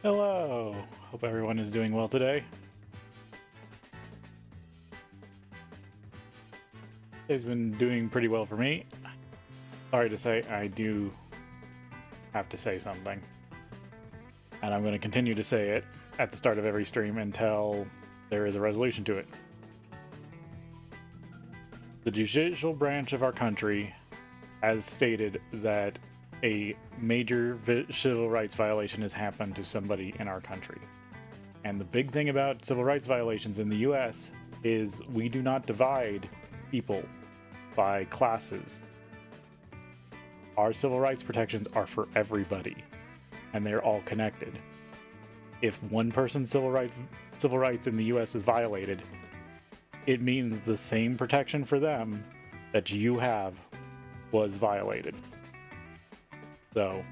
Hello! Hope everyone is doing well today. Today's been doing pretty well for me. Sorry to say, I do have to say something. And I'm going to continue to say it at the start of every stream until there is a resolution to it. The judicial branch of our country has stated that a major civil rights violation has happened to somebody in our country. And the big thing about civil rights violations in the US is we do not divide people by classes. Our civil rights protections are for everybody, and they're all connected. If one person's civil rights in the US is violated, it means the same protection for them that you have was violated. So,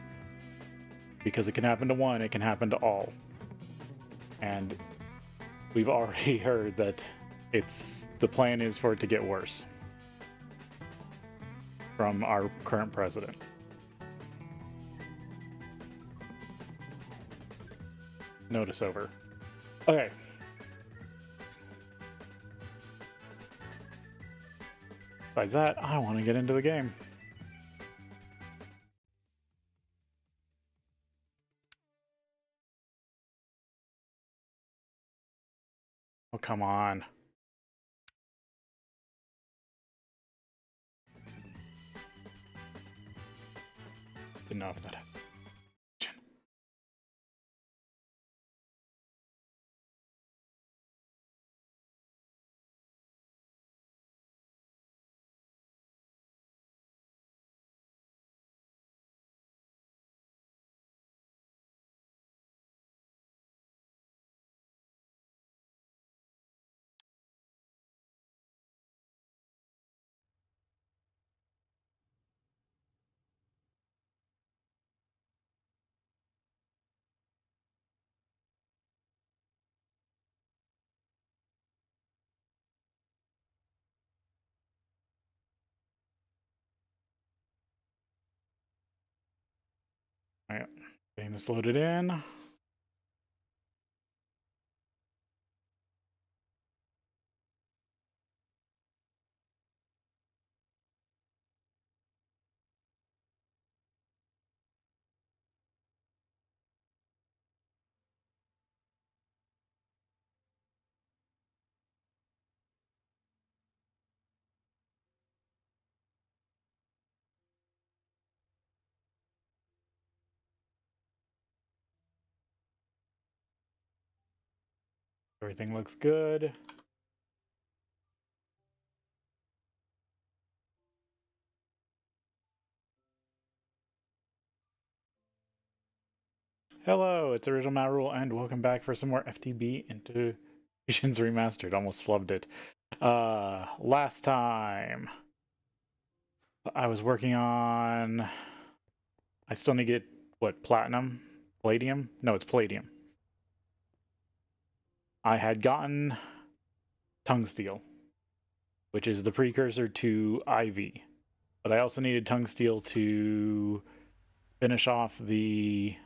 because it can happen to one, it can happen to all. And we've already heard that the plan is for it to get worse from our current president. Notice over. Okay. Besides that, I want to get into the game. Oh, come on. Didn't know if that happened. All right, getting this loaded in. Everything looks good. Hello, it's Original MaRul, and welcome back for some more FTB Interactions Remastered. Almost flubbed it. Last time I was working on... I still need to get, what, platinum? Palladium? No, it's palladium. I had gotten tungsteel, which is the precursor to Ivy. But I also needed tungsteel to finish off the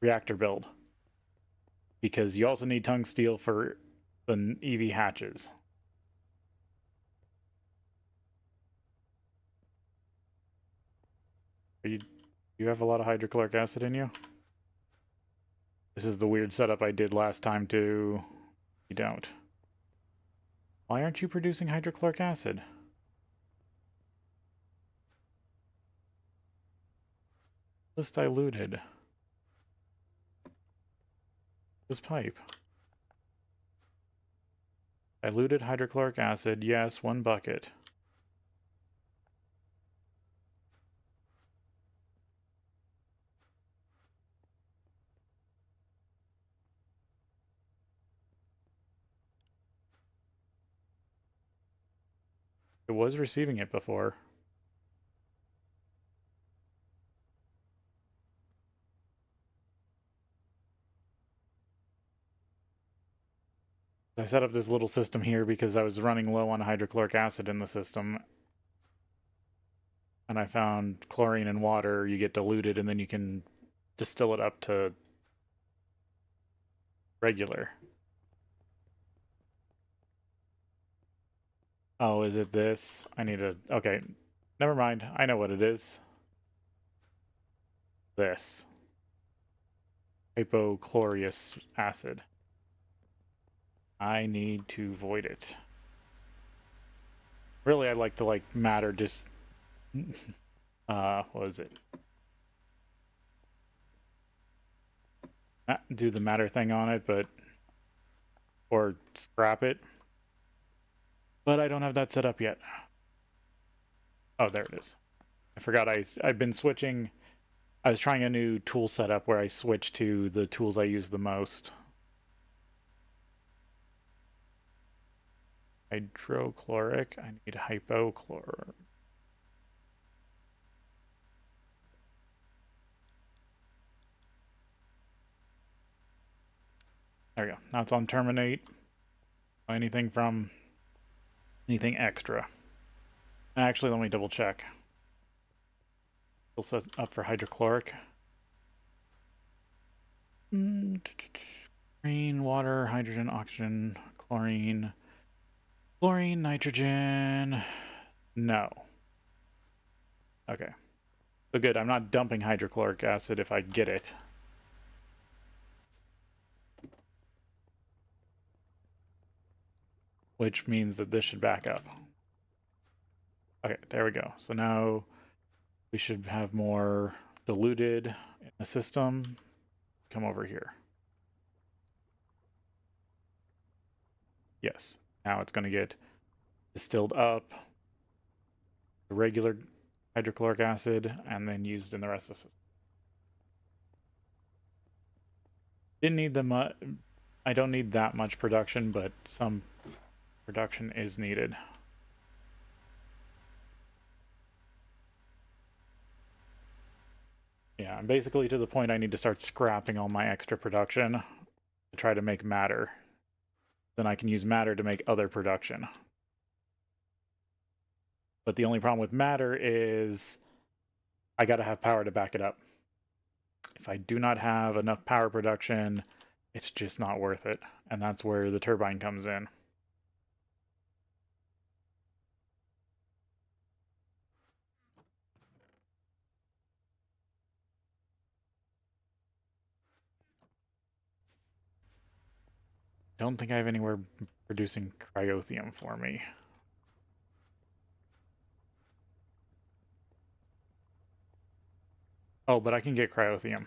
reactor build, because you also need tungsteel for the EV hatches. You have a lot of hydrochloric acid in you? This is the weird setup I did last time too. You don't. Why aren't you producing hydrochloric acid? This diluted. This pipe. Diluted hydrochloric acid, yes, 1 bucket. It was receiving it before. I set up this little system here because I was running low on hydrochloric acid in the system. and I found chlorine and water, you get diluted, and then you can distill it up to regular. Oh, is it this? I need to... Okay, never mind. I know what it is. This. Hypochlorous acid. I need to void it. Really, I'd like to, like, matter just... what is it? Do the matter thing on it, but... Or scrap it. But I don't have that set up yet. Oh, there it is. I forgot I've been switching... I was trying a new tool setup where I switch to the tools I use the most. Hydrochloric. I need hypochlor. There we go. Now it's on terminate. Anything extra. Actually, let me double check. Still set up for hydrochloric. Green, water, hydrogen, oxygen, chlorine, nitrogen. No. Okay. So good. I'm not dumping hydrochloric acid if I get it. Which means that this should back up. Okay, there we go. So now we should have more diluted in the system. Come over here. Yes. Now it's going to get distilled up, the regular hydrochloric acid, and then used in the rest of the system. Didn't need the I don't need that much production, but some production is needed. Yeah, I'm basically to the point I need to start scrapping all my extra production to try to make matter. Then I can use matter to make other production. But the only problem with matter is I gotta have power to back it up. If I do not have enough power production, it's just not worth it. And that's where the turbine comes in. Don't think I have anywhere producing cryothium for me. Oh, but I can get cryothium.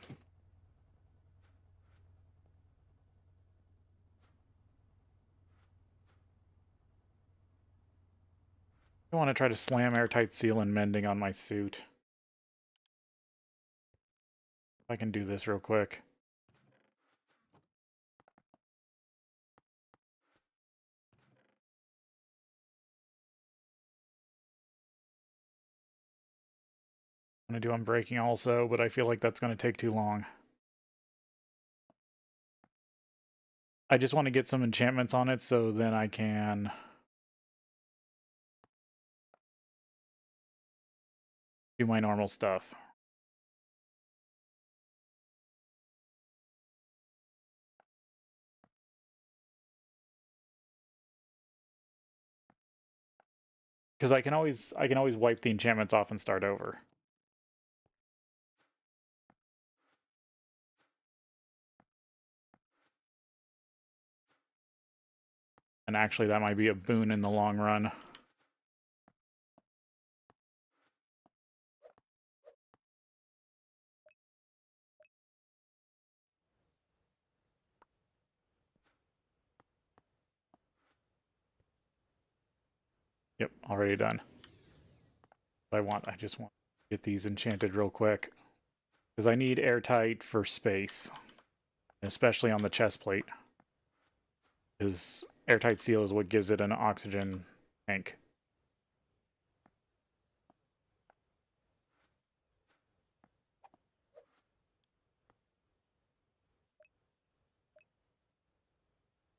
I want to try to slam airtight seal and mending on my suit. If I can do this real quick. I'm going to do unbreaking also, but I feel like that's going to take too long. I just want to get some enchantments on it so then I can do my normal stuff. Because I can always wipe the enchantments off and start over. And actually that might be a boon in the long run. Yep, already done. I just want to get these enchanted real quick. Because I need airtight for space. Especially on the chest plate. Because airtight seal is what gives it an oxygen tank.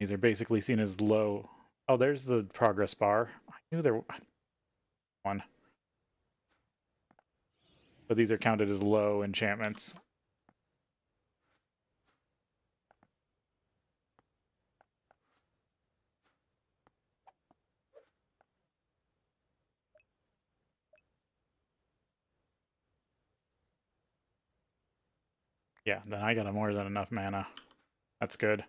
These are basically seen as low. Oh, there's the progress bar. I knew there was one. but these are counted as low enchantments. Yeah, then I got more than enough mana. That's good.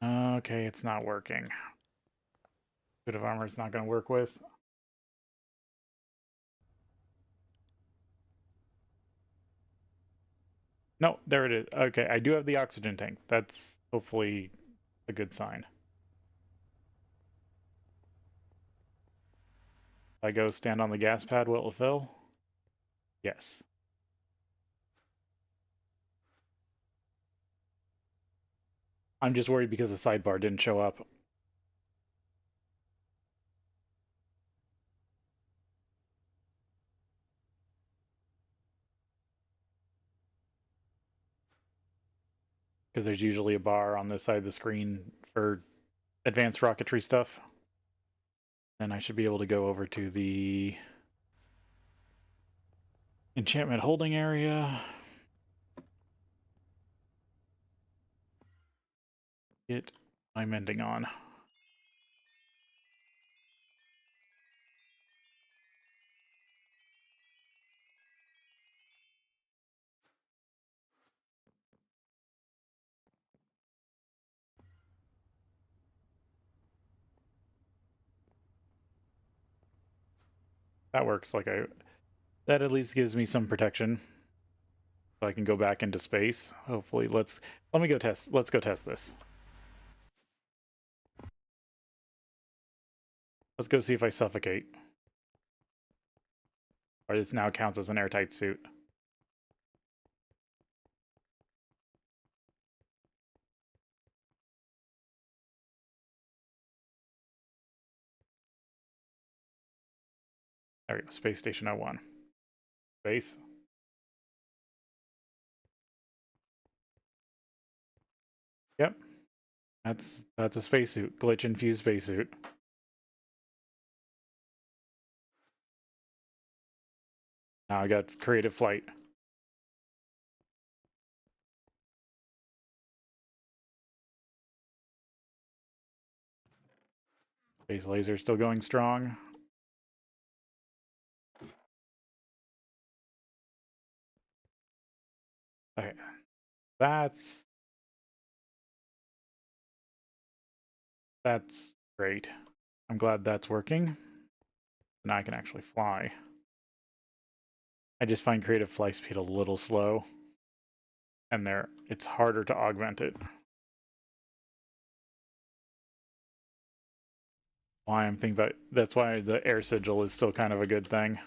Okay, it's not working. Bit of armor is not going to work with. No, there it is. Okay, I do have the oxygen tank. That's hopefully a good sign. If I go stand on the gas pad, will it fill? Yes. I'm just worried because the sidebar didn't show up. Because there's usually a bar on this side of the screen for advanced rocketry stuff. Then I should be able to go over to the enchantment holding area. Get my mending on. That works. That at least gives me some protection, so I can go back into space. Hopefully, let me go test. Let's go test this. Let's go see if I suffocate, or this now counts as an airtight suit. There we go. Space Station 01. Space. Yep. That's a spacesuit. Glitch infused spacesuit. Now I got creative flight. Space laser still going strong. Okay. That's great. I'm glad that's working. Now I can actually fly. I just find creative flight speed a little slow. And it's harder to augment it. Why I'm thinking about that's why the air sigil is still kind of a good thing.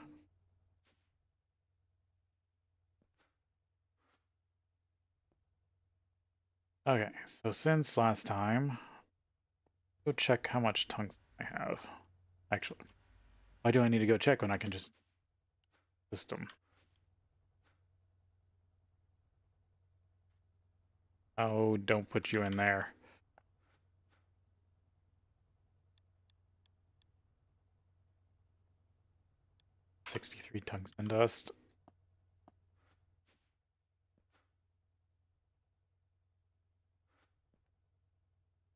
Okay, so since last time, go check how much tungsten I have. Actually, why do I need to go check when I can just system? Oh, don't put you in there. $63 tungsten dust.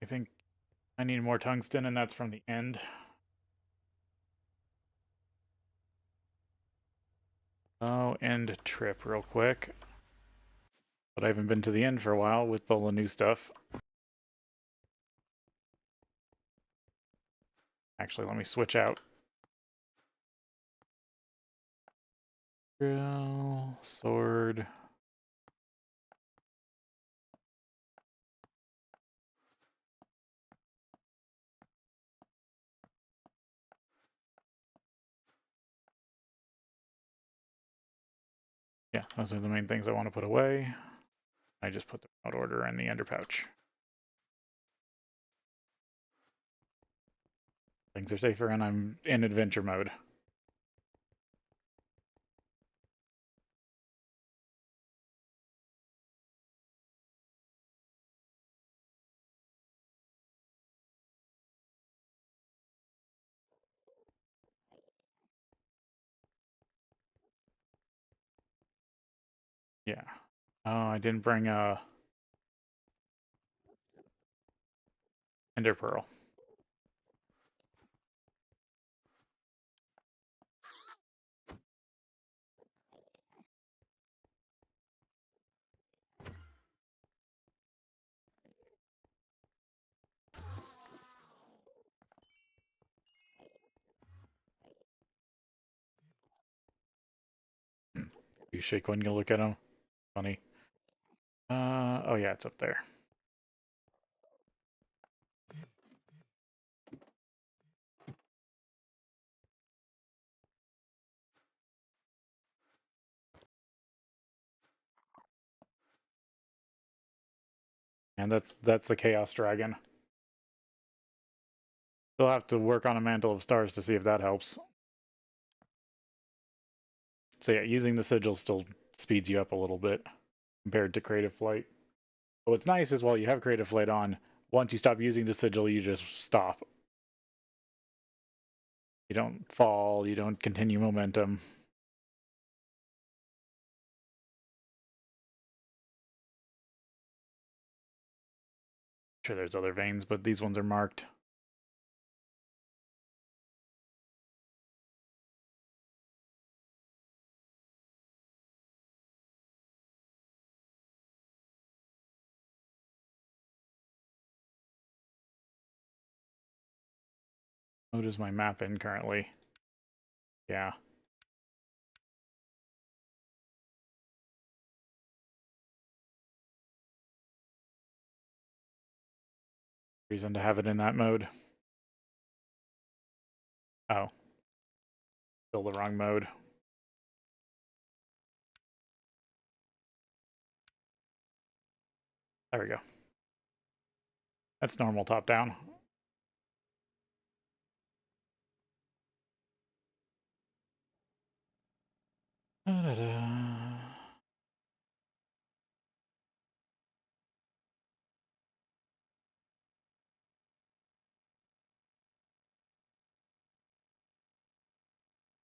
I think I need more tungsten, and that's from the end. Oh, end trip real quick. But I haven't been to the end for a while with all the new stuff. Actually, let me switch out. Drill, sword. Yeah, those are the main things I want to put away. I just put the remote order in the under pouch. Things are safer and I'm in adventure mode. Yeah. Oh, I didn't bring a ender pearl. You shake when you look at them. Funny. Oh yeah, it's up there. And that's the Chaos Dragon. They'll have to work on a Mantle of Stars to see if that helps. So yeah, using the sigil still speeds you up a little bit compared to Creative Flight. But what's nice is while you have Creative Flight on, once you stop using the sigil, you just stop. You don't fall, you don't continue momentum. Sure, there's other veins, but these ones are marked. What is my map in currently? Yeah. Reason to have it in that mode. Oh. Still the wrong mode. There we go. That's normal top down. Da-da-da.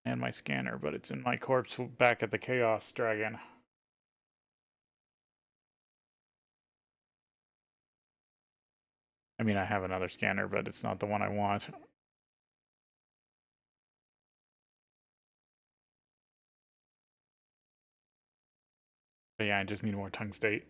And my scanner, but it's in my corpse back at the Chaos Dragon. I mean, I have another scanner, but it's not the one I want. But yeah, I just need more tungstate.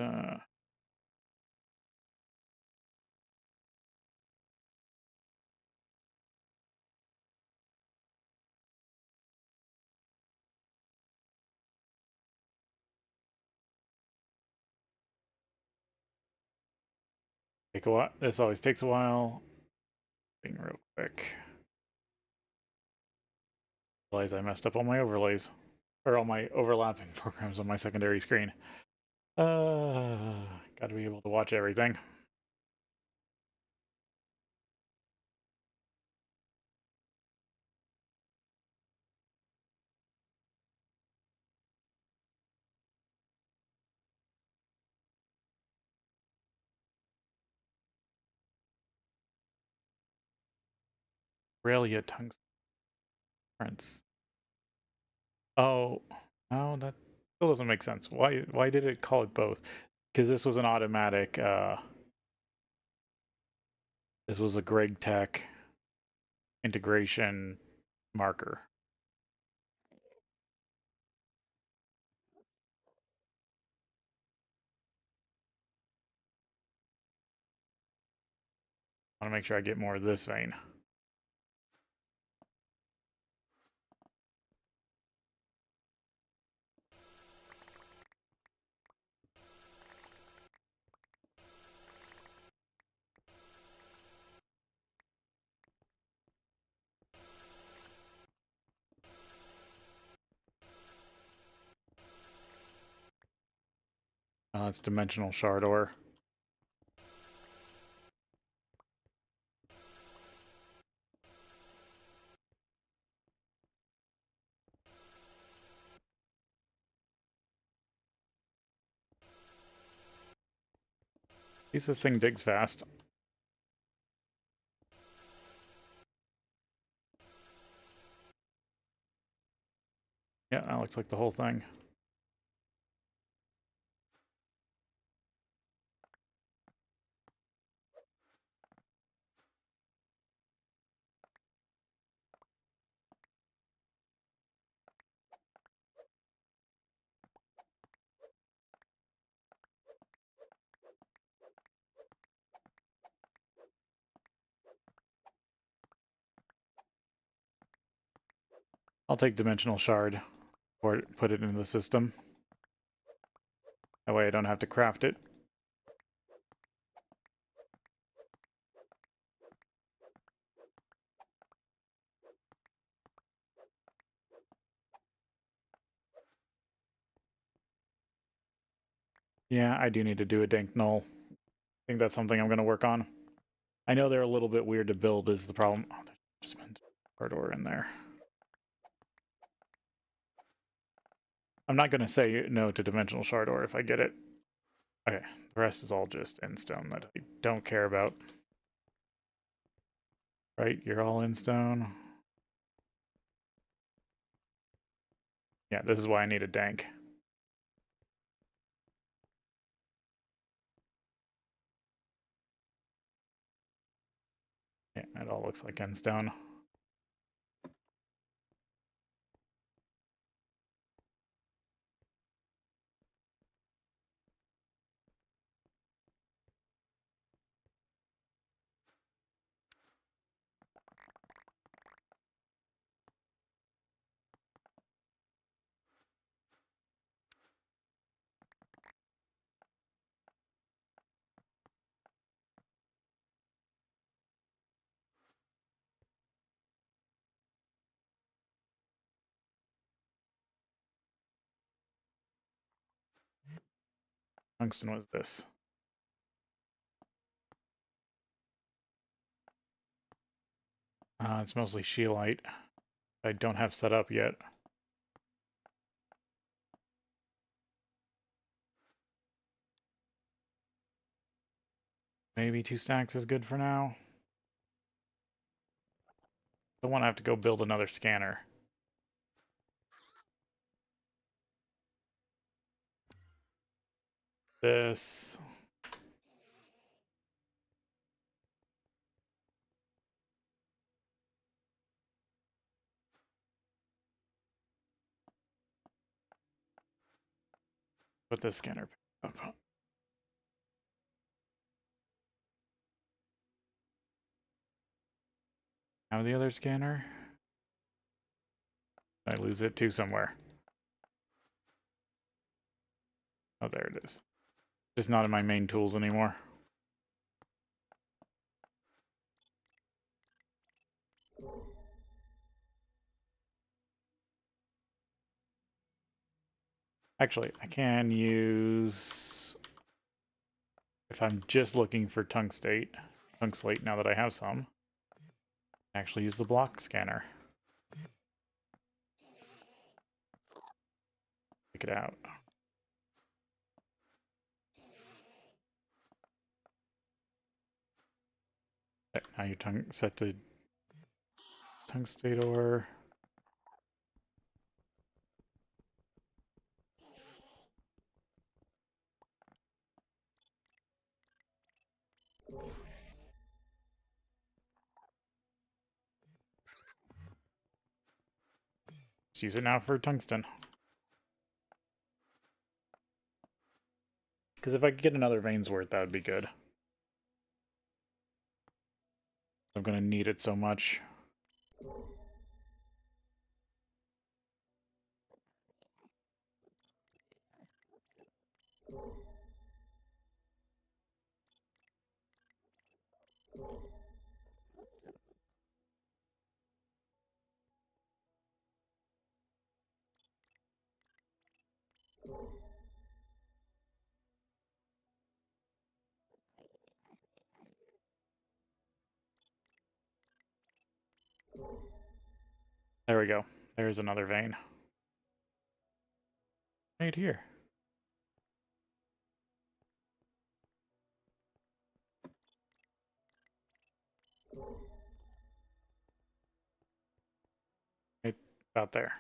Uh, Take a while. This always takes a while. Thing real quick. Realize I messed up all my overlays. Or all my overlapping programs on my secondary screen. Gotta be able to watch everything. Aurelia tungsten prints. Oh, no, that still doesn't make sense. Why did it call it both? Because this was an automatic, this was a Greg Tech integration marker. I want to make sure I get more of this vein. It's dimensional shard ore. At least this thing digs fast. Yeah, that looks like the whole thing. I'll take dimensional shard or put it in the system. That way I don't have to craft it. Yeah, I do need to do a dank null. I think that's something I'm going to work on. I know they're a little bit weird to build is the problem. Oh, there's just been hard ore in there. I'm not going to say no to dimensional shard ore if I get it. Okay, the rest is all just end stone that I don't care about. Right, you're all in stone. Yeah, this is why I need a dank. Yeah, it all looks like end stone. Tungsten was this. It's mostly scheelite. I don't have set up yet. Maybe 2 stacks is good for now. Don't want to have to go build another scanner. This. Put this scanner up. Now the other scanner. I lose it too somewhere. Oh, there it is. Just not in my main tools anymore. Actually, I can use, if I'm just looking for tungslate now that I have some, actually use the block scanner. Pick it out. Now you're set to tungstate ore. Let's use it now for tungsten. Because if I could get another veins worth, that would be good. I'm going to need it so much. There we go. There's another vein. Right here. Right about there.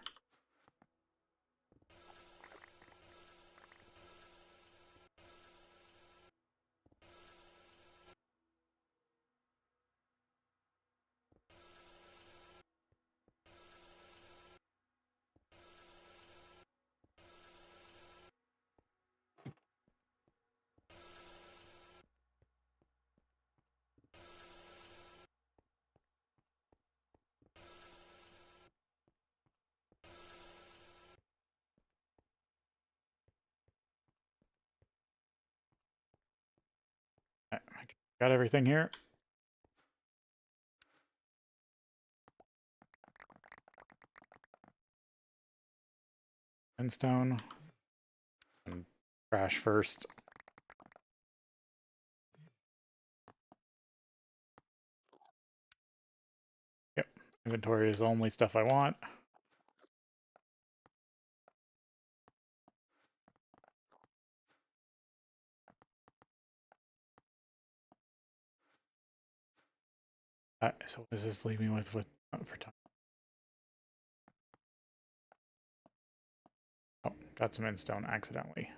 Right, got everything here. Stone. And crash first. Yep. Inventory is only stuff I want. So what does this leave me with for time? Oh, got some endstone accidentally.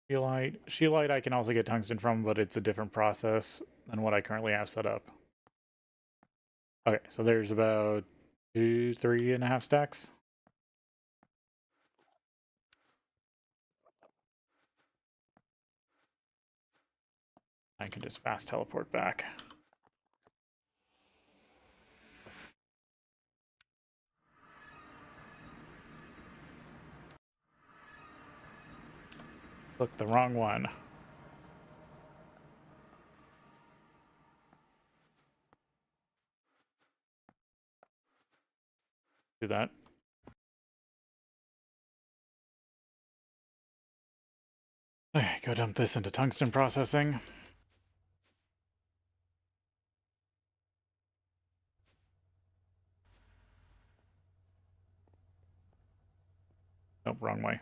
Scheelite I can also get tungsten from, but it's a different process than what I currently have set up. Okay, so there's about 3.5 stacks. I can just fast teleport back. Click the wrong one. Do that. Okay, go dump this into tungsten processing. Nope, wrong way.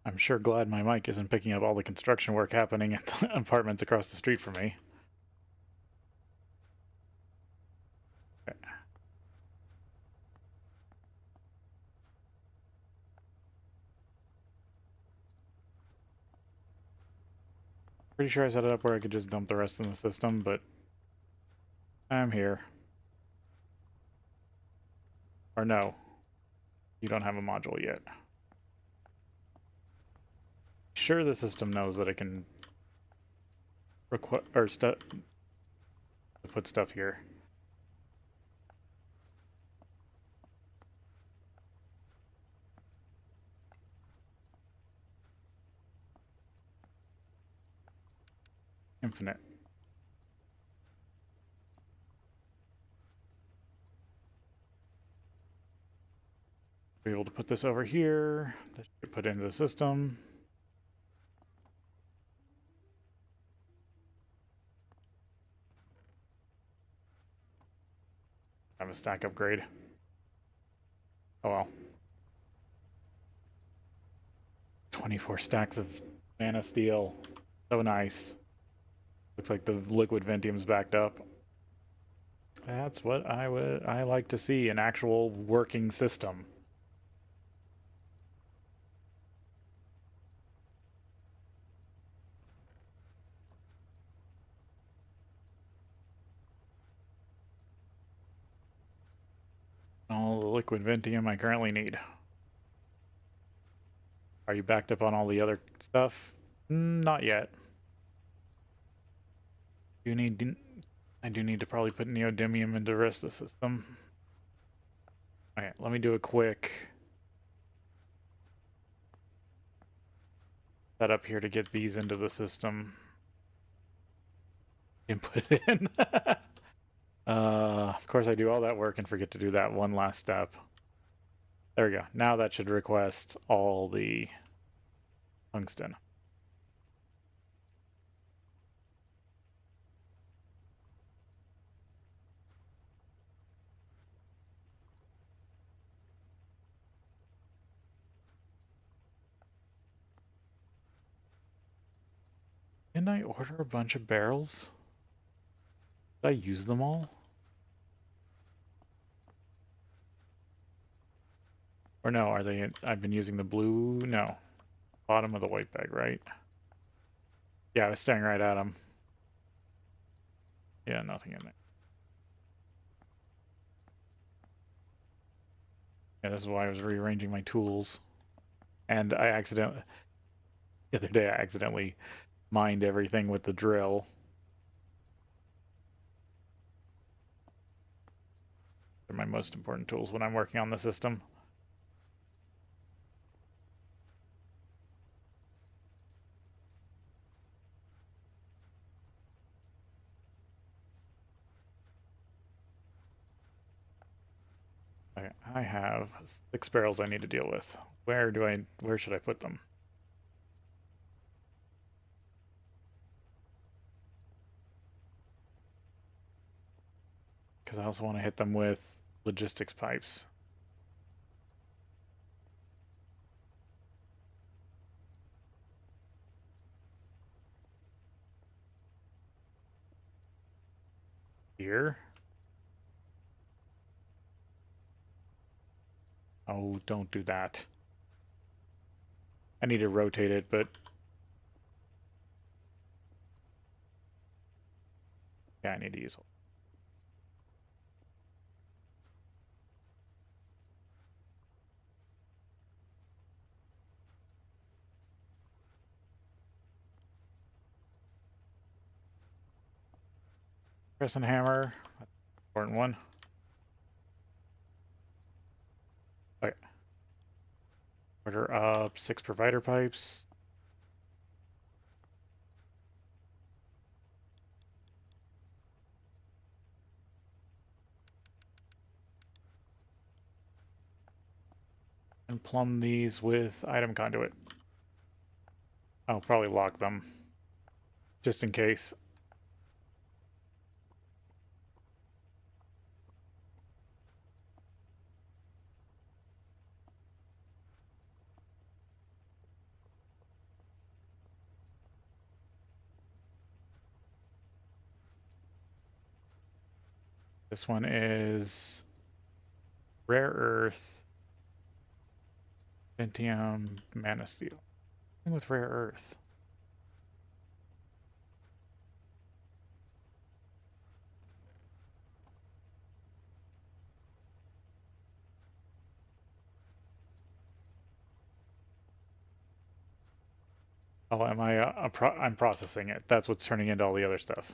I'm sure glad my mic isn't picking up all the construction work happening at the apartments across the street from me. Okay. Pretty sure I set it up where I could just dump the rest in the system, but I'm here. Or no, you don't have a module yet. Sure, the system knows that it can put stuff here. Infinite. Be able to put this over here. That should put into the system. Have a stack upgrade. Oh well. 24 stacks of mana steel. So nice. Looks like the liquid Ventium's backed up. That's what I like to see, an actual working system. liquid ventium I currently need. Are you backed up on all the other stuff? Not yet. I do need to probably put neodymium into the rest of the system. Alright, let me do a quick setup here to get these into the system. And put it in. Of course I do all that work and forget to do that one last step. There we go. Now that should request all the tungsten. Didn't I order a bunch of barrels? Did I use them all? Or no, are they... I've been using the blue... No. Bottom of the white bag, right? Yeah, I was staring right at them. Yeah, nothing in there. Yeah, this is why I was rearranging my tools. And I accidentally... The other day I accidentally mined everything with the drill. They're my most important tools when I'm working on the system. Okay, I have 6 barrels I need to deal with. Where should I put them? Because I also want to hit them with logistics pipes. Here. Oh, don't do that. I need to rotate it, but... Yeah, I need to use it. Crescent hammer. Important one. Okay. Order up 6 provider pipes. And plumb these with item conduit. I'll probably lock them. Just in case. This one is rare earth, Ventium, mana steel. Thing with rare earth. Oh, am I? I'm processing it. That's what's turning into all the other stuff.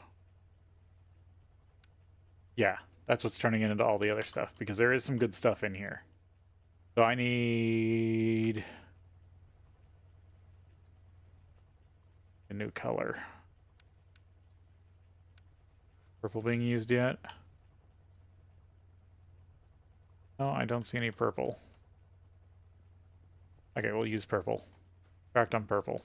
Yeah, that's what's turning into all the other stuff, because there is some good stuff in here. So I need a new color. Purple being used yet? No, I don't see any purple. Okay, we'll use purple. Cracked on purple.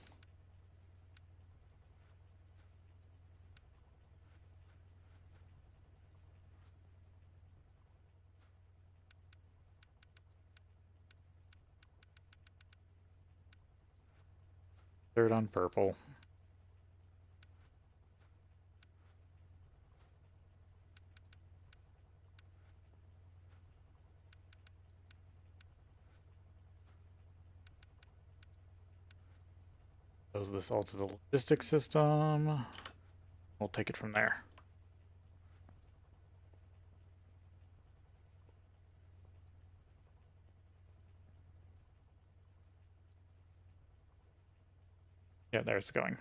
Third on purple. Goes this all to the logistics system. We'll take it from there. Yeah, there it's going.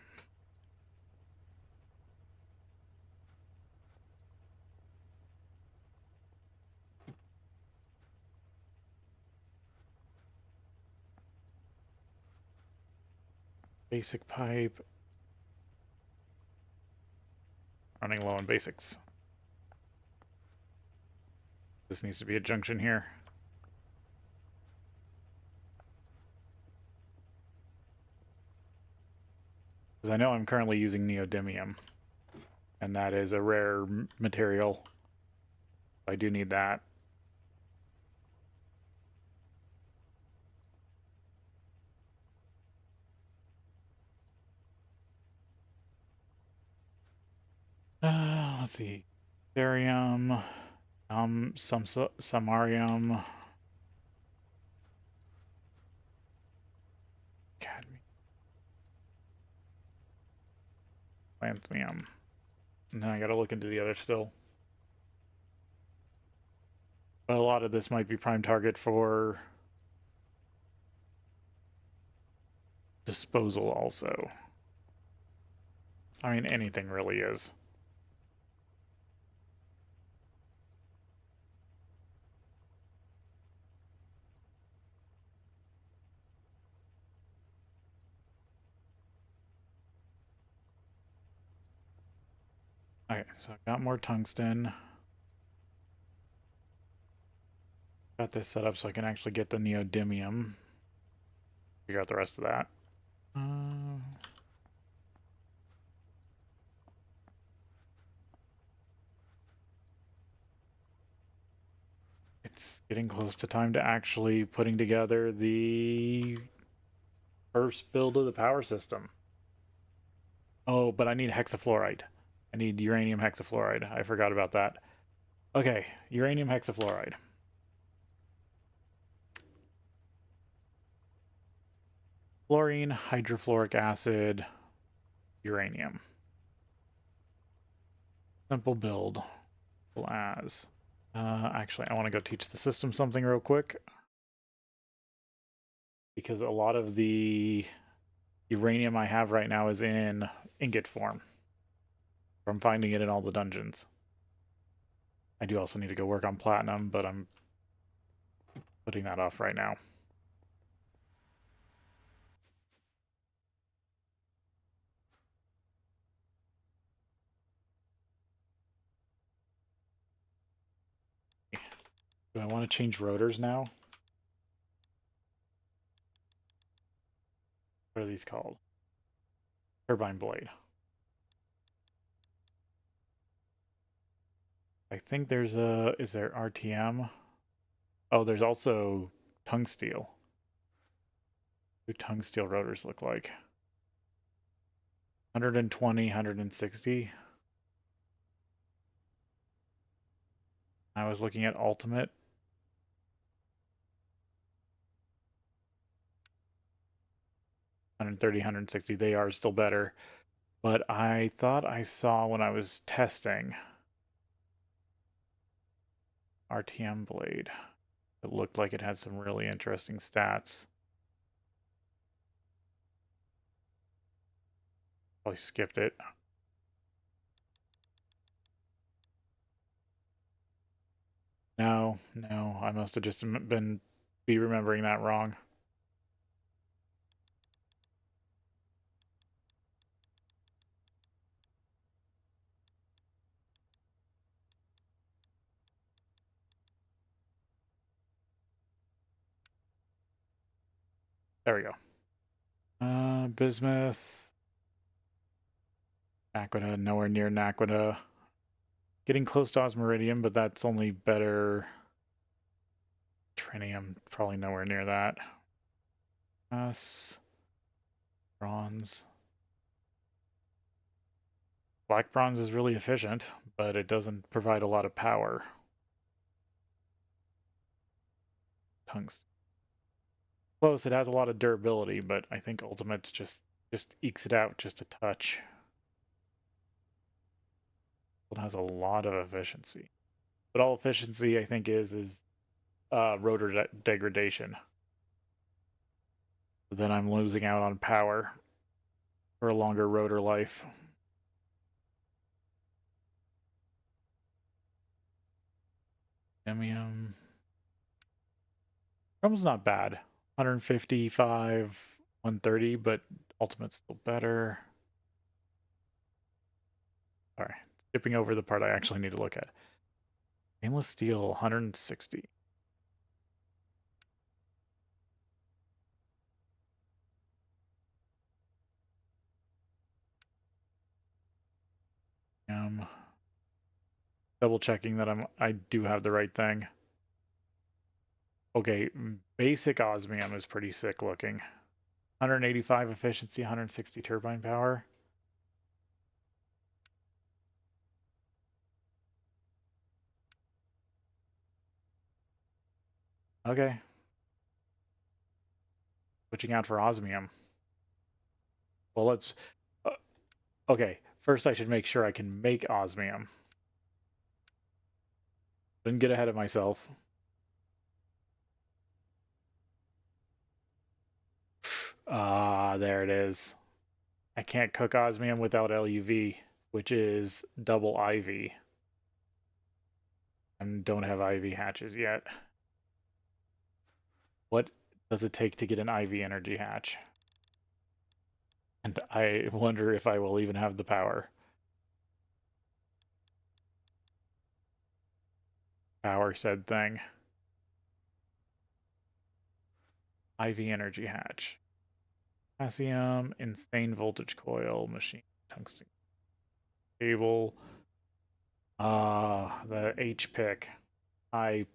Basic pipe. Running low on basics. This needs to be a junction here. Because I know I'm currently using neodymium. And that is a rare material. I do need that. Let's see. Barium, some samarium, cadmium, lanthanum. And then I gotta look into the other still. But a lot of this might be prime target for disposal also. I mean, anything really is. Okay, so I got more tungsten. Got this set up so I can actually get the neodymium. Figure out the rest of that. It's getting close to time to actually putting together the first build of the power system. Oh, but I need hexafluoride. I need uranium hexafluoride. I forgot about that. Okay, uranium hexafluoride. Fluorine, hydrofluoric acid, uranium. Simple build. As. Actually, I want to go teach the system something real quick. Because a lot of the uranium I have right now is in ingot form. I'm finding it in all the dungeons. I do also need to go work on platinum, but I'm putting that off right now. Do I want to change rotors now? What are these called? Turbine blade. I think there's a... Is there RTM? Oh, there's also tungsteel. What do tungsteel rotors look like? 120, 160. I was looking at ultimate. 130, 160. They are still better. But I thought I saw when I was testing RTM blade. It looked like it had some really interesting stats. Probably skipped it. No, I must have just be remembering that wrong. There we go. Bismuth. Naquita, nowhere near Naquita. Getting close to osmiridium, but that's only better. Trinium, probably nowhere near that. Bronze. Black bronze is really efficient, but it doesn't provide a lot of power. Tungsten. Close, it has a lot of durability, but I think Ultimate's just ekes it out just a touch. It has a lot of efficiency. But all efficiency, I think, is rotor degradation. So then I'm losing out on power. for a longer rotor life. Chrome's not bad. 155, 130, but Ultimate's still better. Alright, skipping over the part I actually need to look at. Stainless steel, 160. Double checking that I do have the right thing. Okay, basic osmium is pretty sick looking. 185 efficiency, 160 turbine power. Okay. Switching out for osmium. Well, let's... okay, first I should make sure I can make osmium. Didn't get ahead of myself. Ah, there it is. I can't cook osmium without LUV, which is double IV. And don't have IV hatches yet. What does it take to get an IV energy hatch? And I wonder if I will even have the power. Power said thing. IV energy hatch. Potassium, insane voltage coil, machine, tungsten cable. The H pick. The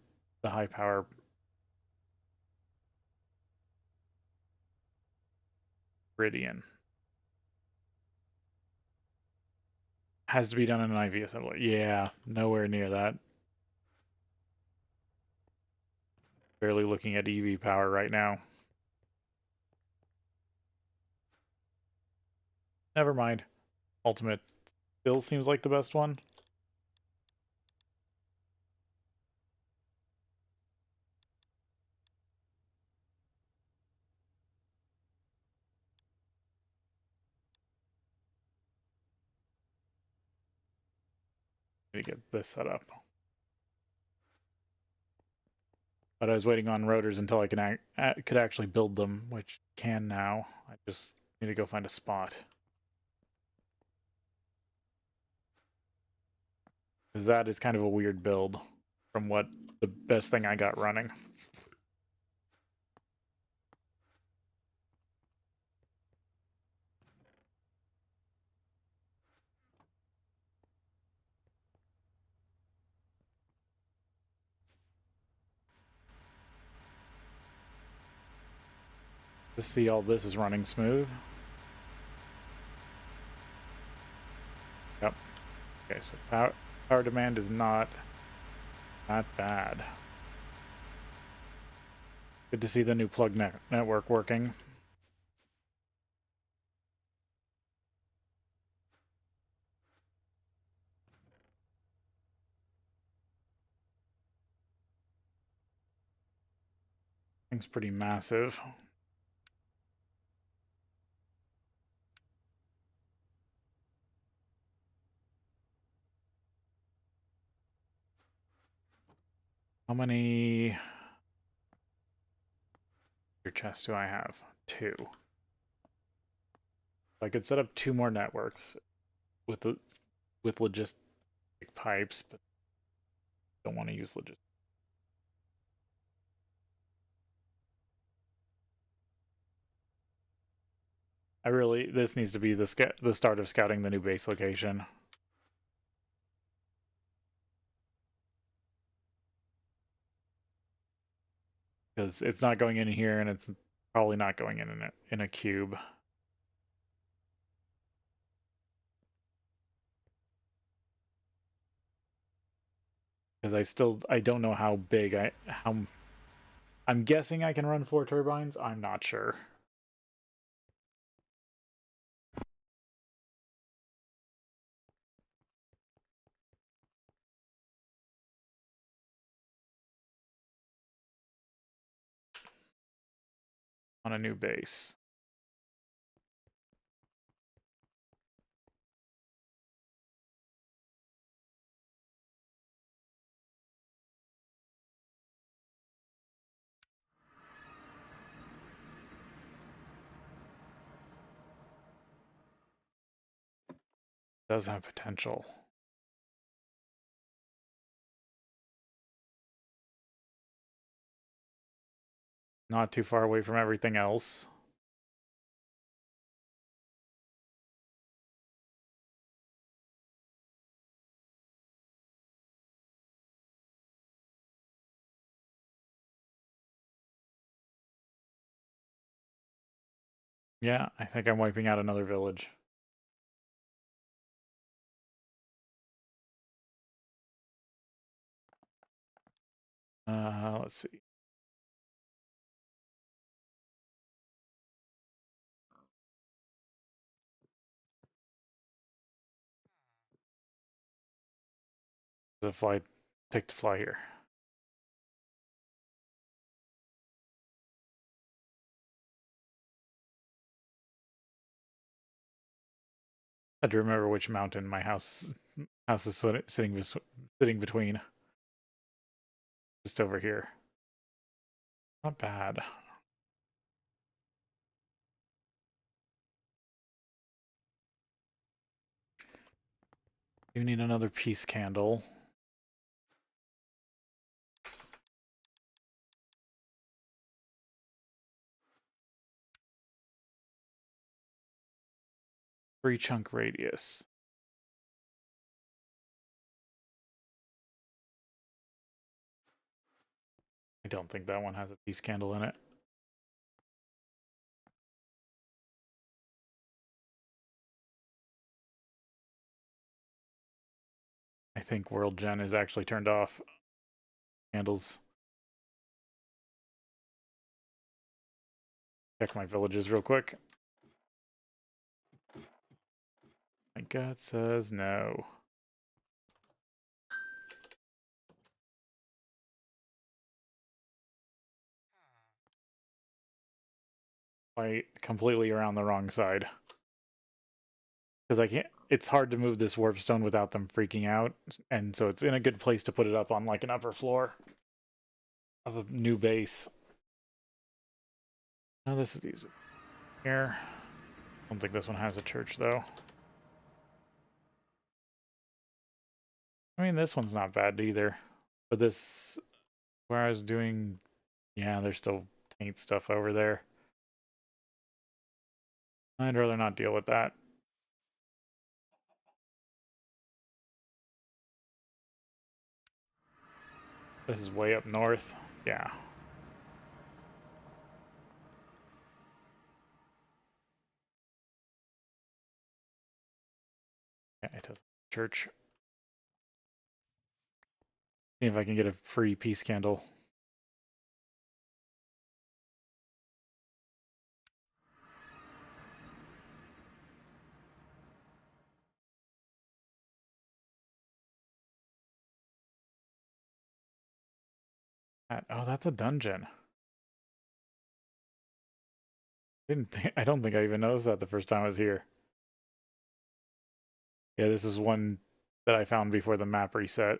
high power. Iridian. Has to be done in an IV assembly. Yeah, nowhere near that. Barely looking at EV power right now. Never mind. Ultimate still seems like the best one. Need to get this set up. But I was waiting on rotors until I could actually build them, which can now. I just need to go find a spot. Because that is kind of a weird build from what the best thing I got running. To see all this is running smooth. Yep. Okay, so power demand is not bad. Good to see the new plug network working. Thing's pretty massive. How many chests do I have? 2. I could set up 2 more networks with logistic pipes, but don't want to use logistic. This needs to be the start of scouting the new base location. Because it's not going in here, and it's probably not going in a cube. Because I don't know how big I'm guessing I can run 4 turbines. I'm not sure. On a new base. does have potential. Not too far away from everything else. Yeah, I think I'm wiping out another village. Let's see. The fly, take the fly here. I had to remember which mountain my house is sitting between. Just over here. Not bad. You need another peace candle. Free chunk radius. I don't think that one has a peace candle in it. I think World Gen is actually turned off. Candles. Check my villages real quick. My gut says no. Fight completely around the wrong side. Because I can't, it's hard to move this warp stone without them freaking out. And so it's in a good place to put it up on like an upper floor of a new base. Oh, this is easy. Here. I don't think this one has a church though. I mean, this one's not bad either. But this, where I was doing, yeah, there's still taint stuff over there. I'd rather not deal with that. This is way up north. Yeah. Yeah, it doesn't. Church. See if I can get a free peace candle. Oh, that's a dungeon. I don't think I even noticed that the first time I was here. Yeah, this is one that I found before the map reset.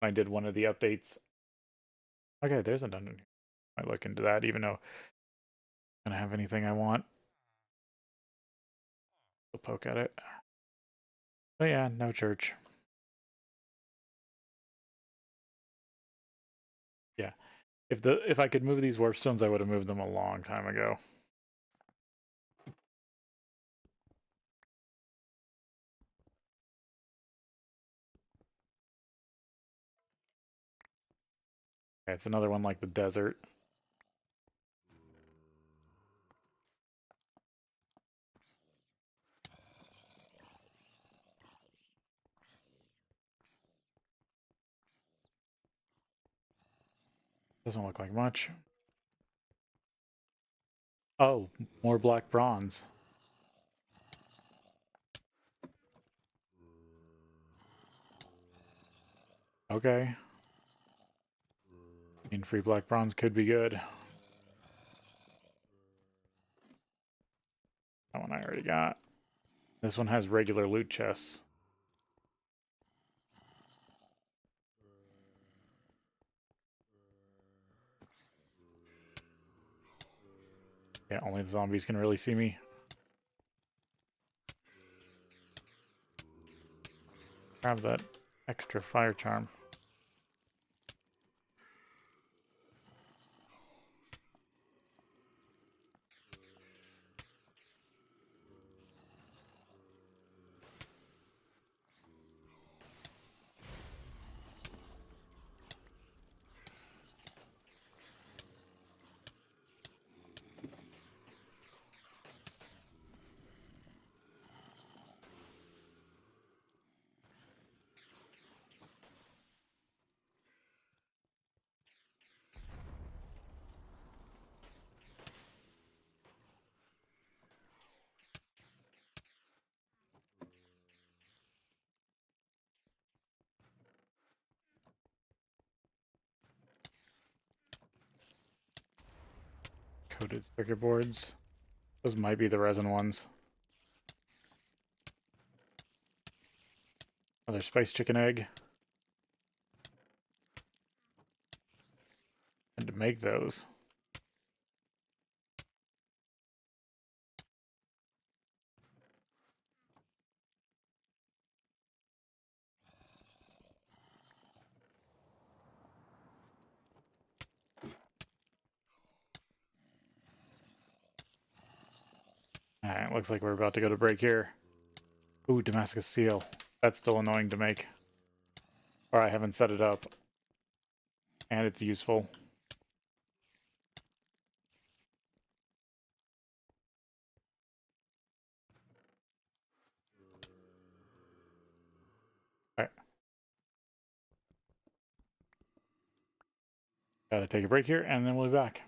I did one of the updates. Okay, there's a dungeon here. I look into that, even though I don't have anything I want. I'll poke at it. But yeah, no church. Yeah. If I could move these warp stones, I would have moved them a long time ago. Okay, it's another one like the desert. Doesn't look like much. Oh, more black bronze. Okay. I mean, free black bronze could be good. That one I already got. This one has regular loot chests. Yeah, only the zombies can really see me. Grab that extra fire charm. Coated circuit boards. Those might be the resin ones. Another spice chicken egg. And to make those, alright, looks like we're about to go to break here. Ooh, Damascus seal. That's still annoying to make. Or I haven't set it up. And it's useful. Alright. Gotta take a break here, and then we'll be back.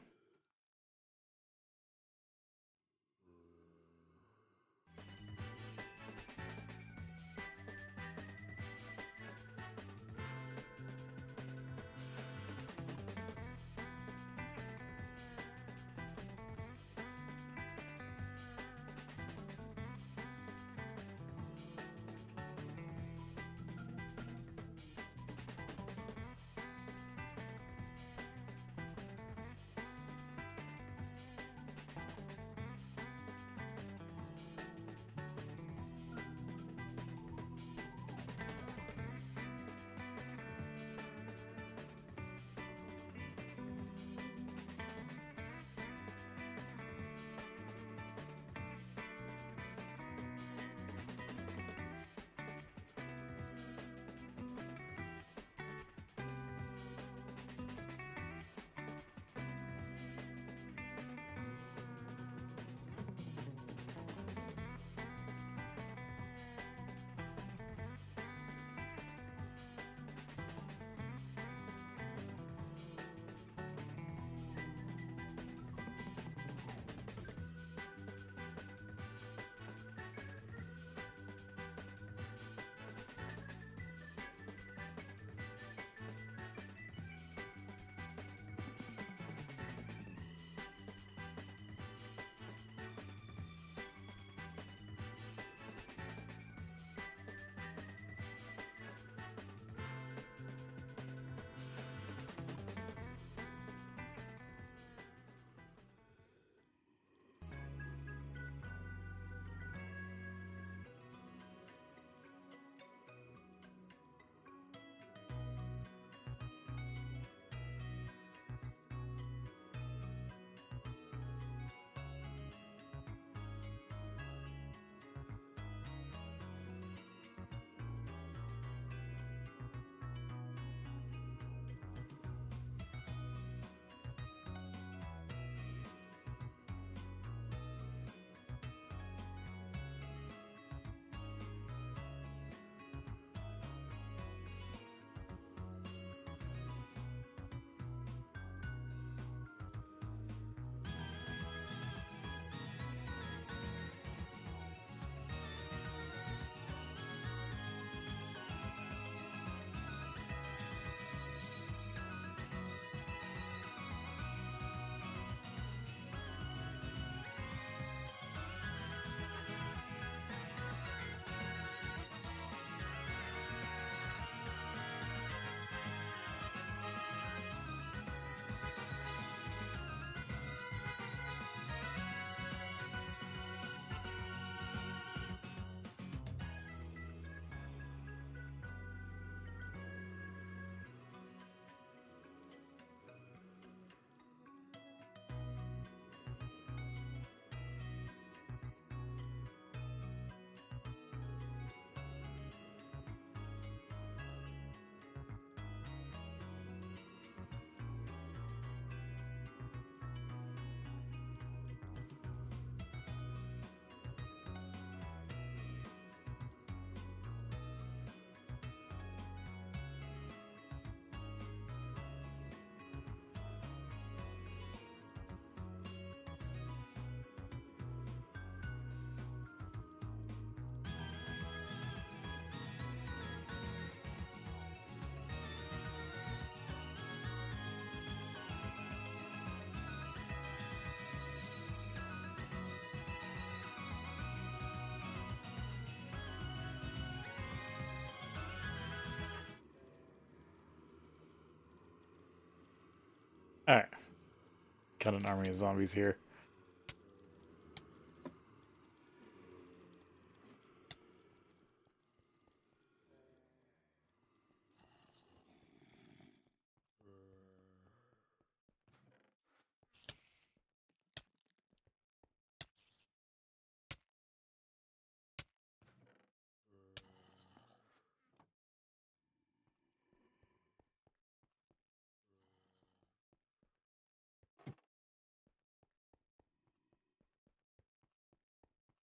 got an army of zombies here.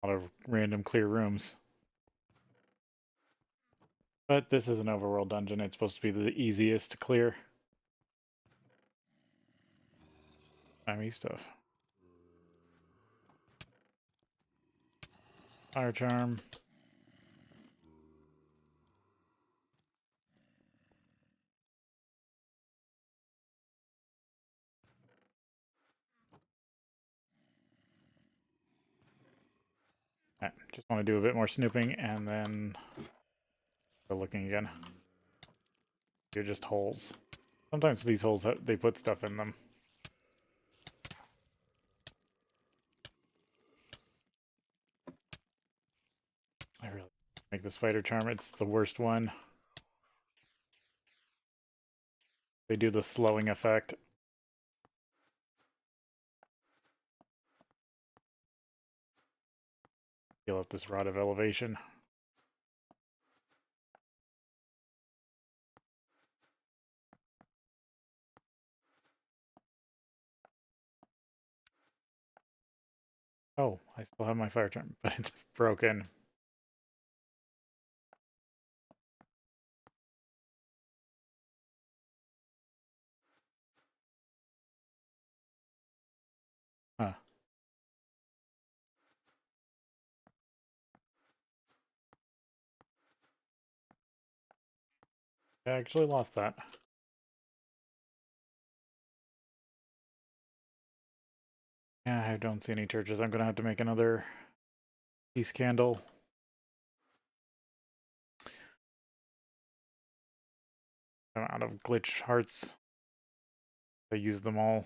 A lot of random clear rooms. But this is an overworld dungeon. It's supposed to be the easiest to clear. Timey stuff. Fire charm. Right, just want to do a bit more snooping and then go looking again. They're just holes. Sometimes these holes, they put stuff in them. I really make the spider charm. It's the worst one. They do the slowing effect. Heal up this rod of elevation. Oh, I still have my fire charm, but it's broken. Huh. I actually lost that. Yeah, I don't see any churches. I'm gonna have to make another peace candle. I'm out of glitch hearts. I use them all.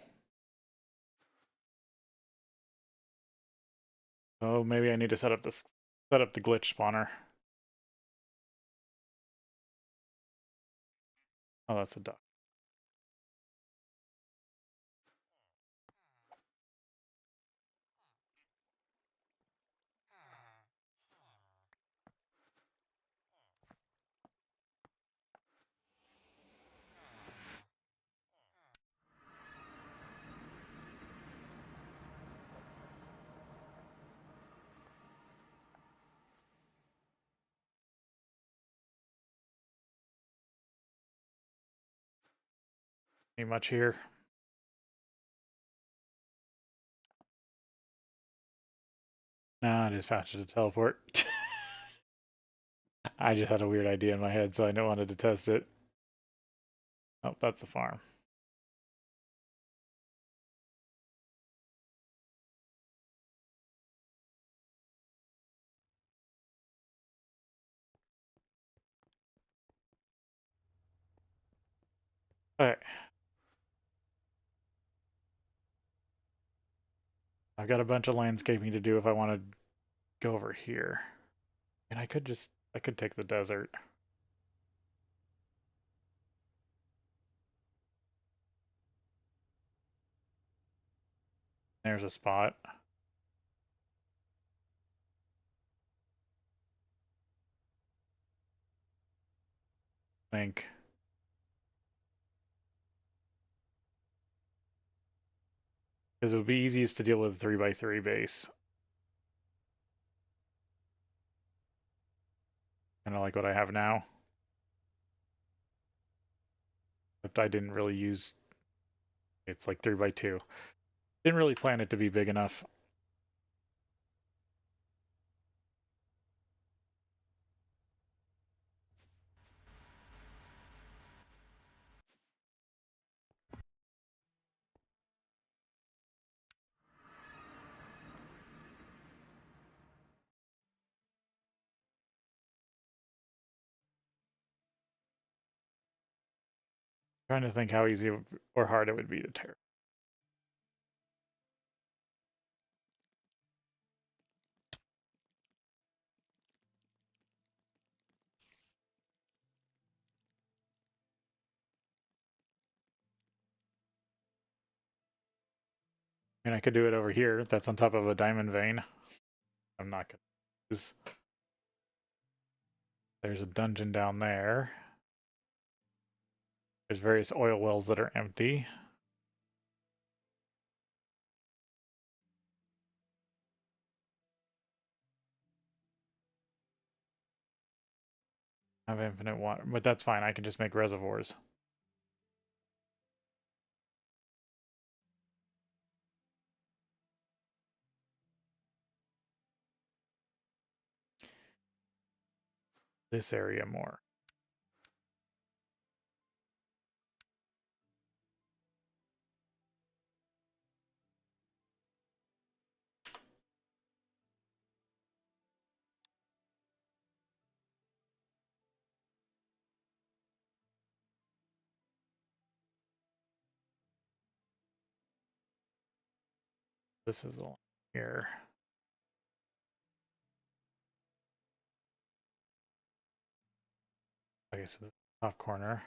Oh, maybe I need to set up the glitch spawner. Oh, that's a duck. Ain't much here. Nah, it is faster to teleport. I just had a weird idea in my head, so I wanted to test it. Oh, that's a farm. Alright. I've got a bunch of landscaping to do if I want to go over here. And I could take the desert. There's a spot. I think. Because it would be easiest to deal with a 3x3 base. Kind of like what I have now. Except I didn't really use... It's like 3x2. Didn't really plan it to be big enough. Trying to think how easy or hard it would be to tear. And I could do it over here. That's on top of a diamond vein. I'm not gonna use. There's a dungeon down there. There's various oil wells that are empty. I have infinite water, but that's fine. I can just make reservoirs. This area more. This is all here. Okay, so the top corner.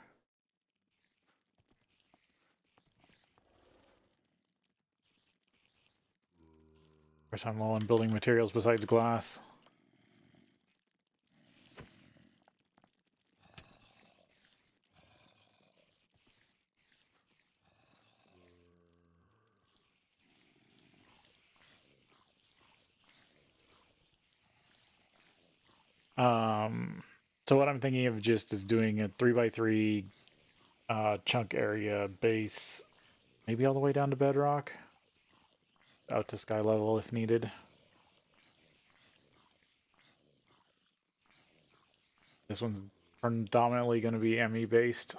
Of course, I'm low on building materials besides glass. So what I'm thinking of just is doing a 3x3 chunk area base, maybe all the way down to bedrock, out to sky level if needed. This one's predominantly going to be ME based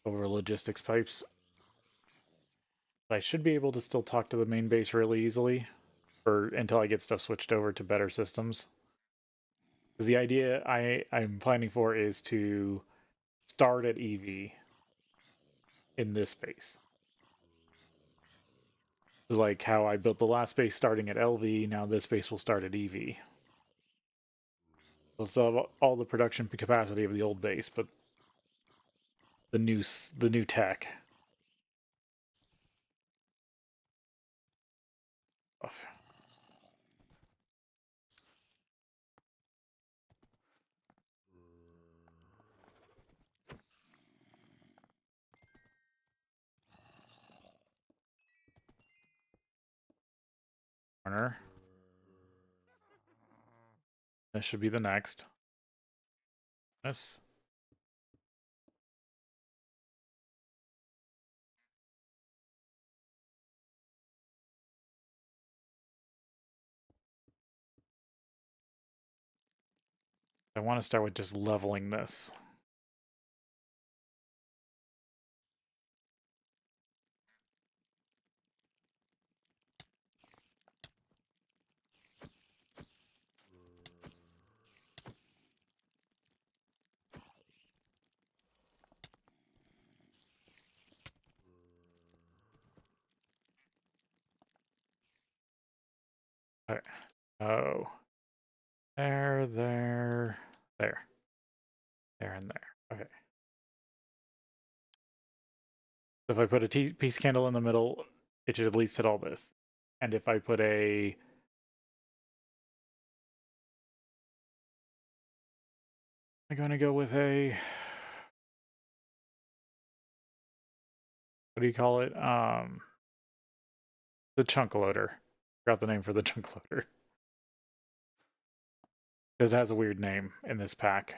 over logistics pipes. But I should be able to still talk to the main base really easily, or until I get stuff switched over to better systems. Because the idea I'm planning for is to start at EV in this base. Like how I built the last base starting at LV, now this base will start at EV. We'll still have all the production capacity of the old base, but the new tech. Corner. This should be the next. This. I want to start with just leveling this. All right. Oh. There, there, there. There and there. Okay. So if I put a peace candle in the middle, it should at least hit all this. And if I put a... I'm going to go with a... What do you call it? The chunk loader. Forgot the name for the chunk loader. It has a weird name in this pack.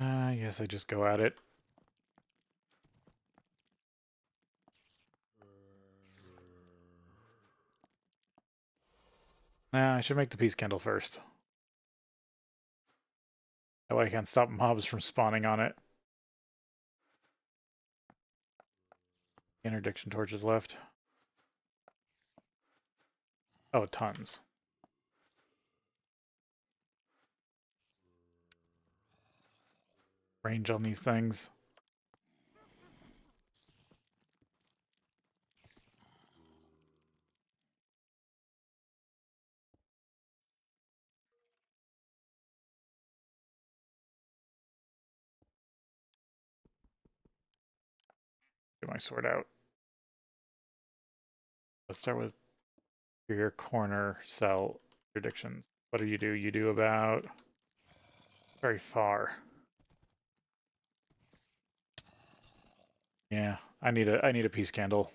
I guess I just go at it. Nah, I should make the peace candle first. That way I can't stop mobs from spawning on it. Interdiction torches left. Oh, tons. Range on these things. Get my sword out. Let's start with your corner cell predictions. What do? You do about very far. Yeah, I need a peace candle.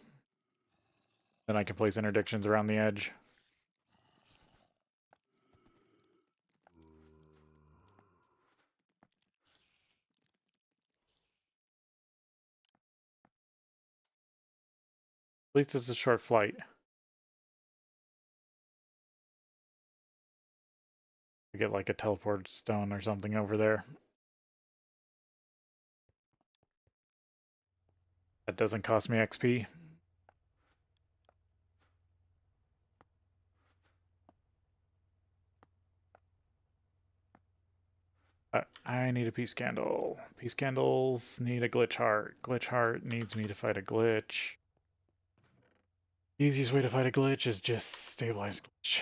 Then I can place interdictions around the edge. At least it's a short flight. I get like a teleport stone or something over there. That doesn't cost me XP. I need a peace candle. Peace candles need a glitch heart. Glitch heart needs me to fight a glitch. The easiest way to fight a glitch is just stabilize glitch.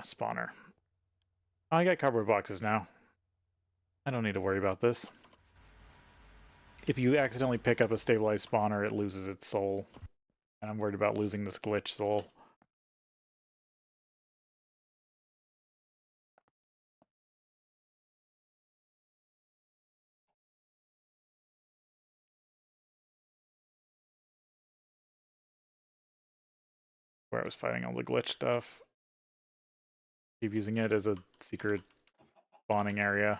Spawner. I got cardboard boxes now. I don't need to worry about this. If you accidentally pick up a stabilized spawner, it loses its soul. And I'm worried about losing this glitch soul. Where I was fighting all the glitch stuff. Keep using it as a secret spawning area.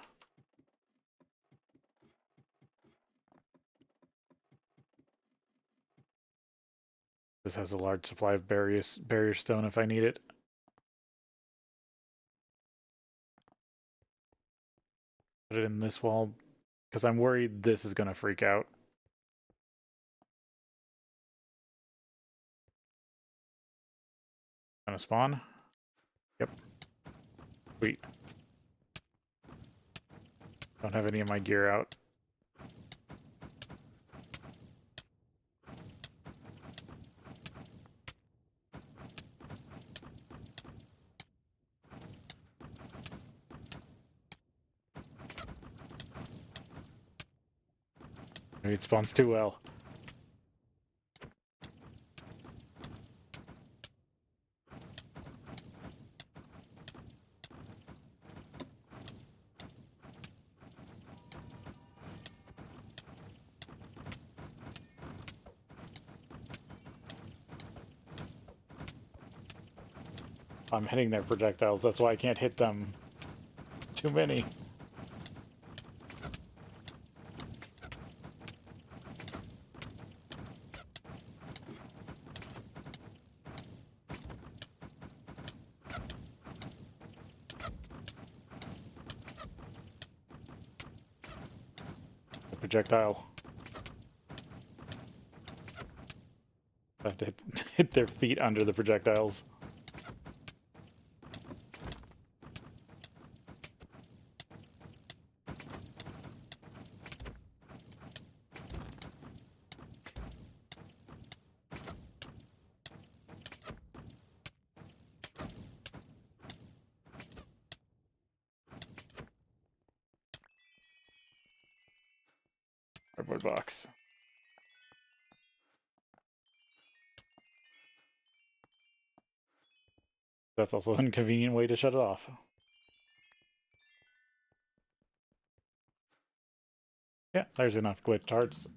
This has a large supply of barrier stone if I need it. Put it in this wall because I'm worried this is going to freak out. Gonna spawn? Yep. Sweet. Don't have any of my gear out. Maybe it spawns too well. I'm hitting their projectiles, that's why I can't hit them. Too many. The projectile. I have to hit their feet under the projectiles. Cardboard box. That's also an inconvenient way to shut it off. Yeah, there's enough glitch hearts.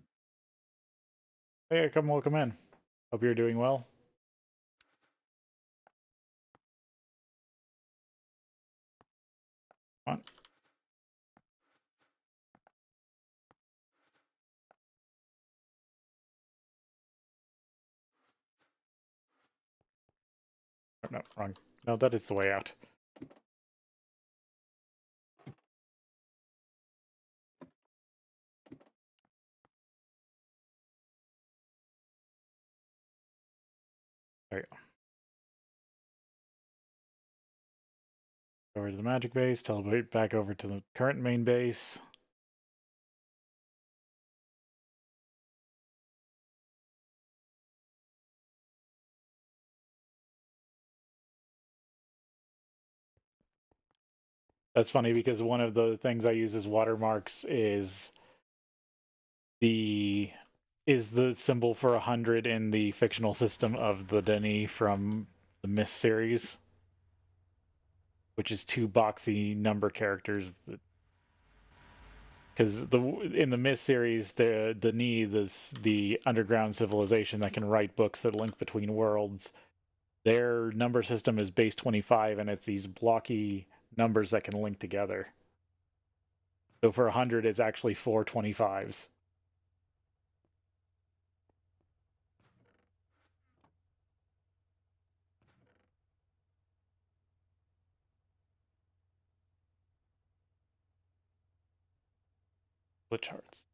Hey, welcome in. Hope you're doing well. Come on. Oh, no, wrong. No, that is the way out. There you go. Over to the magic base, teleport back over to the current main base. That's funny because one of the things I use as watermarks is is the symbol for 100 in the fictional system of the Denis from the Myst series, which is 2 boxy number characters. Because in the Myst series, the Denis, the underground civilization that can write books that link between worlds, their number system is base 25, and it's these blocky numbers that can link together. So for 100, it's actually 4 25s. Glitch hearts.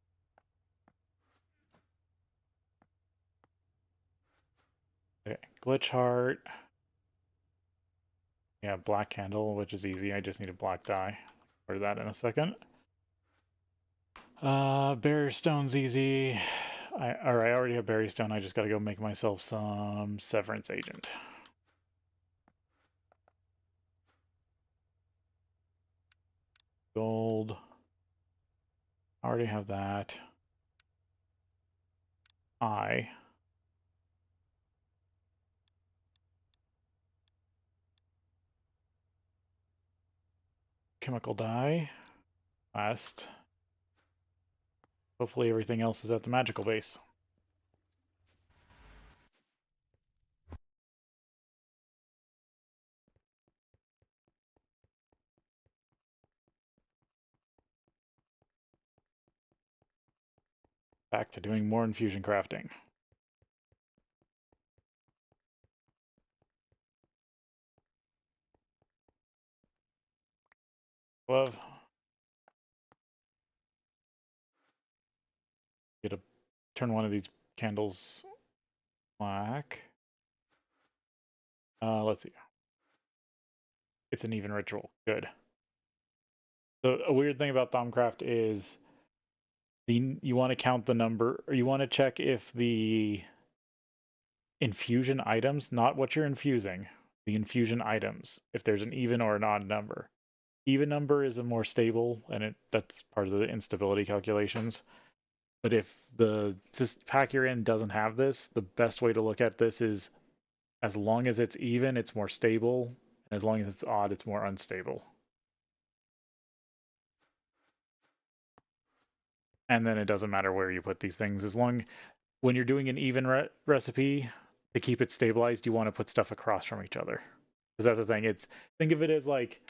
Okay, glitch heart. Yeah, black candle, which is easy. I just need a black dye. Order that in a second. Barrier stone's easy. I already have barrier stone. I just gotta go make myself some severance agent. Gold. I already have that. Chemical dye. Last. Hopefully everything else is at the magical base. Back to doing more infusion crafting. Glove. Get a turn one of these candles black. Let's see. It's an even ritual. Good. So a weird thing about Thaumcraft is you want to count the number, or you want to check if the infusion items, not what you're infusing, the infusion items, if there's an even or an odd number. Even number is a more stable, and that's part of the instability calculations. But if the pack you're in doesn't have this, the best way to look at this is as long as it's even, it's more stable, and as long as it's odd, it's more unstable. And then it doesn't matter where you put these things. When you're doing an even recipe, to keep it stabilized, you want to put stuff across from each other. Because that's the thing. Think of it as like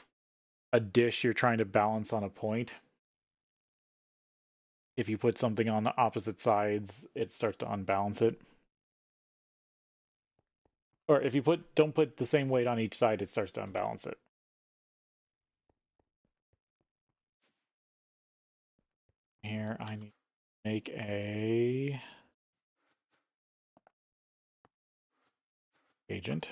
a dish you're trying to balance on a point. If you put something on the opposite sides, it starts to unbalance it. Or if you don't put the same weight on each side, it starts to unbalance it. Here, I need to make a agent.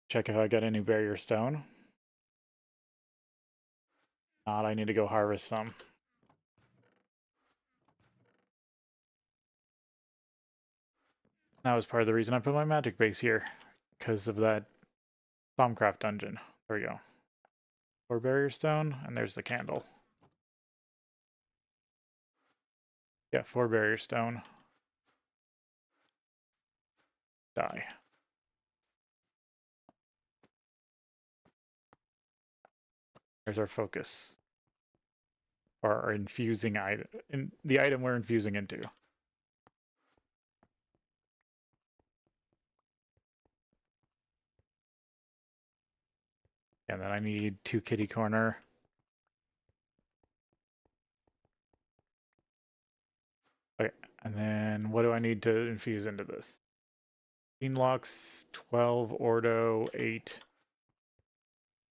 Check if I got any barrier stone. Not, I need to go harvest some. That was part of the reason I put my magic base here, because of that Thaumcraft dungeon. There we go. 4 barrier stone, and there's the candle. Yeah, 4 barrier stone. Die. There's our focus. Or our infusing item. The item we're infusing into. And then I need 2 kitty corner. Okay, and then what do I need to infuse into this? 15 lux, 12 ordo, 8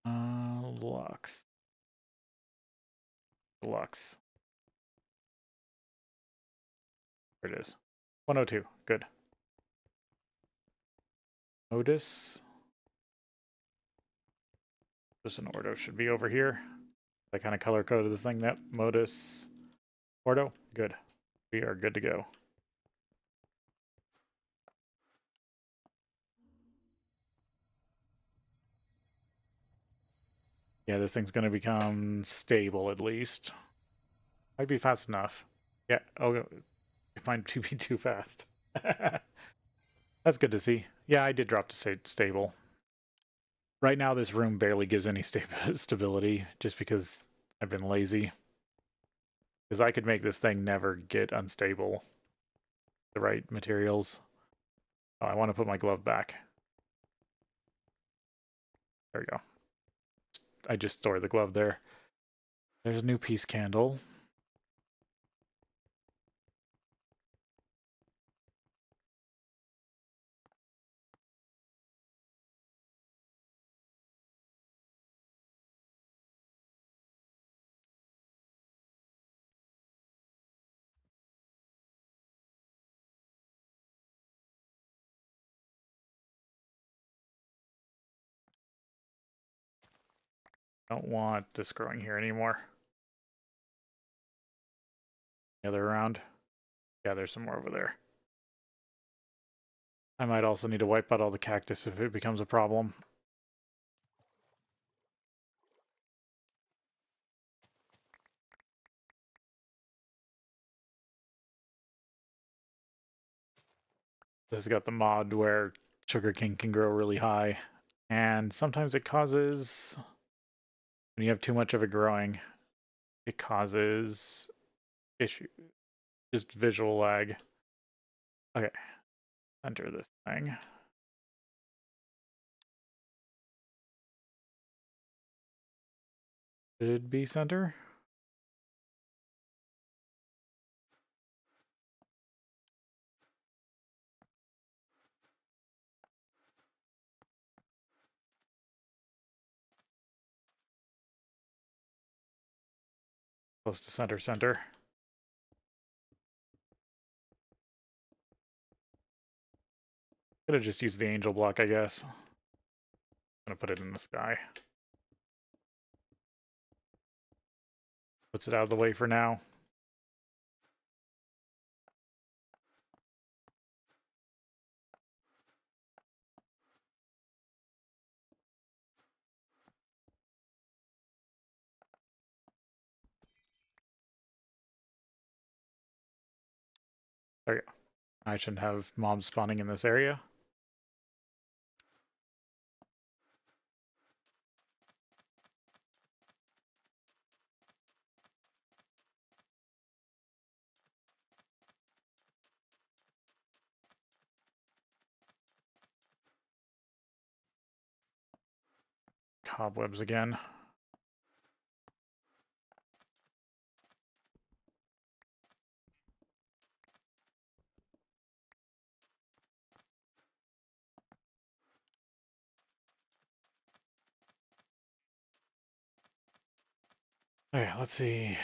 lux. Lux. There it is. 102. Good. Modus. Just an ordo should be over here. I kind of color coded this thing. That modus ordo. Good. We are good to go. Yeah, this thing's gonna become stable at least. Might be fast enough. Yeah, oh, it might be too fast. That's good to see. Yeah, I did drop to say stable. Right now, this room barely gives any stability, just because I've been lazy. Because I could make this thing never get unstable. The right materials. Oh, I want to put my glove back. There we go. I just stored the glove there. There's a new peace candle. Don't want this growing here anymore. The other around. Yeah, there's some more over there. I might also need to wipe out all the cactus if it becomes a problem. This has got the mod where sugarcane can grow really high, and sometimes it causes, when you have too much of it growing, it causes issue, just visual lag. Okay, center this thing. Should be center. Close to center. Could have just used the angel block, I guess. I'm gonna put it in the sky. Puts it out of the way for now. There we go. I shouldn't have mobs spawning in this area. Cobwebs again. Okay, let's see.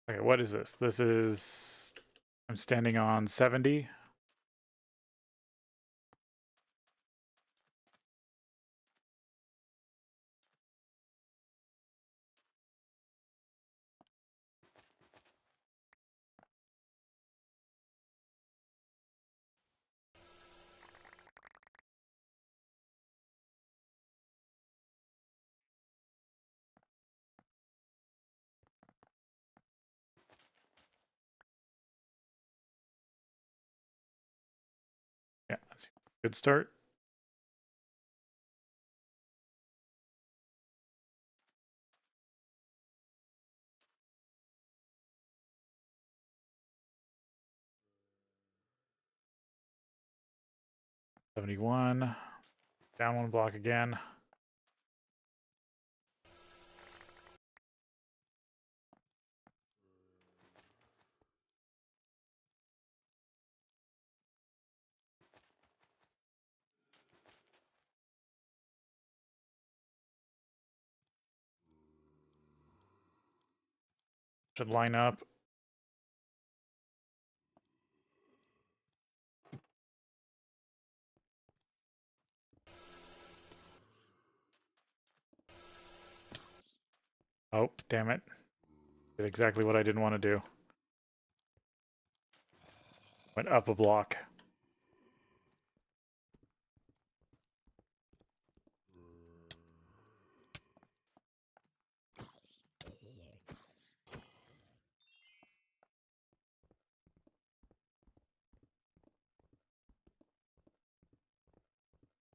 Okay, what is this? This is... I'm standing on 70. Yeah, that's a good start. $71. Down one block again. Should line up. Oh, damn it. Did exactly what I didn't want to do. Went up a block.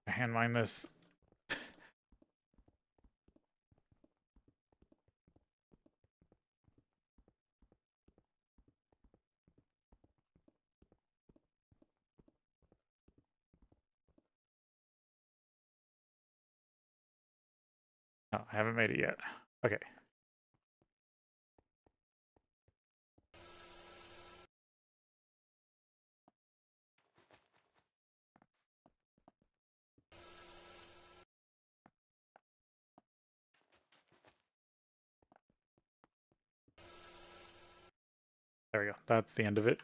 I hand mine this. Oh, I haven't made it yet. Okay. There we go. That's the end of it.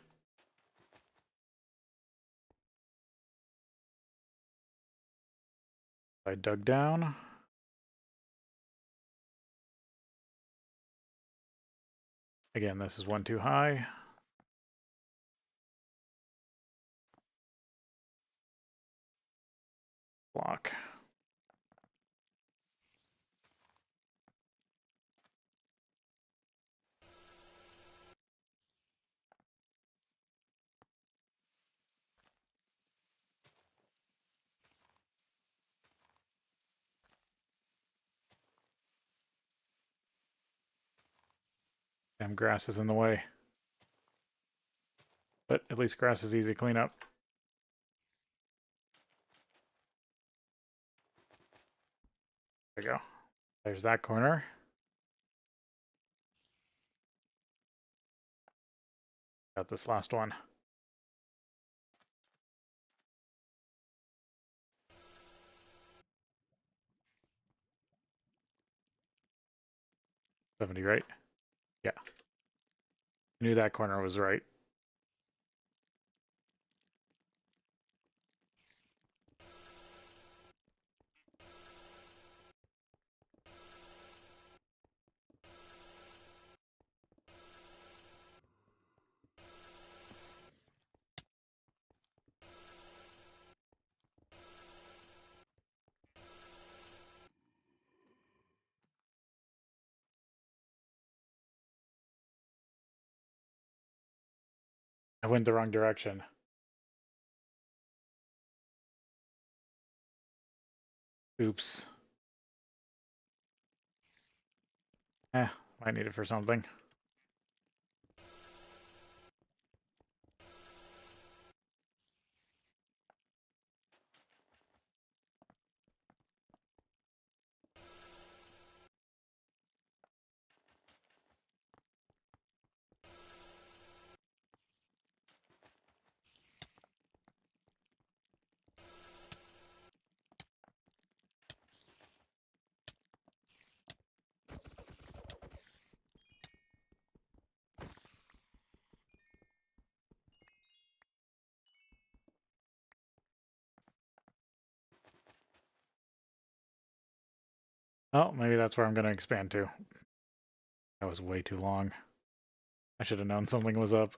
I dug down. Again, this is one too high. Block. Damn, grass is in the way. But at least grass is easy to clean up. There we go. There's that corner. Got this last one. $70, right? Yeah. I knew that corner was right. I went the wrong direction. Oops. Might need it for something. Oh, maybe that's where I'm going to expand to. That was way too long. I should have known something was up.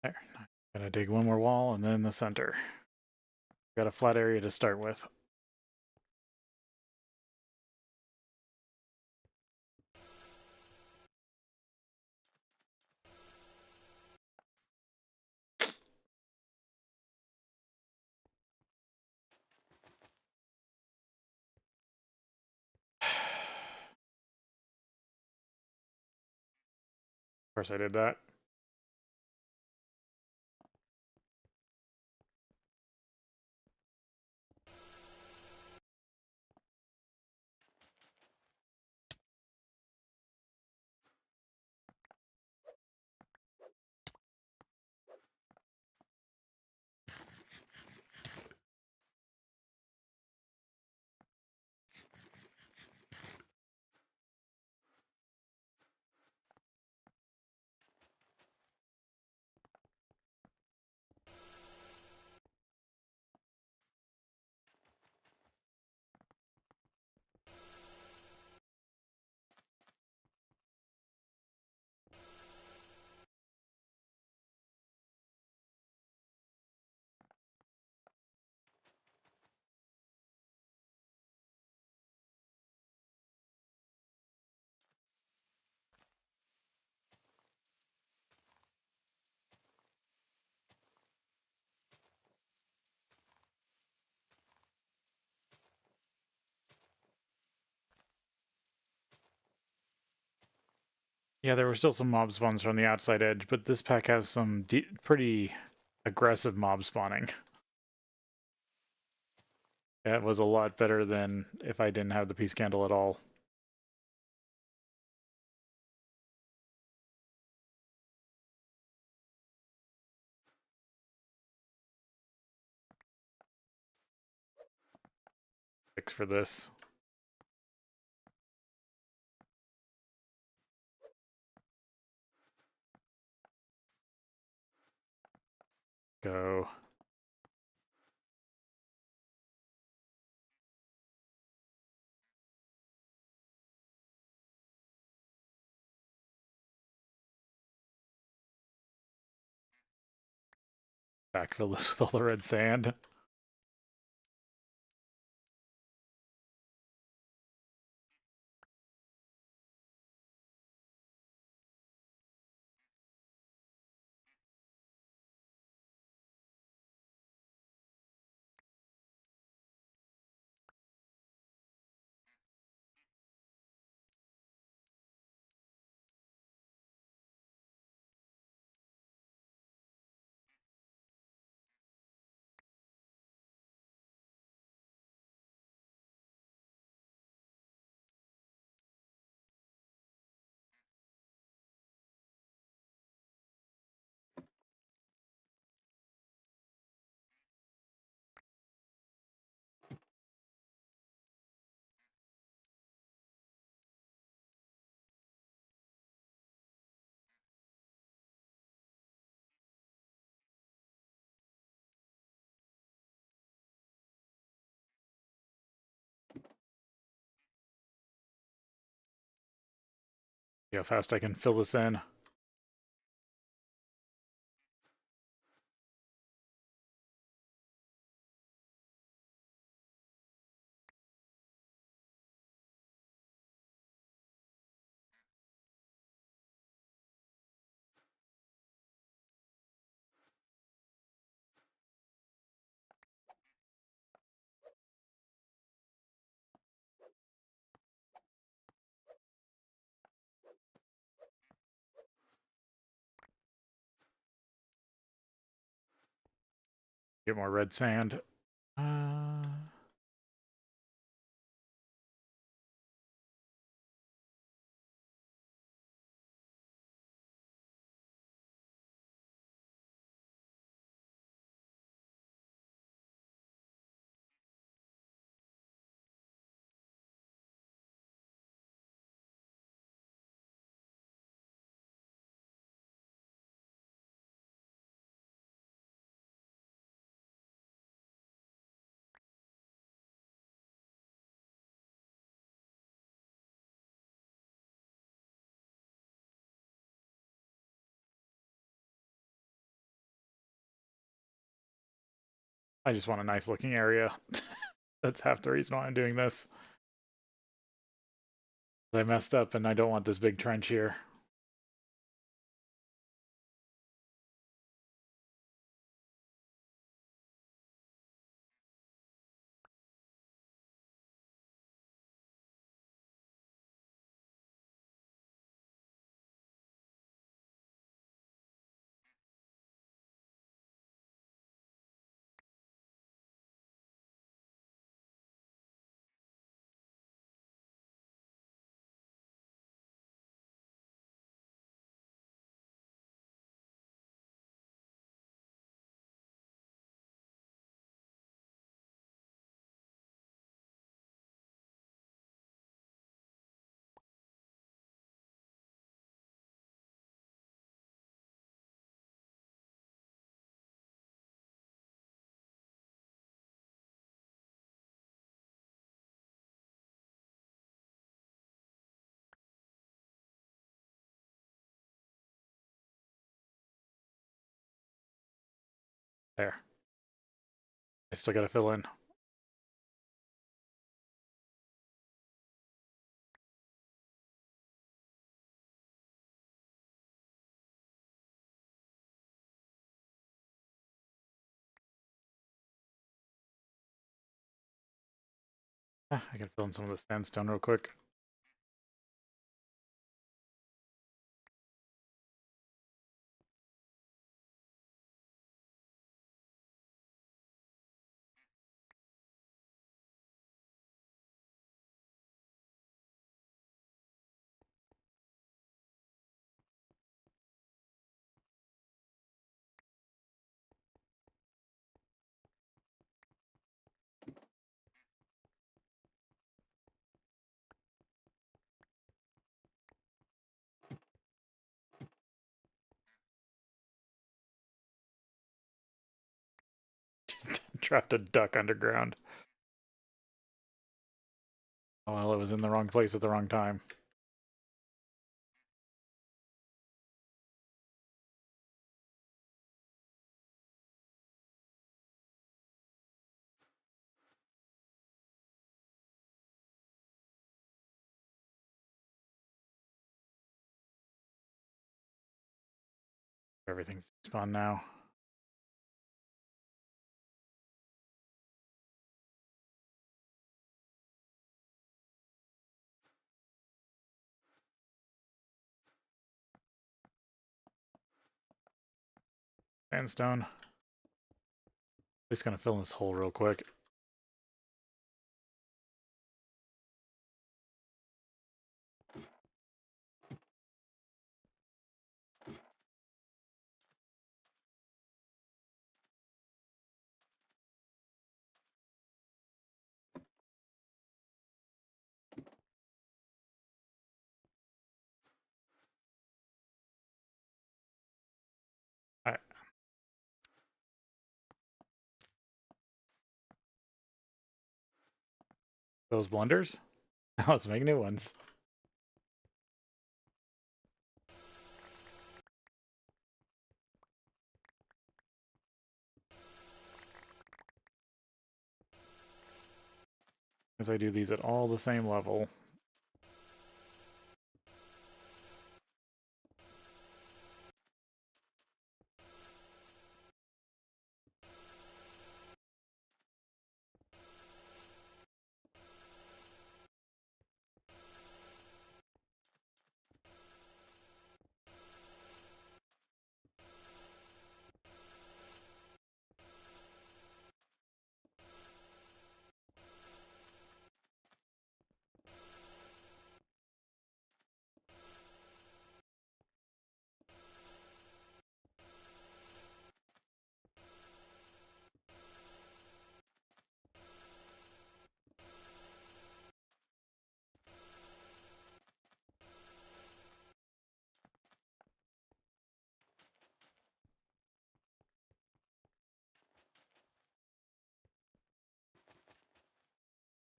There. Gonna dig one more wall and then the center. Got a flat area to start with. Of course I did that. Yeah, there were still some mob spawns from the outside edge, but this pack has some pretty aggressive mob spawning. That was a lot better than if I didn't have the peace candle at all. Fix for this. Go. Backfill this with all the red sand. See how fast I can fill this in. Get more red sand. I just want a nice looking area. That's half the reason why I'm doing this. I messed up and I don't want this big trench here. There. I still gotta fill in. I can fill in some of the sandstone real quick. Trapped a duck underground. Oh, well, it was in the wrong place at the wrong time. Everything's spawned now. Sandstone. Just gonna fill in this hole real quick. All right. Those blunders? Now let's make new ones. As I do these at all the same level.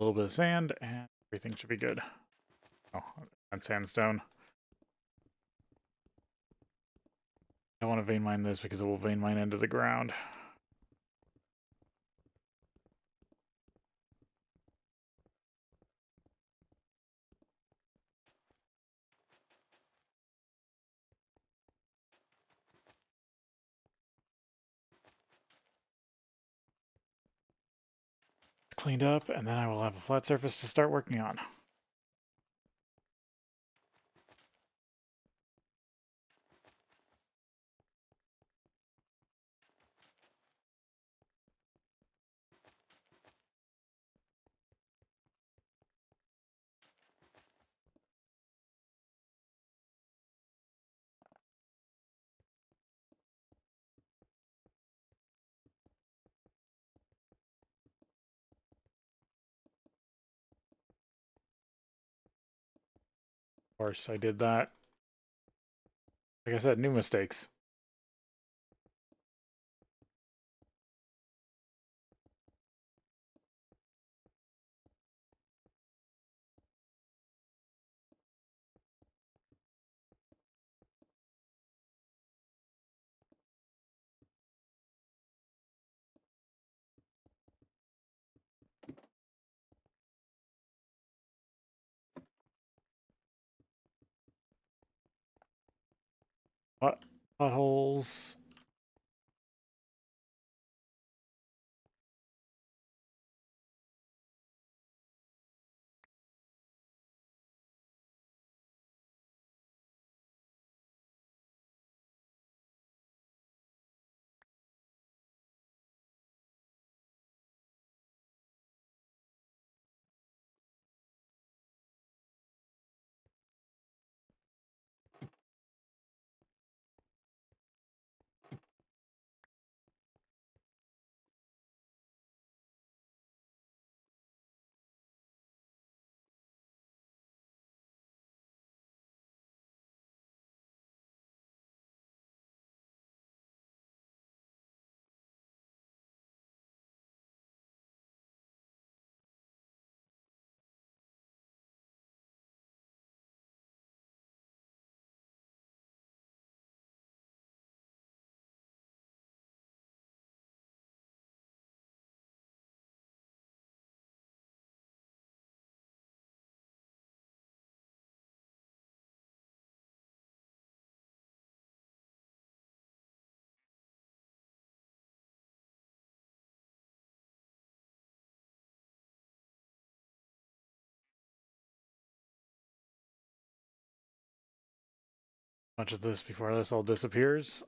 A little bit of sand, and everything should be good. Oh, and sandstone. I want to vein mine this because it will vein mine into the ground. It's cleaned up, and then I will have a flat surface to start working on. Of course, I did that. Like I said, new mistakes. Potholes. Much of this before this all disappears.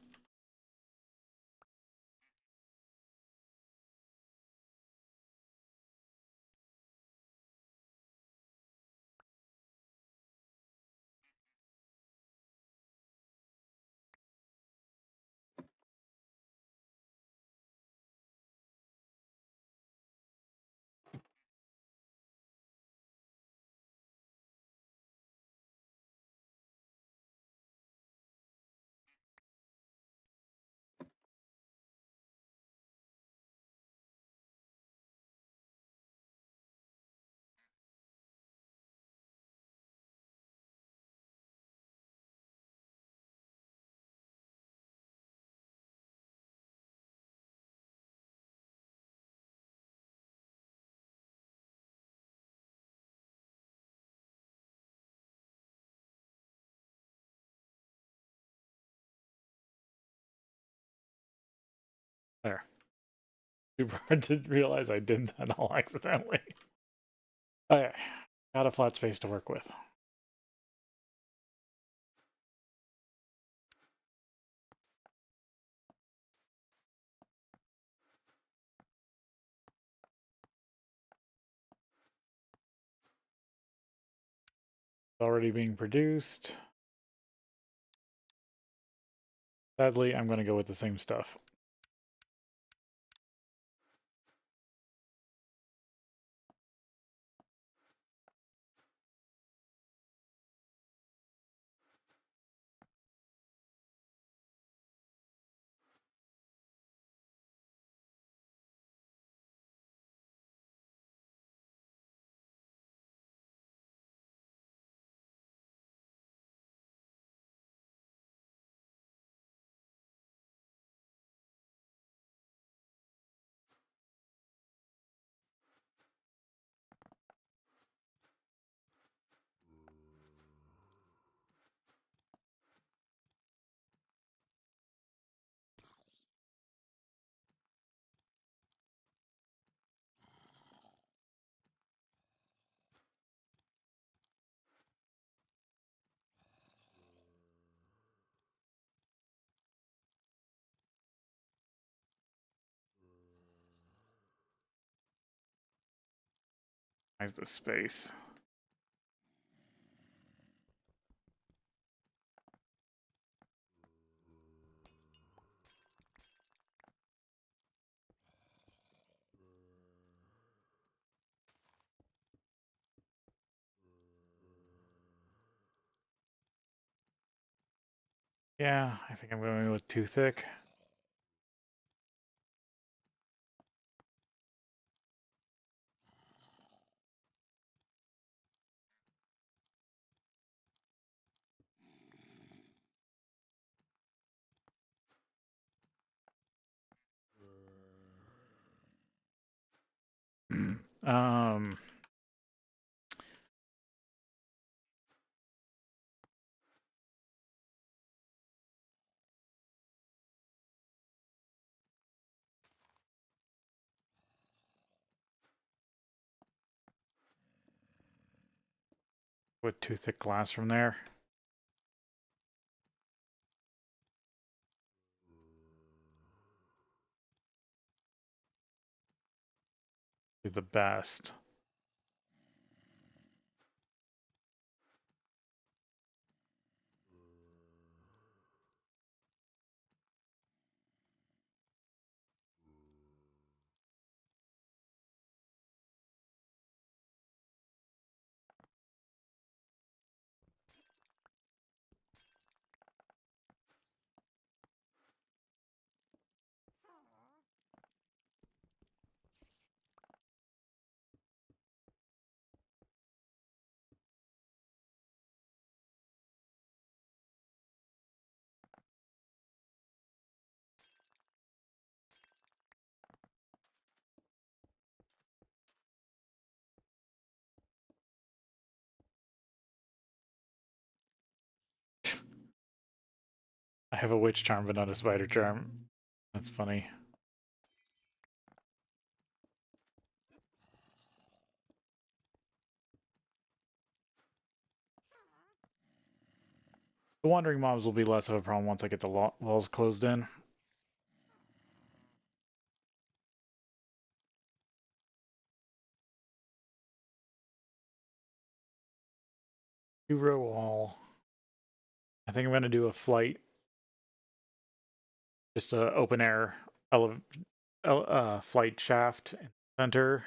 There. Super hard to realize I did that all accidentally. Okay, got a flat space to work with. It's already being produced. Sadly, I'm going to go with the same stuff. Where's the space? Yeah, I think I'm going with too thick. um, with too thick glass from there. Do the best. I have a witch charm, but not a spider charm. That's funny. The wandering mobs will be less of a problem once I get the walls closed in. Two-row wall. I think I'm going to do a flight. Just a open air flight shaft in the center.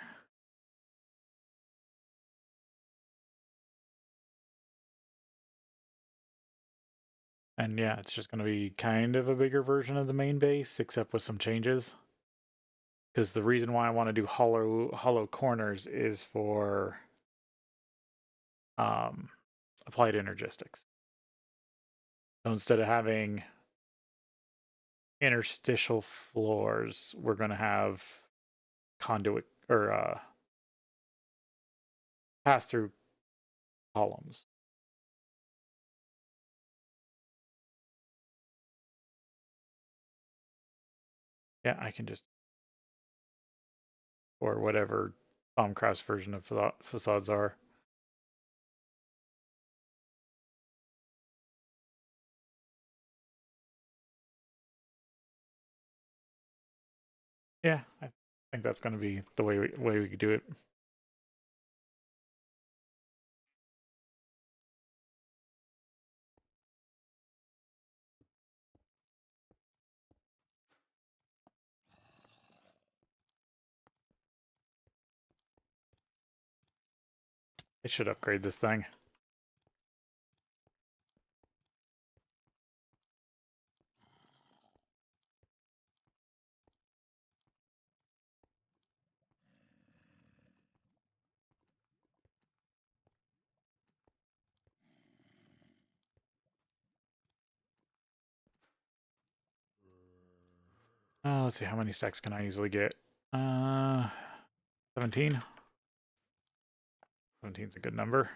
And yeah, it's just going to be kind of a bigger version of the main base, except with some changes. Because the reason why I want to do hollow corners is for applied energistics. So instead of having interstitial floors, we're going to have conduit or pass-through columns. Yeah, I can just, or whatever Bombcraft's version of facades are. Yeah, I think that's going to be the way we could do it. I should upgrade this thing. Let's see, how many stacks can I easily get? 17. 17 is a good number.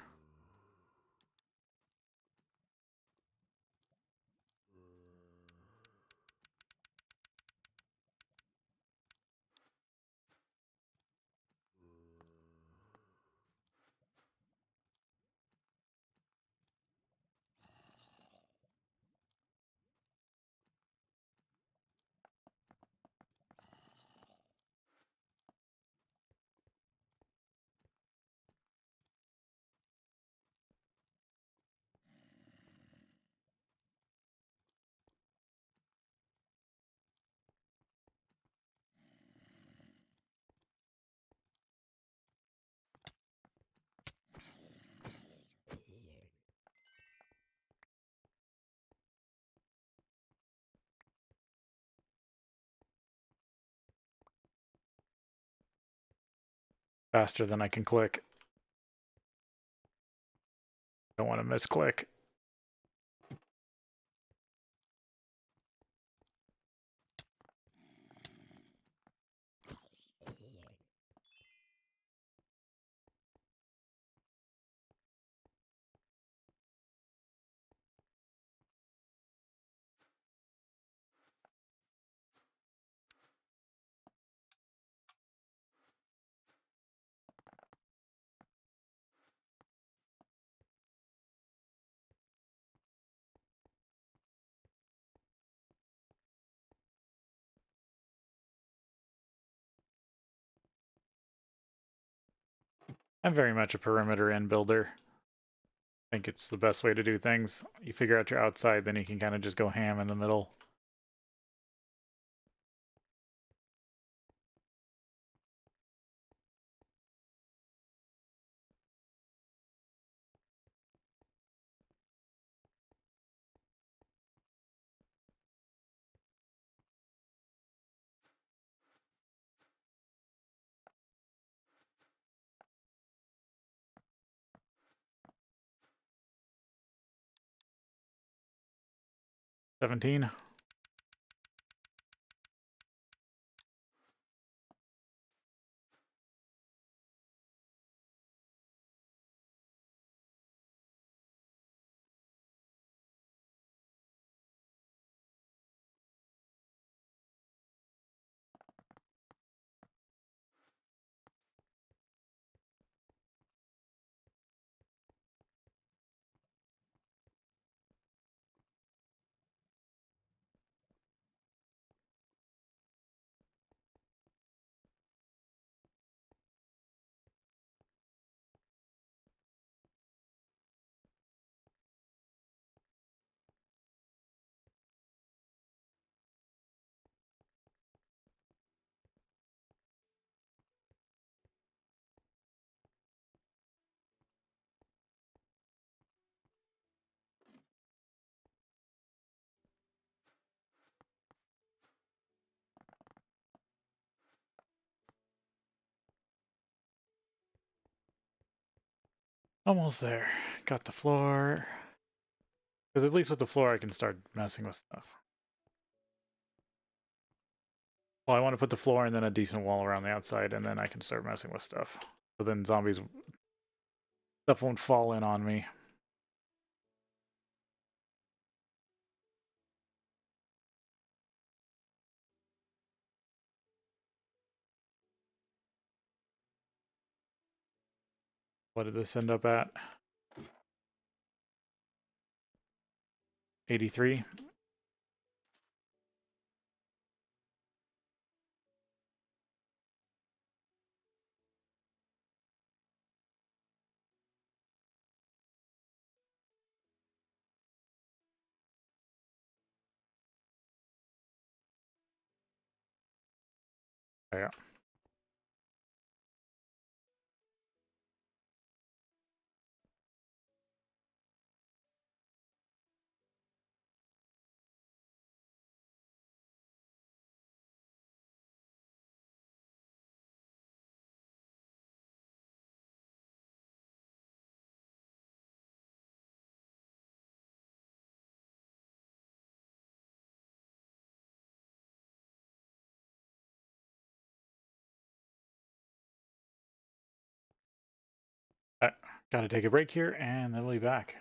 Faster than I can click. Don't want to misclick. I'm very much a perimeter end builder. I think it's the best way to do things. You figure out your outside, then you can kind of just go ham in the middle. $17. Almost there. Got the floor. Because at least with the floor I can start messing with stuff. Well, I want to put the floor and then a decent wall around the outside, and then I can start messing with stuff. So then zombies... stuff won't fall in on me. What did this end up at? 83? Yeah. Gotta take a break here, and then we'll be back.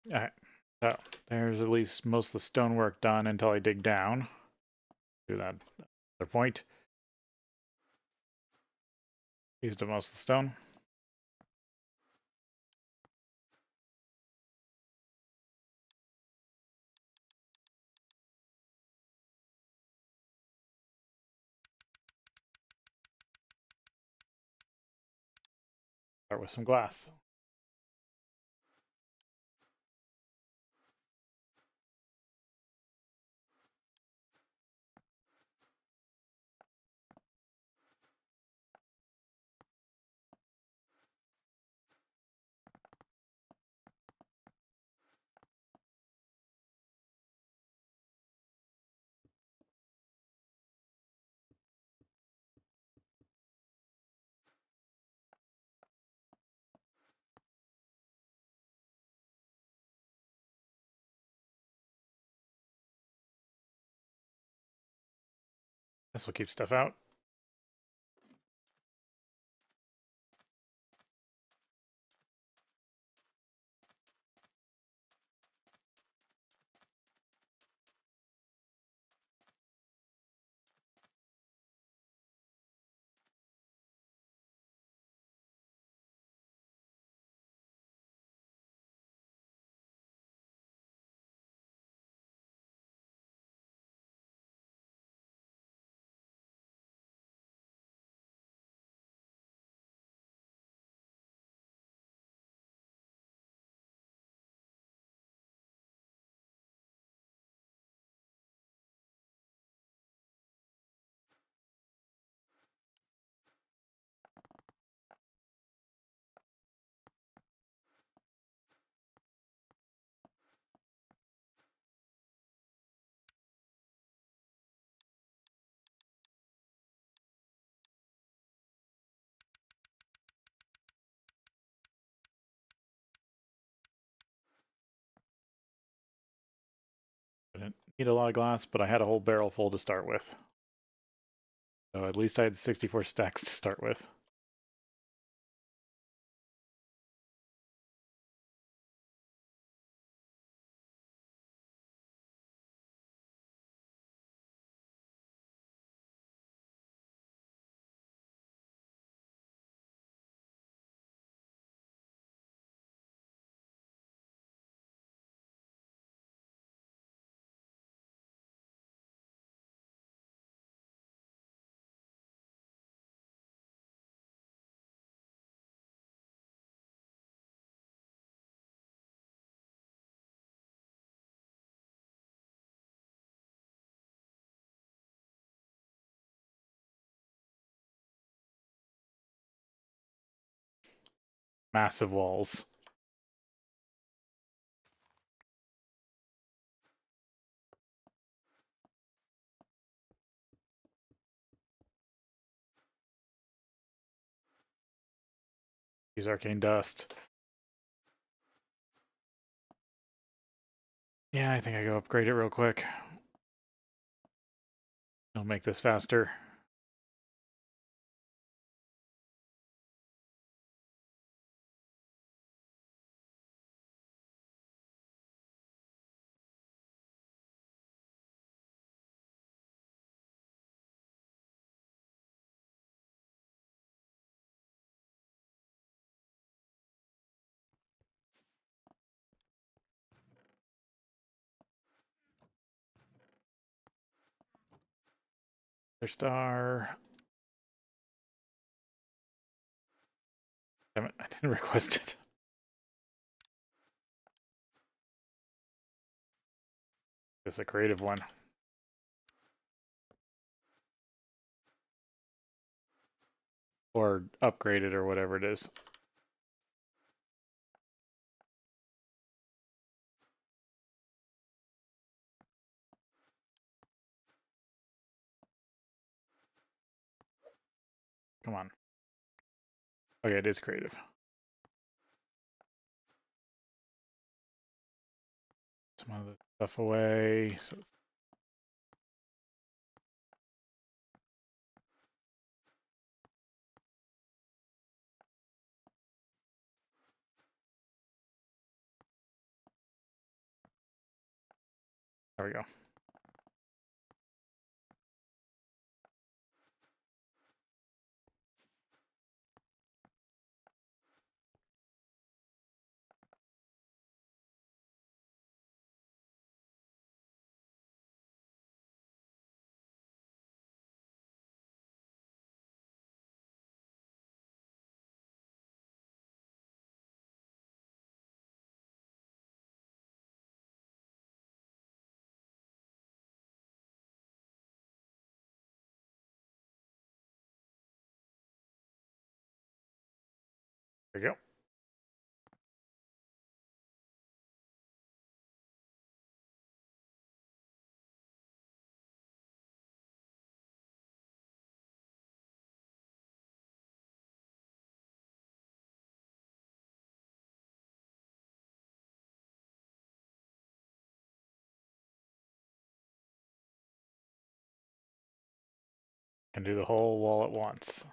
Alright, so there's at least most of the stonework done until I dig down. Do that other point. Used up most of the stone. Start with some glass. This will keep stuff out. I didn't need a lot of glass, but I had a whole barrel full to start with. So at least I had 64 stacks to start with. Massive walls. Use arcane dust. Yeah, I think I go upgrade it real quick. It'll make this faster. Their star. Damn it, I didn't request it. It's a creative one. Or upgrade it or whatever it is. Come on. Okay, it is creative. Some of the stuff away. So There we go. There we go. Can do the whole wall at once.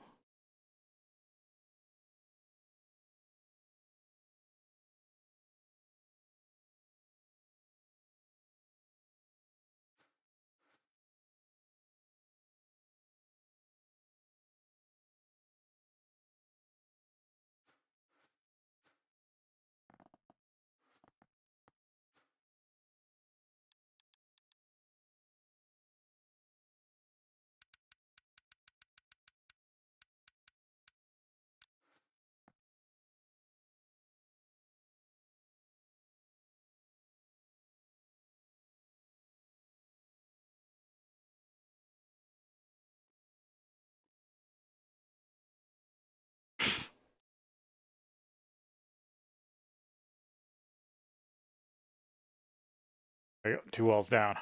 There we go. 2 walls down.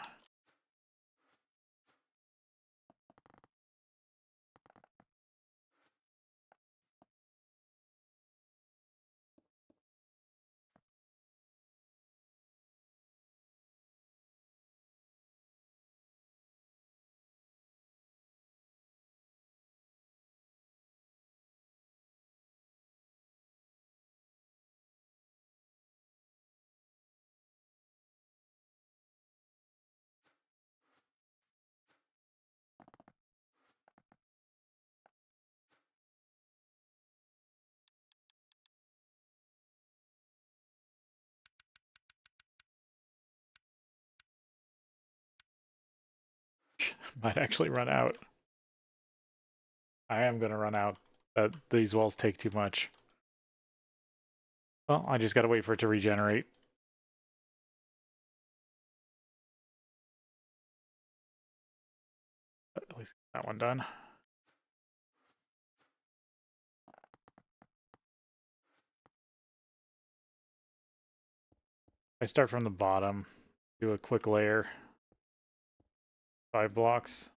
Might actually run out. I am going to run out. These walls take too much. Well, I just got to wait for it to regenerate. But at least get that one done. I start from the bottom, do a quick layer, 5 blocks.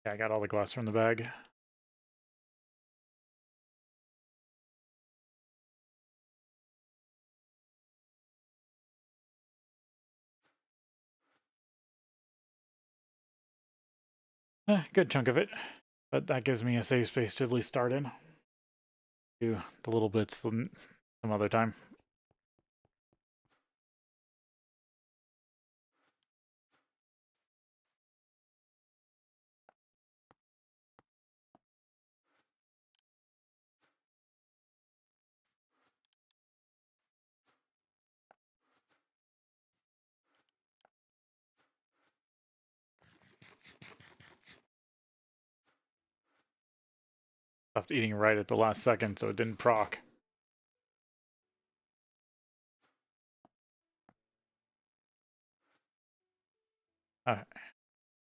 Yeah, I got all the glass from the bag. Good chunk of it, but that gives me a safe space to at least start in. Do the little bits some other time. Stopped eating right at the last second, so it didn't proc.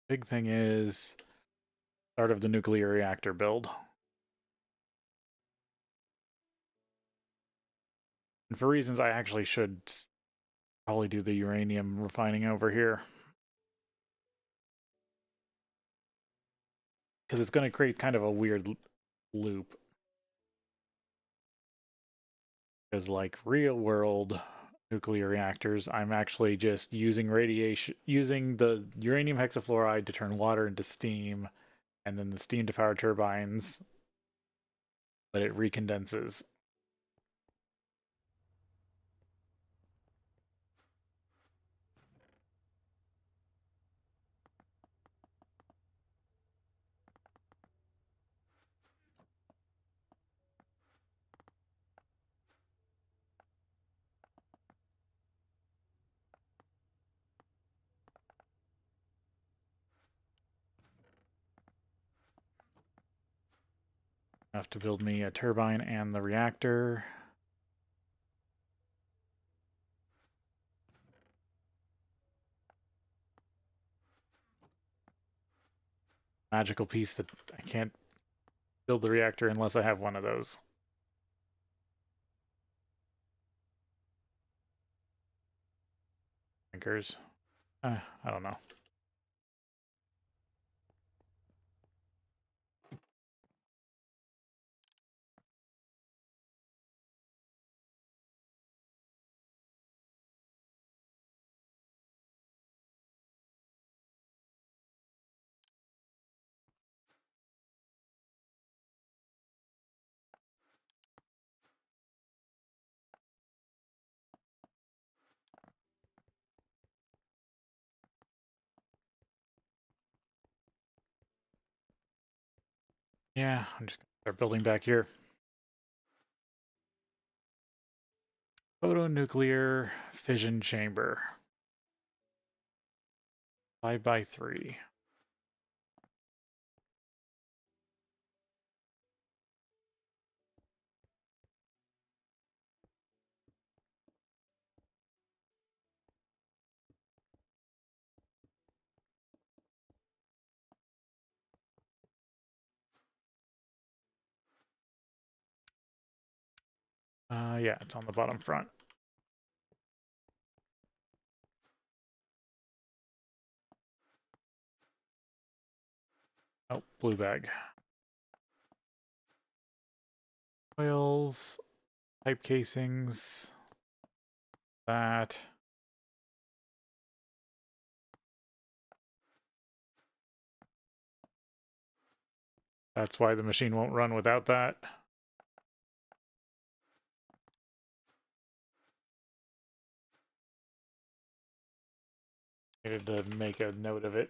Big thing is start of the nuclear reactor build. And for reasons I actually should Probably do the uranium refining over here. Because it's going to create kind of a weird loop. Because like real world nuclear reactors, I'm actually just using the uranium hexafluoride to turn water into steam, and then the steam to power turbines, but it recondenses. Enough to build me a turbine and the reactor. Magical piece that I can't build the reactor unless I have one of those. Tankers. I don't know. Yeah, I'm just gonna start building back here. Photonuclear fission chamber. 5x3. Yeah, it's on the bottom front. Oh, blue bag. Coils, pipe casings, that. That's why the machine won't run without that. Needed to make a note of it.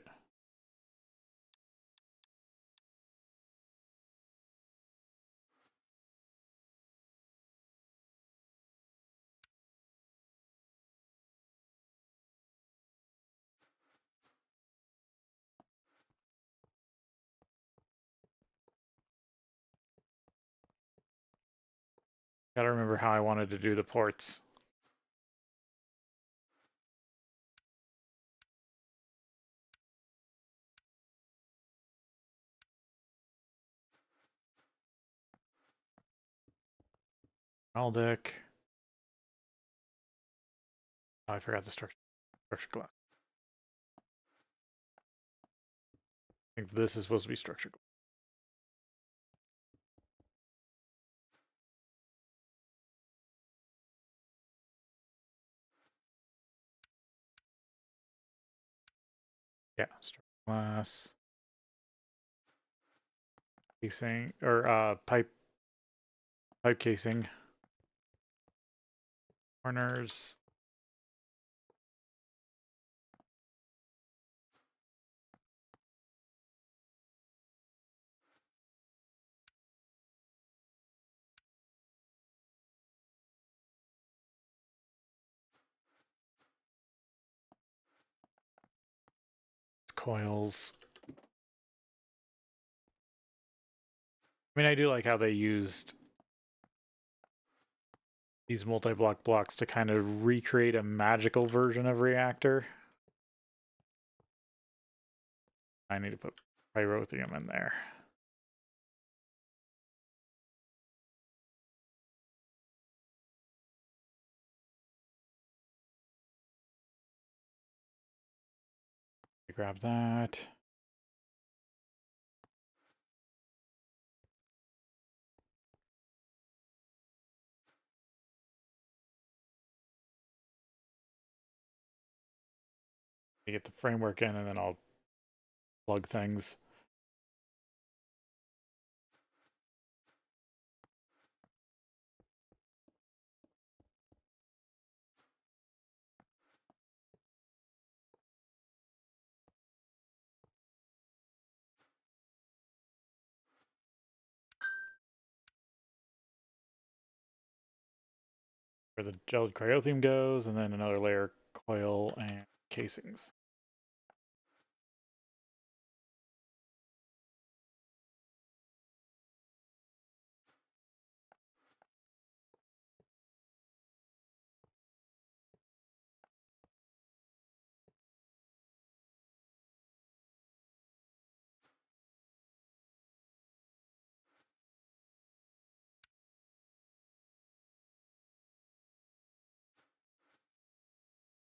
Gotta remember how I wanted to do the ports. All deck. Oh, I forgot the structure glass. I think this is supposed to be structure glass. Yeah, structure glass. Casing or pipe casing. Corners. Coils. I mean, I do like how they used these multi-block blocks to kind of recreate a magical version of reactor. I need to put pyrothium in there. Grab that. Get the framework in, and then I'll plug things. Where the gelled cryothium goes, and then another layer coil and casings.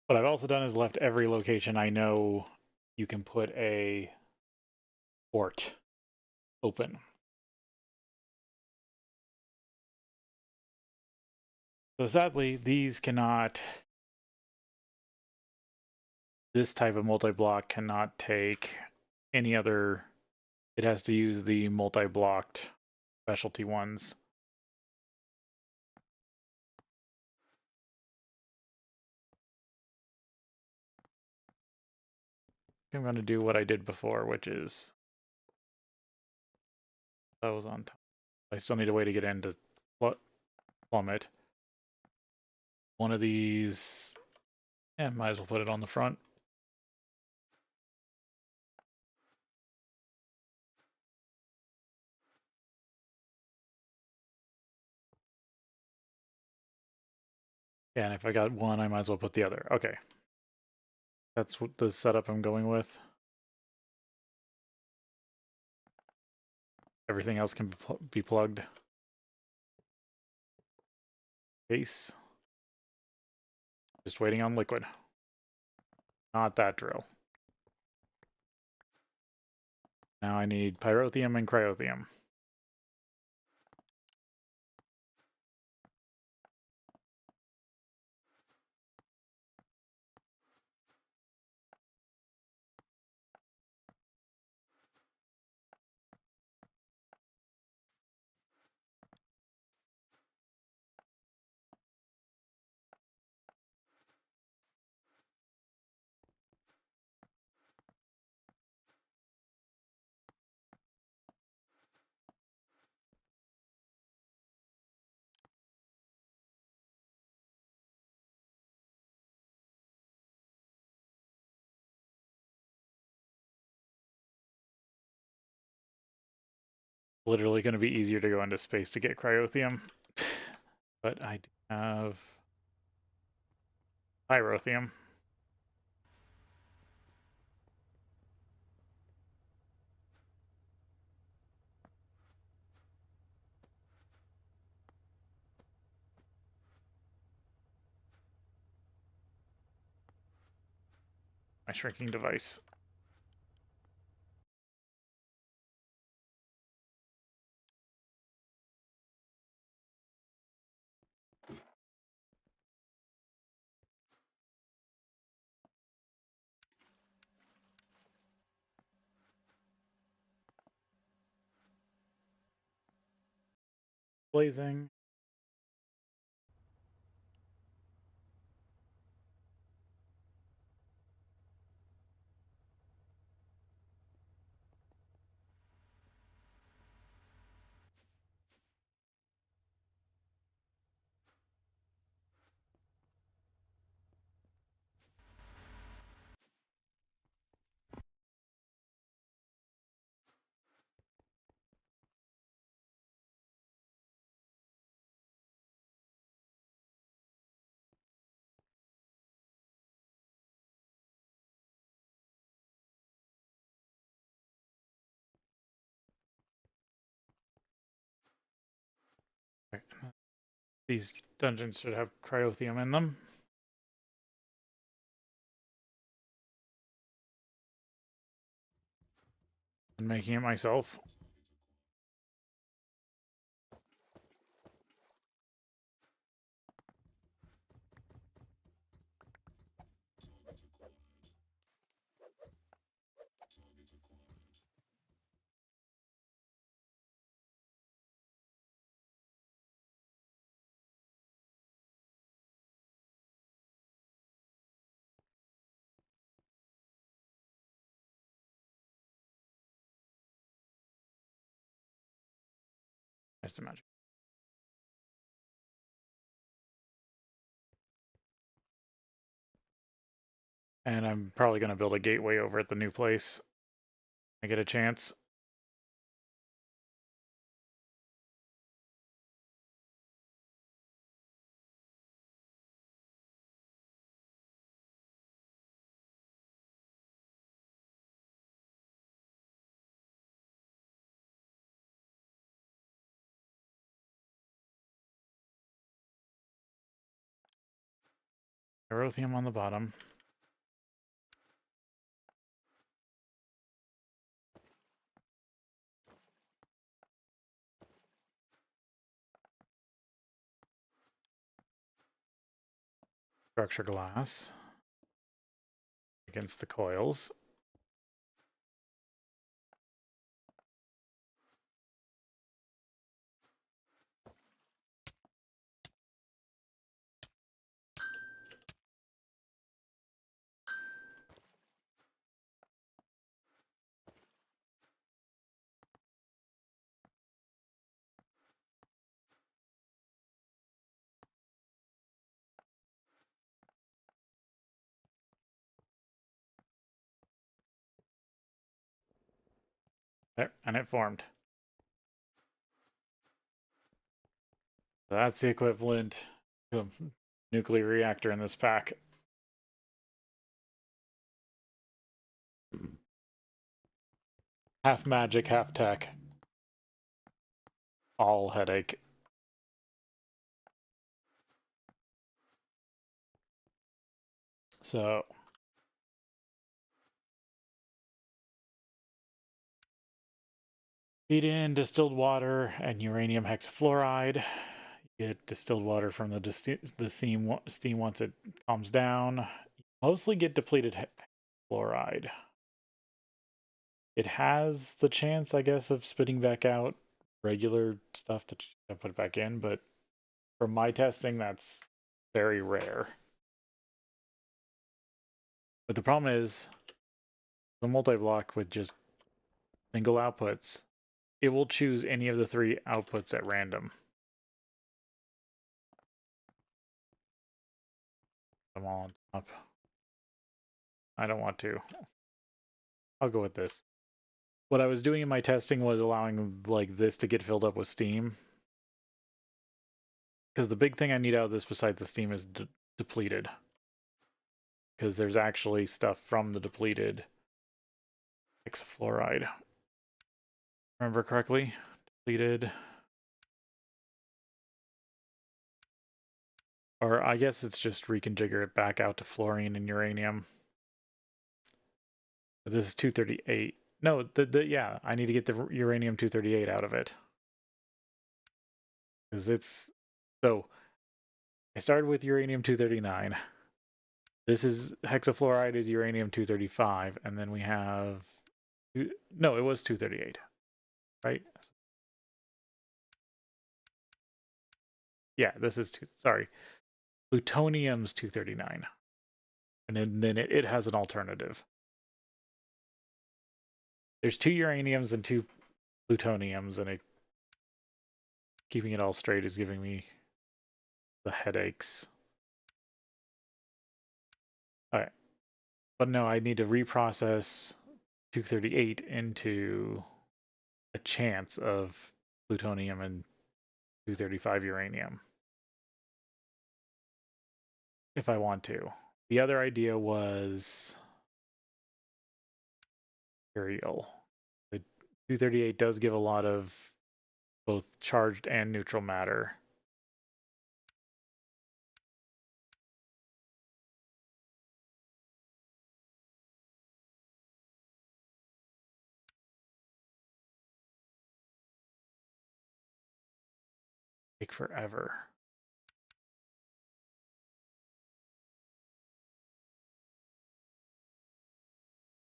What I've also done is left every location I know you can put a port open. So sadly, these cannot, this type of multi-block cannot take any other, it has to use the multi-blocked specialty ones. I'm going to do what I did before, which is those on top. I still need a way to get into plummet. One of these, might as well put it on the front. Yeah, and if I got one, I might as well put the other. Okay. That's what the setup I'm going with. Everything else can be plugged. Case. Just waiting on liquid. Not that drill. Now I need pyrotheum and cryothium. Literally going to be easier to go into space to get cryothium. But I do have pyrotheum. My shrinking device. Blazing. These dungeons should have cryothium in them. and making it myself. Just imagine. And I'm probably going to build a gateway over at the new place. I get a chance. Erothium on the bottom. Structure glass against the coils. There, and it formed. So that's the equivalent to a nuclear reactor in this pack. Half magic, half tech. All headache. So feed in distilled water and uranium hexafluoride. You get distilled water from the steam once it calms down. You mostly get depleted hexafluoride. It has the chance, I guess, of spitting back out regular stuff that you put back in, but from my testing, that's very rare. But the problem is, the multi-block with just single outputs, it will choose any of the 3 outputs at random. I'm all on top. I don't want to. I'll go with this. What I was doing in my testing was allowing like this to get filled up with steam. Because the big thing I need out of this besides the steam is depleted. Because there's actually stuff from the depleted hexafluoride. Remember correctly? Depleted. Or I guess it's just reconfigure it back out to fluorine and uranium. But this is 238. No, yeah, I need to get the uranium 238 out of it. Because it's... So, I started with uranium 239. This is... Hexafluoride is uranium 235. And then we have... No, it was 238. Right? Yeah, this is... Sorry. Plutonium's 239. And then it has an alternative. There's 2 uraniums and 2 plutoniums, and keeping it all straight is giving me the headaches. Alright. But no, I need to reprocess 238 into a chance of plutonium and 235 uranium. If I want to. The other idea was material. The 238 does give a lot of both charged and neutral matter. Take forever.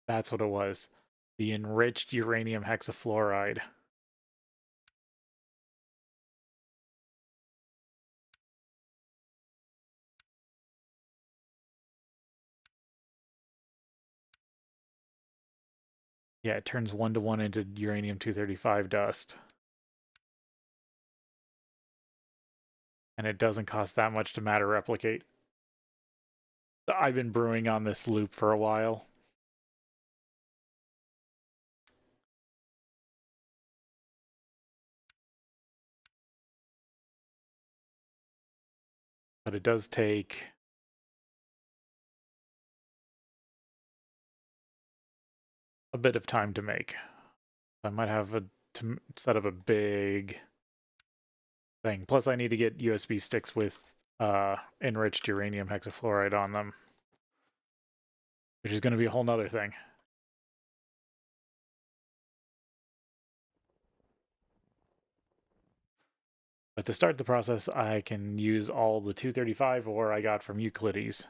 That's what it was. The enriched uranium hexafluoride. Yeah, it turns 1-to-1 into uranium-235 dust. And it doesn't cost that much to matter replicate. I've been brewing on this loop for a while. But it does take a bit of time to make. I might have to set up a big thing. Plus, I need to get USB sticks with enriched uranium hexafluoride on them, which is going to be a whole nother thing. But to start the process, I can use all the 235 ore I got from Euclides.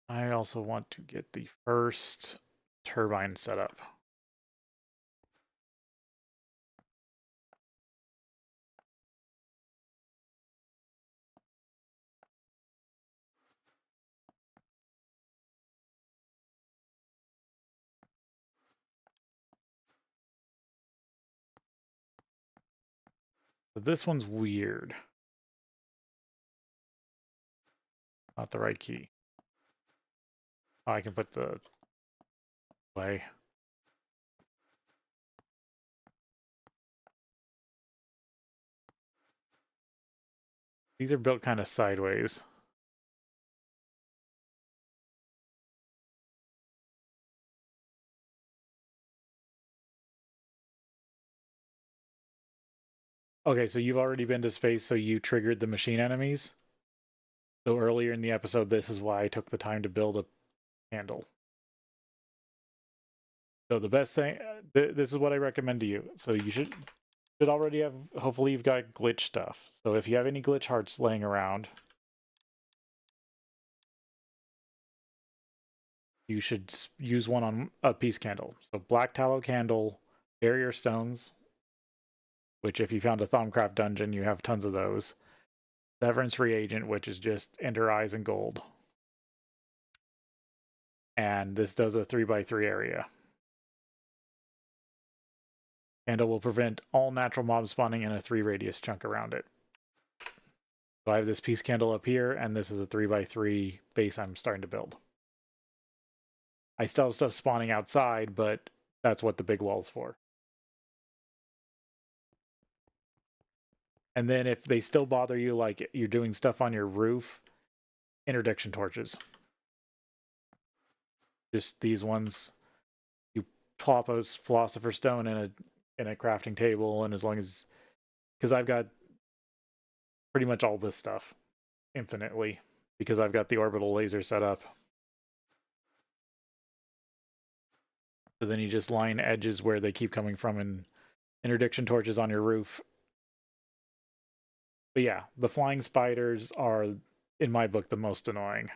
I also want to get the first turbine set up. So this one's weird. Not the right key. Oh, I can put the way. These are built kind of sideways. Okay, so you've already been to space, so you triggered the machine enemies. So earlier in the episode, this is why I took the time to build a handle. So the best thing, this is what I recommend to you. So you should already have, hopefully you've got glitch stuff. So if you have any glitch hearts laying around, you should use one on a peace candle. So black tallow candle, barrier stones, which if you found a Thaumcraft dungeon, you have tons of those. Severance reagent, which is just ender eyes and gold. And this does a 3x3 area. Candle will prevent all natural mob spawning in a 3 radius chunk around it. So I have this peace candle up here, and this is a 3x3 base I'm starting to build. I still have stuff spawning outside, but that's what the big wall's for. And then if they still bother you, like you're doing stuff on your roof, interdiction torches. Just these ones. You plop a philosopher's stone in a crafting table, and as long as, because I've got pretty much all this stuff infinitely, because I've got the orbital laser set up. So then you just line edges where they keep coming from and interdiction torches on your roof. But yeah, the flying spiders are, in my book, the most annoying.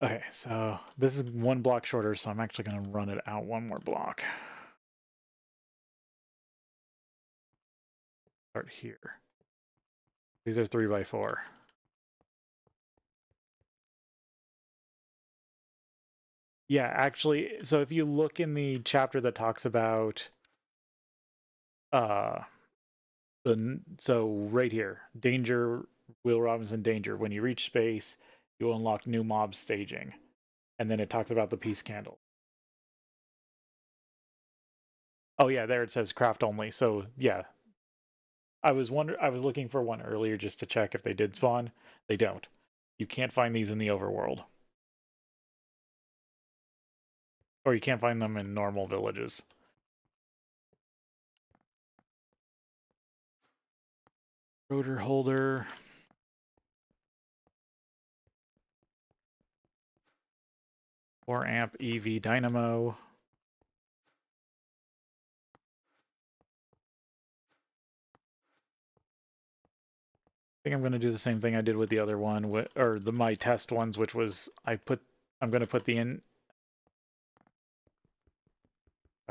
Okay, so this is one block shorter, so I'm actually going to run it out one more block. Start here. These are 3x4. Yeah, actually, so if you look in the chapter that talks about so right here, danger, Will Robinson danger. When you reach space, you will unlock new mob staging. And then it talks about the peace candle. Oh yeah, there it says craft only. So yeah. I was looking for one earlier just to check if they did spawn. They don't. You can't find these in the overworld. Or you can't find them in normal villages. Rotor holder. Four amp EV dynamo. think I'm going to do the same thing I did with the other one, or my test ones, which was I'm going to put the in.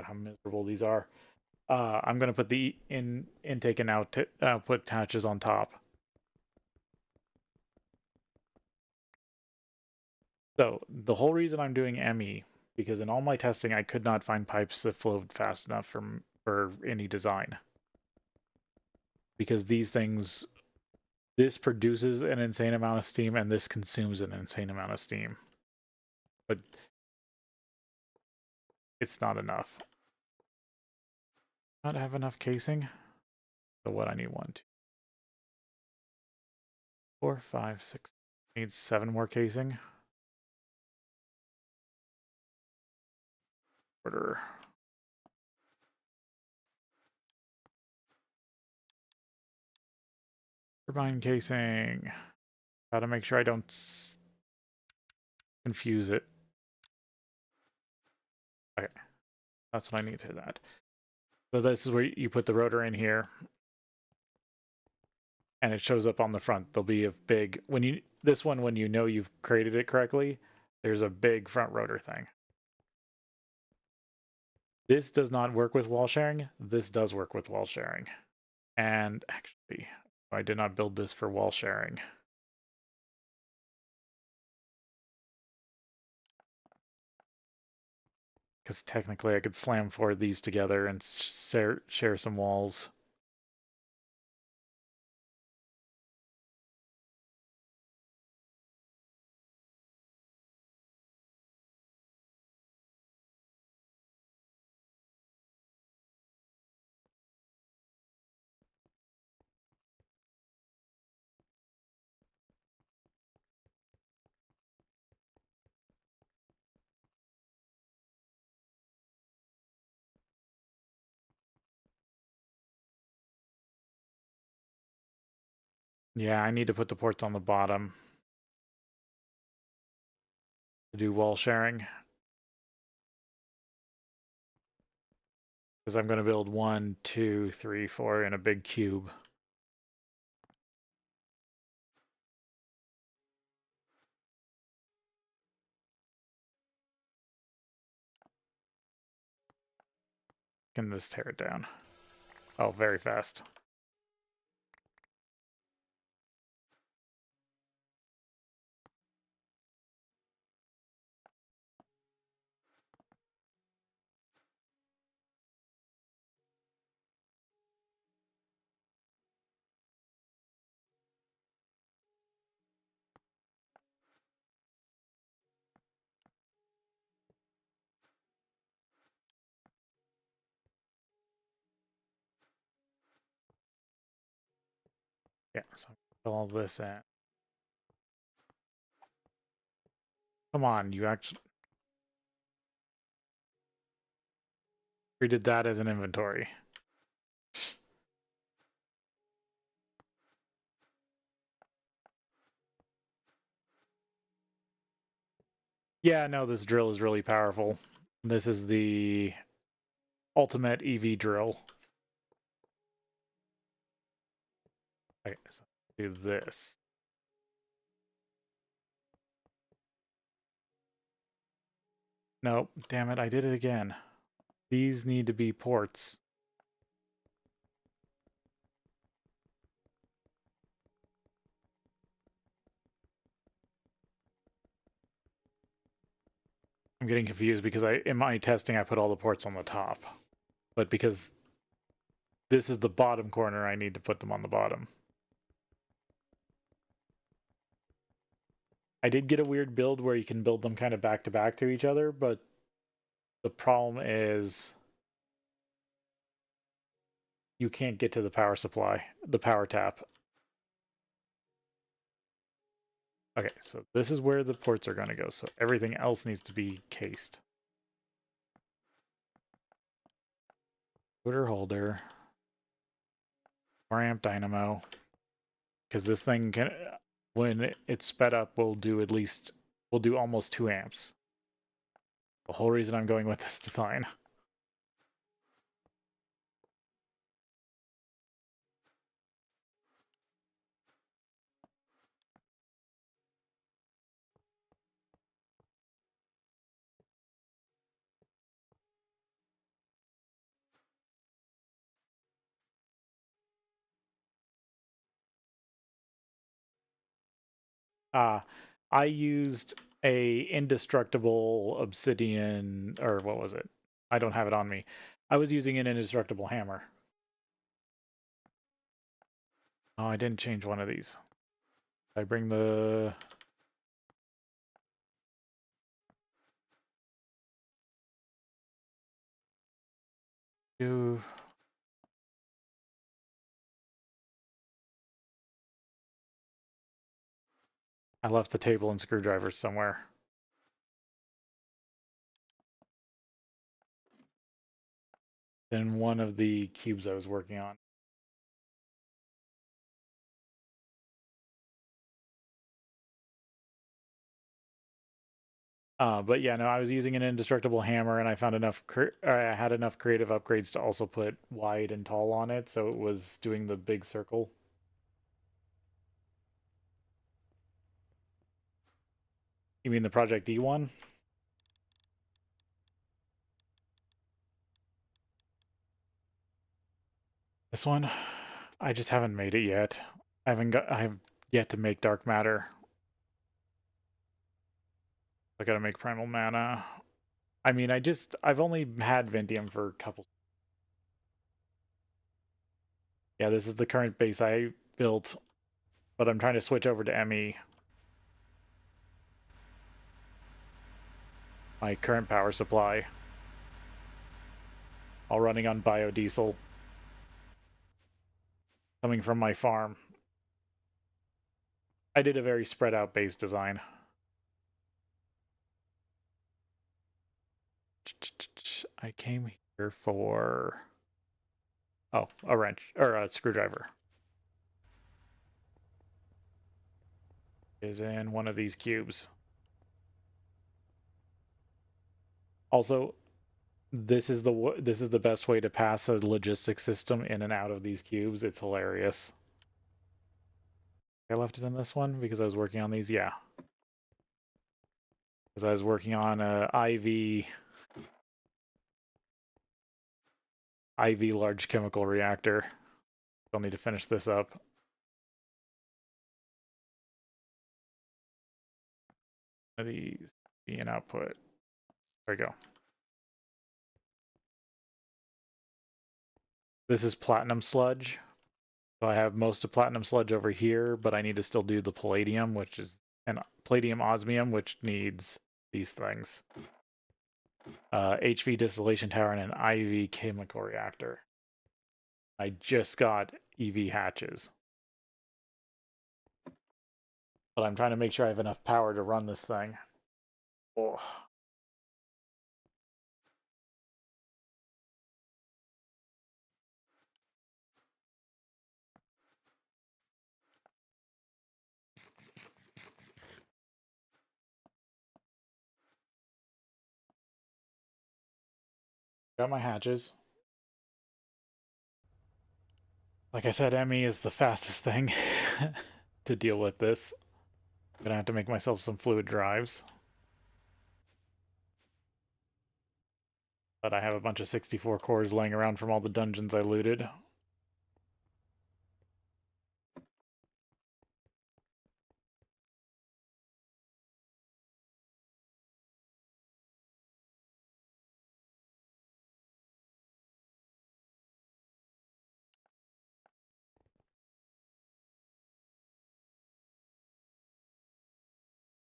How miserable these are. I'm going to put the intake and output hatches on top. So the whole reason I'm doing ME, because in all my testing I could not find pipes that flowed fast enough for any design. Because these things, this produces an insane amount of steam and this consumes an insane amount of steam. But it's not enough. Not have enough casing. So what I need 1, 2, 4, 5, 6. I need 7 more casing. Order. Turbine casing. Gotta make sure I don't confuse it. Okay, that's what I need for that. So this is where you put the rotor in here, and it shows up on the front. There'll be a big when you know you've created it correctly. There's a big front rotor thing. This does not work with wall sharing. This does work with wall sharing. And actually, I did not build this for wall sharing. Because technically I could slam 4 of these together and share some walls. Yeah, I need to put the ports on the bottom to do wall sharing. Because I'm going to build 1, 2, 3, 4 in a big cube. Can this tear it down? Oh, very fast. Yeah, so fill all this in. Come on, you actually treated that as an inventory. Yeah, no, this drill is really powerful. This is the ultimate EV drill. Okay, so do this. Nope, damn it, I did it again. These need to be ports. I'm getting confused because in my testing I put all the ports on the top. But because this is the bottom corner, I need to put them on the bottom. I did get a weird build where you can build them kind of back to back to each other, but the problem is you can't get to the power supply, the power tap. Okay, so this is where the ports are going to go. So everything else needs to be cased. Footer holder. 4 amp dynamo. Because this thing can, when it's sped up, will do almost 2 amps. The whole reason I'm going with this design. I used a indestructible obsidian, or what was it? I don't have it on me. I was using an indestructible hammer. Oh, I didn't change one of these. I bring the... I left the table and screwdrivers somewhere. In one of the cubes I was working on. But yeah, no, I was using an indestructible hammer, and I found I had enough creative upgrades to also put wide and tall on it, so it was doing the big circle. You mean the Project E one? This one? I just haven't made it yet. I have yet to make dark matter. I gotta make primal mana. I mean, I've only had Vintium for a couple. Yeah, this is the current base I built, but I'm trying to switch over to ME. My current power supply. All running on biodiesel. Coming from my farm. I did a very spread out base design. I came here for... Oh, a wrench, or a screwdriver. Is in one of these cubes. Also, this is the best way to pass a logistics system in and out of these cubes. It's hilarious. I left it in this one because I was working on these. Yeah, because I was working on a IV large chemical reactor. I'll need to finish this up. These be an output. There we go. This is platinum sludge. So I have most of platinum sludge over here, but I need to still do the palladium, which is an palladium osmium, which needs these things. HV distillation tower and an IV chemical reactor. I just got EV hatches. But I'm trying to make sure I have enough power to run this thing. Oh. Got my hatches. Like I said, ME is the fastest thing to deal with this. I'm gonna have to make myself some fluid drives. But I have a bunch of 64 cores laying around from all the dungeons I looted.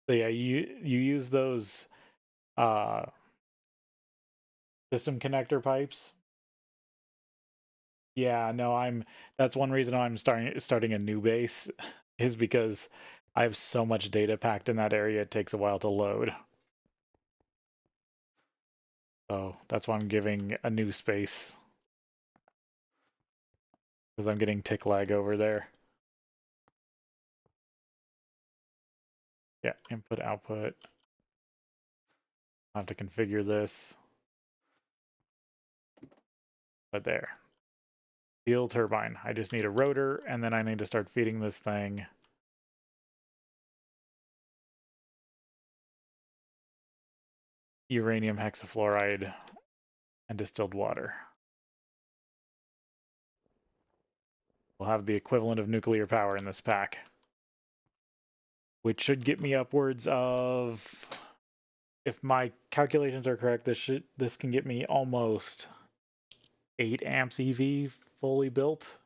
So yeah, you use those system connector pipes. Yeah, no, that's one reason I'm starting a new base is because I have so much data packed in that area it takes a while to load. So that's why I'm giving a new space. Because I'm getting tick lag over there. Yeah, input, output. I'll have to configure this. But there. Steel turbine. I just need a rotor, and then I need to start feeding this thing. Uranium hexafluoride and distilled water. We'll have the equivalent of nuclear power in this pack. which should get me upwards of, if my calculations are correct, this can get me almost 8 amps EV fully built.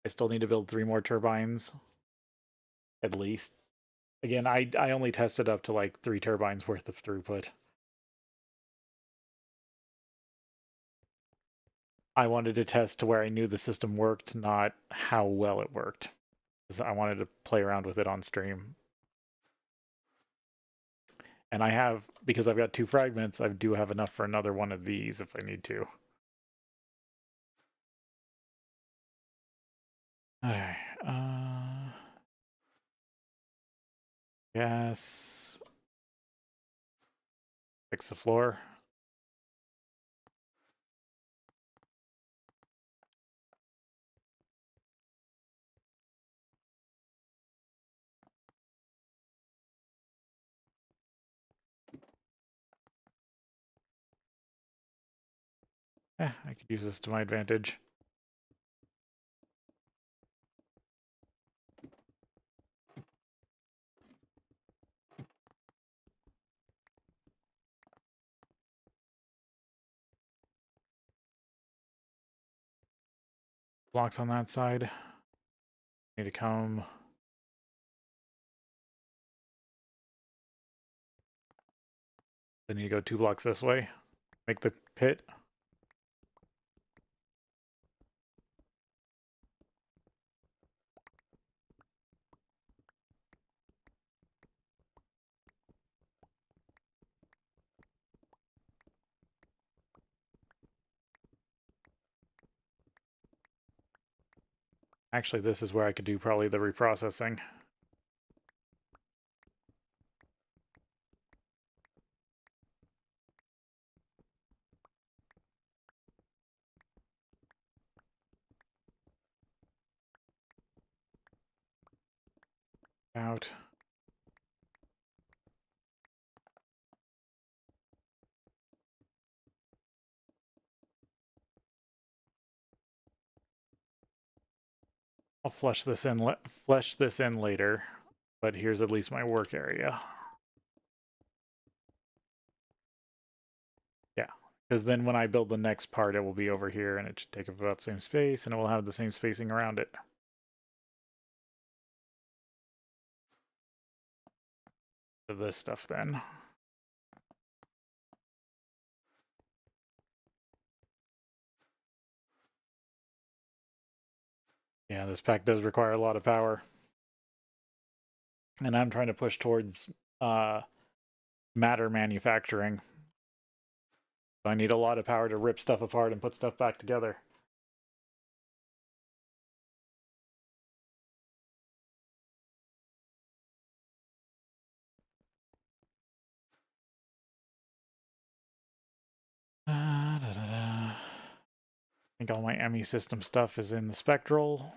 I still need to build 3 more turbines, at least. Again, I only tested up to like 3 turbines worth of throughput. I wanted to test to where I knew the system worked, not how well it worked. I wanted to play around with it on stream. And I have, because I've got 2 fragments, I do have enough for another one of these if I need to. Alright, yes. Fix the floor. I could use this to my advantage. Blocks on that side. Need to come. I need to go 2 blocks this way. Make the pit. Actually, this is where I could do probably the reprocessing. Out. I'll flush this in later, but here's at least my work area. Yeah, because then when I build the next part, it will be over here, and it should take up about the same space, and it will have the same spacing around it. So this stuff then. Yeah, this pack does require a lot of power. And I'm trying to push towards matter manufacturing. So I need a lot of power to rip stuff apart and put stuff back together. I think all my ME system stuff is in the spectral.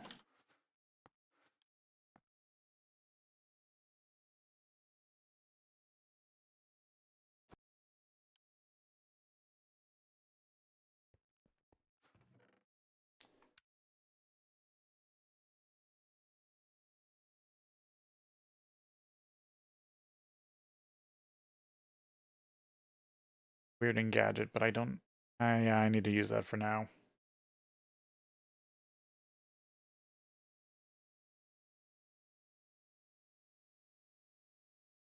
Weird and gadget, but I don't. Yeah, I need to use that for now.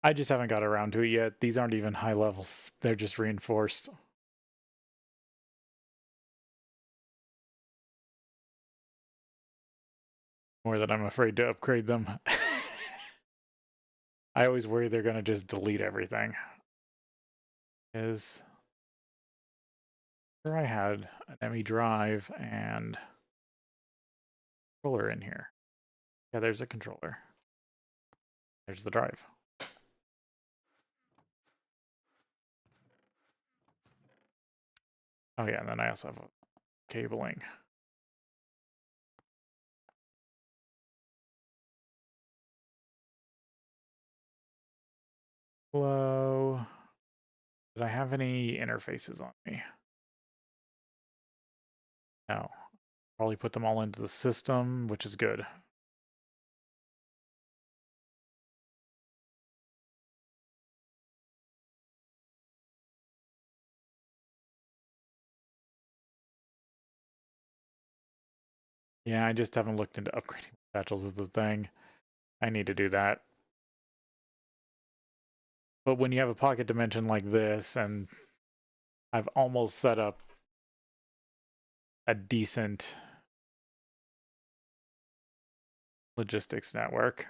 I just haven't got around to it yet. These aren't even high levels. They're just reinforced. More that I'm afraid to upgrade them. I always worry they're going to just delete everything. Is sure I had an ME drive and controller in here. Yeah, there's a controller. There's the drive. Oh yeah, and then I also have cabling. Hello. Did I have any interfaces on me? No. Probably put them all into the system, which is good. Yeah, I just haven't looked into upgrading satchels is the thing. I need to do that. But when you have a pocket dimension like this, and I've almost set up a decent logistics network,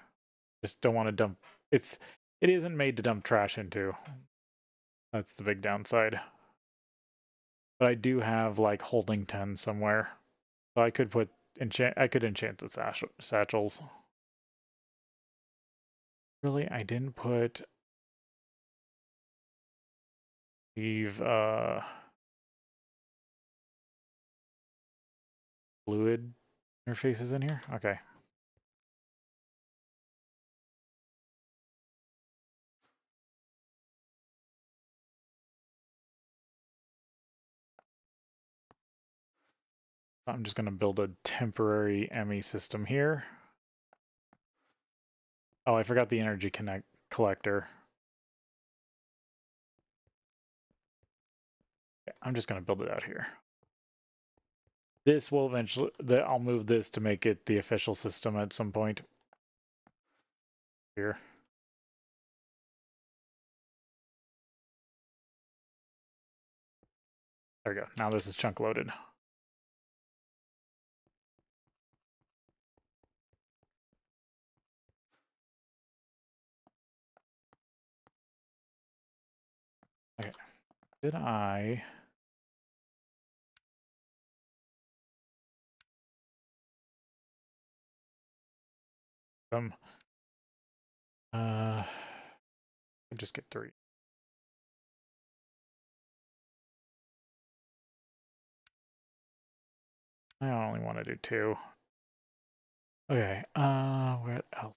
just don't want to dump. It isn't made to dump trash into. That's the big downside. But I do have like holding 10 somewhere, so I could put I could enchant the satchels. Really, I didn't put leave fluid interfaces in here. Okay. I'm just going to build a temporary ME system here. Oh, I forgot the energy collector. I'm just going to build it out here. This will eventually, I'll move this to make it the official system at some point. Here. There we go. Now this is chunk loaded. Okay. Did I... just get 3. I only want to do 2. Okay, what else?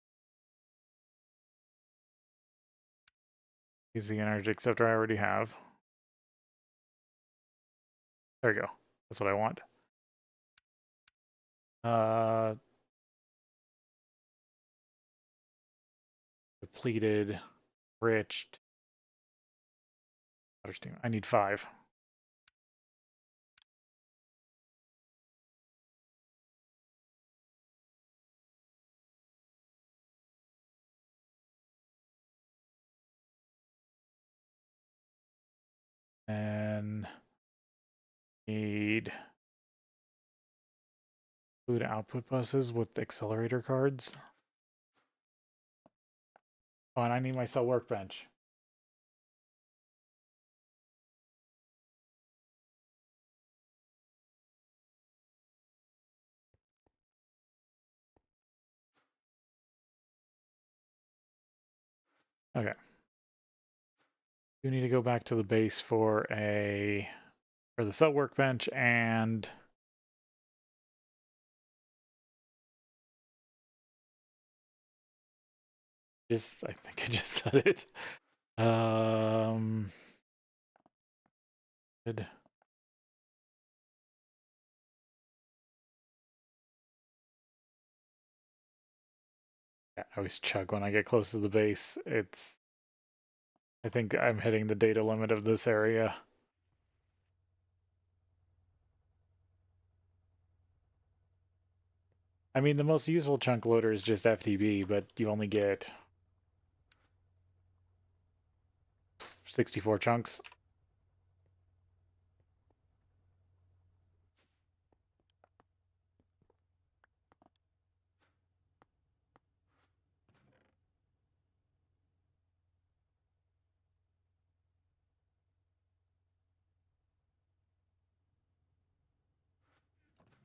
Use the energy acceptor I already have. There we go. That's what I want. Depleted, enriched. I need 5. And need fluid output buses with accelerator cards. Oh, and I need my cell workbench. Okay. You need to go back to the base for the cell workbench and I think I just said it. Good. Yeah, I always chug when I get close to the base. I think I'm hitting the data limit of this area. I mean, the most useful chunk loader is just FTB, but you only get 64 chunks.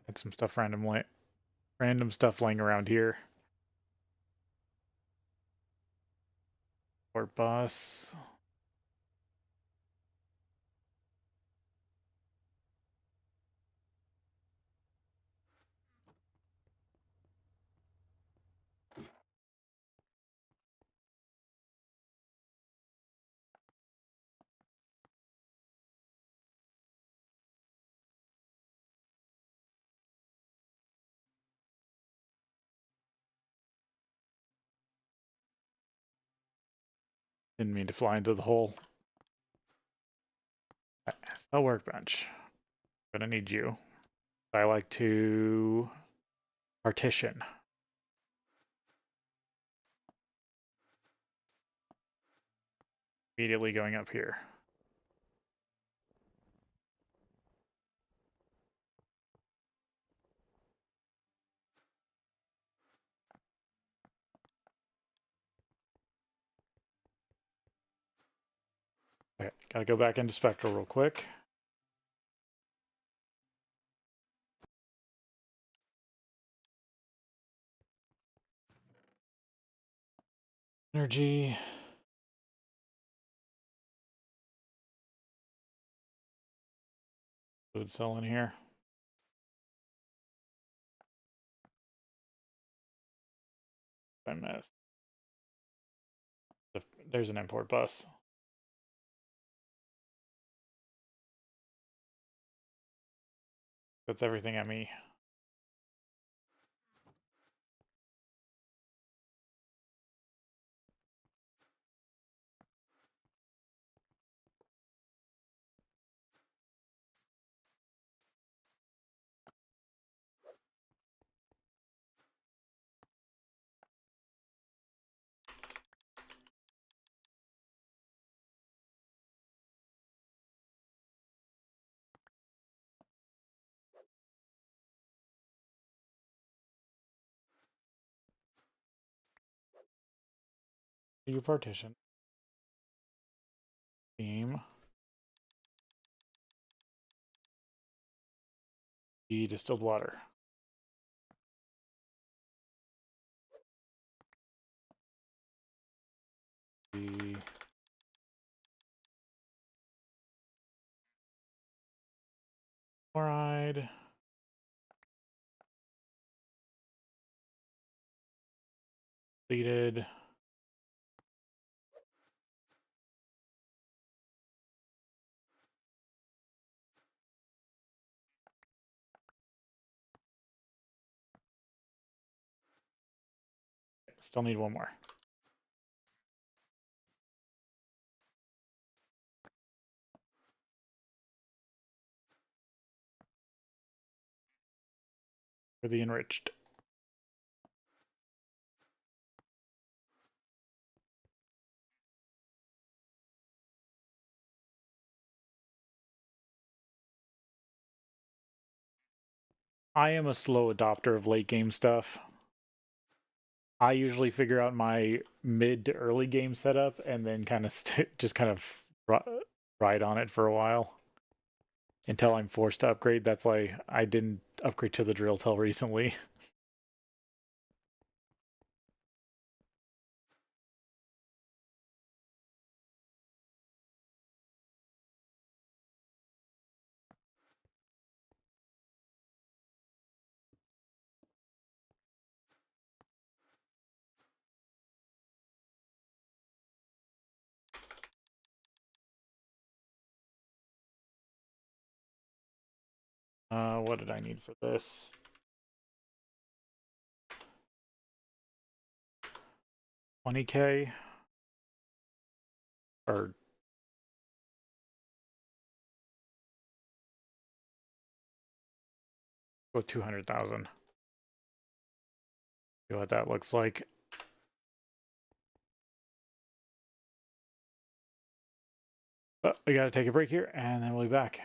Had some stuff random stuff laying around here. Or bus. Didn't mean to fly into the hole. Cell workbench. Gonna need you. I like to Partition. Immediately going up here. Okay, gotta go back into Spectral real quick. Energy. Food cell in here. I missed. There's an import bus. That's everything at me. You partition. Team. The distilled water. The chloride. Deleted. Still need one more. For the enriched. I am a slow adopter of late game stuff. I usually figure out my mid to early game setup and then kind of just kind of ride on it for a while until I'm forced to upgrade. That's why I didn't upgrade to the drill till recently. What did I need for this? 20K? Or go 200,000. See what that looks like. But we gotta take a break here and then we'll be back.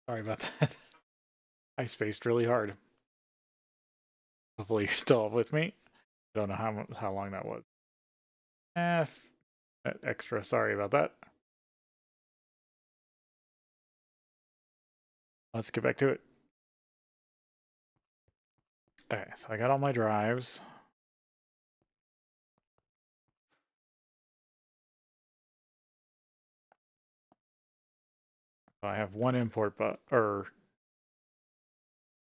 Sorry about that. I spaced really hard. Hopefully you're still up with me. Don't know how long that was. Extra sorry about that. Let's get back to it. Okay, so I got all my drives. So I have one import bus, or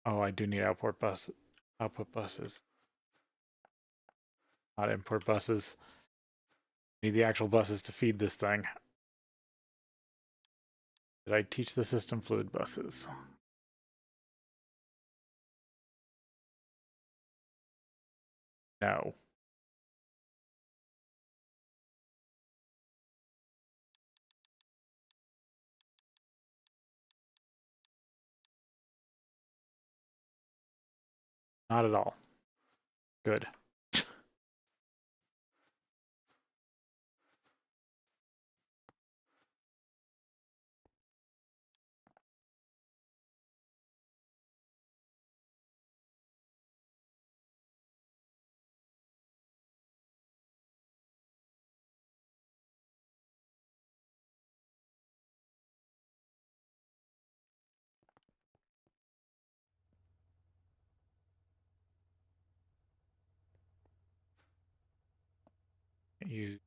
oh, I do need output buses, not import buses. Need the actual buses to feed this thing. Did I teach the system fluid buses? No. Not at all. Good. You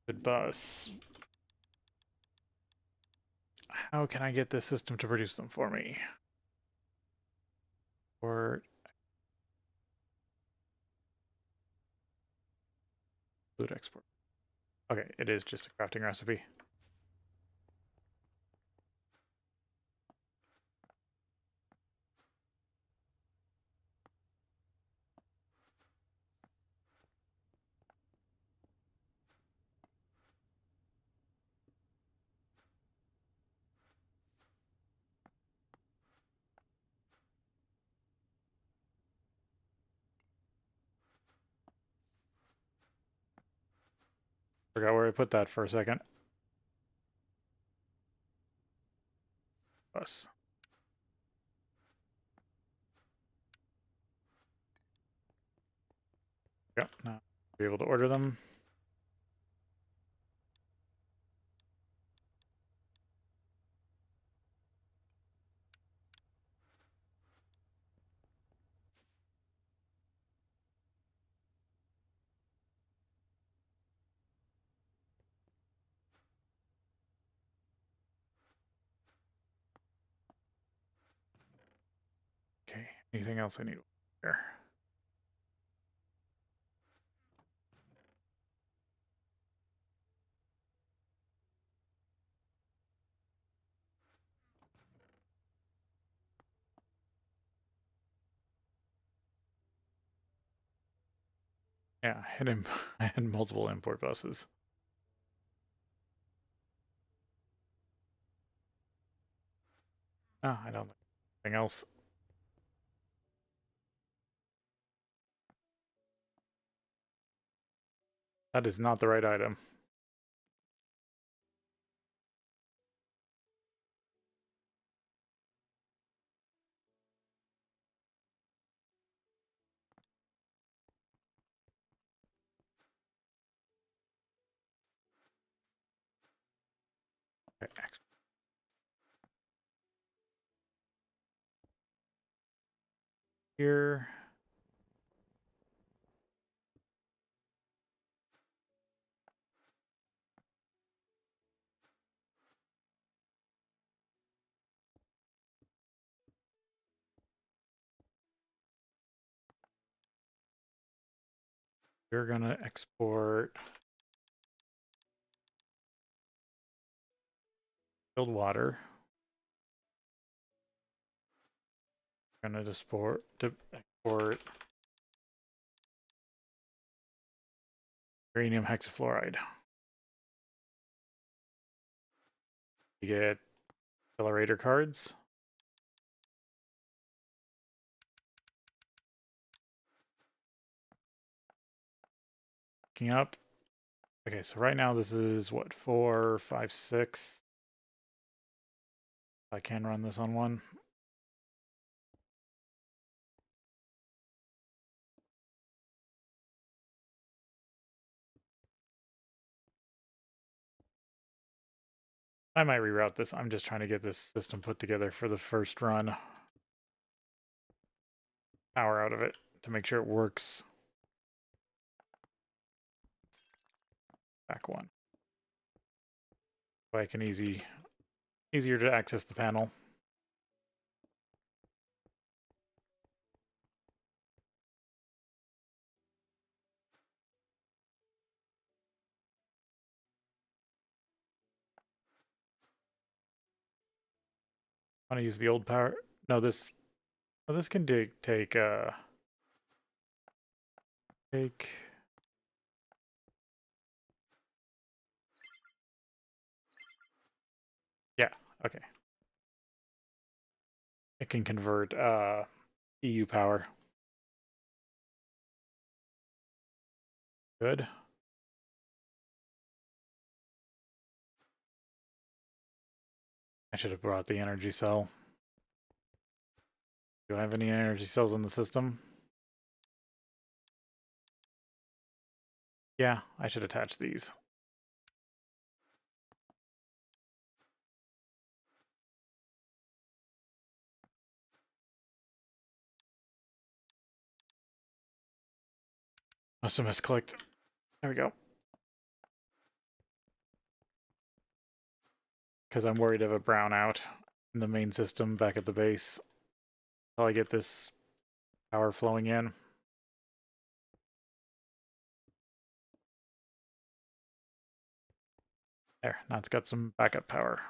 good bus. How can I get this system to produce them for me? Or fluid export. Okay, it is just a crafting recipe. Forgot where I put that for a second. Bus. Yep, now be able to order them. Okay, anything else I need here? Yeah, I had multiple import buses. No, I don't think anything else. That is not the right item. Okay, here. We're gonna export chilled water. We're gonna export uranium hexafluoride. You get accelerator cards. looking up. Okay, so right now this is what, 4, 5, 6. I can run this on one. I might reroute this. I'm just trying to get this system put together for the first run. Power out of it to make sure it works. Back one. So I can easier to access the panel. I want to use the old power. No, this can take yeah, okay. It can convert EU power. Good. I should have brought the energy cell. Do I have any energy cells in the system? Yeah, I should attach these. Must have misclicked. There we go. Because I'm worried of a brownout in the main system back at the base. Until I get this power flowing in. There, now it's got some backup power.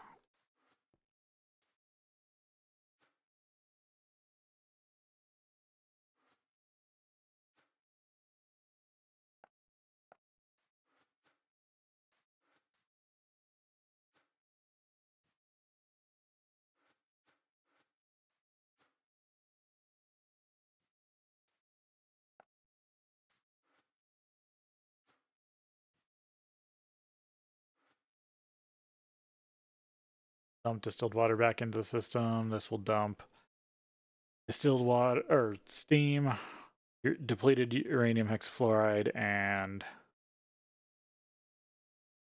Dump distilled water back into the system. This will dump distilled water or steam, depleted uranium hexafluoride, and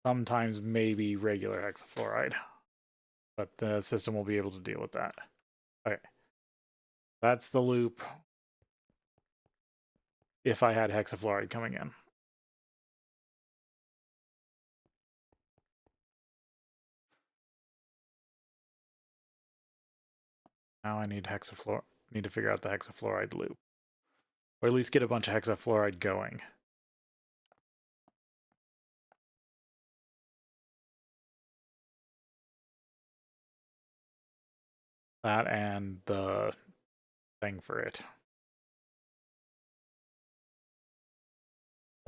sometimes maybe regular hexafluoride. But the system will be able to deal with that. Okay. That's the loop if I had hexafluoride coming in. Now I need need to figure out the hexafluoride loop. Or at least get a bunch of hexafluoride going. That and the thing for it.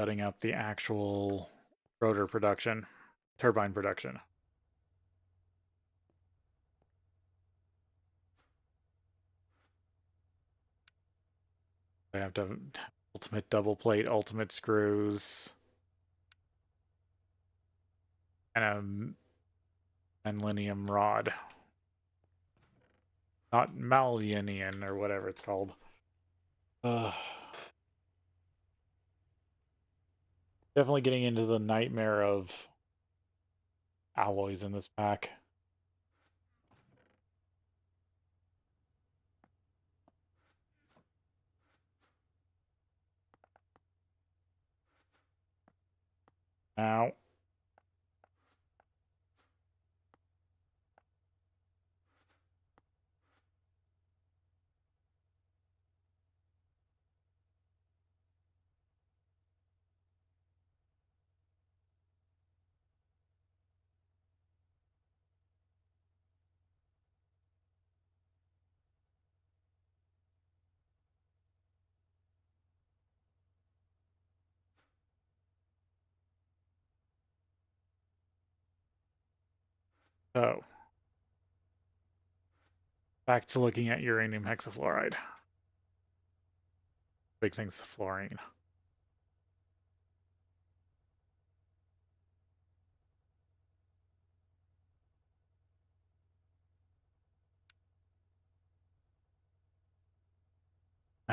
Setting up the actual rotor production, turbine production. I have to have ultimate double plate, ultimate screws, and a manlinium rod. Not malunion or whatever it's called. Definitely getting into the nightmare of alloys in this pack. Now, so back to looking at uranium hexafluoride. Big thing's the fluorine.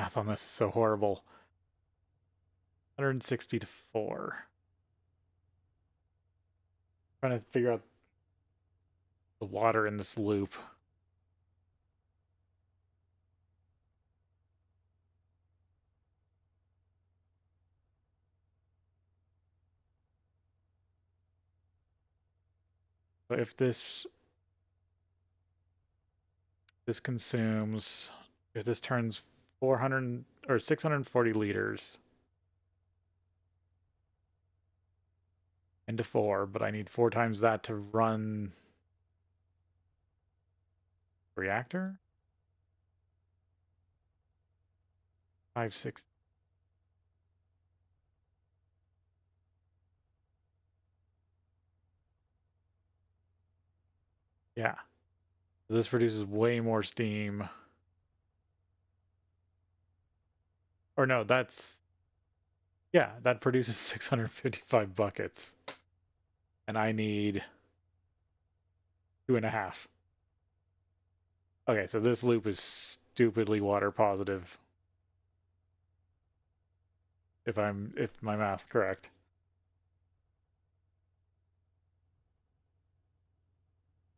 Math on this is so horrible. 160 to 4. Trying to figure out the water in this loop. So if this consumes, if this turns 400 or 640 liters into 4, but I need 4 times that to run the reactor? 560. Yeah. This produces way more steam. Or no, that's... Yeah, that produces 655 buckets. And I need 2.5. Okay, so this loop is stupidly water positive. If my math's correct.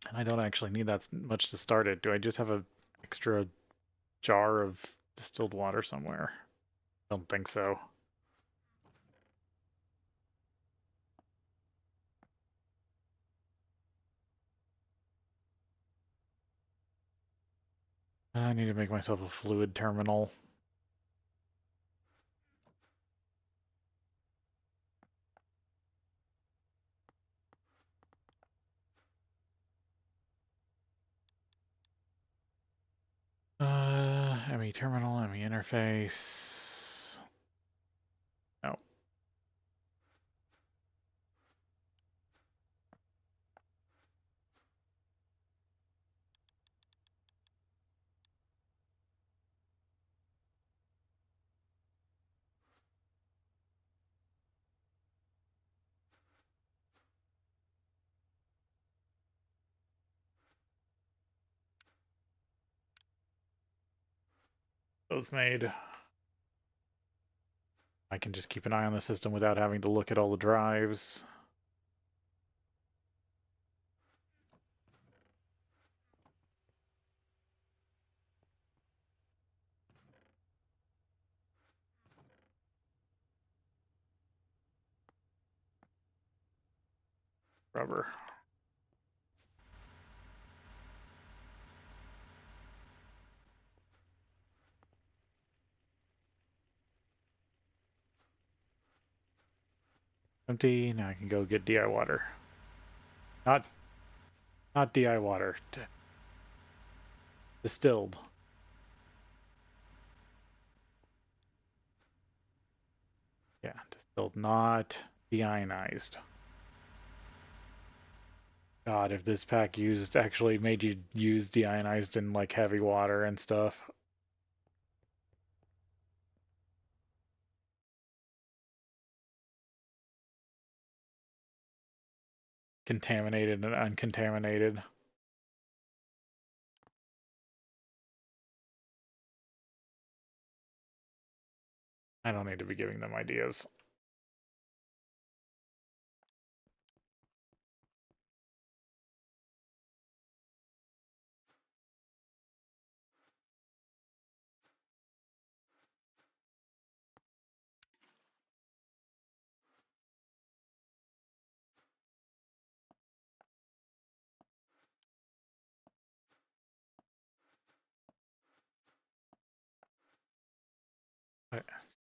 And I don't actually need that much to start it. Do I just have an extra jar of distilled water somewhere? Don't think so. I need to make myself a fluid terminal. ME terminal, ME interface. No. Those made. I can just keep an eye on the system without having to look at all the drives. Rubber. Empty. Now I can go get DI water. Not DI water. Distilled. Yeah, distilled, not deionized. God, if this pack actually made you use deionized in like heavy water and stuff. Contaminated and uncontaminated. I don't need to be giving them ideas.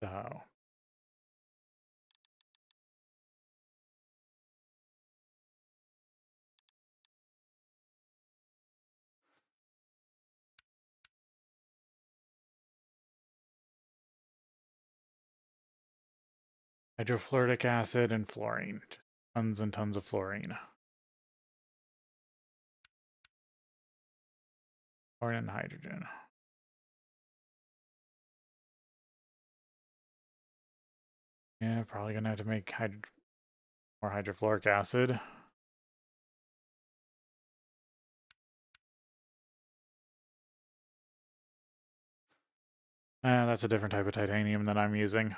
So hydrofluoric acid and fluorine. Tons and tons of fluorine. Fluorine and hydrogen. Yeah, probably gonna have to make more hydrofluoric acid. That's a different type of titanium than I'm using.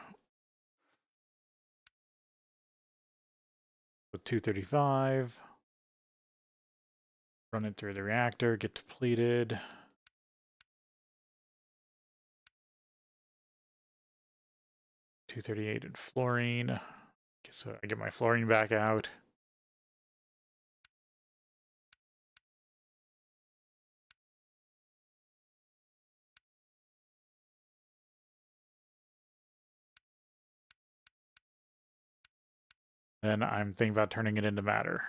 With 235. Run it through the reactor, get depleted. $238 in fluorine. So I get my fluorine back out. Then I'm thinking about turning it into matter.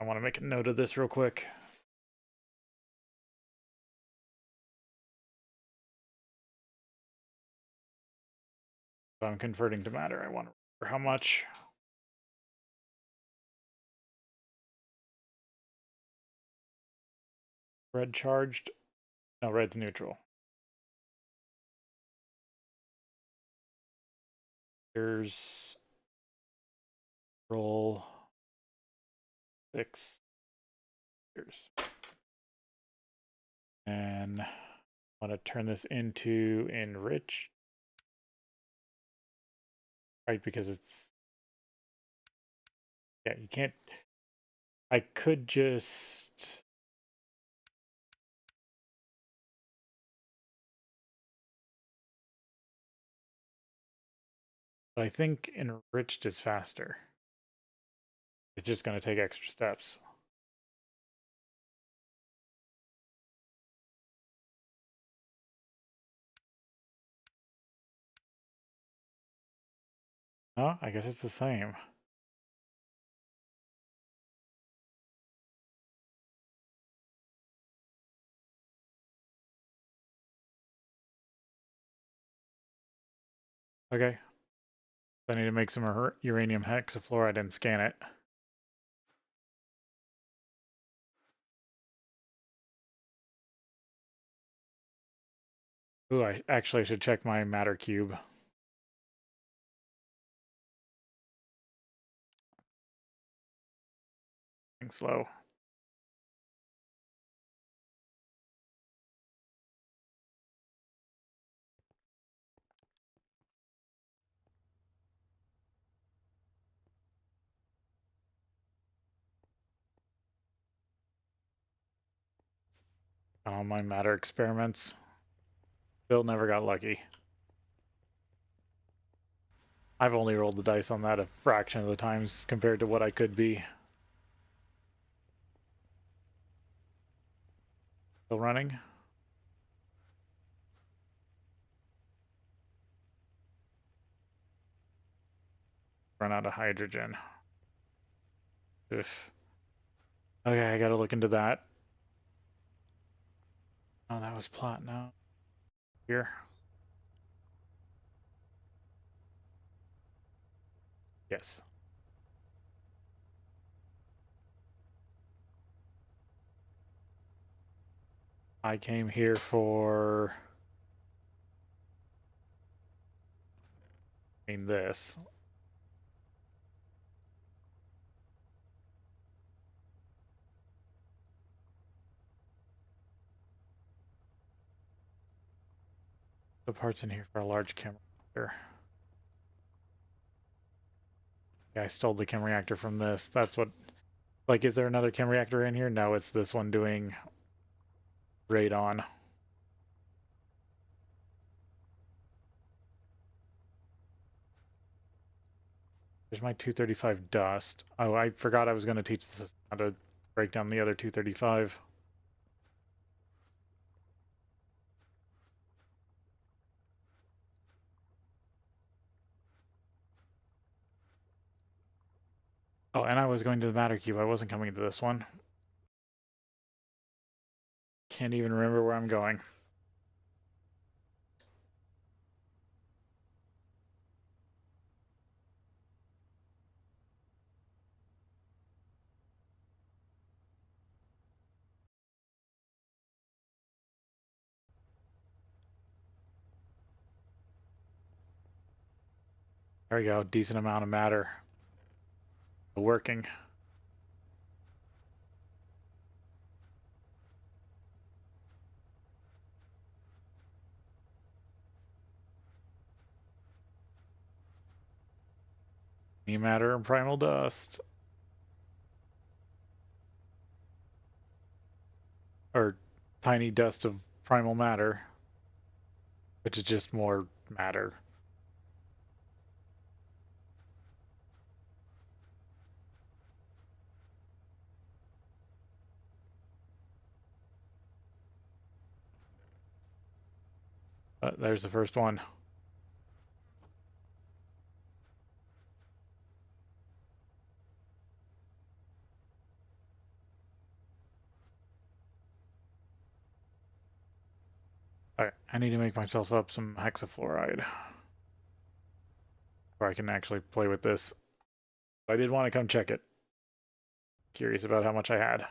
I want to make a note of this real quick. If I'm converting to matter, I want to remember how much. Red charged? No, red's neutral. Here's roll 6 years. And I want to turn this into enrich. Right, because it's... Yeah, you can't... I could just... But I think enriched is faster. It's just going to take extra steps. Oh, I guess it's the same. Okay. I need to make some uranium hexafluoride and scan it. Ooh, I actually should check my matter cube. Slow. On my matter experiments. Bill never got lucky. I've only rolled the dice on that a fraction of the times compared to what I could be. Still running? Run out of hydrogen. Oof. Okay, I gotta look into that. Oh, that was plot now. Here. Yes. I came here for... I mean, this. The parts in here for a large chem reactor. Yeah, I stole the chem reactor from this. That's what... Like, is there another chem reactor in here? No, it's this one doing radon. There's my 235 dust. Oh, I forgot I was going to teach this how to break down the other 235. Oh, and I was going to the matter cube. I wasn't coming to this one. Can't even remember where I'm going. There we go. Decent amount of matter. Working. Matter and primal dust. Or tiny dust of primal matter, which is just more matter. There's the first one. Alright, I need to make myself up some hexafluoride. Or I can actually play with this. I did want to come check it. Curious about how much I had.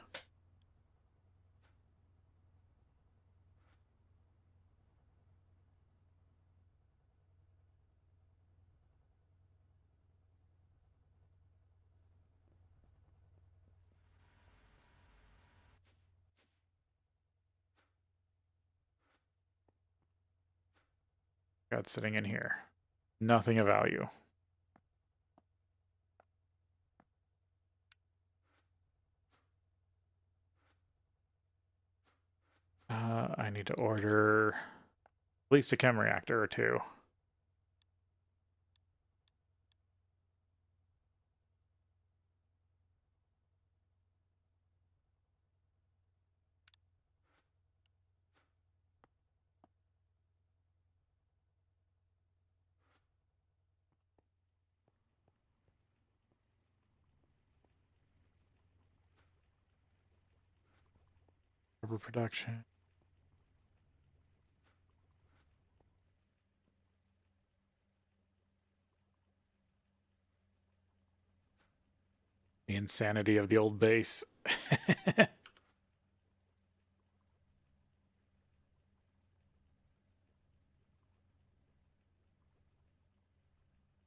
Got sitting in here. Nothing of value. I need to order at least a chem reactor or two. Rubber production. The insanity of the old base.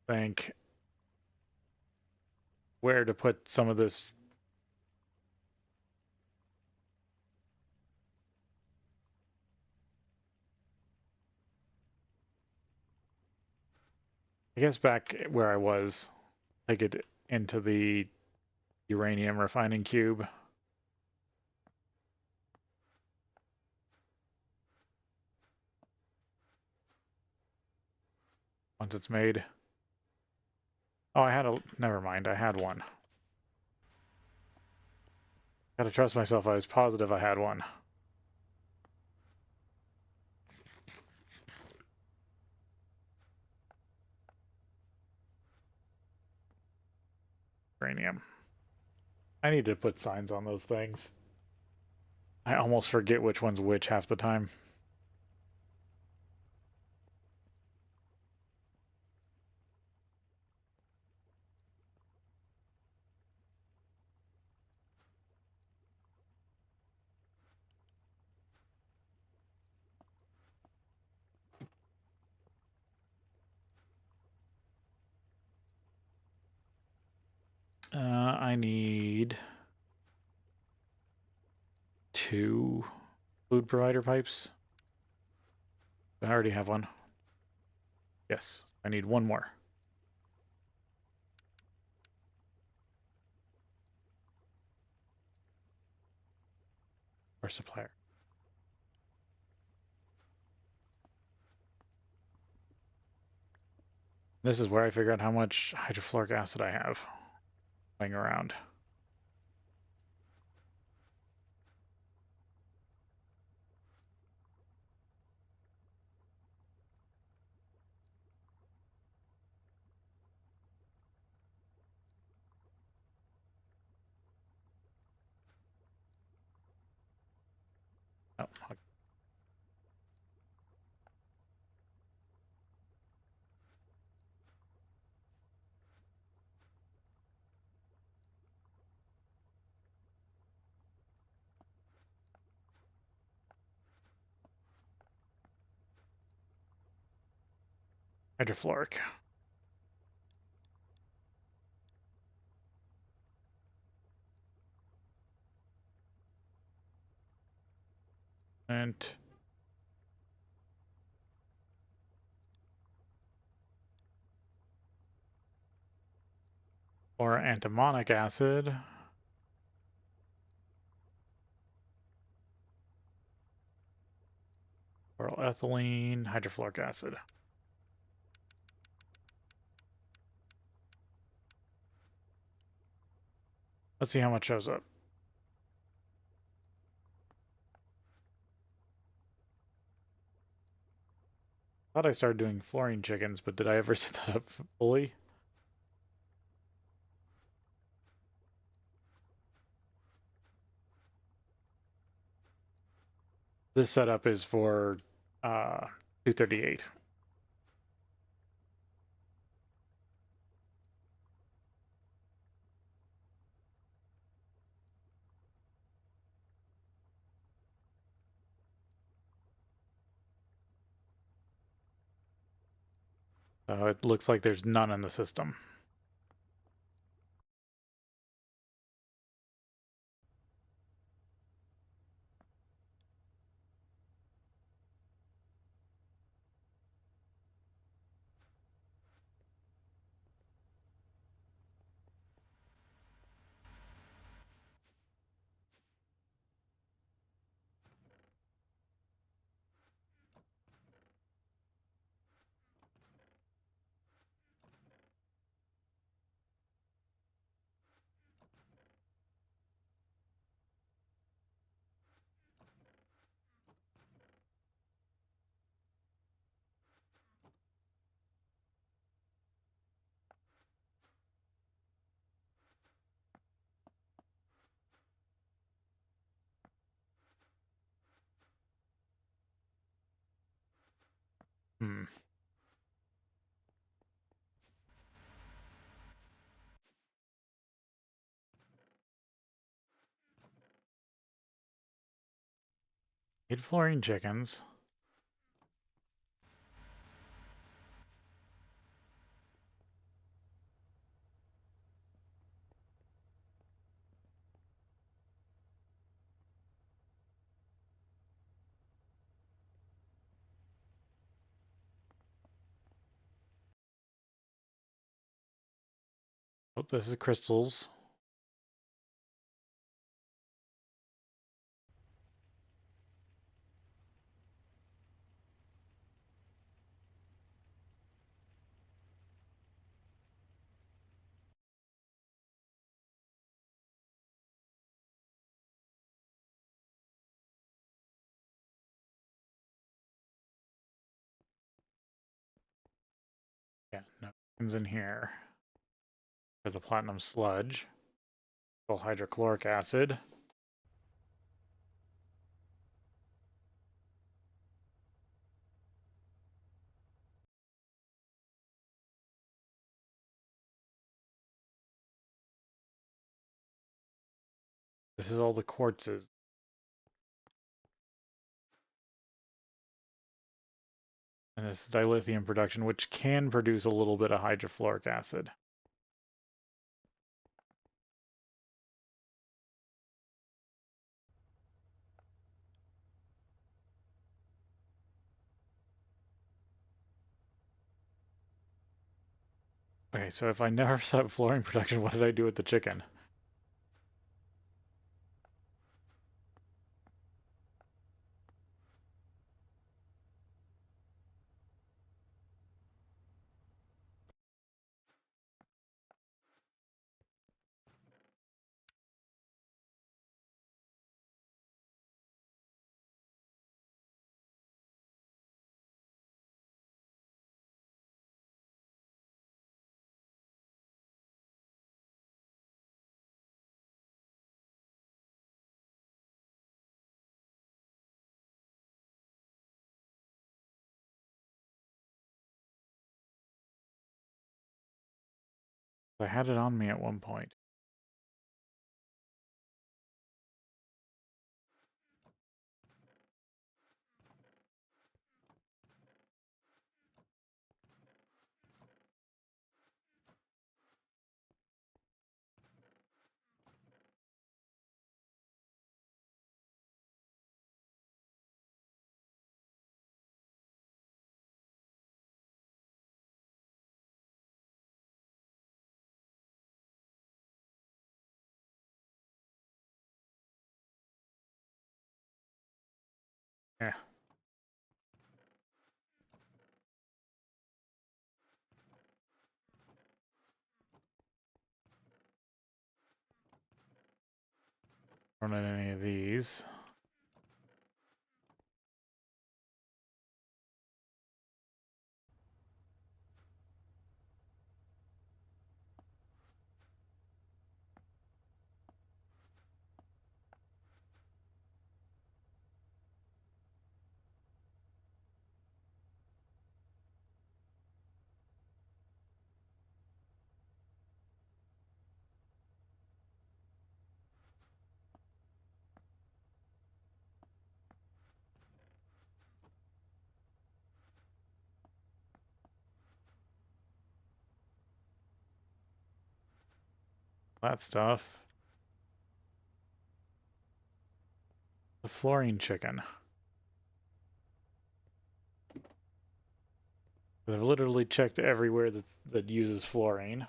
Think where to put some of this. I guess back where I was, take it into the uranium refining cube. Once it's made. Oh, I had a... Never mind, I had one. Gotta trust myself, I was positive I had one. Uranium. I need to put signs on those things. I almost forget which one's which half the time. I need 2 food provider pipes. I already have one. Yes, I need 1 more. Or supplier. This is where I figure out how much hydrofluoric acid I have laying around. Oh, okay. Hydrofluoric. And or antimonic acid. Oral ethylene, hydrofluoric acid. Let's see how much shows up. I thought I started doing fluorine chickens, but did I ever set that up fully? This setup is for 238. So it looks like there's none in the system. Hmm. Made fluorine chickens. Oh, this is crystals. Yeah, nothing's in here. For the platinum sludge. Hydrochloric acid. This is all the quartzes. And this dilithium production, which can produce a little bit of hydrofluoric acid. Okay, so if I never set up fluorine production, what did I do with the chicken? I had it on me at one point. Don't need any of these. That stuff. The fluorine chicken. I've literally checked everywhere that uses fluorine.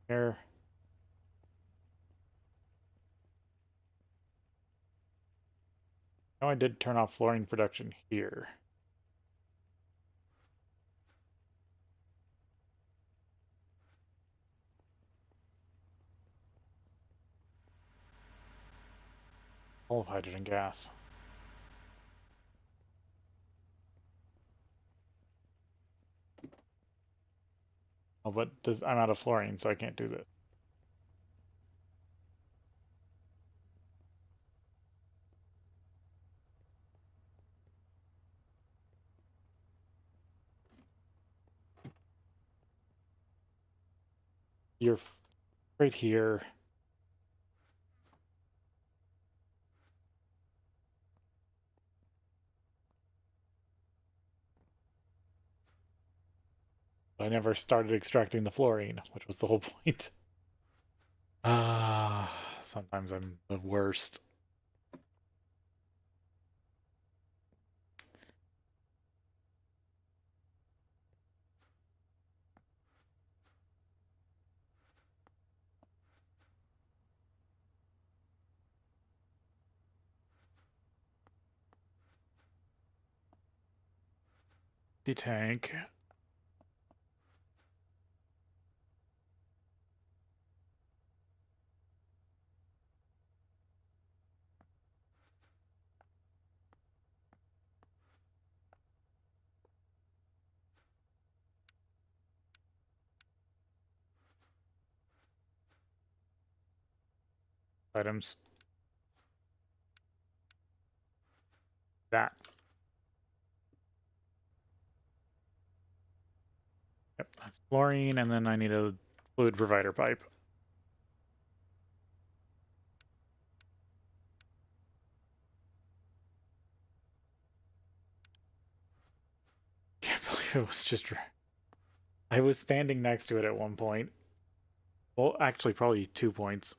Here. No, I did turn off fluorine production here. All of hydrogen gas. Oh, but I'm out of fluorine, so I can't do this. You're right here. I never started extracting the fluorine, which was the whole point. Sometimes I'm the worst. The tank. Items. That. Yep, that's fluorine, and then I need a fluid provider pipe. Can't believe it was just... I was standing next to it at one point. Well, actually, probably 2 points.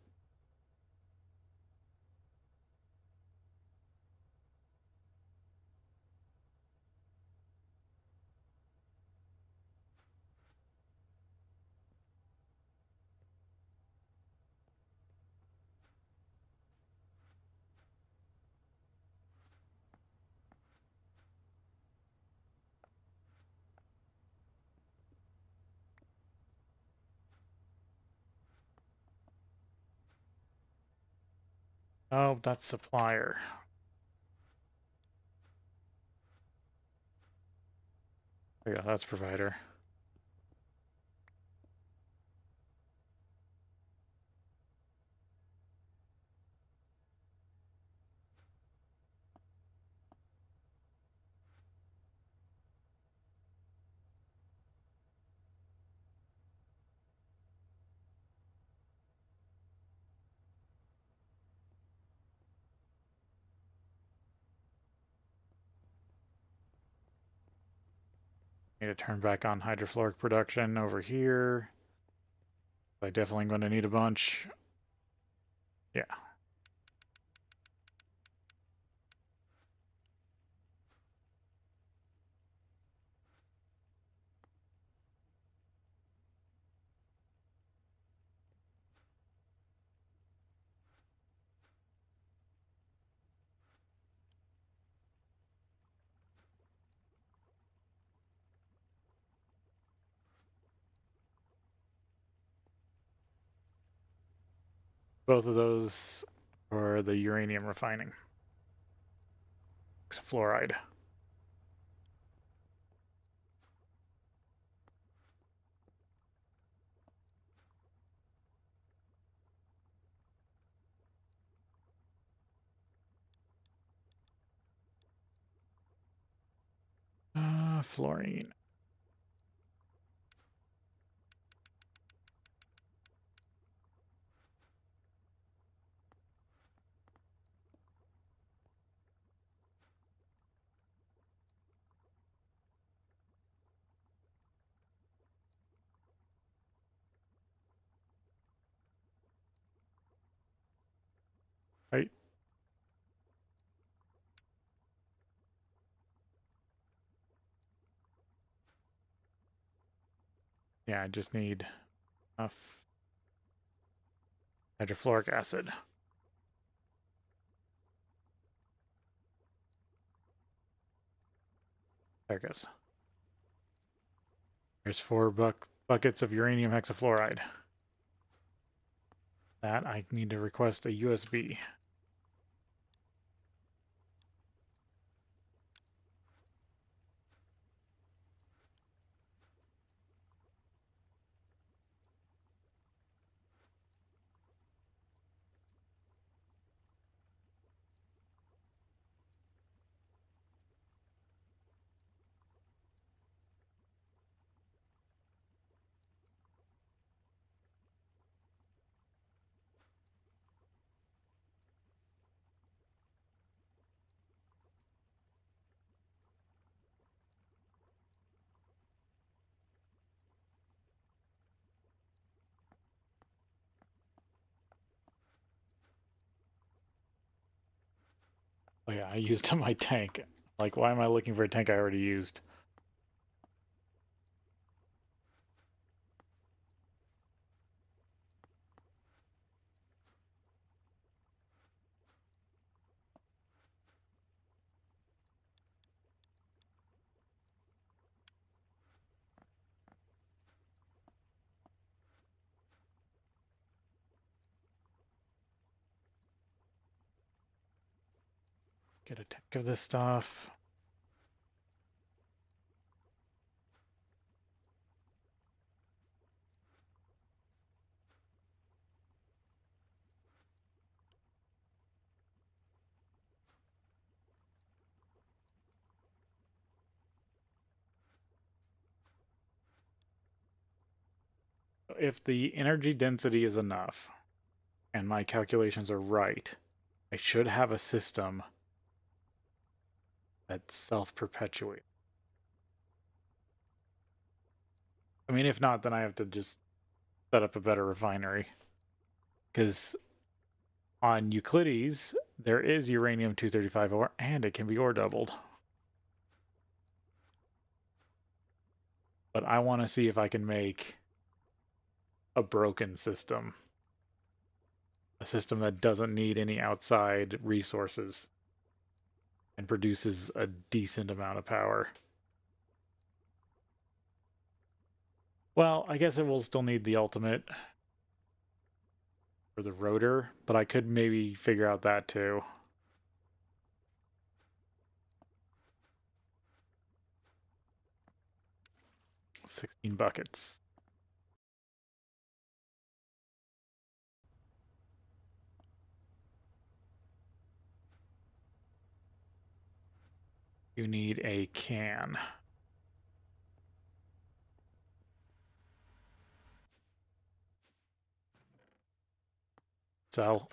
Oh, that's supplier. Yeah, that's provider. Need to turn back on hydrofluoric production over here. I definitely going to need a bunch. Yeah. Both of those for the uranium refining. Fluoride. Fluorine. Right. Yeah, I just need enough hydrofluoric acid. There it goes. There's 4 buckets of uranium hexafluoride. That I need to request a USB. Oh yeah, I used my tank. Like, why am I looking for a tank I already used? Get a tank of this stuff. If the energy density is enough, and my calculations are right, I should have a system that's self-perpetuating. I mean, if not, then I have to just set up a better refinery. Because on Euclides, there is uranium-235 ore, and it can be ore doubled. But I want to see if I can make a broken system. A system that doesn't need any outside resources and produces a decent amount of power. Well, I guess it will still need the ultimate for the rotor, but I could maybe figure out that too. 16 buckets. You need a can. Sell.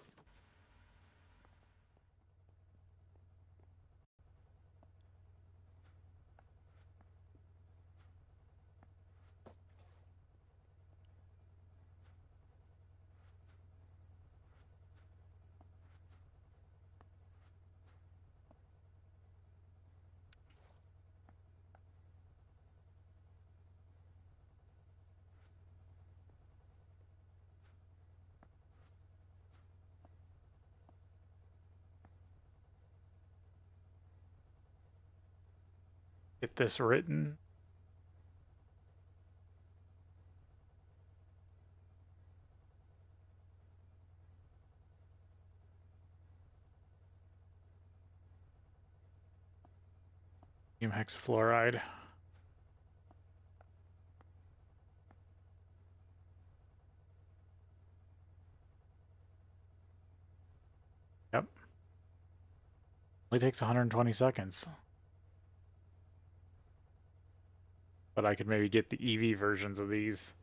Get this written. hexafluoride. Yep. Only takes 120 seconds. But I could maybe get the EV versions of these.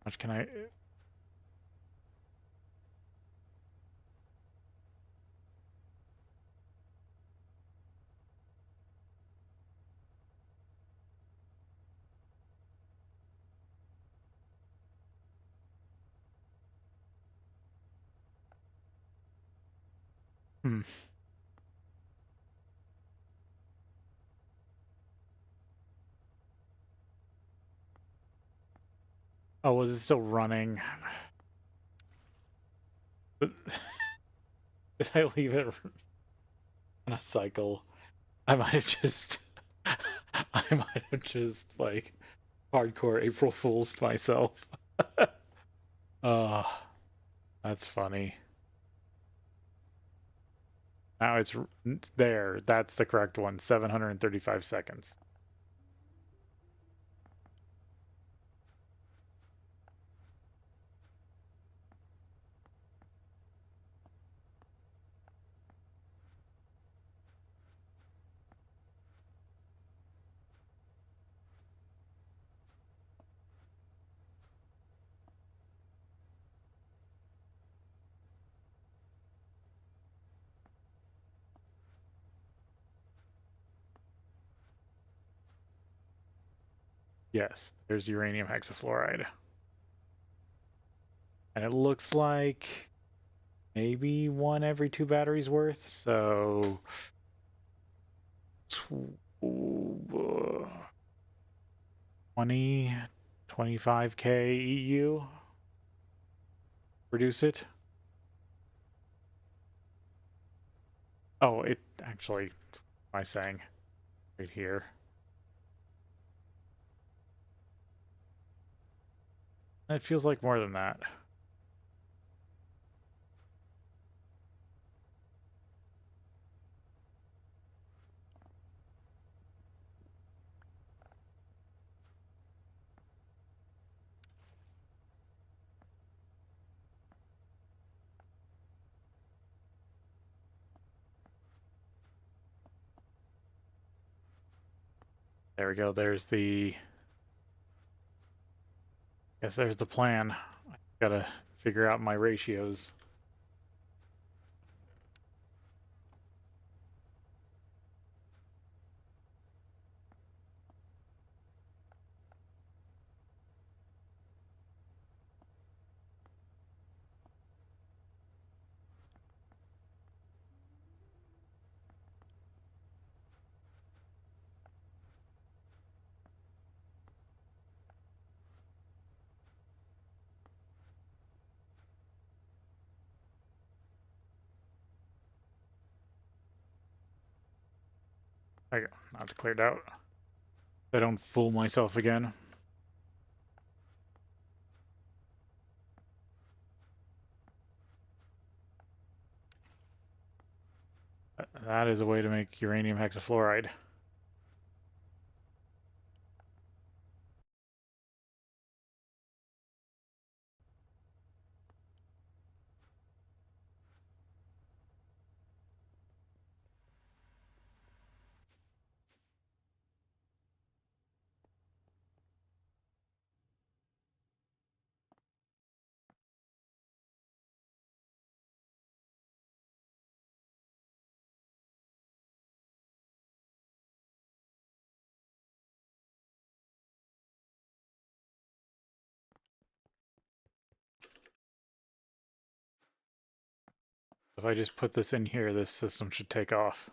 How much can I... Hmm. Oh, was it still running? Did I leave it on a cycle? I might have just... I might have just, like, hardcore April Fool's myself. Oh, that's funny. Now it's there. That's the correct one. 735 seconds. Yes, there's uranium hexafluoride. And it looks like maybe one every 2 batteries worth, so 20, 25k EU. Reduce it. Oh, it actually, what am I saying? Right here. It feels like more than that. There we go. There's the... Guess there's the plan. I gotta figure out my ratios. There you go. Now it's cleared out. I don't fool myself again. That is a way to make uranium hexafluoride. If I just put this in here, this system should take off.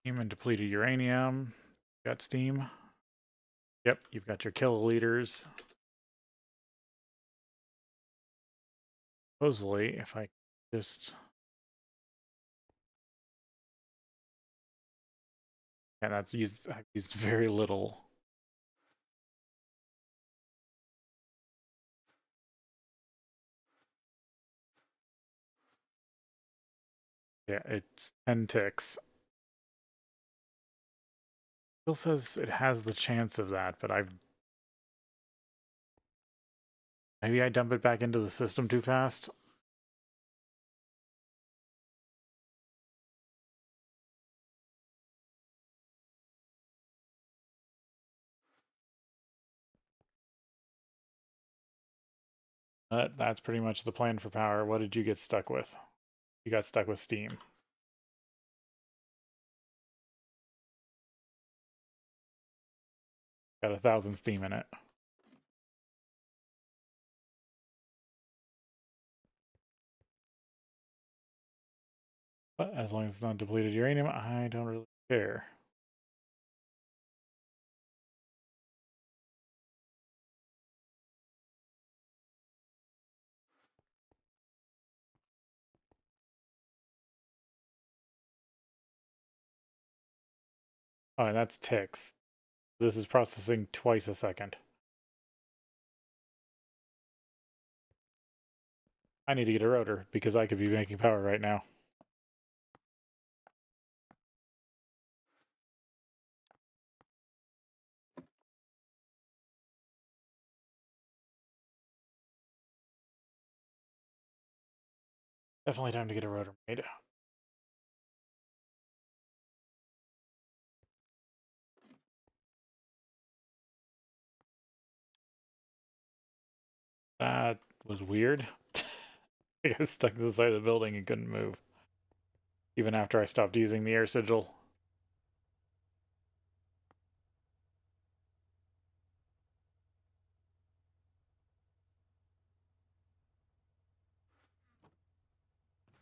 Steam and depleted uranium. Got steam. Yep, you've got your kiloliters. Supposedly, if I just... And that's used, I've used very little. Yeah, it's 10 ticks. Still says it has the chance of that, but maybe I dump it back into the system too fast. That's pretty much the plan for power. What did you get stuck with? You got stuck with steam. Got 1,000 steam in it. But as long as it's not depleted uranium, I don't really care. Oh, and that's ticks. This is processing twice a second. I need to get a rotor because I could be making power right now. Definitely time to get a rotor made. That was weird. I got stuck to the side of the building and couldn't move. Even after I stopped using the air sigil.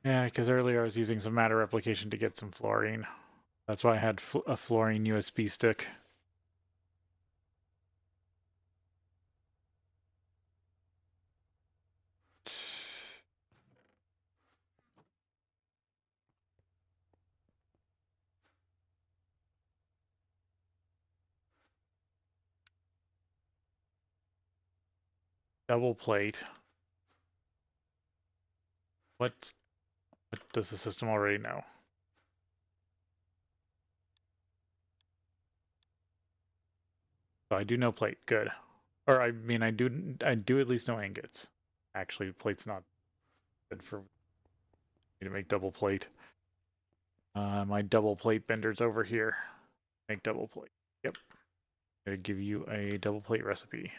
Yeah, because earlier I was using some matter replication to get some fluorine. That's why I had a fluorine USB stick. Double plate. What does the system already know? So I do know plate. Good. Or I mean, I do at least know ingots. Actually, plate's not good for me to make double plate. My double plate bender's over here. Make double plate. Yep. I'm gonna give you a double plate recipe.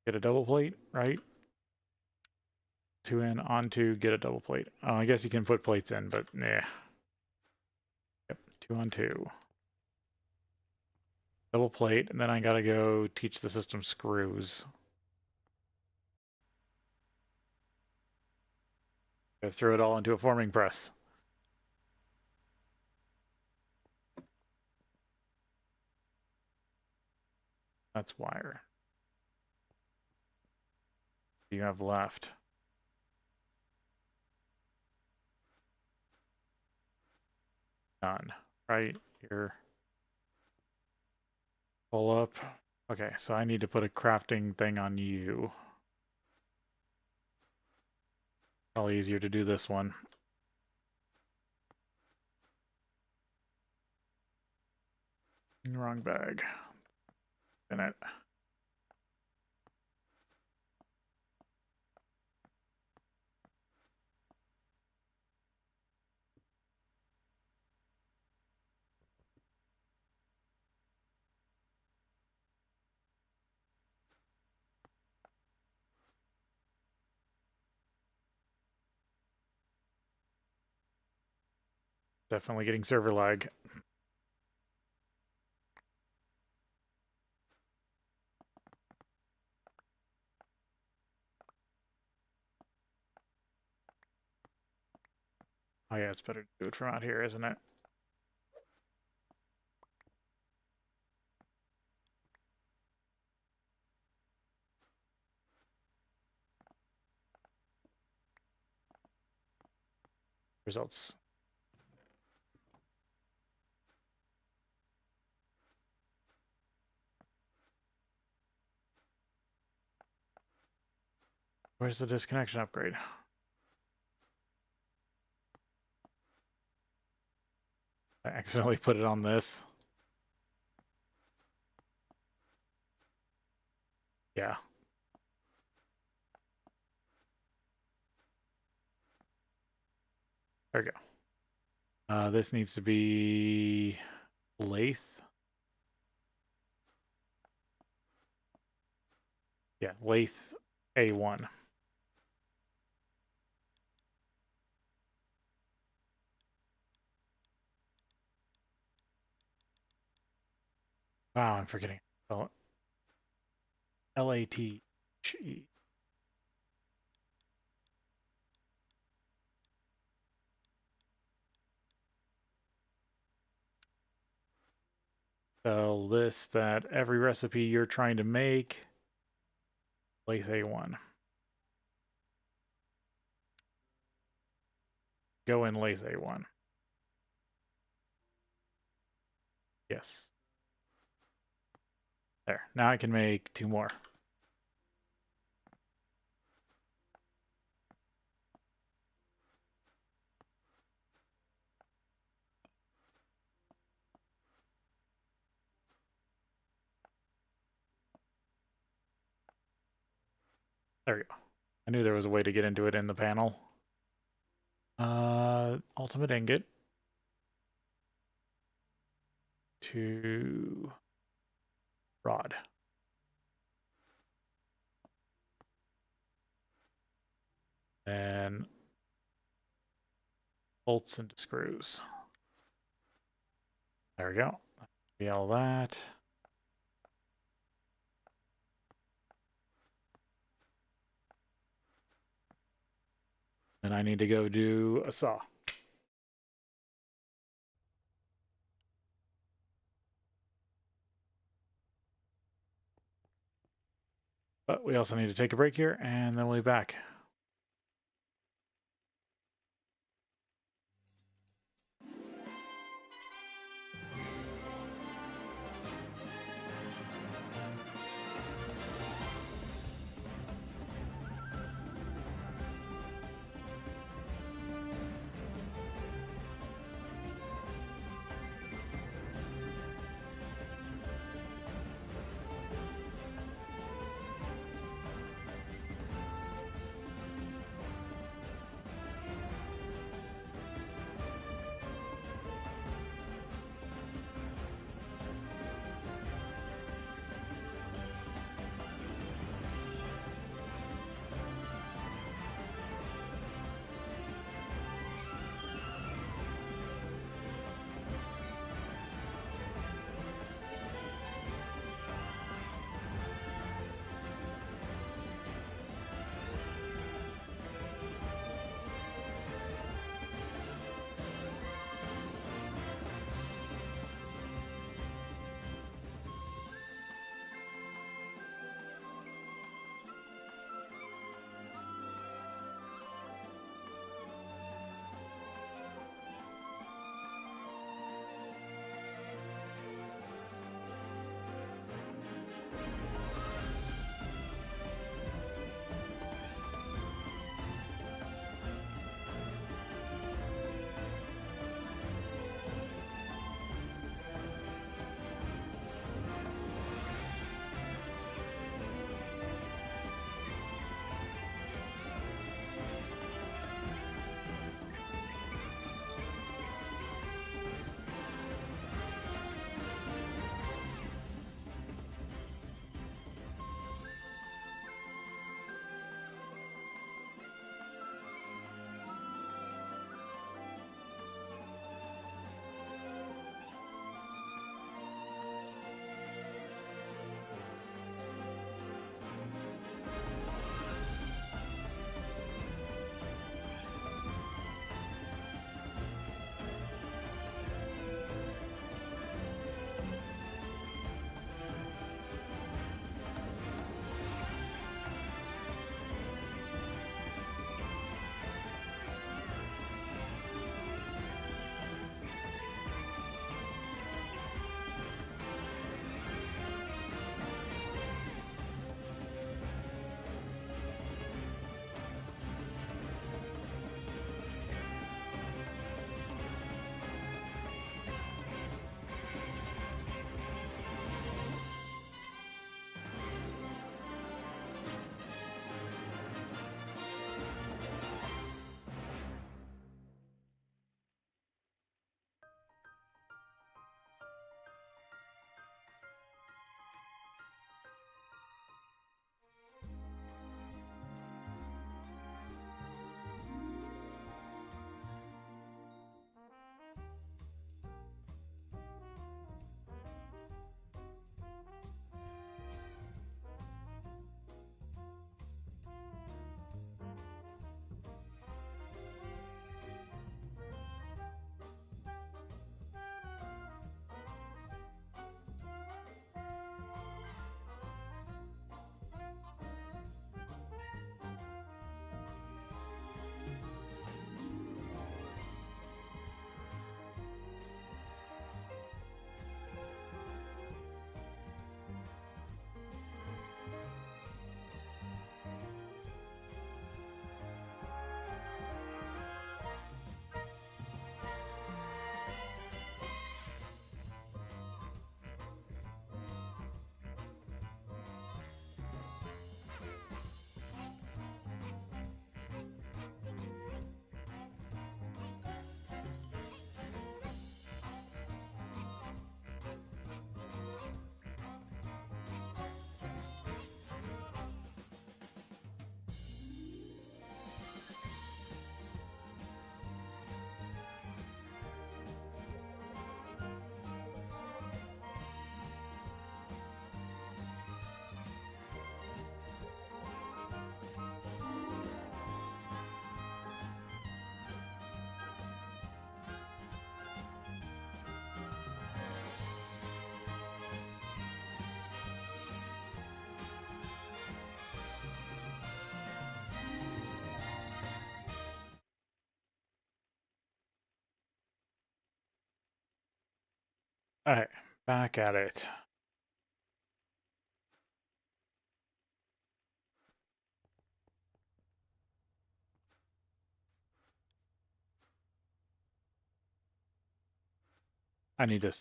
Get a double plate, right? 2 in, on 2, get a double plate. Oh, I guess you can put plates in, but nah. Yep, 2 on 2. Double plate, and then I gotta go teach the system screws. Gotta throw it all into a forming press. That's wire. What do you have left? None. Right here. Pull up. Okay, so I need to put a crafting thing on you. Probably easier to do this one. Wrong bag. In it. Definitely getting server lag. Oh yeah, it's better to do it from out here, isn't it? Results. Where's the disconnection upgrade? I accidentally put it on this. Yeah. There we go. This needs to be Lathe. Yeah, Lathe A1. Wow, I'm forgetting. Oh, LATE. So list that every recipe you're trying to make, Lathe A1. Go in Lathe A1. Yes. There. Now I can make 2 more. There we go. I knew there was a way to get into it in the panel. Ultimate ingot to rod. And bolts into screws. There we go. Be all that. Then I need to go do a saw. But we also need to take a break here, and then we'll be back. Alright, back at it. I need to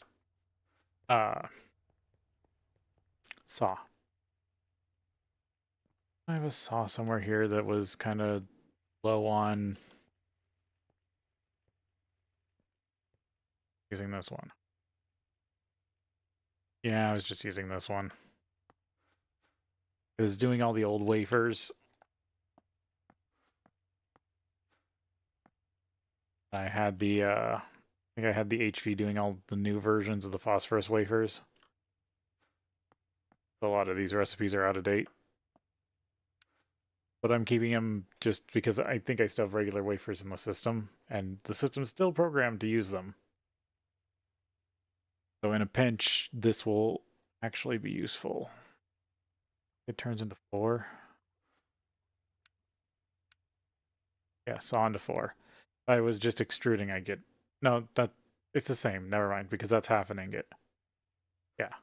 saw. I have a saw somewhere here that was kind of low on using this one. Yeah, I was just using this one. It was doing all the old wafers. I had the I think I had the HV doing all the new versions of the phosphorus wafers. A lot of these recipes are out of date. But I'm keeping them just because I think I still have regular wafers in the system, and the system's still programmed to use them. So in a pinch, this will actually be useful. It turns into 4. Yeah, saw into 4. If I was just extruding, I get... No, that it's the same. Never mind, because that's half an ingot. Yeah.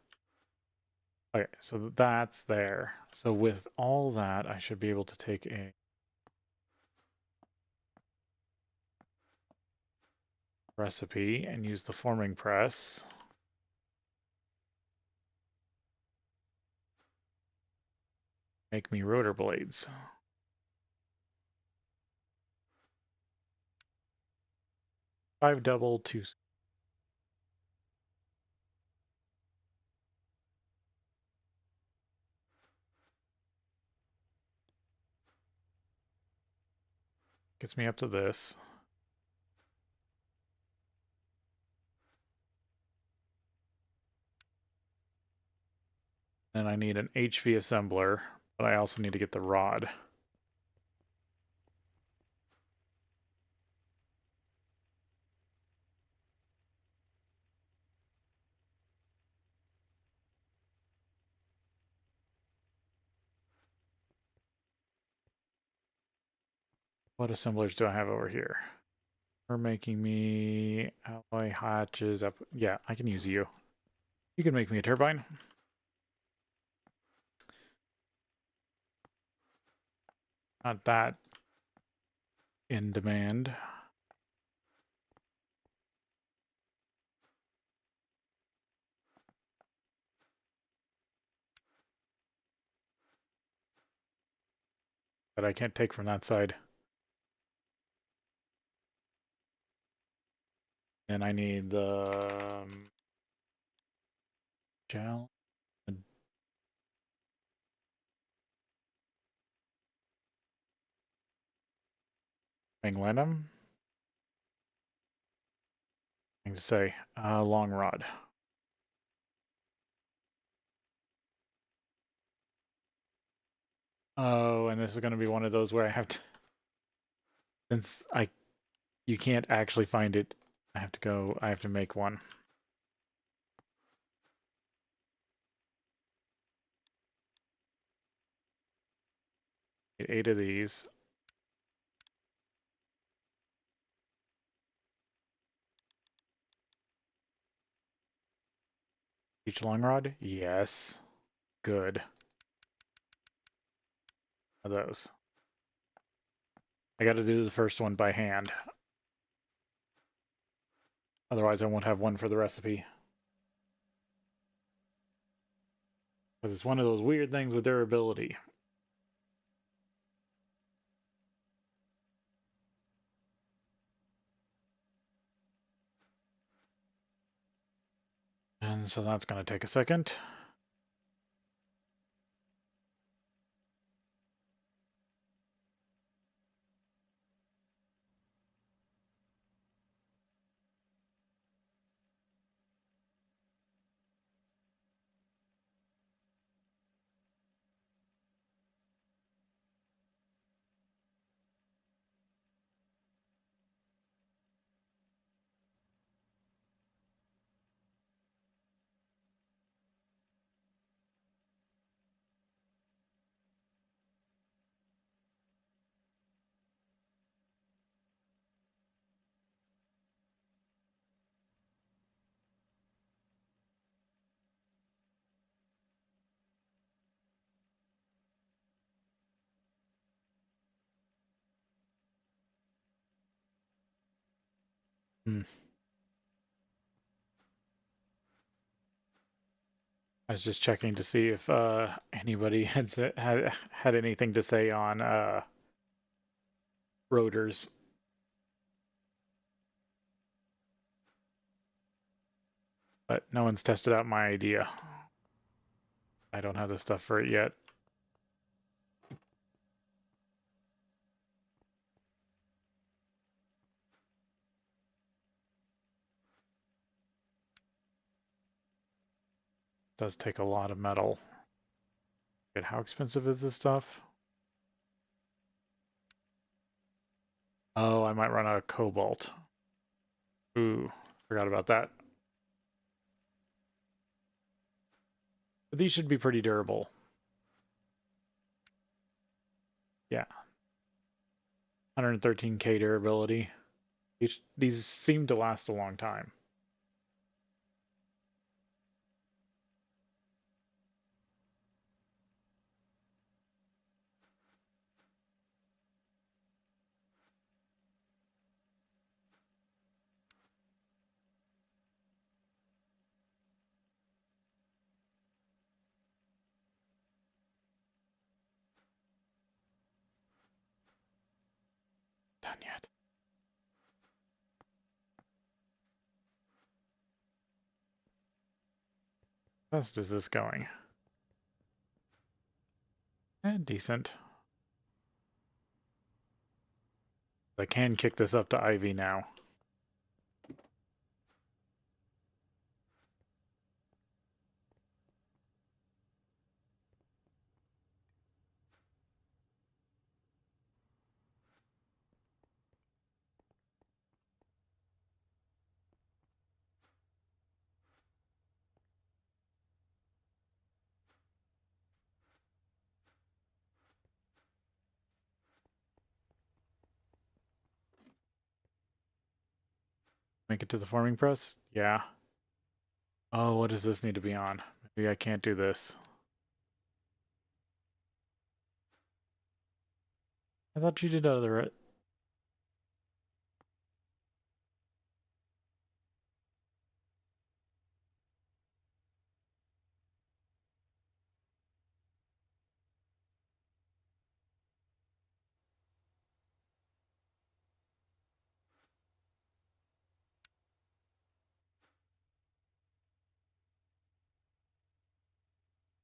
Okay, so that's there. So with all that, I should be able to take a recipe and use the forming press. Make me rotor blades. 5 double, 2. Gets me up to this. And I need an HV assembler, but I also need to get the rod. What assemblers do I have over here? We're making me alloy hatches up. Yeah, I can use you. You can make me a turbine. Not that in demand. But I can't take from that side. And I need the gel. Manglenum. Thing to say. Long rod. Oh, and this is going to be one of those where I have to, since you can't actually find it, I have to make one. Get 8 of these. Each long rod? Yes. Good. Of those. I got to do the first one by hand. Otherwise, I won't have one for the recipe. Because it's one of those weird things with durability. And so that's going to take a second. Hmm. I was just checking to see if anybody had anything to say on rotors. But no one's tested out my idea. I don't have the stuff for it yet. It does take a lot of metal. But how expensive is this stuff? Oh, I might run out of cobalt. Ooh, forgot about that. But these should be pretty durable. Yeah. 113k durability. These seem to last a long time. Done yet. How fast is this going? Decent. I can kick this up to Ivy now. Make it to the forming press? Yeah. Oh, what does this need to be on? Maybe I can't do this. I thought you did other...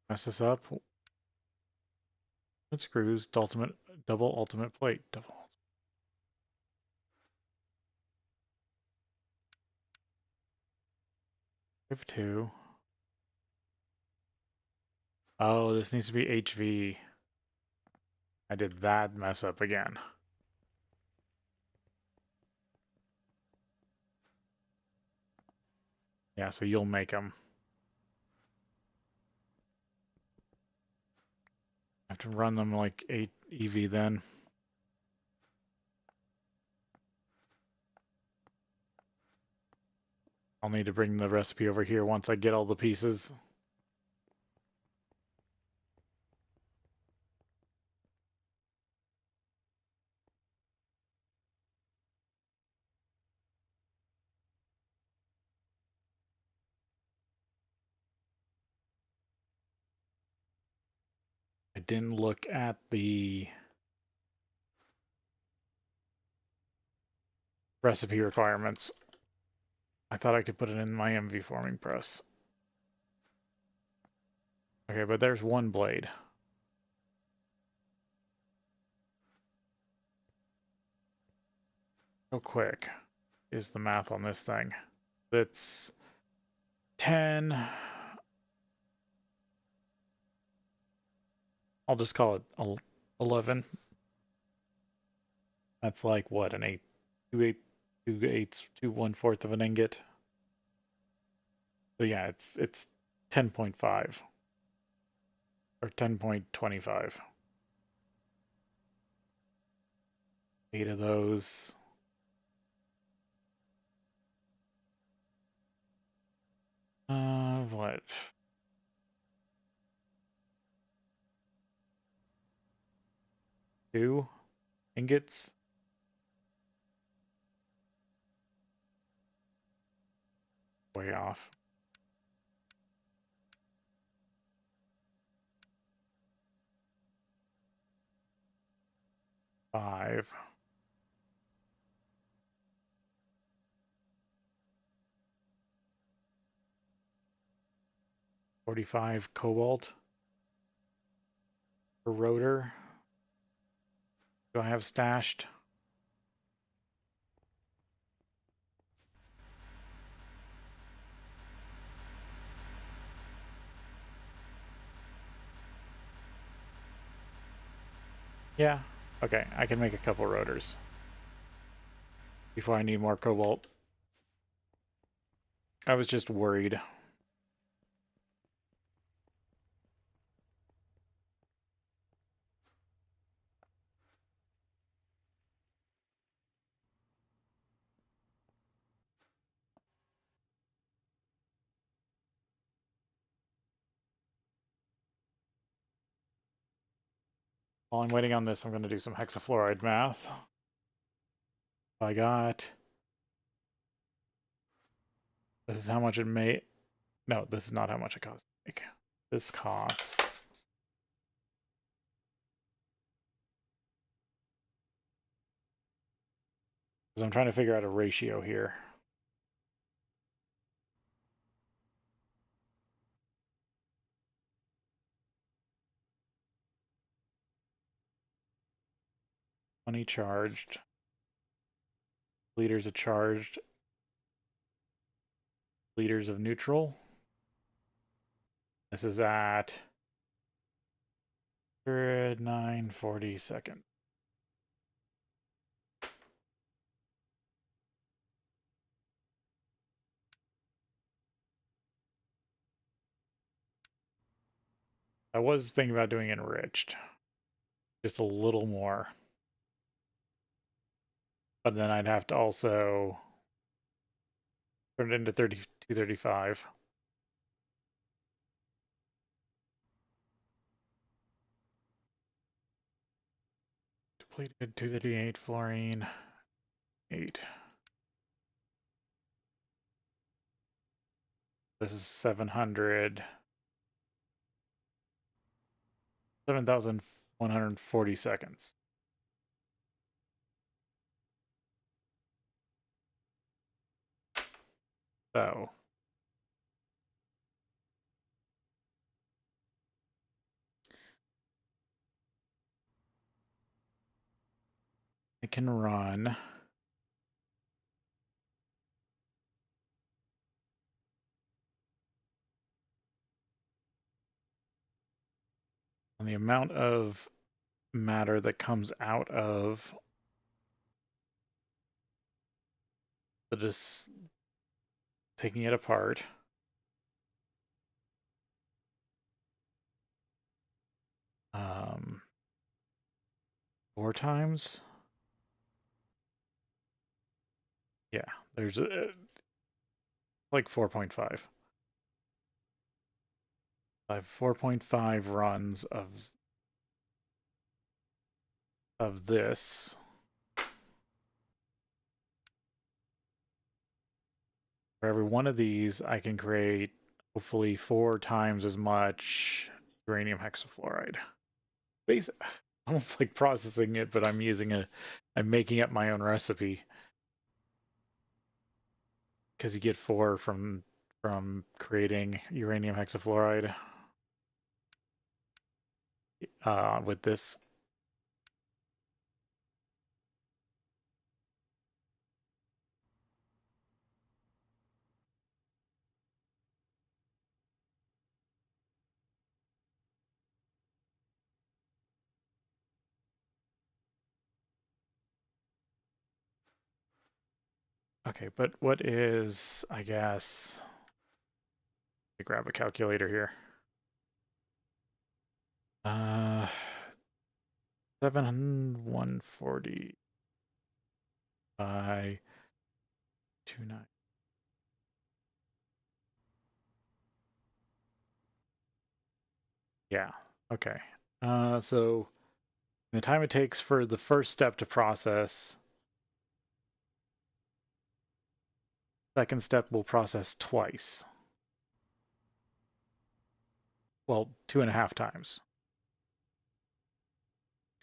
Mess this up. It screws, double ultimate plate. Double. Have two. Oh, this needs to be HV. I did that mess up again. Yeah, so you'll make them. I have to run them like 8 EV then. I'll need to bring the recipe over here once I get all the pieces. I didn't look at the recipe requirements. I thought I could put it in my MV forming press. Okay, but there's one blade. How quick is the math on this thing? That's 10. I'll just call it 11. That's like what, an 2/8, 1/4 of an ingot. So yeah, it's 10.5 or 10.25. 8 of those. What? 2 ingots. Way off. Five. $45 cobalt per rotor. Do I have stashed? Yeah. Okay, I can make a couple rotors before I need more cobalt. I was just worried. While I'm waiting on this, I'm going to do some hexafluoride math. I got... This is how much it may... No, this is not how much it costs to make. This costs... Because I'm trying to figure out a ratio here. Money charged. Liters of charged. Liters of neutral. This is at 940 seconds. I was thinking about doing enriched. Just a little more. But then I'd have to also turn it into 235. Depleted 238 fluorine 8. This is 7,140 seconds. So I can run on the amount of matter that comes out of taking it apart. Um, 4 times. Yeah, there's like 4.5. I have 4.5 runs of this. For every one of these, I can create hopefully 4 times as much uranium hexafluoride. Almost like processing it, but I'm making up my own recipe. Because you get 4 from creating uranium hexafluoride with this. Okay, but what is, I guess, let me grab a calculator here. 7,140 by 29. Yeah, okay. So the time it takes for the first step to process Second step will process twice. Well, 2.5 times.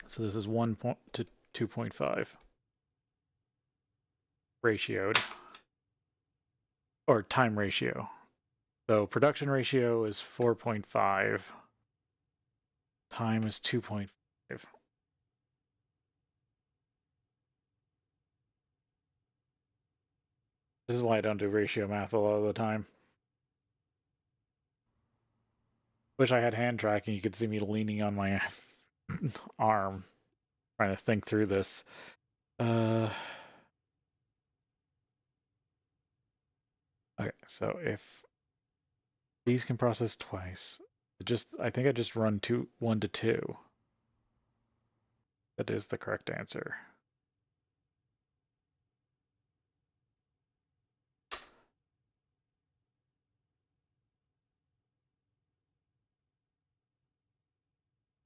So this is 1 to 2.5 ratioed, or time ratio. So production ratio is 4.5. Time is 2.5. This is why I don't do ratio math a lot of the time. Wish I had hand tracking. You could see me leaning on my arm, trying to think through this. Okay, so if these can process twice, I think I just run 1 to 2. That is the correct answer.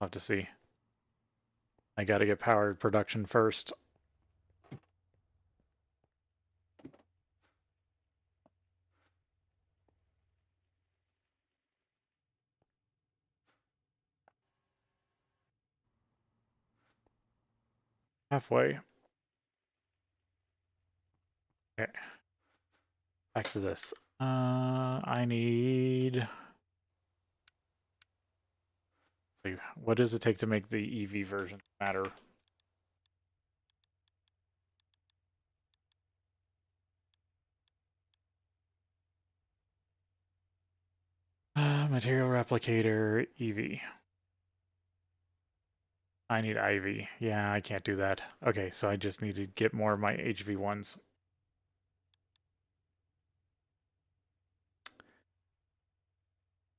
I'll have to see. I gotta get powered production first. Halfway. Okay. Back to this. I need... What does it take to make the EV version matter? Material replicator, EV. I need IV. Yeah, I can't do that. Okay, so I just need to get more of my HV1s.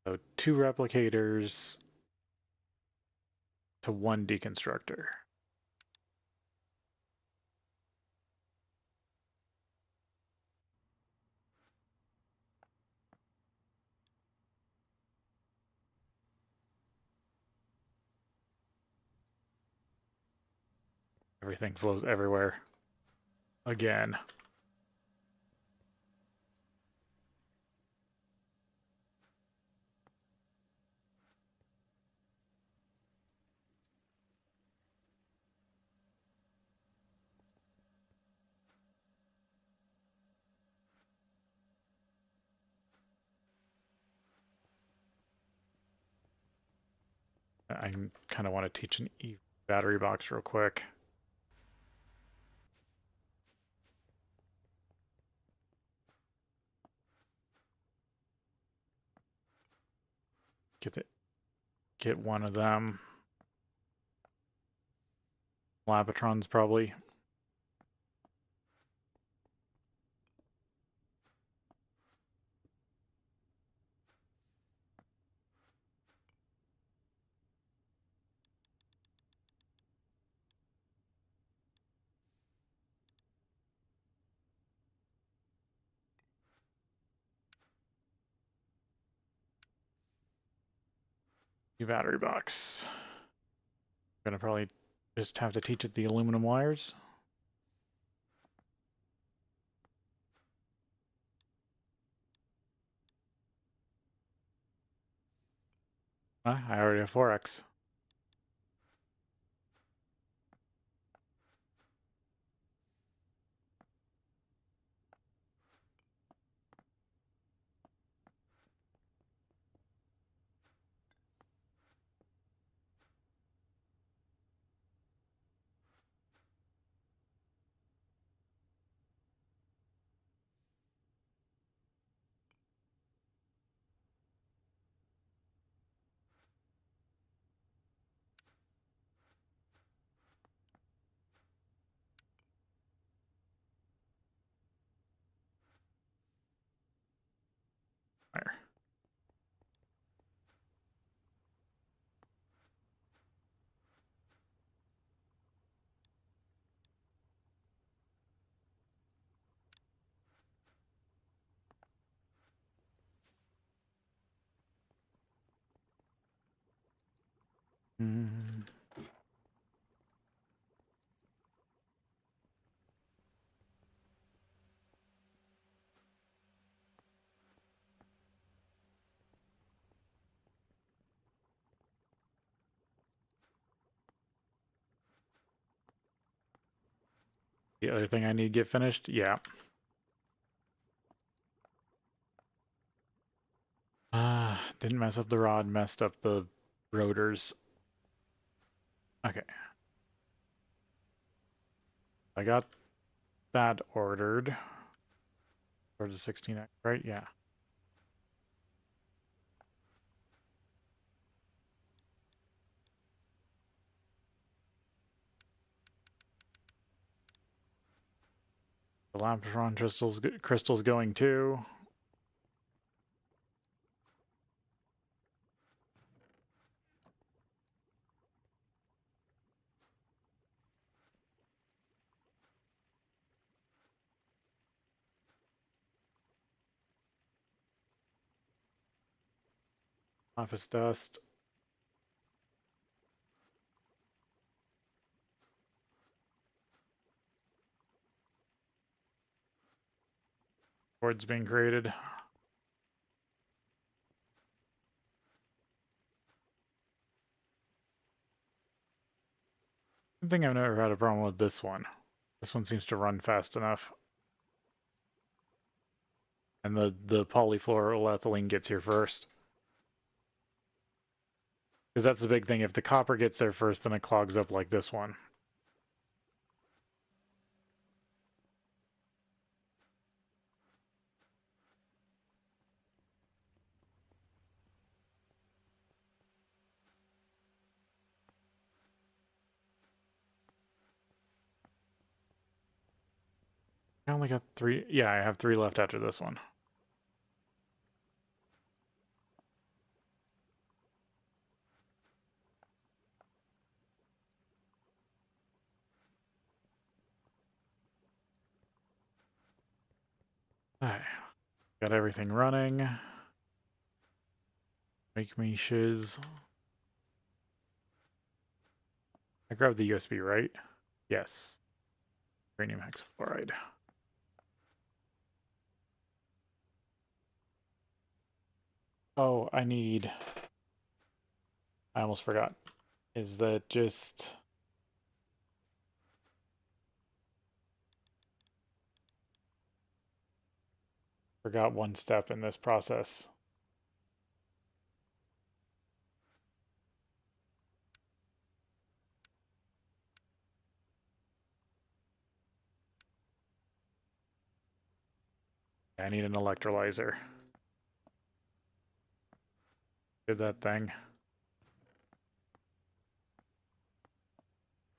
So 2 replicators to 1 deconstructor. Everything flows everywhere. Again. I kind of want to teach an EV battery box real quick. Get one of them. Labatrons probably. New battery box. Gonna probably just have to teach it the aluminum wires. I already have 4x. There. Mm. The other thing I need to get finished? Yeah. Didn't mess up the rod, messed up the rotors. Okay. I got that ordered. For the 16X, right? Yeah. The Laptron crystal's going too. Office dust. Boards being created. I think I've never had a problem with this one. This one seems to run fast enough. And the polyfluoroethylene gets here first. Because that's the big thing. If the copper gets there first, then it clogs up like this one. I only got 3. Yeah, I have 3 left after this one. Alright. Got everything running. Make me shiz. I grabbed the USB, right? Yes. Uranium hexafluoride. Oh, I almost forgot. Is that just... Forgot one step in this process. I need an electrolyzer. Did that thing.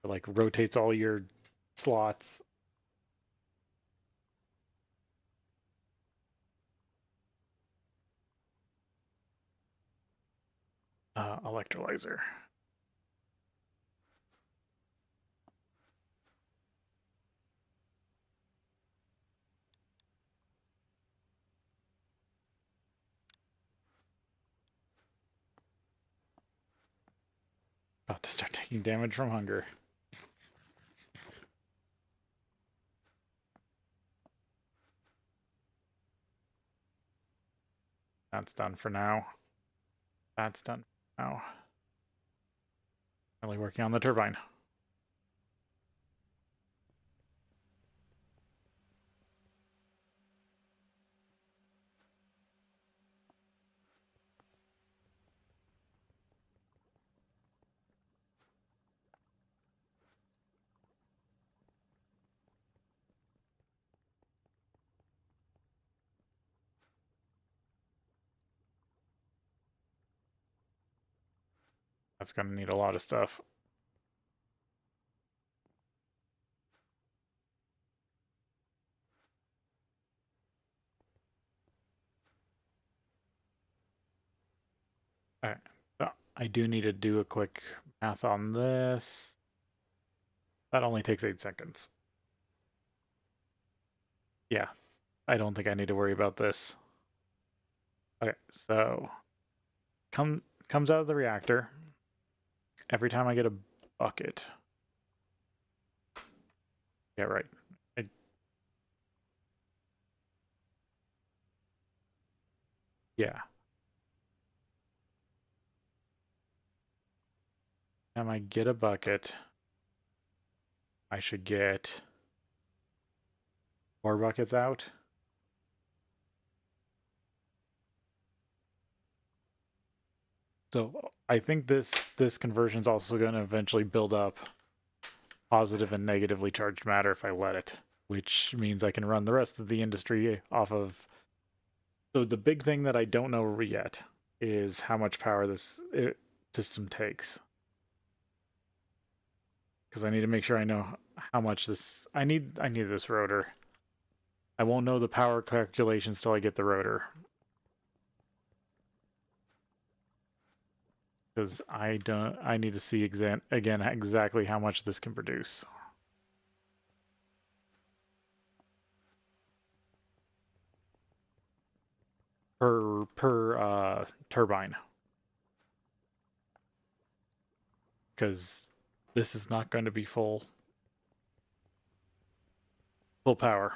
It like rotates all your slots. Electrolyzer. About to start taking damage from hunger. That's done for now. That's done for now. Really working on the turbine. That's going to need a lot of stuff. Alright, so I do need to do a quick math on this. That only takes 8 seconds. Yeah, I don't think I need to worry about this. Okay, so comes out of the reactor. Every time I get a bucket. Yeah, right. Yeah. Time I get a bucket, I should get 4 buckets out. So I think this conversion is also going to eventually build up positive and negatively charged matter if I let it, which means I can run the rest of the industry off of. So the big thing that I don't know yet is how much power this system takes, because I need to make sure I know how much this. I need this rotor. I won't know the power calculations till I get the rotor, because I don't. I need to see again exactly how much this can produce. Per turbine, because this is not going to be full power.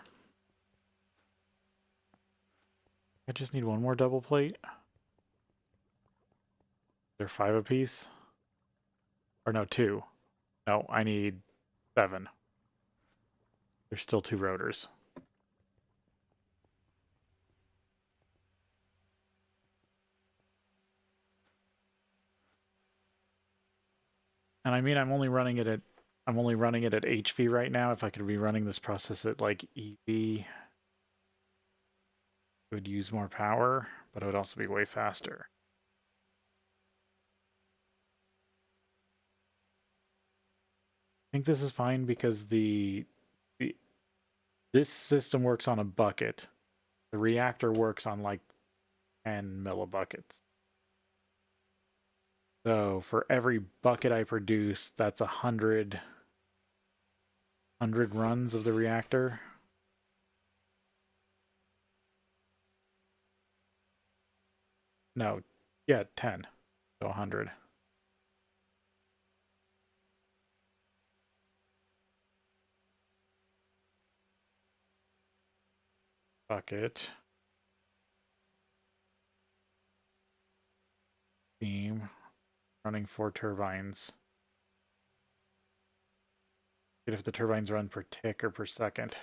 I just need one more double plate. They're 5 apiece, or no, 2. No, I need 7. There's still 2 rotors. And I mean, I'm only running it at HV right now. If I could be running this process at like EV, it would use more power, but it would also be way faster. I think this is fine because this system works on a bucket. The reactor works on like 10 millibuckets. So for every bucket I produce, that's 100 runs of the reactor. No, yeah, 10. So 100. Bucket. Steam. Running 4 turbines. Get if the turbines run per tick or per second.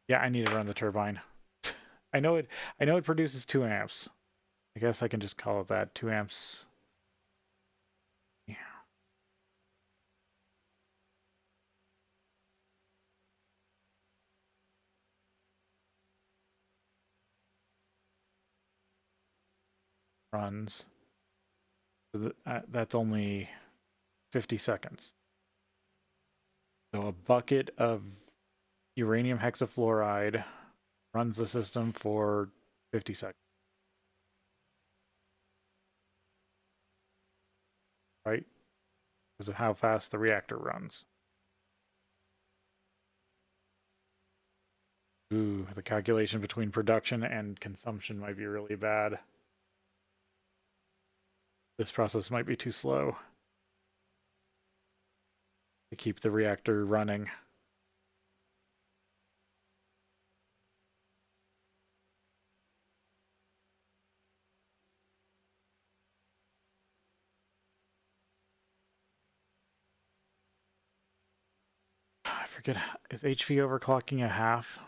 Yeah, I need to run the turbine. I know it produces 2 amps. I guess I can just call it that. 2 amps. Yeah. Runs. So that's only 50 seconds. So a bucket of uranium hexafluoride runs the system for 50 seconds. Right? Because of how fast the reactor runs. Ooh, the calculation between production and consumption might be really bad. This process might be too slow to keep the reactor running. I forget, is HV overclocking a half?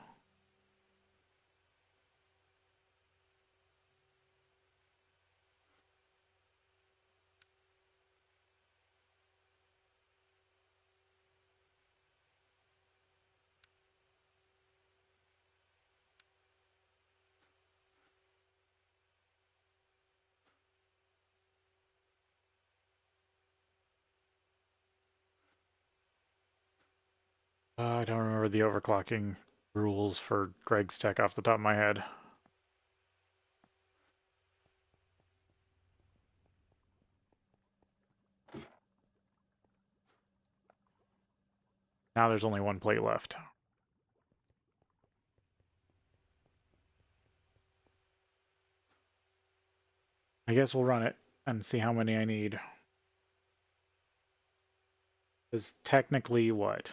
I don't remember the overclocking rules for Greg's tech off the top of my head. Now there's only 1 plate left. I guess we'll run it and see how many I need. Because technically what?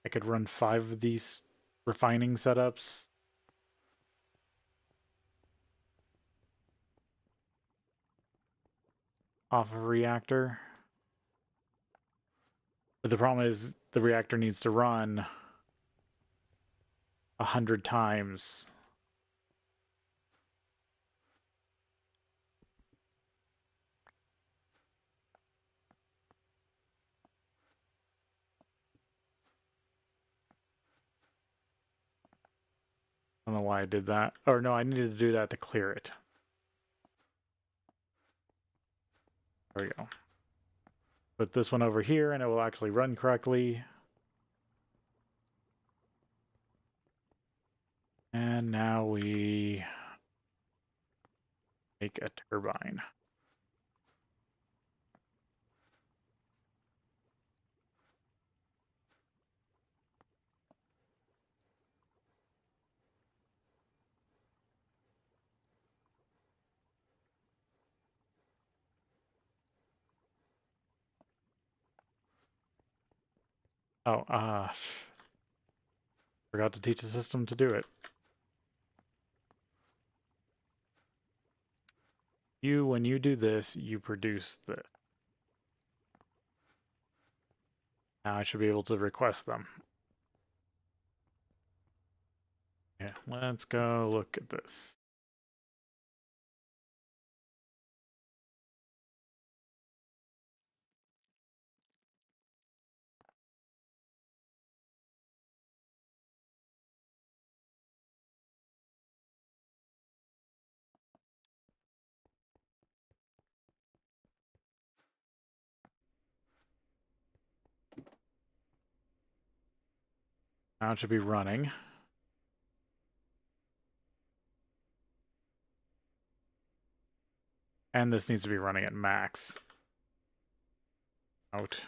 I could run 5 of these refining setups. off of a reactor. But the problem is the reactor needs to run 100 times. I don't know why I did that. Or no, I needed to do that to clear it. There we go. Put this one over here and it will actually run correctly. And now we make a turbine. Oh, forgot to teach the system to do it. When you do this, you produce this. Now I should be able to request them. Yeah, let's go look at this. Now it should be running. And this needs to be running at max. Out.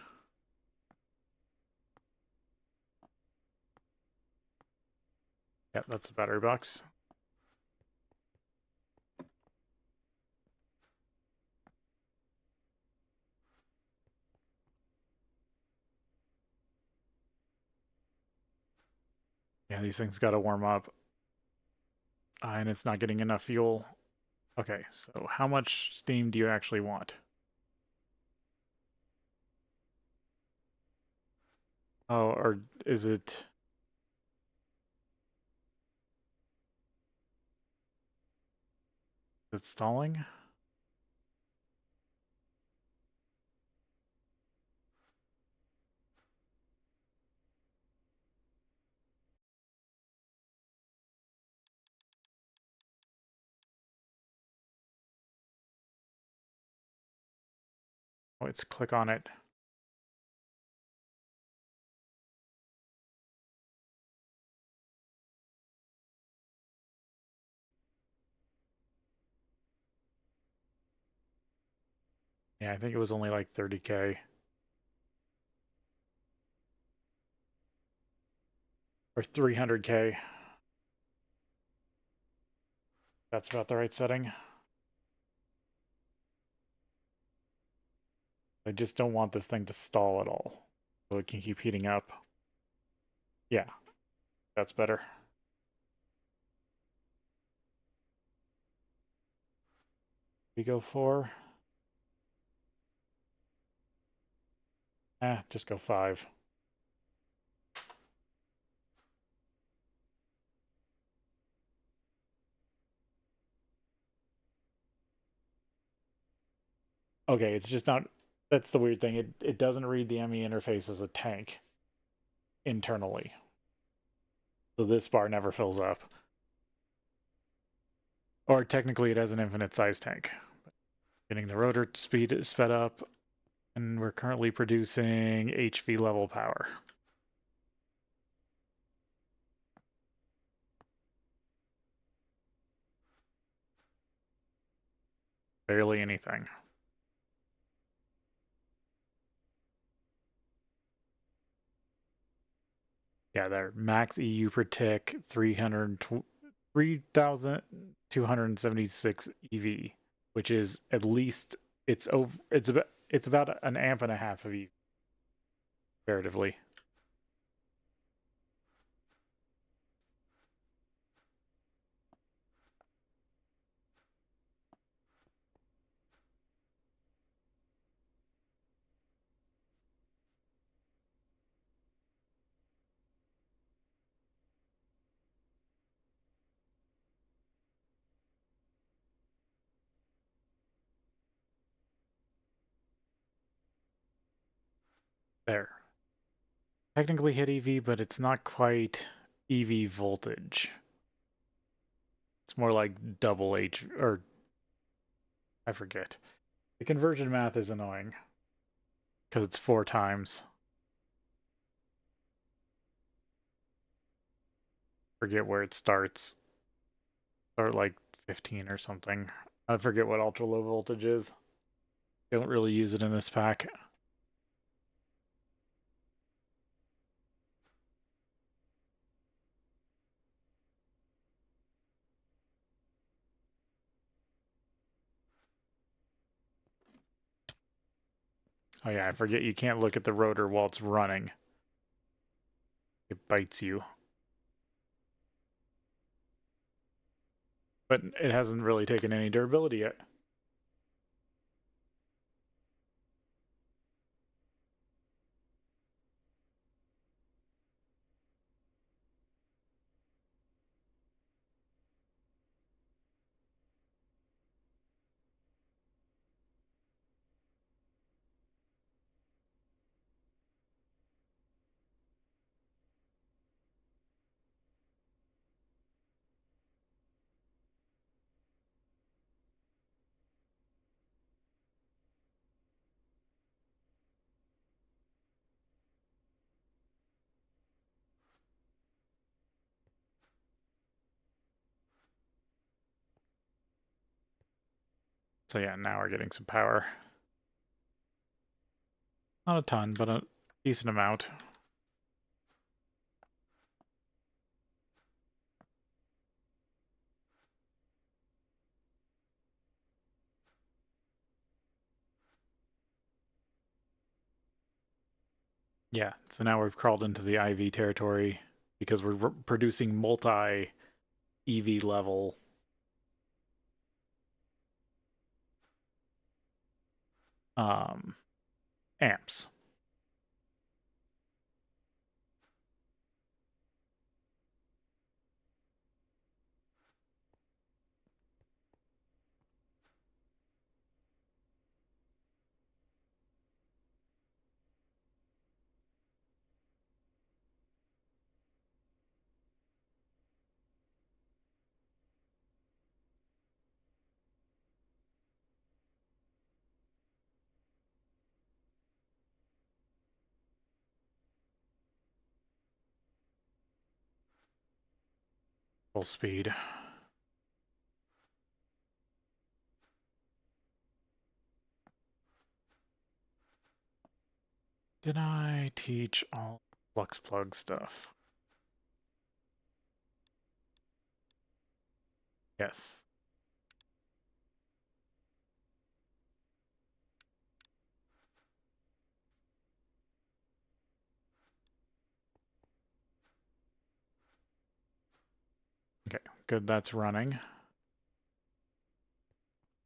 Yep, that's the battery box. Yeah, these things got to warm up. And it's not getting enough fuel. Okay, so how much steam do you actually want? Oh, or is it... Is it stalling? Let's click on it. Yeah, I think it was only like 30K. Or 300K. That's about the right setting. I just don't want this thing to stall at all. So it can keep heating up. Yeah, that's better. We go for... just go 5. Okay, it's just not... That's the weird thing. It doesn't read the ME interface as a tank internally. So this bar never fills up. Or technically it has an infinite size tank. Getting the rotor speed sped up, and we're currently producing HV level power. Barely anything. Yeah, there. Max EU per tick, 3,276 EV, which is at least it's about an amp and a half of EV comparatively. There. Technically hit EV, but it's not quite EV voltage. It's more like double H, or I forget. The conversion math is annoying because it's 4 times. Forget where it starts. Start like 15 or something. I forget what ultra low voltage is. Don't really use it in this pack. Oh yeah, I forget you can't look at the rotor while it's running. It bites you. But it hasn't really taken any durability yet. So yeah, now we're getting some power. Not a ton, but a decent amount. Yeah, so now we've crawled into the IV territory because we're producing multi EV level amps. Full speed. Did I teach all flux plug stuff? Yes. Okay, good, that's running.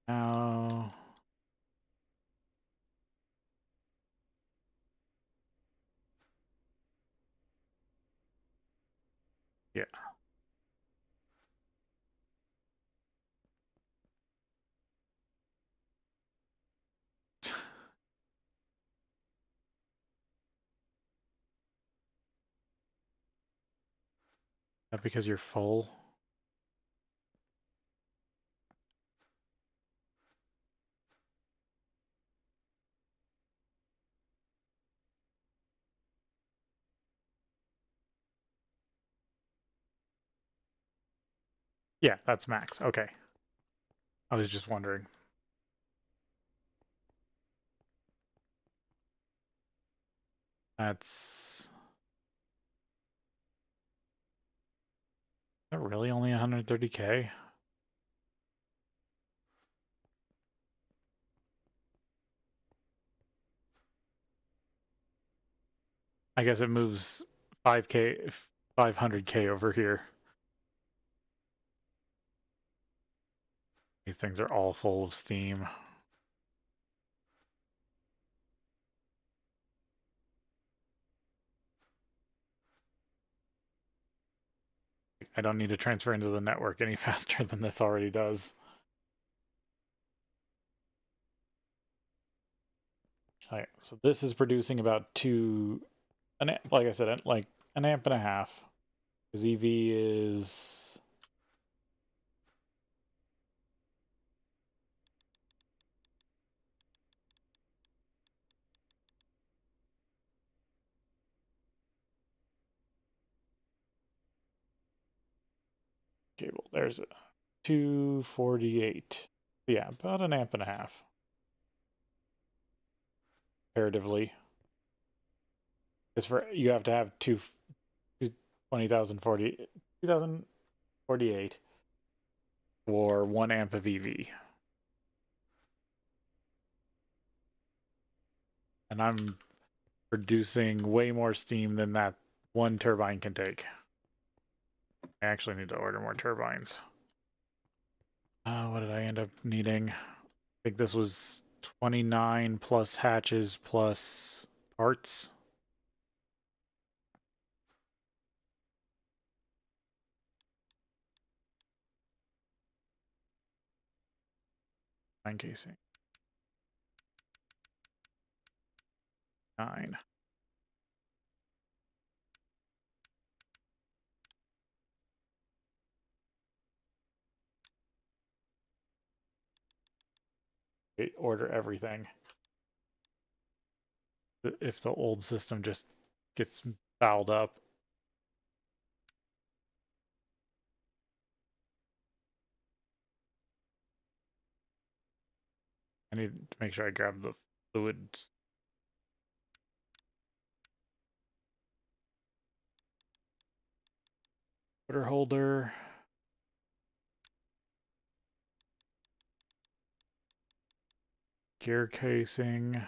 Now... yeah. Is that because you're full? Yeah, that's max. Okay. I was just wondering. That's... Is that really only 130k? I guess it moves 5k, 500k over here. These things are all full of steam. I don't need to transfer into the network any faster than this already does. Okay, so this is producing about like I said, like an amp and a half. His EV is cable. There's a 248. Yeah, about an amp and a half. Comparatively. Because for you have to have 2048 for 1 amp of EV. And I'm producing way more steam than that one turbine can take. I actually need to order more turbines. What did I end up needing? I think this was 29 plus hatches plus parts. Nine casing. 9. Okay, order everything. If the old system just gets fouled up. I need to make sure I grab the fluids. Water holder. Gear casing.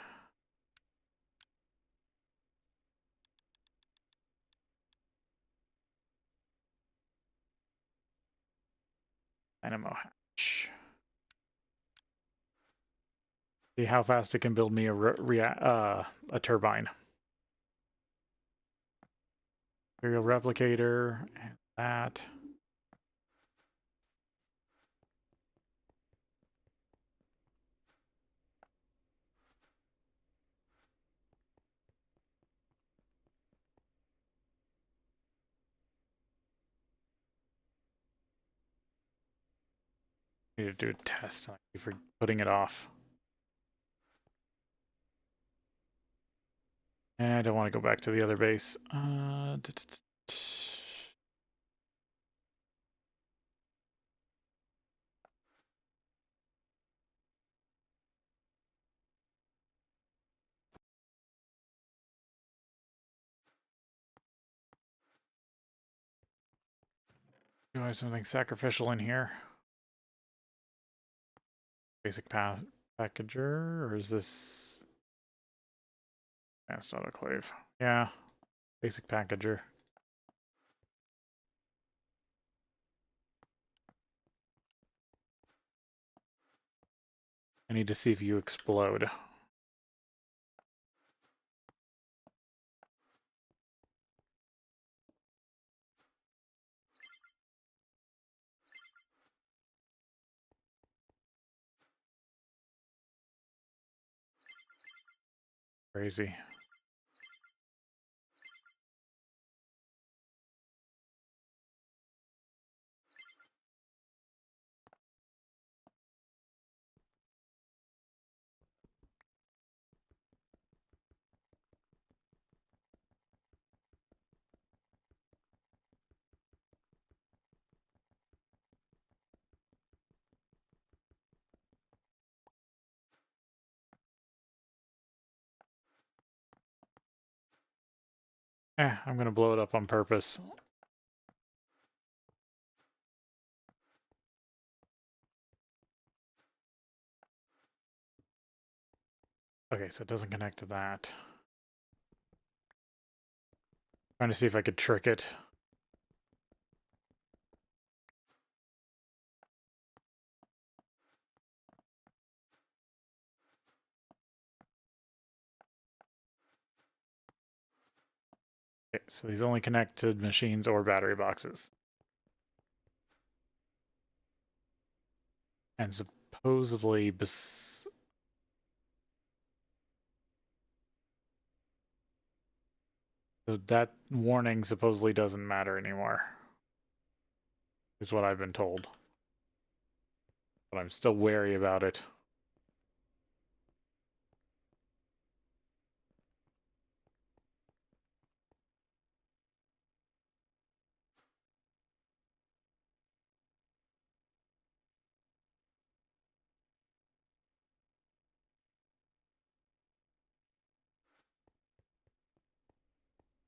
Dynamo hatch. See how fast it can build me a turbine. Serial replicator and that. Need to do a test. Thank you for putting it off. And I don't want to go back to the other base. Do I have something sacrificial in here? Basic packager, or is this advanced autoclave? Yeah, basic packager. I need to see if you explode. Crazy. I'm gonna blow it up on purpose. Okay, so it doesn't connect to that. Trying to see if I could trick it. Okay, so these only connect to machines or battery boxes. And supposedly So that warning supposedly doesn't matter anymore, is what I've been told. But I'm still wary about it.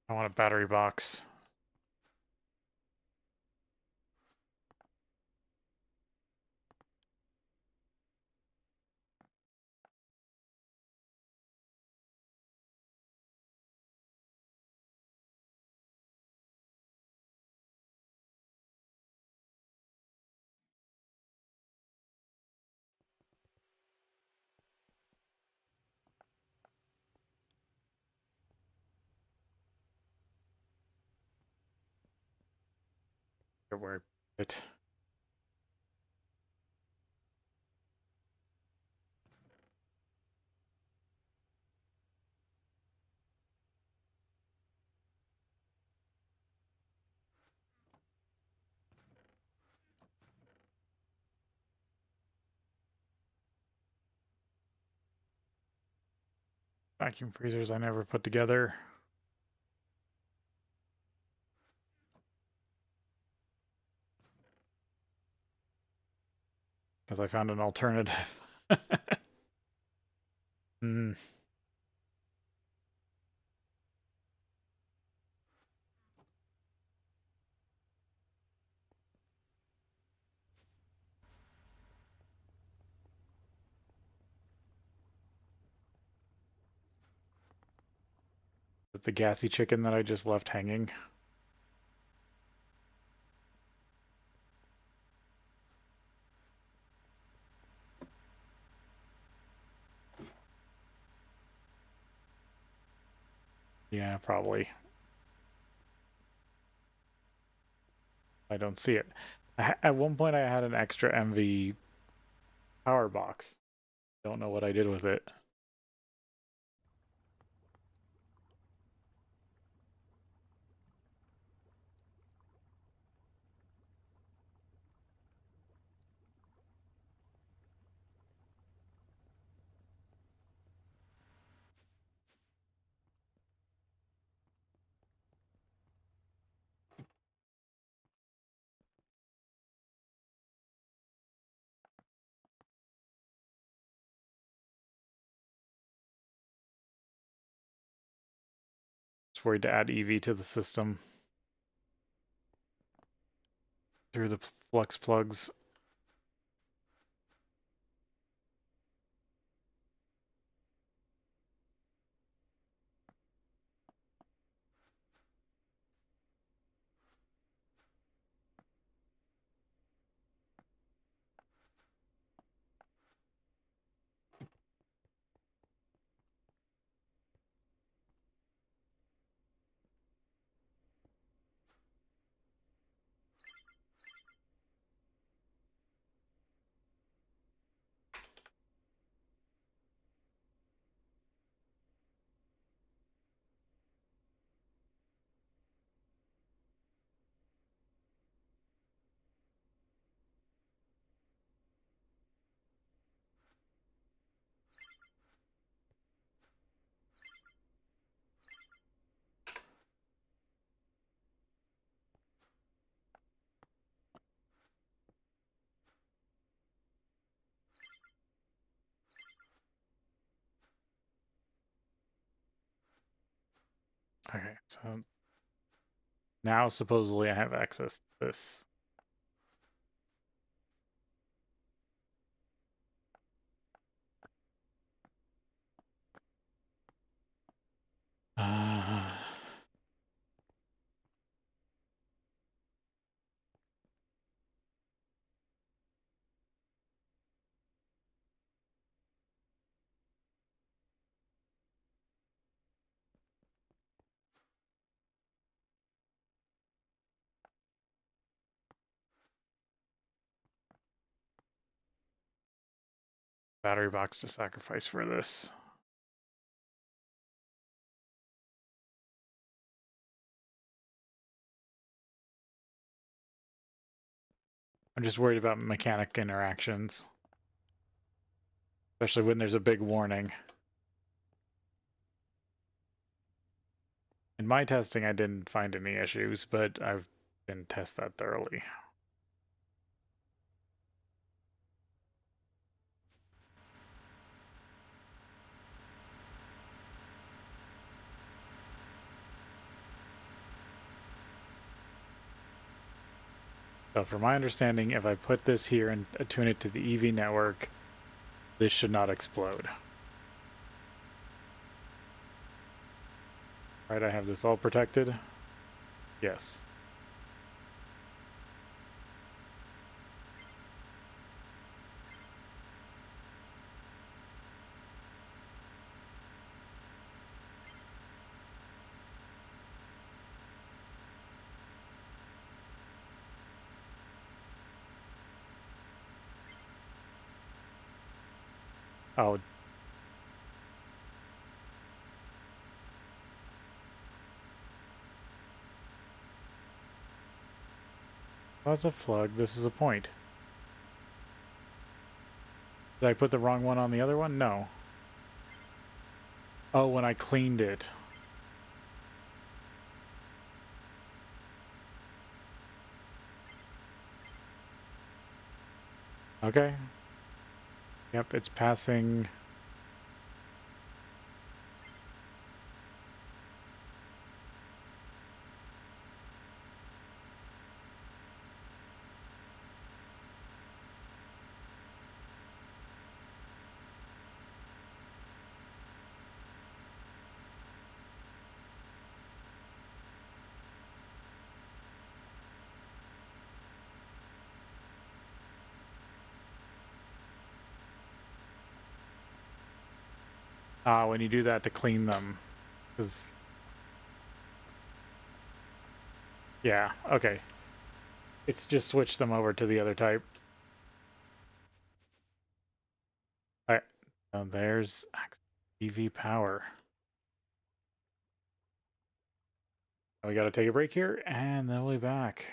I want a battery box. Where it. Vacuum freezers I never put together. Because I found an alternative. Hmm. The gassy chicken that I just left hanging. Yeah, probably. I don't see it. At one point, I had an extra MV power box. Don't know what I did with it. Just worried to add EV to the system through the flux plugs. Okay, so now supposedly I have access to this. Uh, battery box to sacrifice for this. I'm just worried about mechanic interactions. Especially when there's a big warning. In my testing, I didn't find any issues, but I didn't test that thoroughly. So from my understanding, if I put this here and attune it to the EV network, this should not explode. Right, I have this all protected? Yes. Oh. That's a plug. This is a point. Did I put the wrong one on the other one? No. Oh, when I cleaned it. Okay. Yep, it's passing. When you do that to clean them. 'Cause... Yeah, okay. It's just switched them over to the other type. Alright, so there's EV power. We gotta take a break here, and then we'll be back.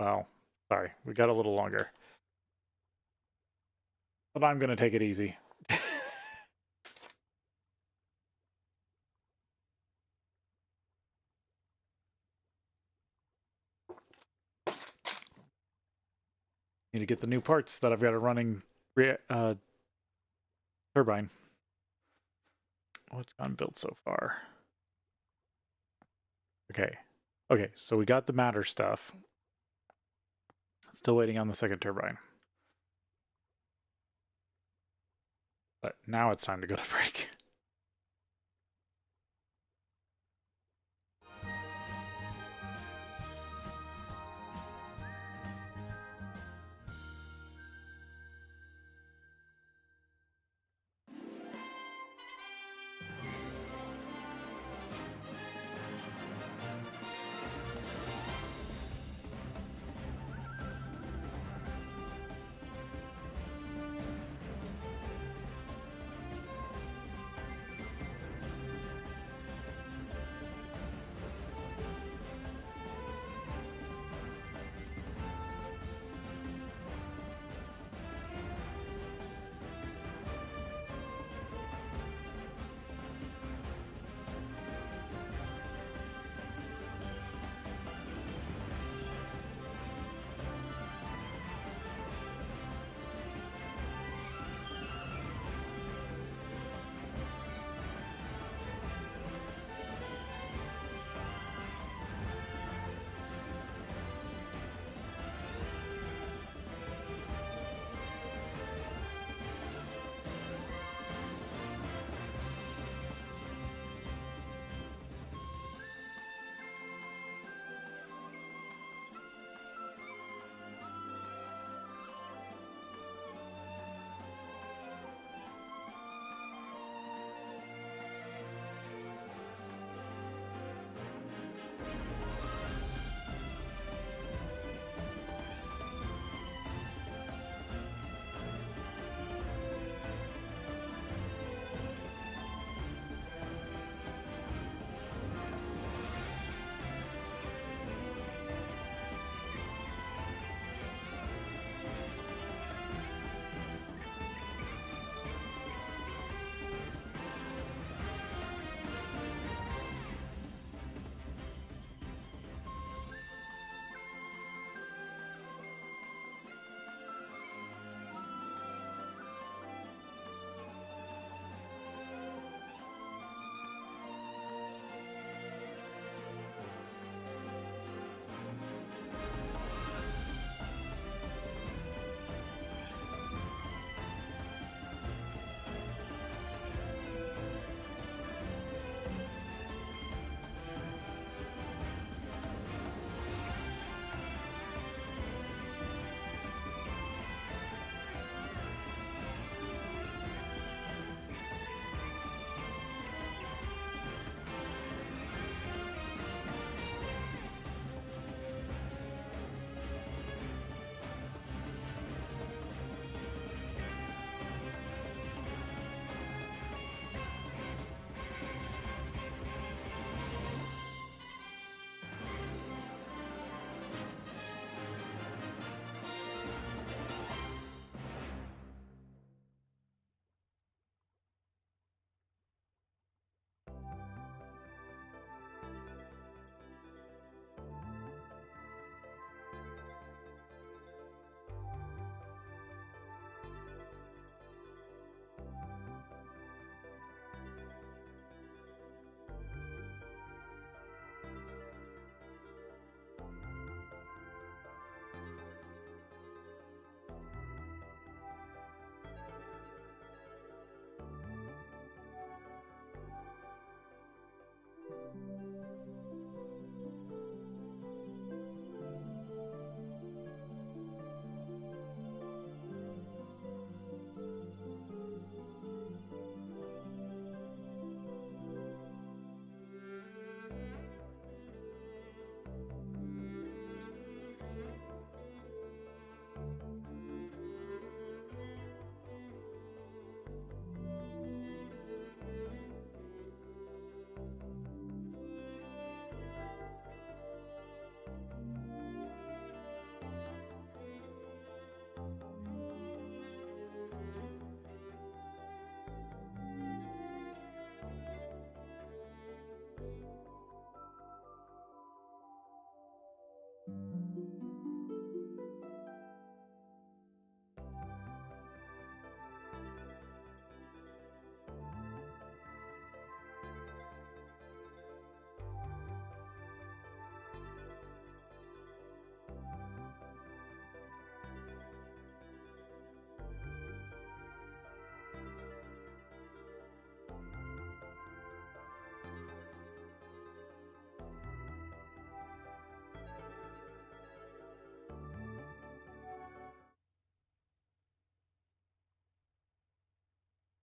Well, sorry, we got a little longer. But I'm gonna take it easy. Need to get the new parts that I've got a running turbine. What's gone built so far? Okay. Okay, so we got the matter stuff. Still waiting on the second turbine. But now it's time to go to break.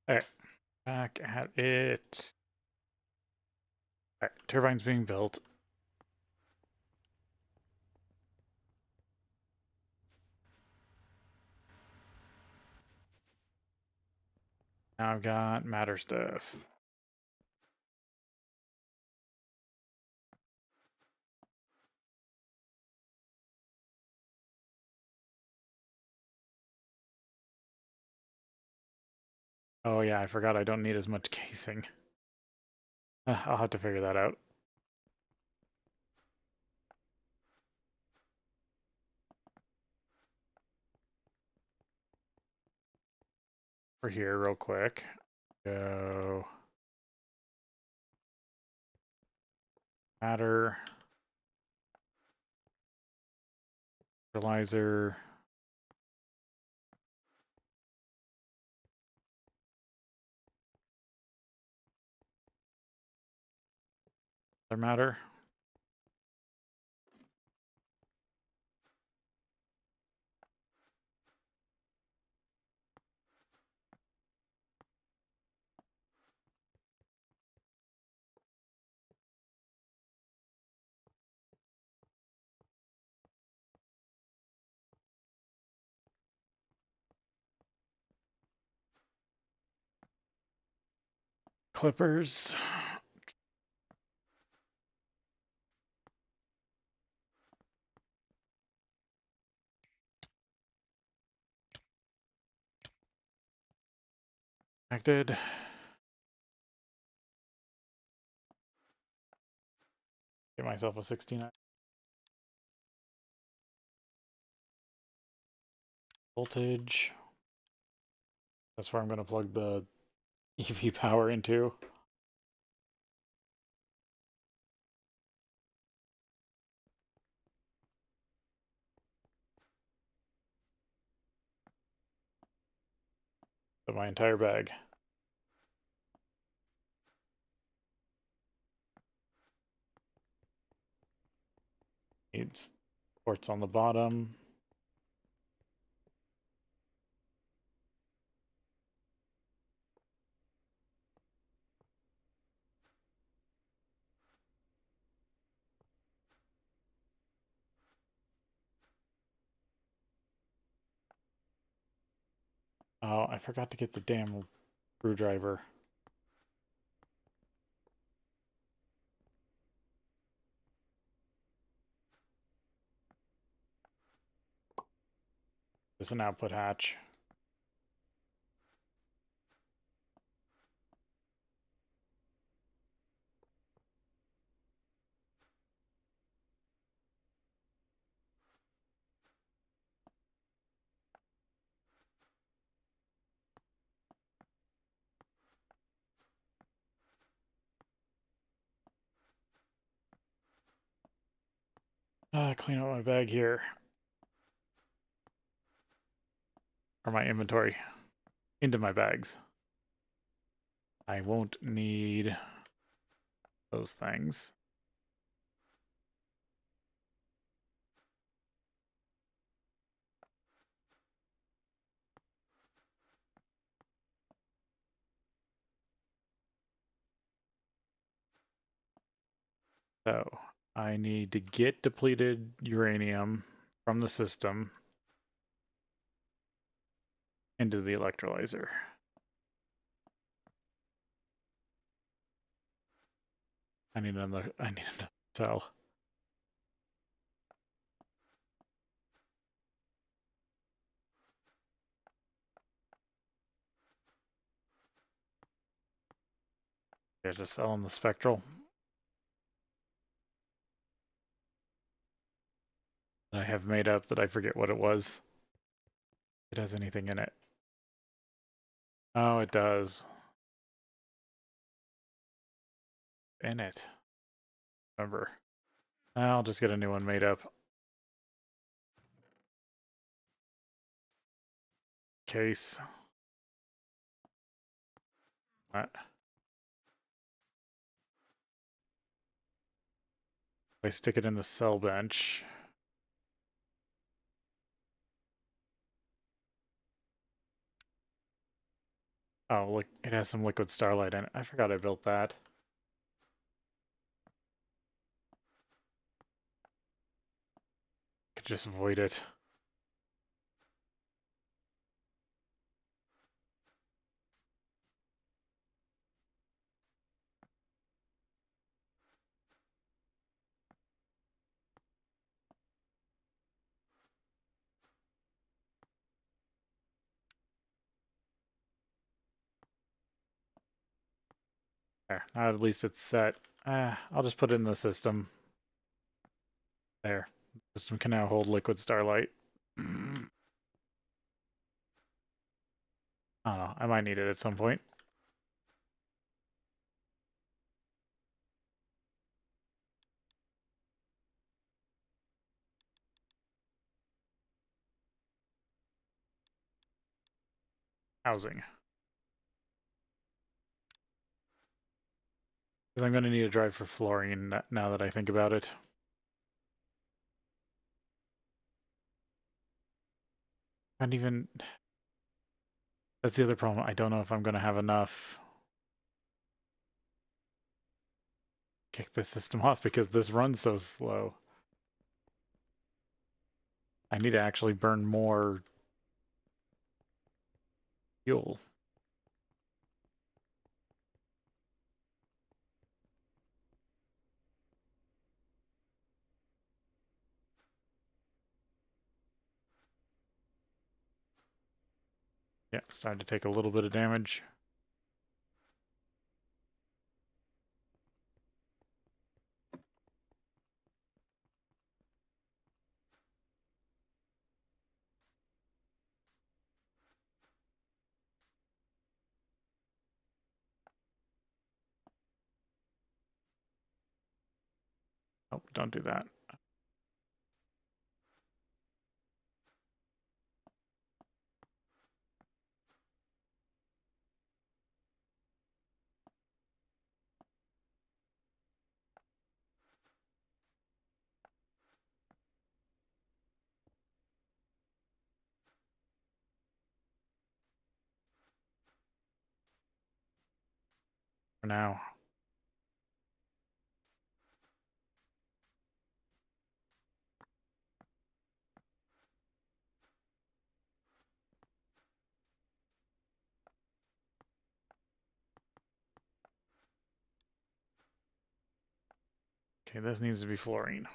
Alright, back at it. Alright, turbine's being built. Now I've got matter stuff. Oh yeah, I forgot I don't need as much casing. I'll have to figure that out. We're here real quick. Go matter, fertilizer. Other matter. Clippers. Connected. Get myself a 69 voltage. That's where I'm going to plug the EV power into. So my entire bag. Needs ports on the bottom. Oh, I forgot to get the damn screwdriver. There's an output hatch. Clean out my bag here. Or my inventory. Into my bags. I won't need those things. So I need to get depleted uranium from the system into the electrolyzer. I need another cell. There's a cell in the spectral. That I have made up that I forget what it was. If it has anything in it. Oh, it does. In it. Remember. I'll just get a new one made up. Case. What? I stick it in the cell bench. Oh, look, it has some liquid starlight in it. I forgot I built that. Could just void it. There, now at least it's set. I'll just put it in the system. There. The system can now hold liquid starlight. I don't know. I might need it at some point. Housing. Because I'm going to need a drive for fluorine now that I think about it. And even... That's the other problem. I don't know if I'm going to have enough. Kick the system off because this runs so slow. I need to actually burn more fuel. Yeah, starting to take a little bit of damage. Oh, don't do that. For now. Okay, this needs to be fluorine.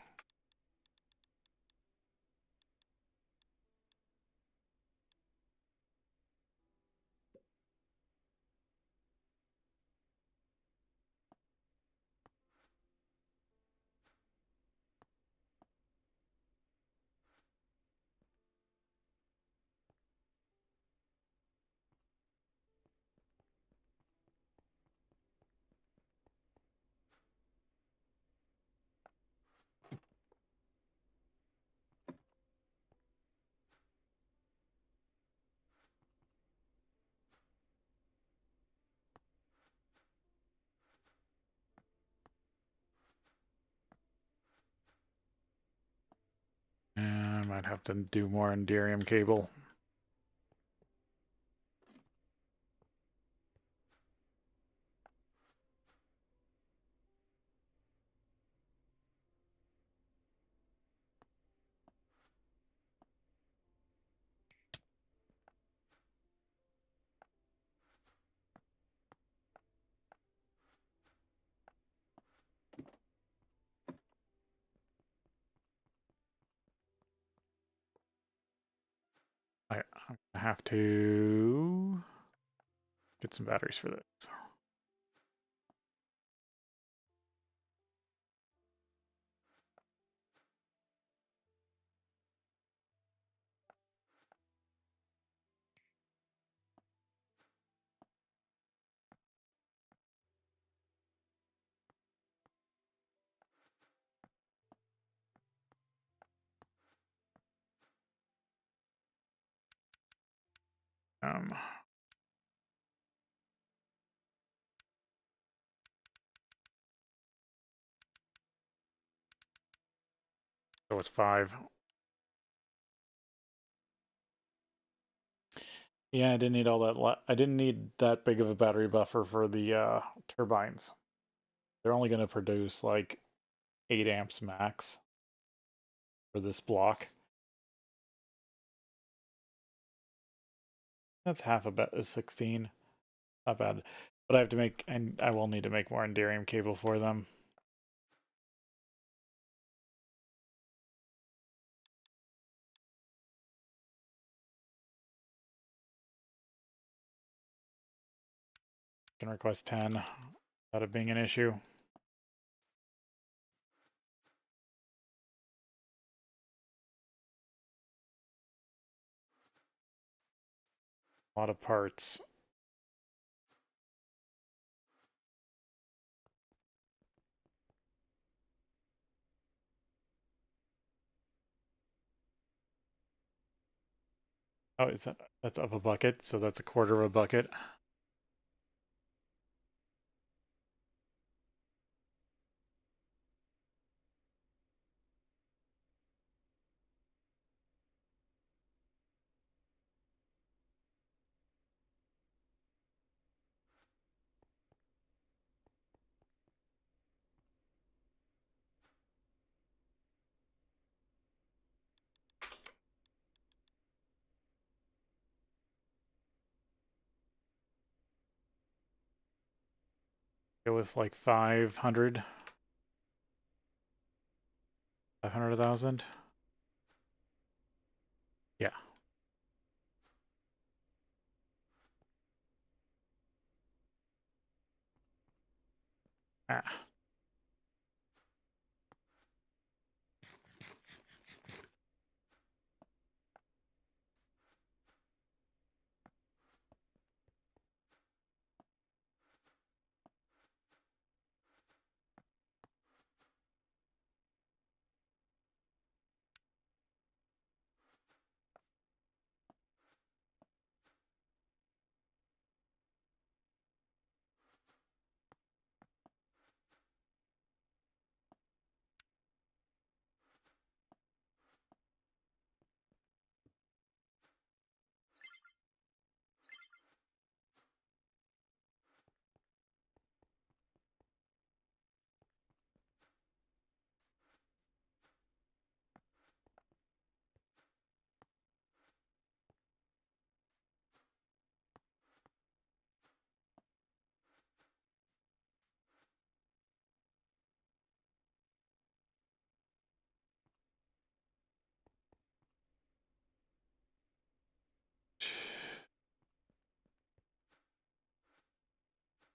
I might have to do more Enderium cable. I'm gonna have to get some batteries for this. Um, so it's 5. Yeah, I didn't need all that. I didn't need that big of a battery buffer for the turbines. They're only going to produce like 8 amps max for this block. That's half a 16. Not bad. But I have to make, and I will need to make more Enderium cable for them. Can request 10 without it being an issue. A lot of parts. Oh, is that's of a bucket, so that's a quarter of a bucket. Go with like 500. 500,000. Yeah. Ah.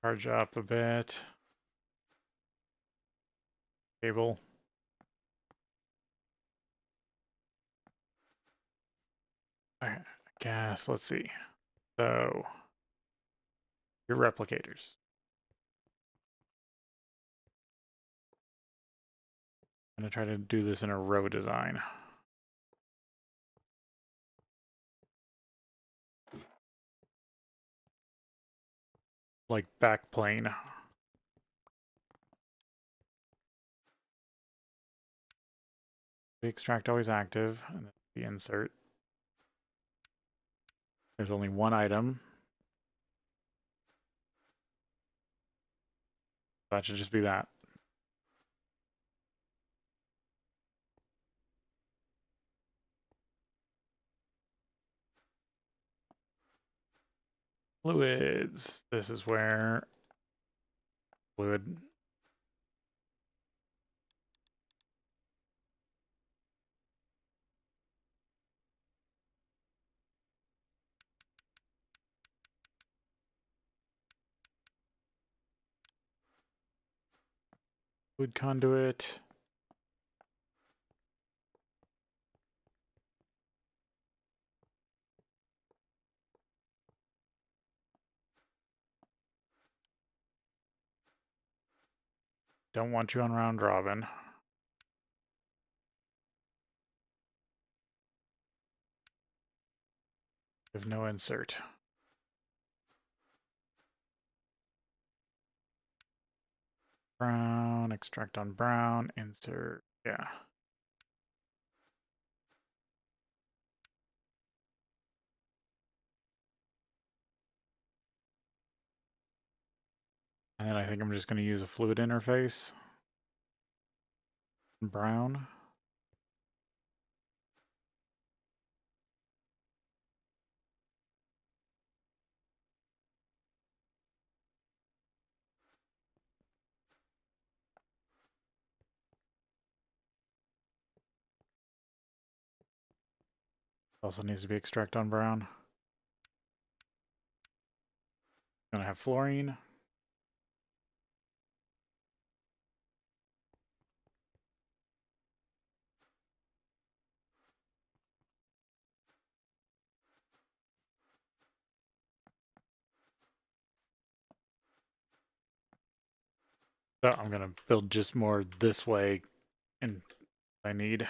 Charge up a bit. Cable. I guess, let's see. So, your replicators. I'm going to try to do this in a row design. Like backplane. The extract always active, and then the insert. There's only one item. That should just be that. Fluids. This is where fluid. Fluid conduit. Don't want you on round robin. Have no insert. Brown, extract on brown, insert, yeah. And then I think I'm just going to use a fluid interface. Brown. Also needs to be extract on brown. Gonna have fluorine. So I'm gonna build just more this way, and I need.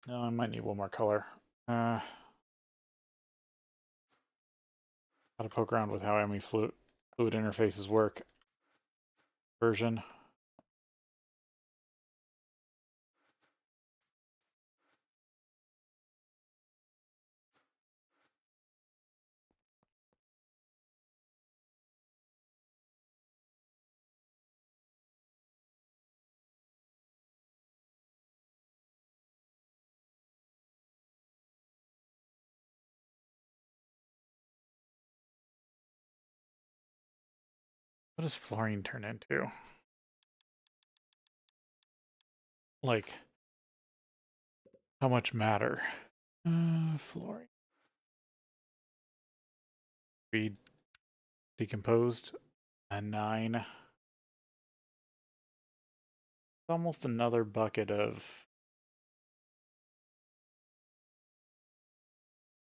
No, I might need one more color. Gotta poke around with how fluid interfaces work. Version. What does fluorine turn into? Like, how much matter? Fluorine. Be decomposed. A 9. It's almost another bucket of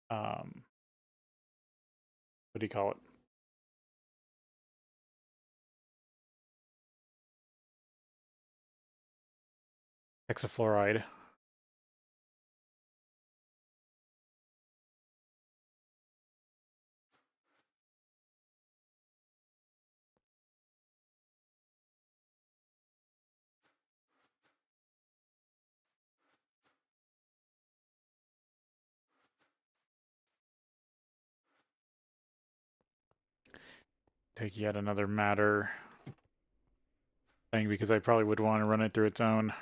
what do you call it? Hexafluoride. Take yet another matter thing because I probably would want to run it through its own.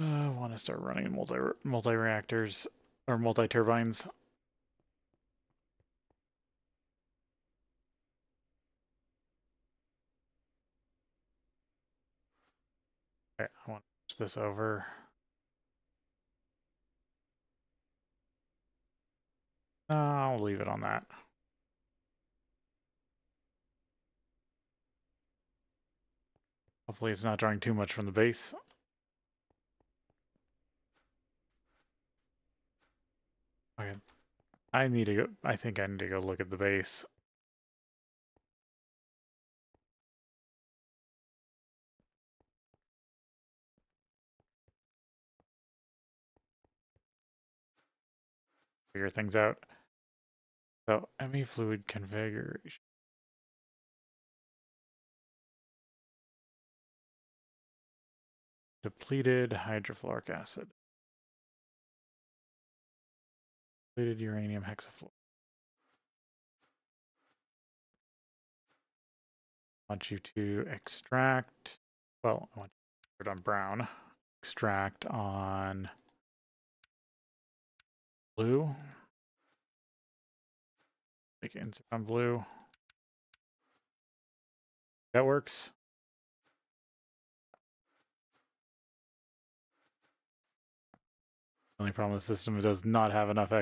I want to start running multi reactors or multi turbines. Okay, I want to switch this over. I'll leave it on that. Hopefully it's not drawing too much from the base. Okay. I need to go. I think I need to go look at the base. Figure things out. So, ME fluid configuration. Depleted hydrofluoric acid. Depleted uranium hexafluoride. I want you to extract. Well, I want you to put it on brown. Extract on blue. Make it insert on blue. That works. The only problem with the system, it does not have enough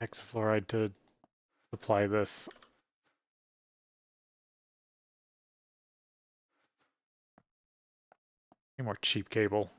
hexafluoride to supply this. Any more cheap cable.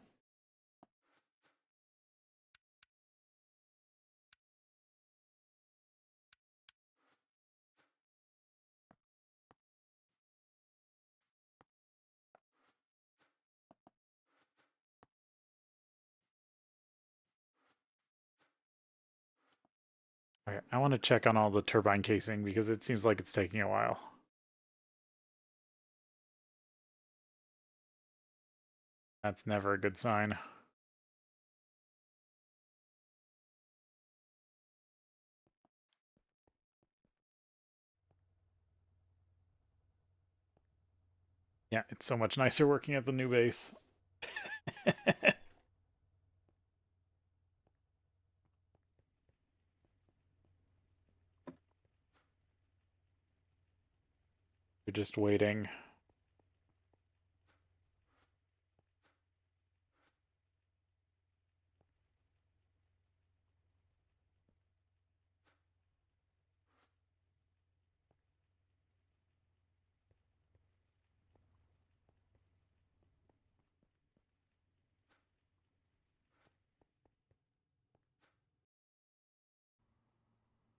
Okay, I want to check on all the turbine casing because it seems like it's taking a while. That's never a good sign. Yeah, it's so much nicer working at the new base. You're just waiting.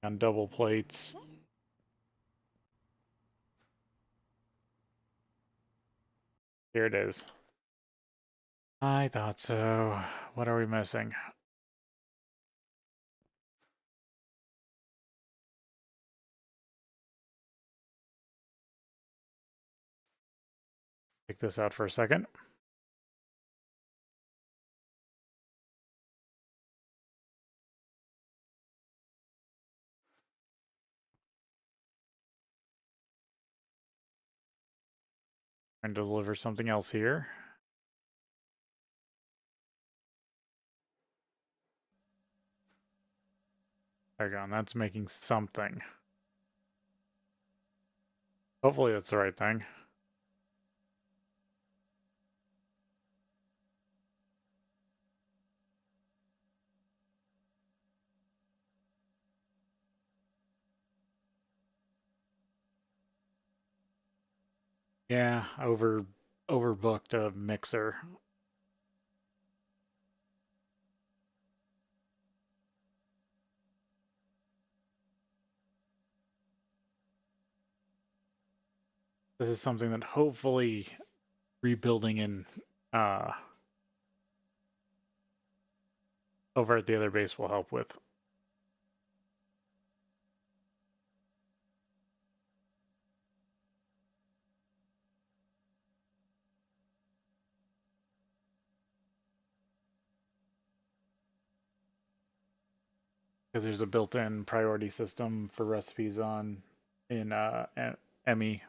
On double plates. Here it is. I thought so. What are we missing? Take this out for a second. And deliver something else here. There you go. And that's making something. Hopefully that's the right thing. Yeah, overbooked a mixer. This is something that hopefully rebuilding in uh over at the other base will help with. Because there's a built-in priority system for recipes on in ME.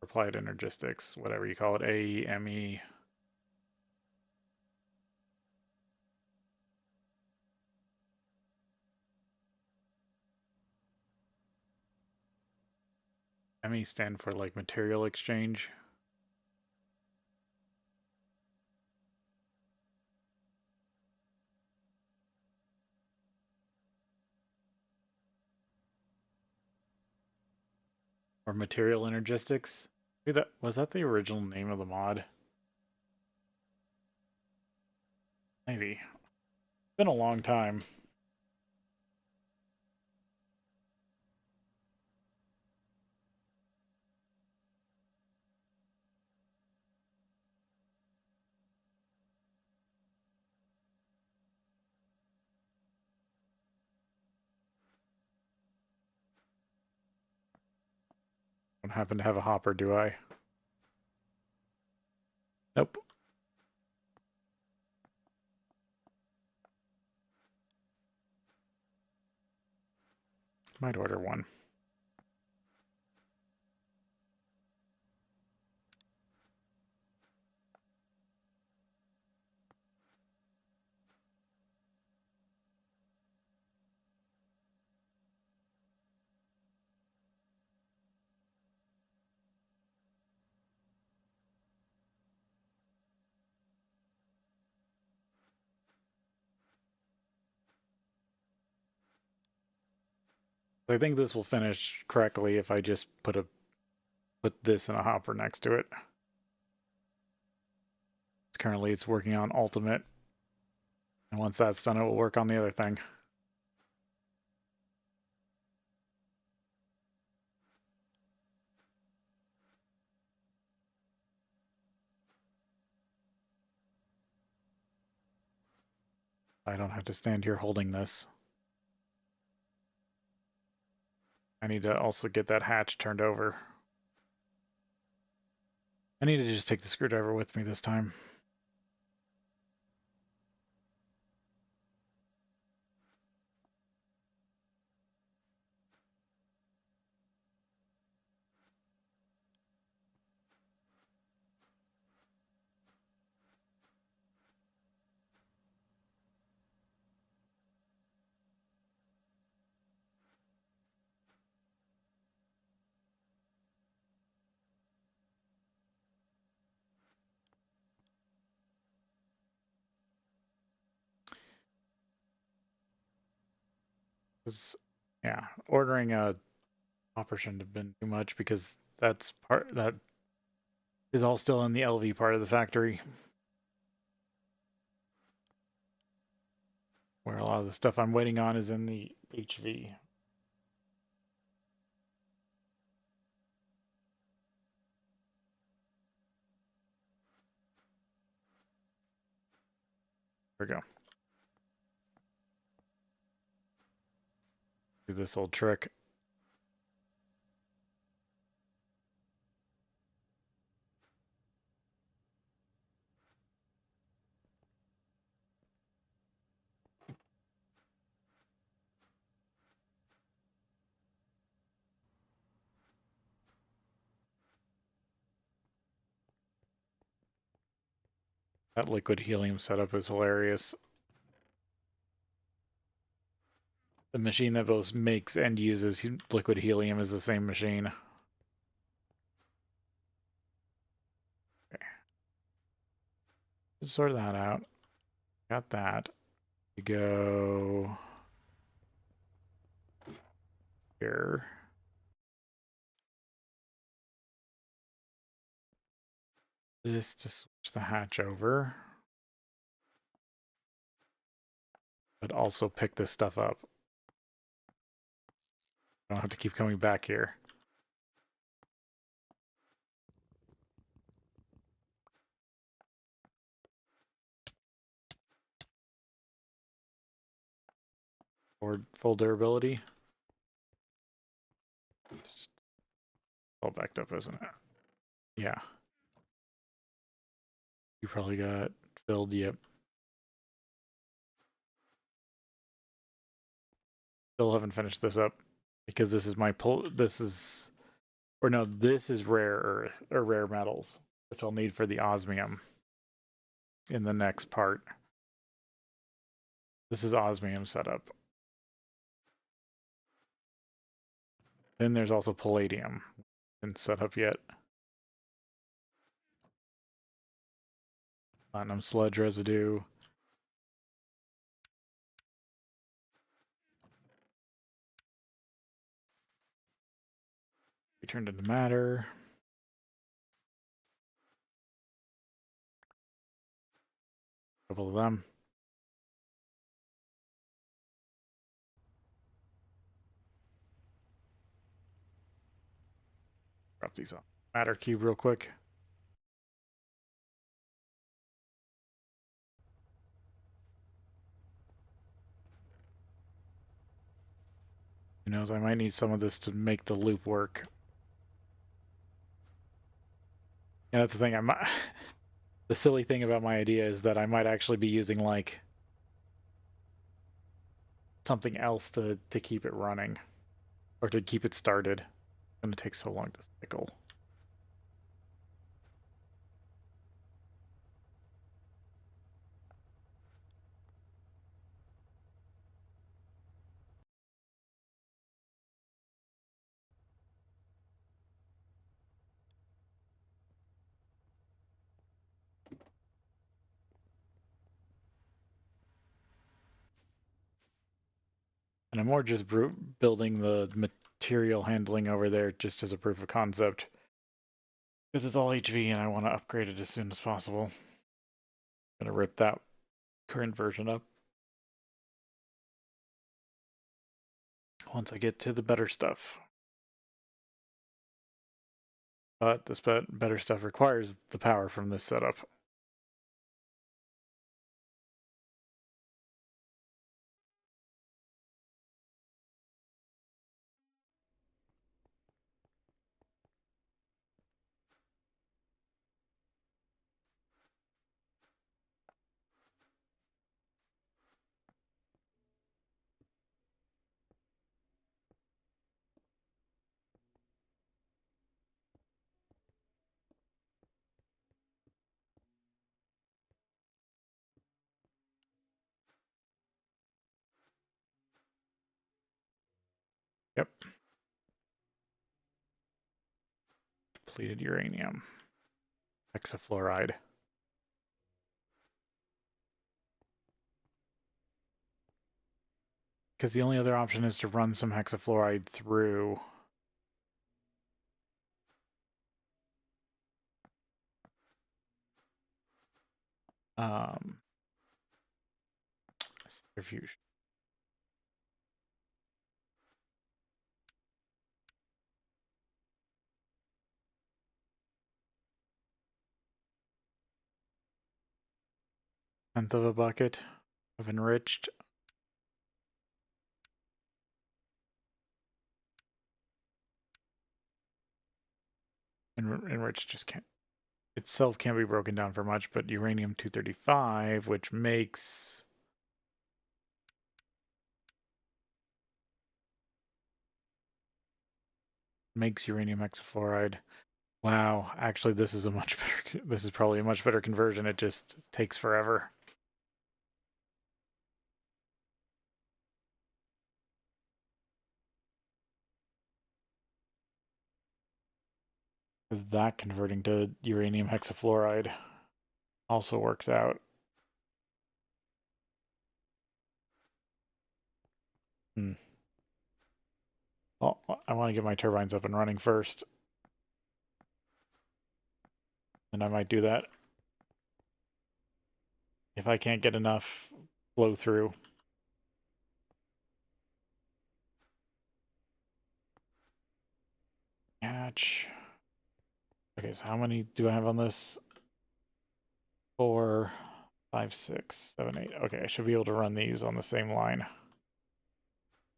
Applied energistics, whatever you call it, AEME. ME stand for like material exchange. Or material energistics. Maybe that was that the original name of the mod? Maybe. It's been a long time. Don't happen to have a hopper, do I? Nope. Might order one. I think this will finish correctly if I just put this in a hopper next to it. Currently it's working on ultimate. And once that's done, it will work on the other thing. I don't have to stand here holding this. I need to also get that hatch turned over. I need to just take the screwdriver with me this time. Yeah, ordering a hopper shouldn't have been too much because that is all still in the LV part of the factory, where a lot of the stuff I'm waiting on is in the HV. There we go. Do this old trick. That liquid helium setup is hilarious. The machine that both makes and uses liquid helium is the same machine. Okay. Let's sort that out. Got that. You go here. This to switch the hatch over. But also pick this stuff up. I don't have to keep coming back here. Or full durability. All backed up, isn't it? Yeah. You probably got filled, yep. Still haven't finished this up because this is my this is rare earth or rare metals, which I'll need for the osmium in the next part. This is osmium setup. Then there's also palladium. Isn't set up yet. Platinum sludge residue. We turned into matter. A couple of them. Drop these on matter cube real quick. Who knows, I might need some of this to make the loop work. And that's the thing, the silly thing about my idea is that I might actually be using like something else to keep it running or to keep it started. It's going to take so long to cycle. And I'm more just building the material handling over there just as a proof of concept. Because it's all HV and I want to upgrade it as soon as possible. I'm going to rip that current version up once I get to the better stuff. But this better stuff requires the power from this setup. Yep. Depleted uranium. Hexafluoride. Because the only other option is to run some hexafluoride through. Centrifuge. Tenth of a bucket of enriched. Enriched just can't. Itself can't be broken down for much, but uranium-235, which makes uranium hexafluoride. Wow, actually this is a much better, this is probably a much better conversion. It just takes forever. Because that converting to uranium hexafluoride also works out. Well, I want to get my turbines up and running first. And I might do that if I can't get enough flow through. Catch. Okay, so how many do I have on this? 4, 5, 6, 7, 8. Okay, I should be able to run these on the same line.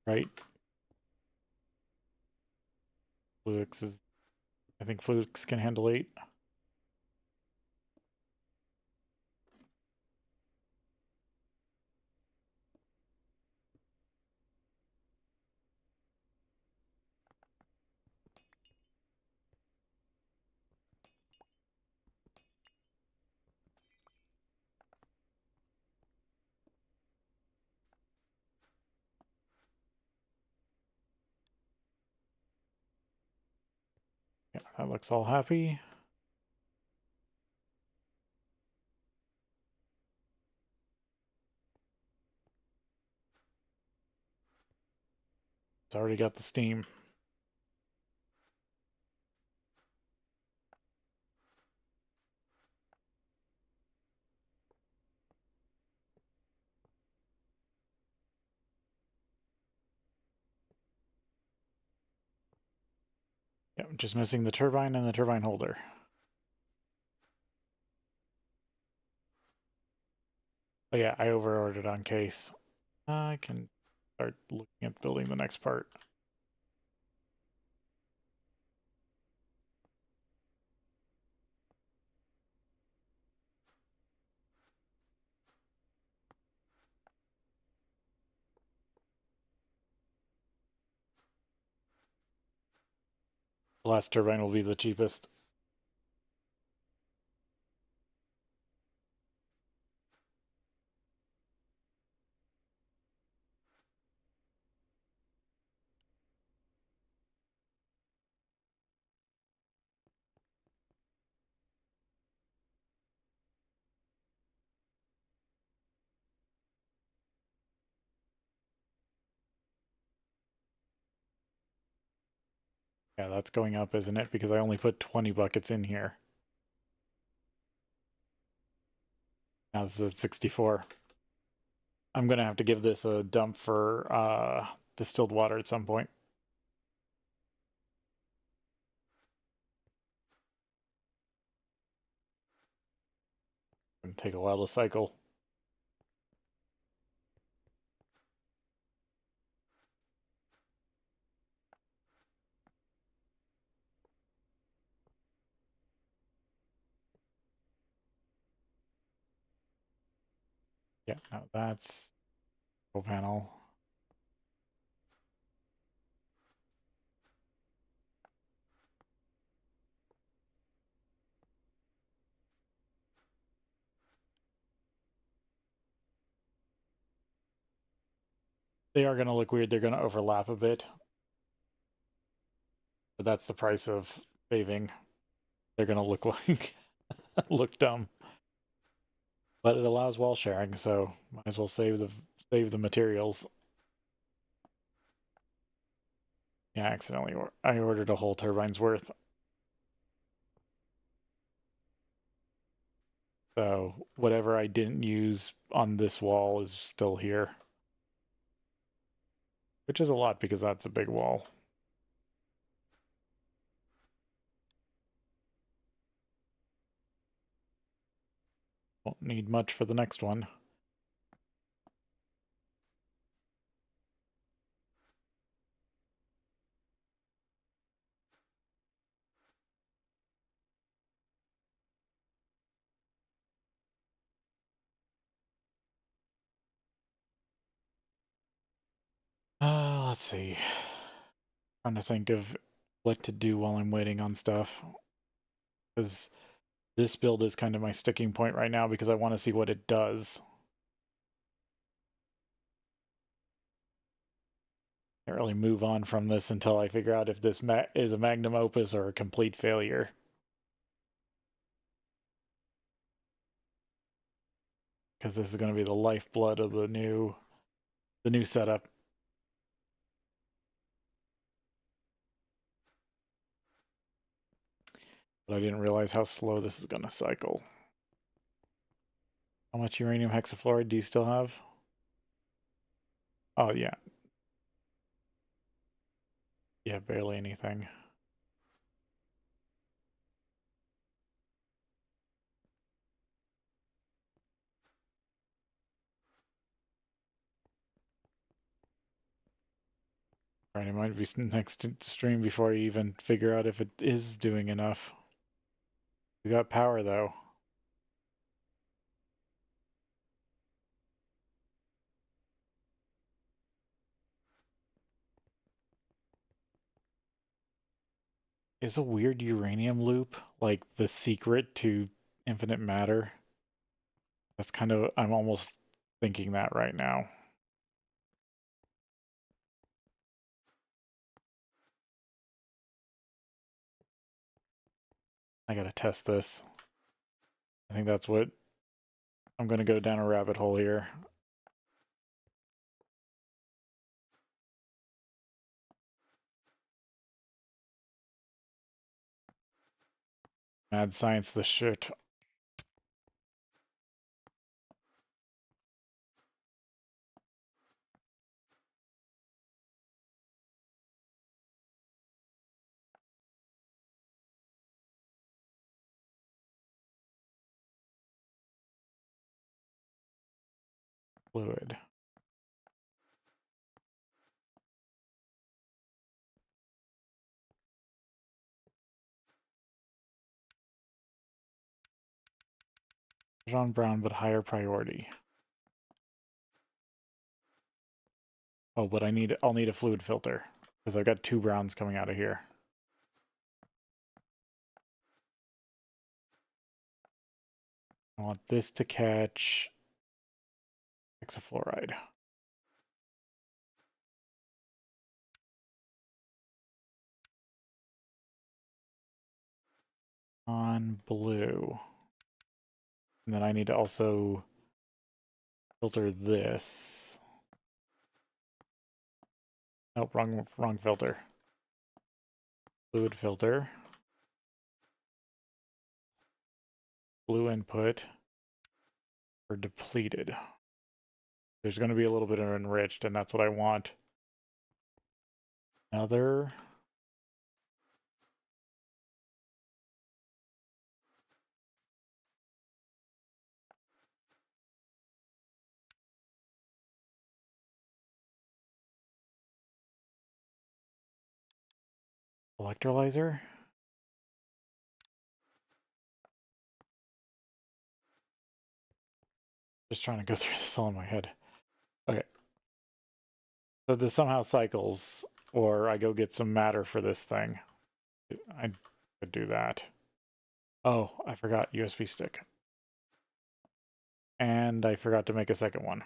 Right? Fluix is... I think Fluix can handle 8. Yeah, that looks all happy. It's already got the steam. Yeah, I'm just missing the turbine and the turbine holder. Oh yeah, I overordered on case. I can start looking at building the next part. The last turbine will be the cheapest. Yeah, that's going up, isn't it? Because I only put 20 buckets in here. Now this is at 64. I'm going to have to give this a dump for distilled water at some point. It's going to take a while to cycle. Yeah, no, that's control panel. They are going to look weird. They're going to overlap a bit. But that's the price of saving. They're gonna look like look dumb. But it allows wall sharing, so might as well save the materials. Yeah, I ordered a whole turbine's worth. So whatever I didn't use on this wall is still here. Which is a lot because that's a big wall. Won't need much for the next one. Let's see. Trying to think of what to do while I'm waiting on stuff. Because this build is kind of my sticking point right now because I want to see what it does. Can't really move on from this until I figure out if this is a magnum opus or a complete failure. Because this is going to be the lifeblood of the new setup. But I didn't realize how slow this is going to cycle. How much uranium hexafluoride do you still have? Oh, yeah. Yeah, barely anything. Right, it might be next stream before I even figure out if it is doing enough. We got power, though. Is a weird uranium loop like the secret to infinite matter? That's kind of, I'm almost thinking that right now. I gotta test this. I think that's what I'm gonna go down a rabbit hole here. Mad science this shit. Fluid. John Brown, but higher priority. Oh, but I'll need a fluid filter because I've got 2 browns coming out of here. I want this to catch hexafluoride. On blue. And then I need to also filter this. Nope, wrong filter. Fluid filter. Blue input for depleted. There's going to be a little bit of enriched, and that's what I want. Another. Electrolyzer. Just trying to go through this all in my head. Okay. So this somehow cycles, or I go get some matter for this thing. I could do that. Oh, I forgot USB stick. And I forgot to make a second one.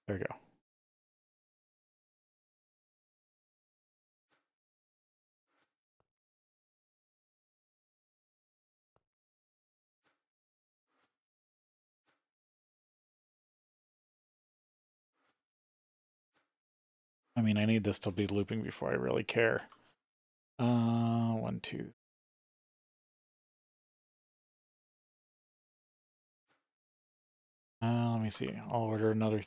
There we go. I mean, I need this to be looping before I really care. 1, 2. Let me see. I'll order another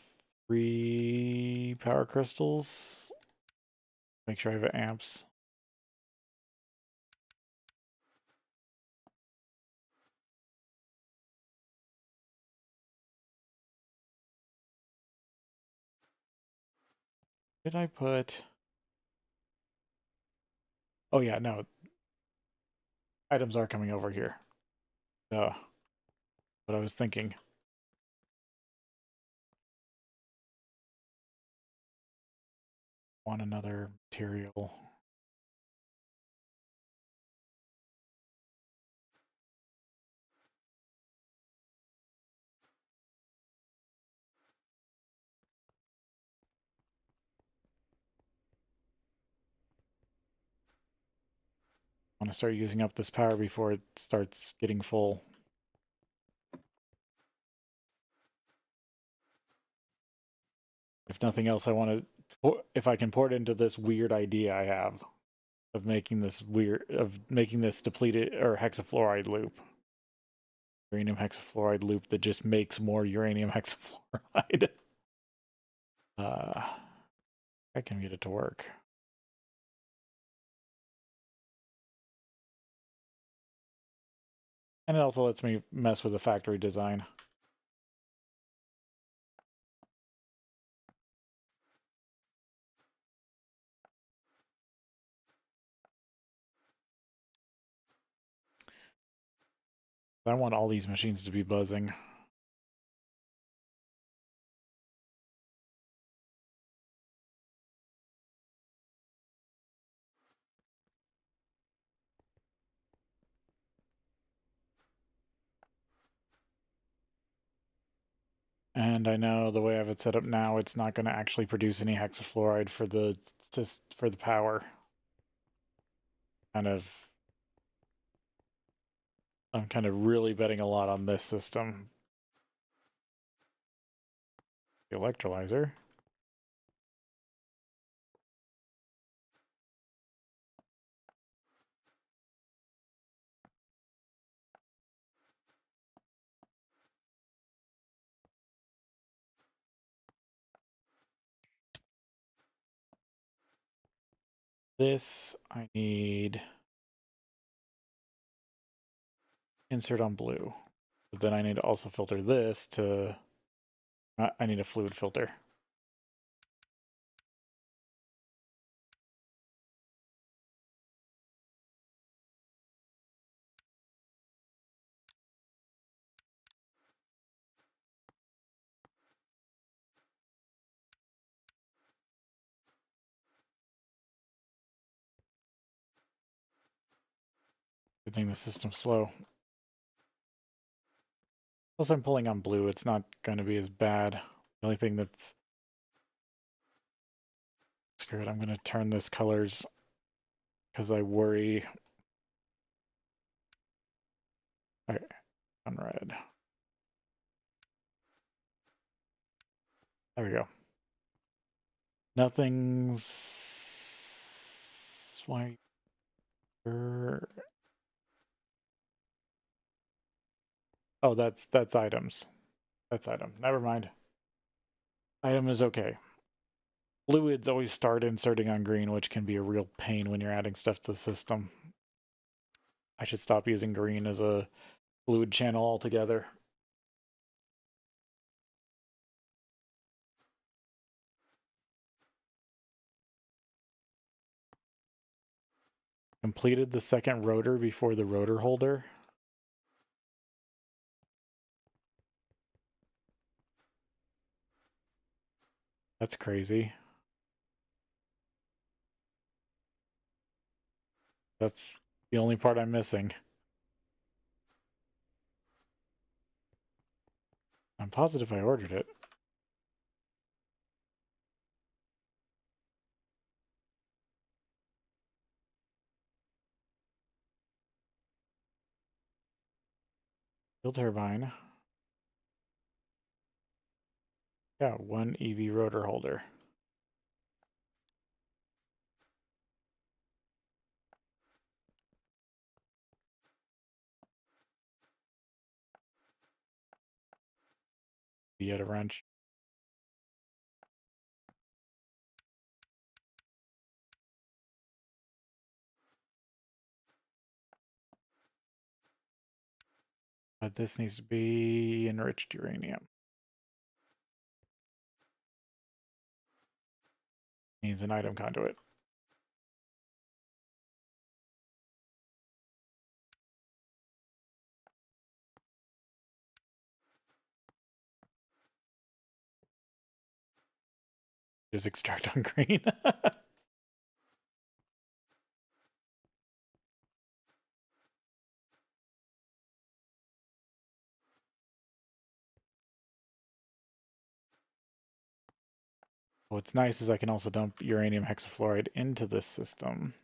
3 power crystals. Make sure I have amps. Did I put... Oh yeah, no. Items are coming over here. What I was thinking. Want another material. I want to start using up this power before it starts getting full. If nothing else, I want to, if I can port into this weird idea I have of making this depleted or hexafluoride loop. Uranium hexafluoride loop that just makes more uranium hexafluoride. I can get it to work. And it also lets me mess with the factory design. I want all these machines to be buzzing. And I know the way I have it set up now, it's not going to actually produce any hexafluoride for the power. I'm kind of really betting a lot on this system. The electrolyzer. This I need insert on blue. But then I need to also filter this to... I need a fluid filter. Good thing the system's slow. Plus I'm pulling on blue, it's not going to be as bad. The only thing that's... Screw it, I'm going to turn this colors because I worry... Okay, on red. There we go. Nothing's... Why... Oh, that's items. That's item. Never mind. Item is okay. Fluids always start inserting on green, which can be a real pain when you're adding stuff to the system. I should stop using green as a fluid channel altogether. Completed the second rotor before the rotor holder. That's crazy. That's the only part I'm missing. I'm positive I ordered it. Fuel turbine. Yeah, 1 EV rotor holder. Yet a wrench. But this needs to be enriched uranium. Needs an item conduit. Just extract on green. What's nice is I can also dump uranium hexafluoride into this system.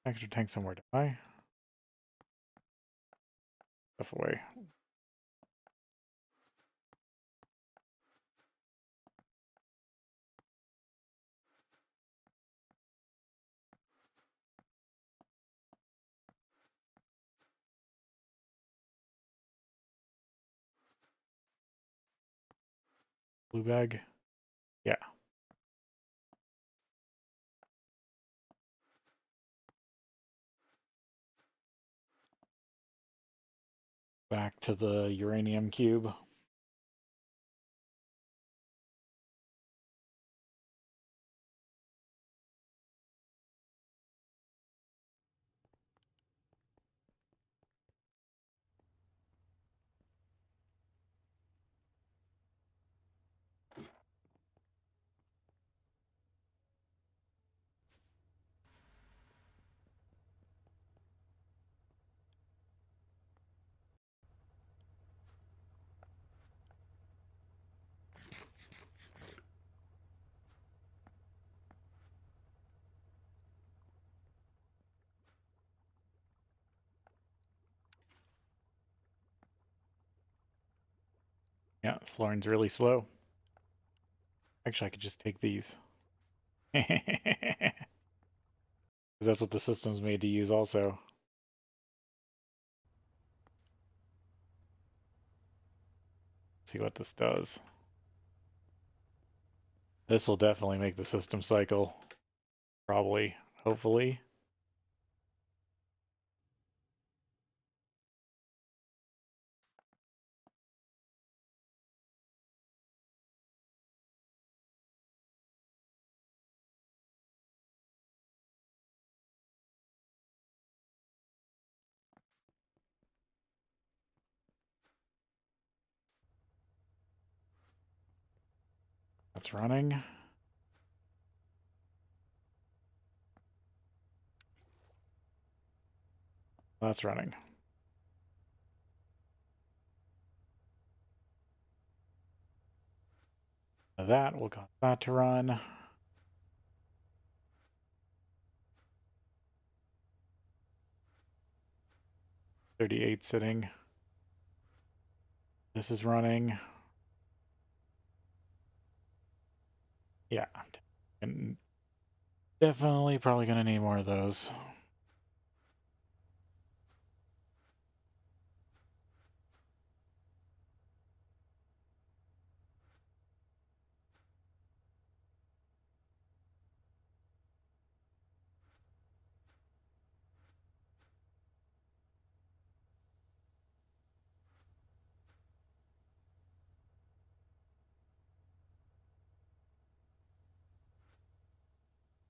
Extra tank somewhere to buy. Stuff away. Blue bag. Yeah. Back to the uranium cube. Yeah, fluorine's really slow. Actually, I could just take these. Because that's what the system's made to use also. See what this does. This will definitely make the system cycle. Probably. Hopefully. That's running. That's running. That will cause that to run. .38 sitting. This is running. Yeah. And definitely probably going to need more of those.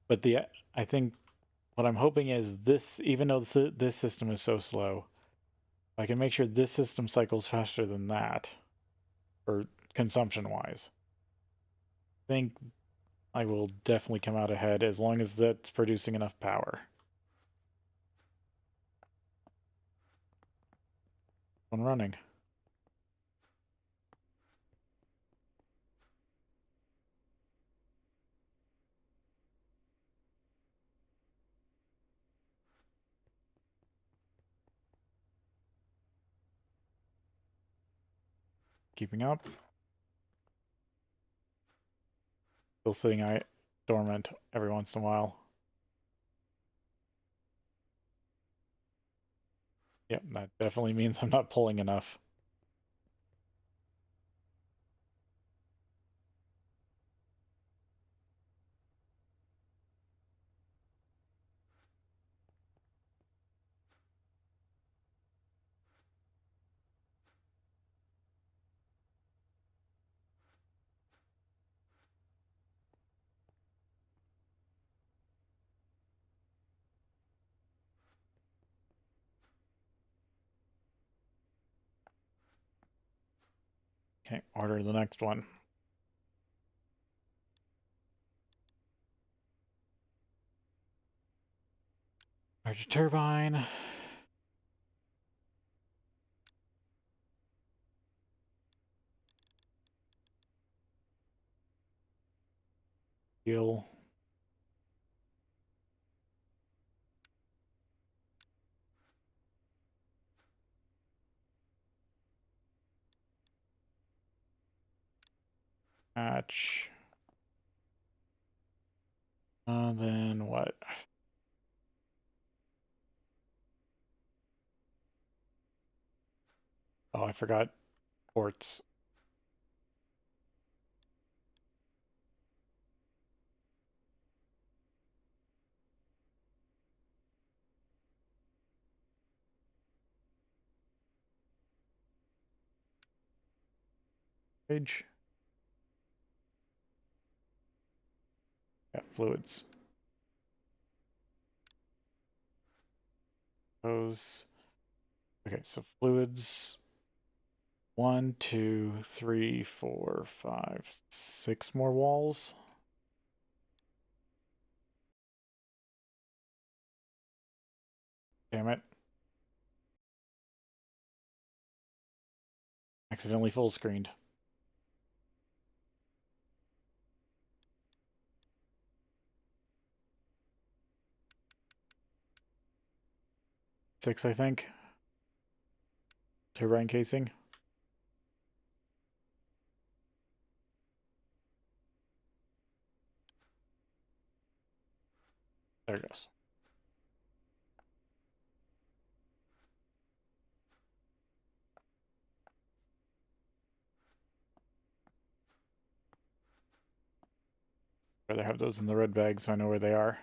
But I think what I'm hoping is this, even though this system is so slow, I can make sure this system cycles faster than that, or consumption-wise. I think I will definitely come out ahead as long as that's producing enough power. One running. keeping up. Still sitting dormant every once in a while. Yep, that definitely means I'm not pulling enough. Okay, order the next one. Larger turbine. Heal. Match. Then what? Oh, I forgot ports. Page. Yeah, fluids. Those. Okay, so fluids. 1, 2, 3, 4, 5, 6 more walls. Damn it. Accidentally full screened. Six, I think. Turbine casing. There it goes. Rather have those in the red bag so I know where they are.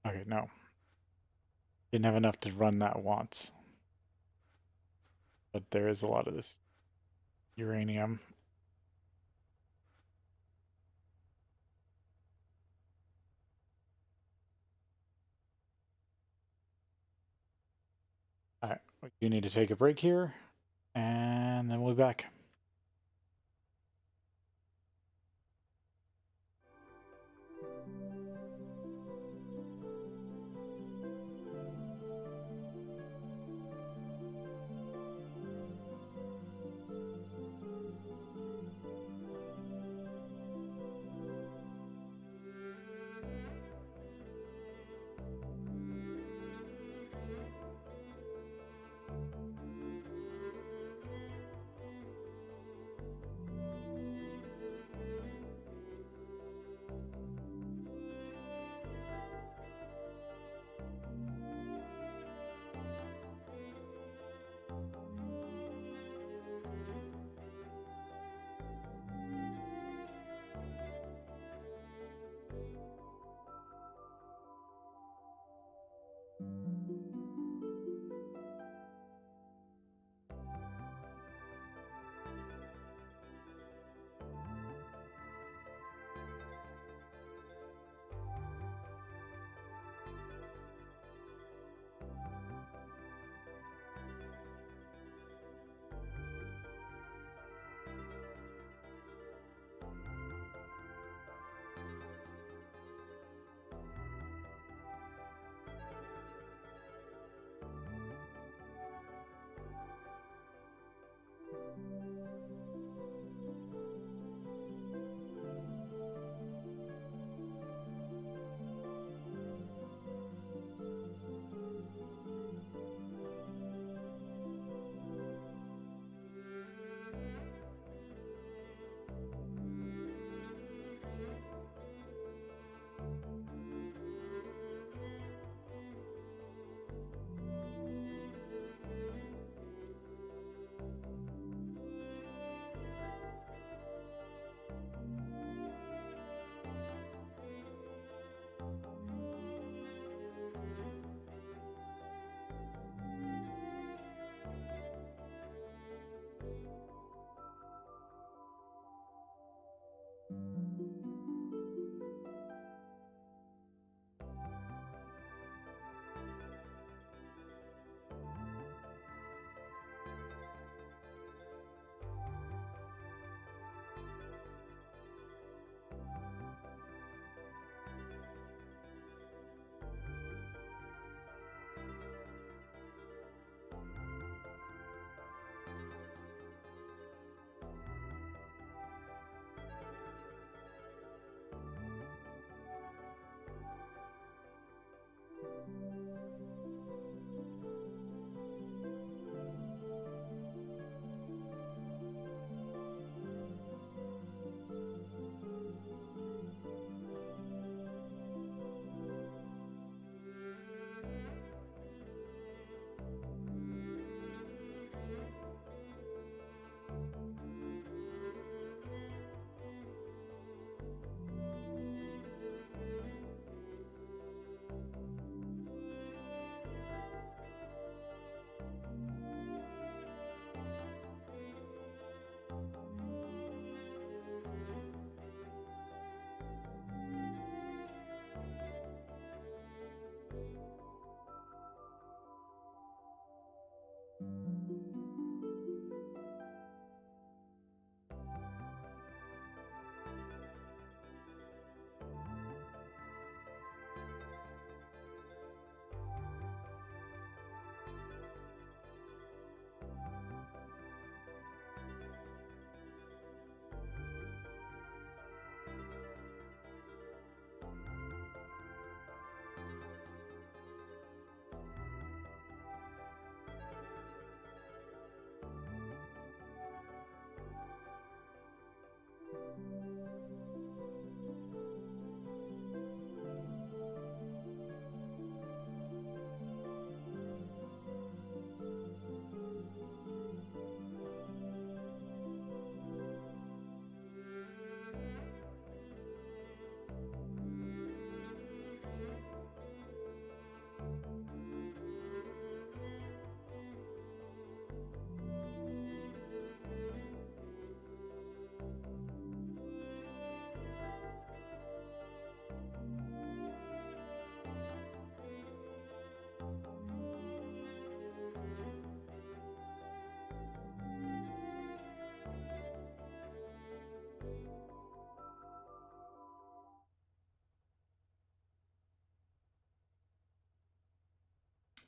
Okay, no. Didn't have enough to run that once. But there is a lot of this uranium. Alright, we do need to take a break here, and then we'll be back.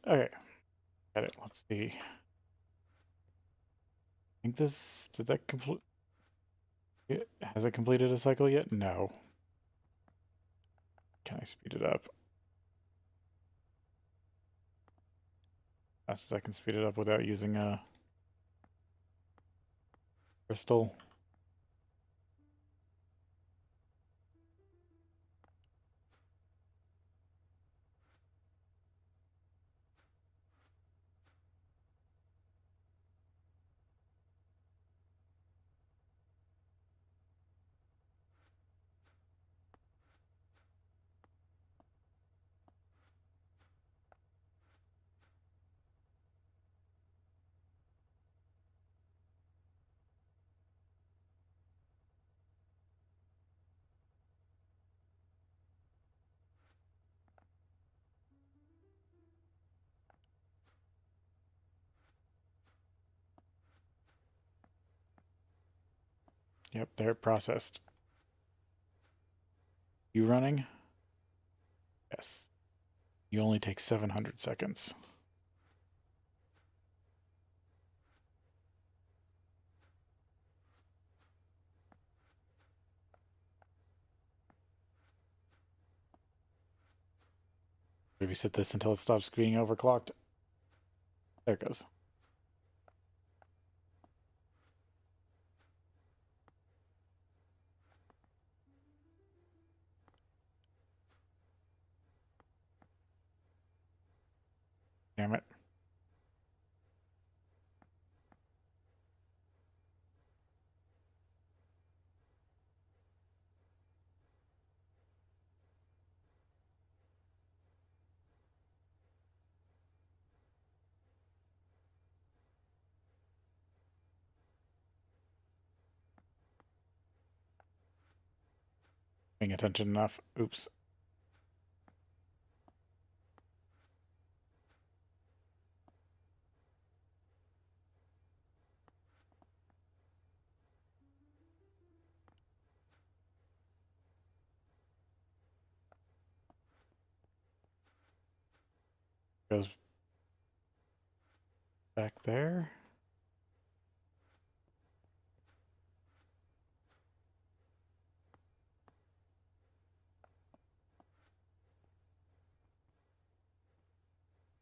Okay, got it. Let's see. I think this, did that complete? Has it completed a cycle yet? No. Can I speed it up? Fast as I can speed it up without using a crystal. Yep, they're processed. You running? Yes. You only take 700 seconds. Maybe set this until it stops being overclocked. There it goes. Damn it. Paying attention enough. Oops. Goes back there.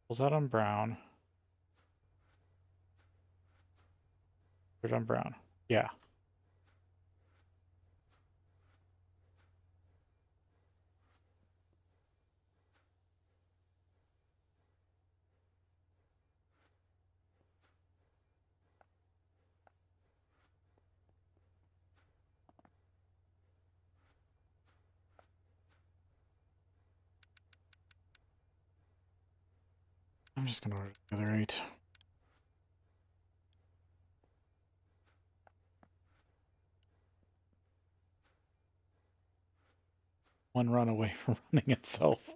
Pulls out on brown. Put it on brown. Yeah. I'm just gonna order the other 8. One run away from running itself.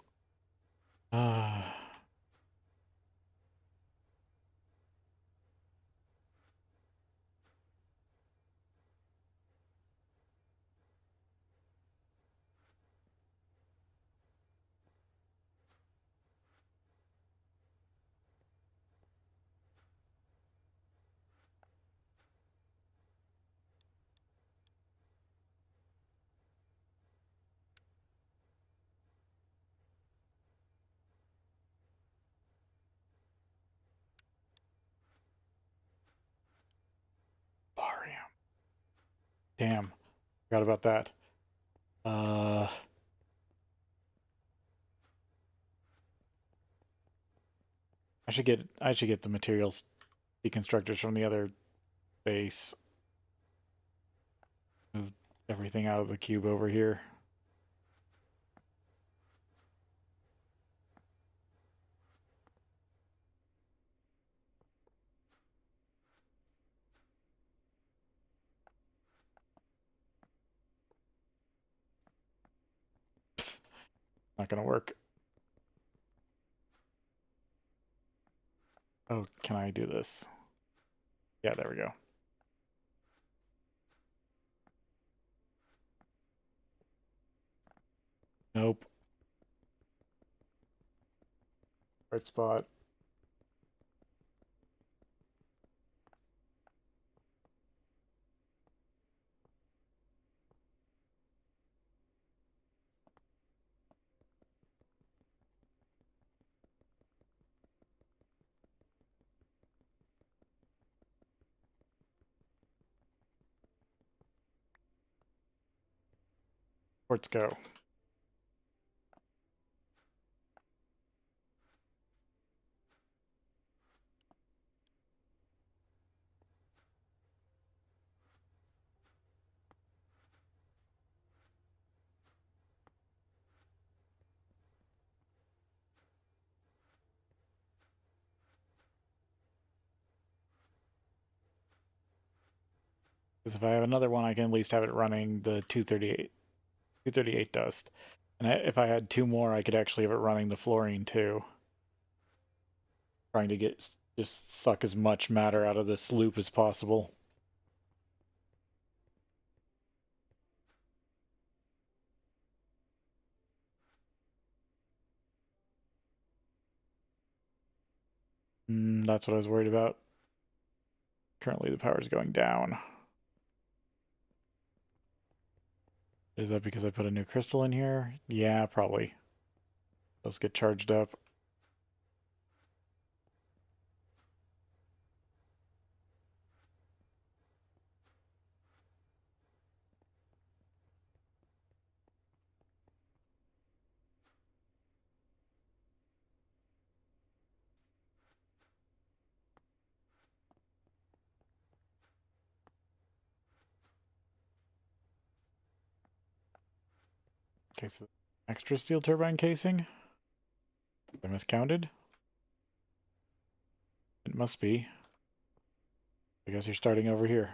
Barium. Damn. Forgot about that. I should get the materials deconstructors from the other base. Move everything out of the cube over here. Not gonna work. Oh, can I do this? Yeah, there we go. Nope. Right spot. Ports go. Because if I have another one, I can at least have it running the 238 dust. And if I had two more, I could actually have it running the fluorine too. Trying to just suck as much matter out of this loop as possible. That's what I was worried about. Currently the power is going down. Is that because I put a new crystal in here? Yeah, probably. Those get charged up. Okay, so extra steel turbine casing? I miscounted? It must be. I guess you're starting over here.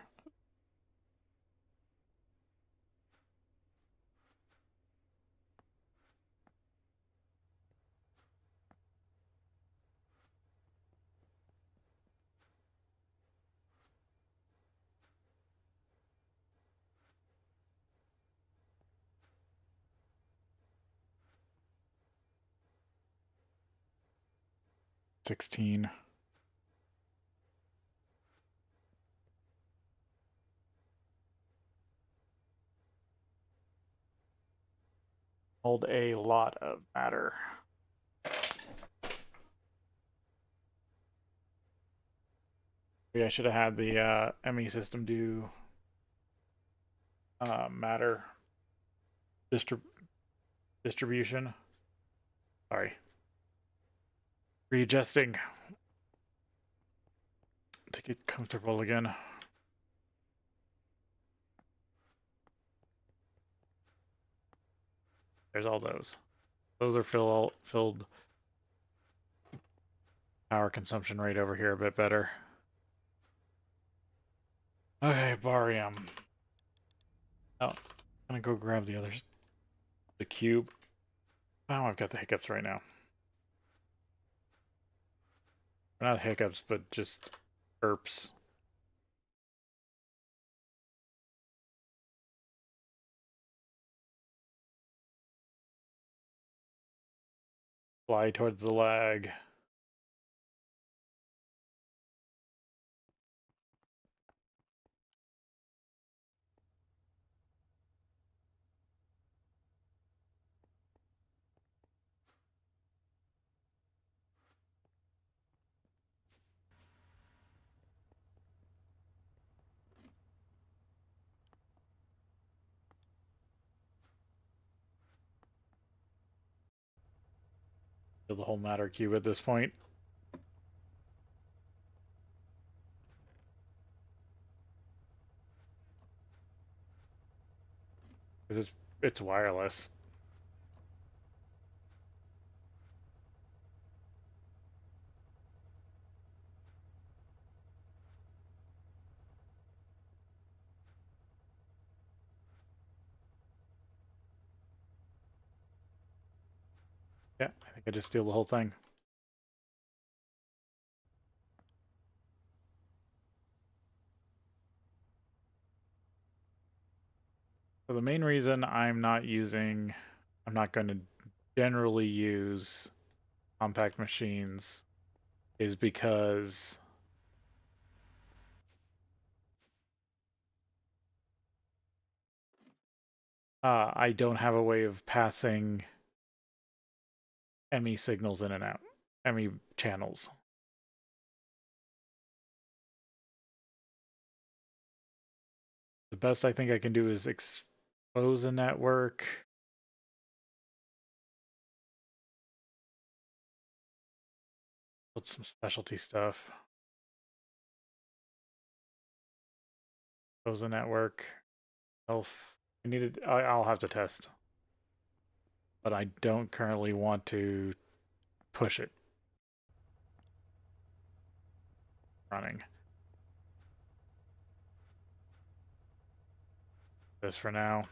$16. Hold a lot of matter. Maybe I should have had the ME system do matter distribution. Sorry. Readjusting to get comfortable again. There's all those. Those are filled. Power consumption rate over here a bit better. Okay, barium. Oh, I'm gonna go grab the others. The cube. Oh, I've got the hiccups right now. Not hiccups, but just burps. Fly towards the lag. Fill the whole matter cube at this point. Because it's wireless. Yeah, I think I just steal the whole thing. So the main reason I'm not going to generally use compact machines is because I don't have a way of passing ME signals in and out, ME channels. The best I think I can do is Close a network. Put some specialty stuff. Close a network. Elf. I needed. I'll have to test, but I don't currently want to push it. Running. This for now.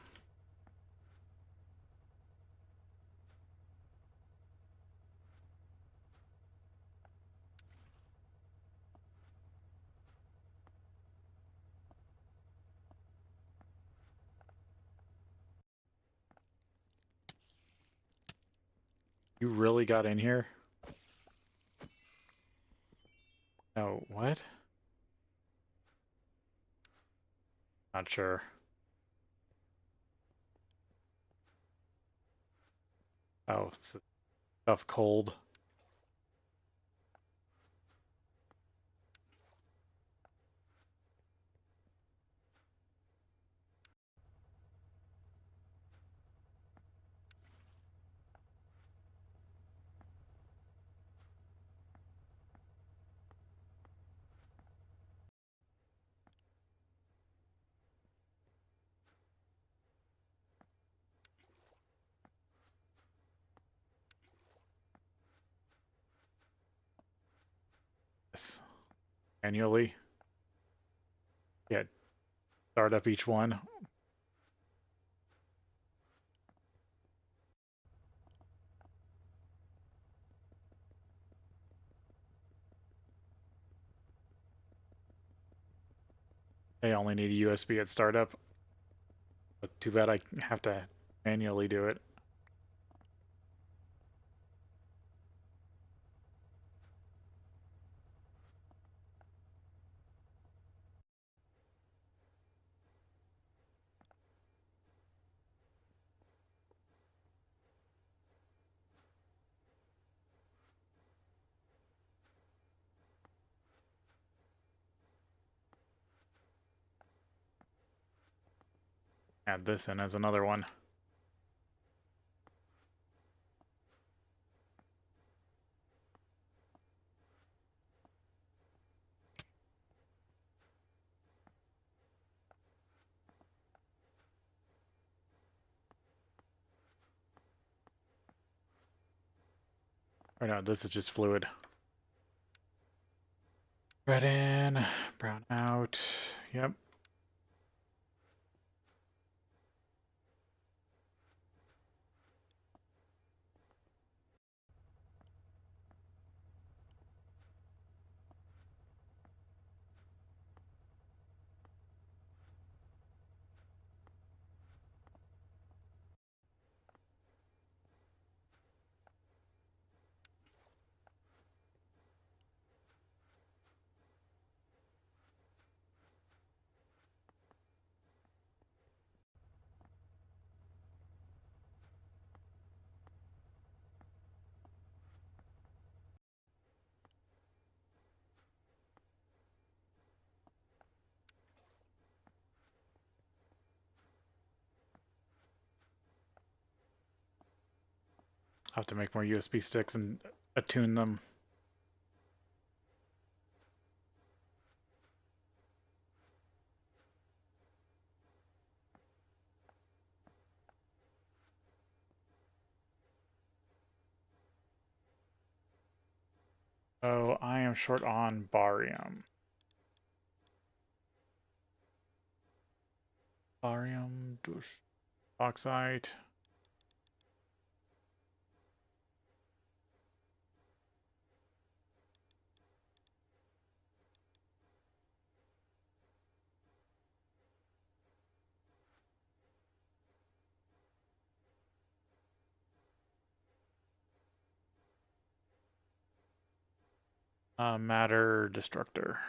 You really got in here? No, what? Not sure. Oh, it's stuff cold. Yes. Manually. Yeah. Start up each one. They only need a USB at startup. But too bad I have to manually do it. Add this in as another one. Or no, this is just fluid. Red in, brown out. Yep. I'll have to make more USB sticks and attune them. So I am short on barium. Barium, bauxite. Matter destructor.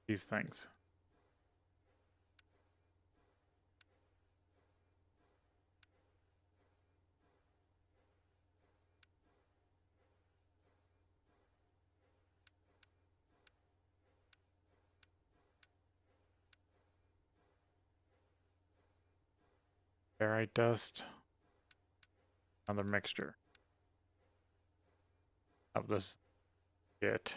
These things. Ferrite dust. Another mixture of this shit.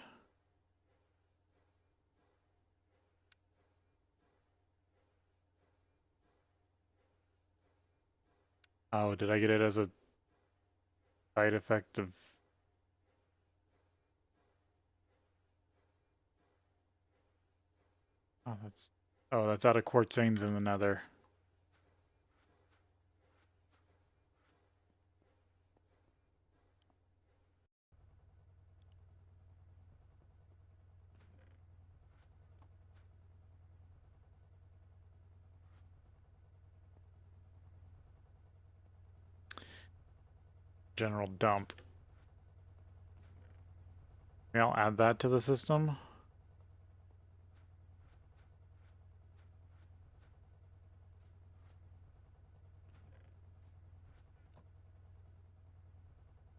Oh, did I get it as a side effect of... Oh, that's out of quartz veins in the nether. General dump. Maybe I'll add that to the system.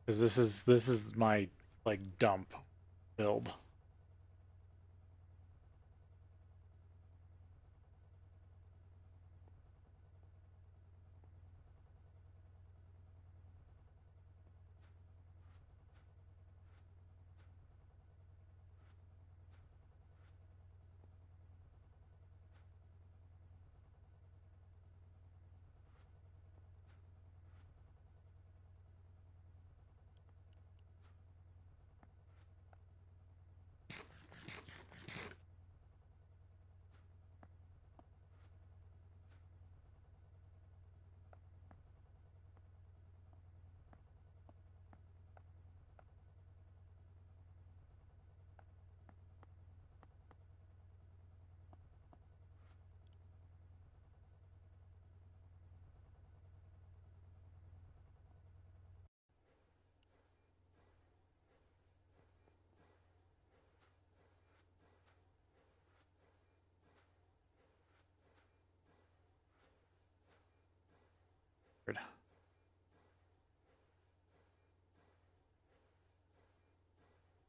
Because this is my like dump build.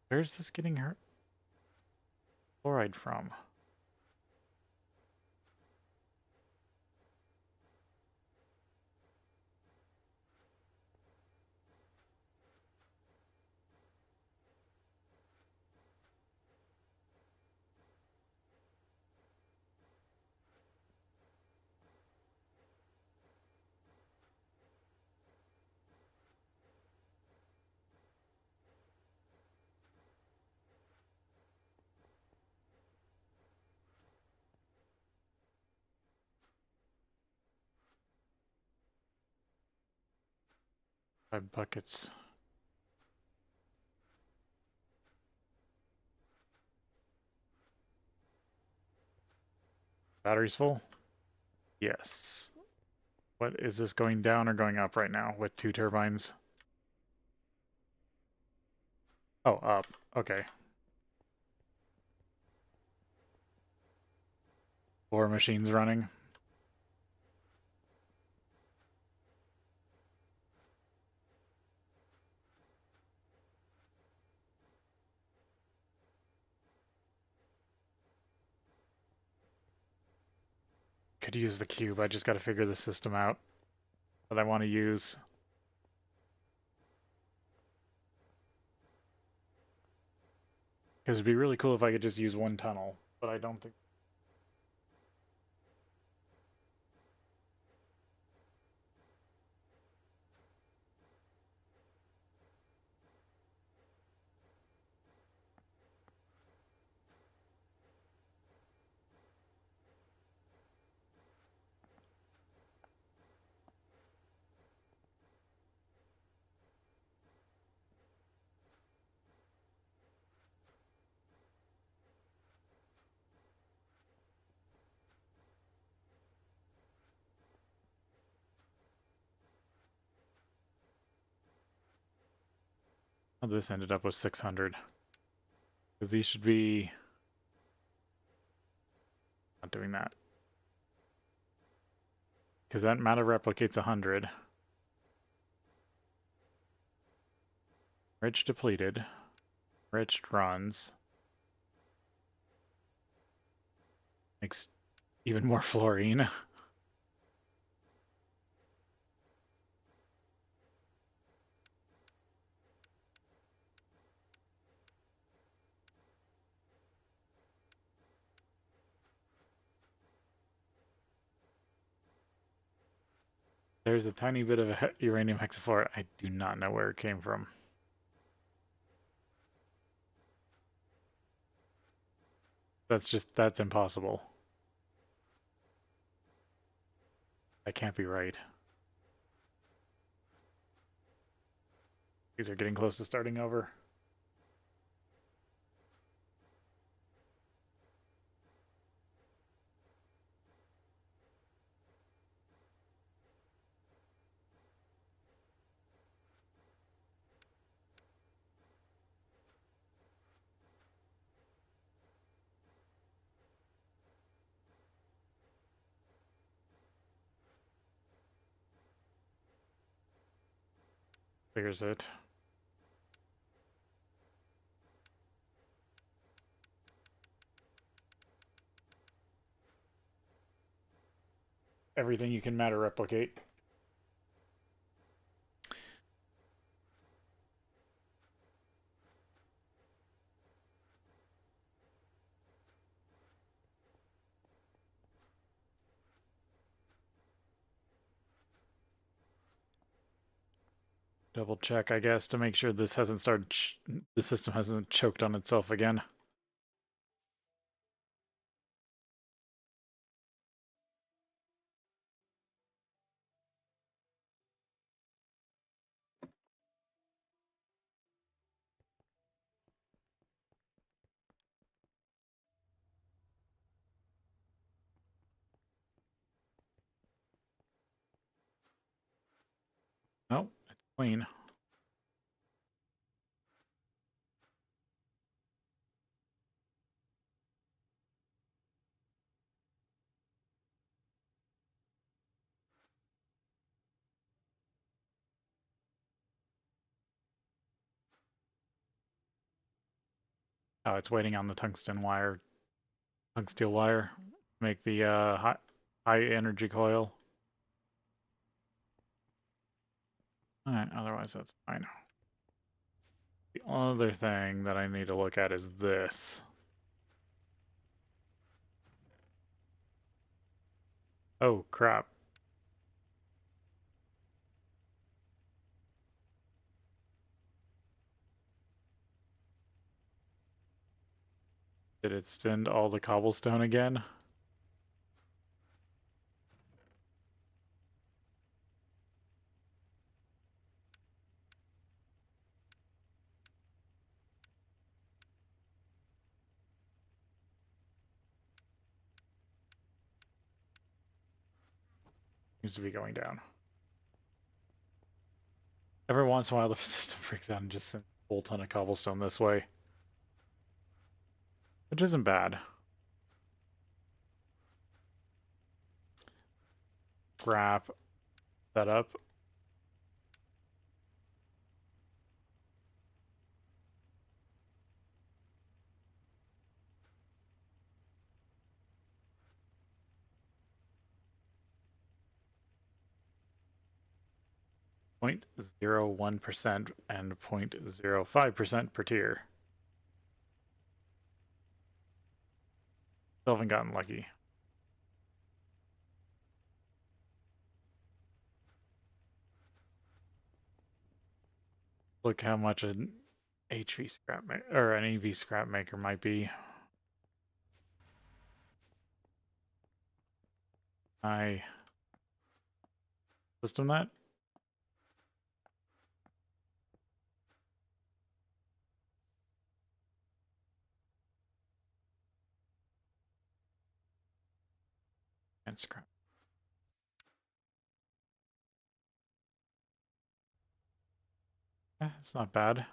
Where's this getting her fluoride from? Five buckets. Battery's full? Yes. What is this, going down or going up right now with 2 turbines? Oh, up. Okay. 4 machines running. Could use the cube. I just got to figure the system out that I want to use. Because it'd be really cool if I could just use 1 tunnel, but I don't think... Oh, this ended up with 600. Because these should be... Not doing that. Because that matter replicates 100. Rich depleted. Rich runs. Makes even more fluorine. There's a tiny bit of uranium hexafluoride. I do not know where it came from. That's impossible. That can't be right. These are getting close to starting over. There's it. Everything you can matter replicate. Double check, I guess, to make sure this hasn't started. The system hasn't choked on itself again. Oh, it's clean. Oh, it's waiting on the tungsten wire, make the high energy coil. Alright, otherwise that's fine. The other thing that I need to look at is this. Oh, crap. Did it send all the cobblestone again? Seems to be going down. Every once in a while the system freaks out and just sends a whole ton of cobblestone this way. Which isn't bad. Scrap that up. Point 0.01% and 0.05% per tier. Still haven't gotten lucky. Look how much an HV scrap or an EV scrap maker might be. I system that. And scrap. It's not bad.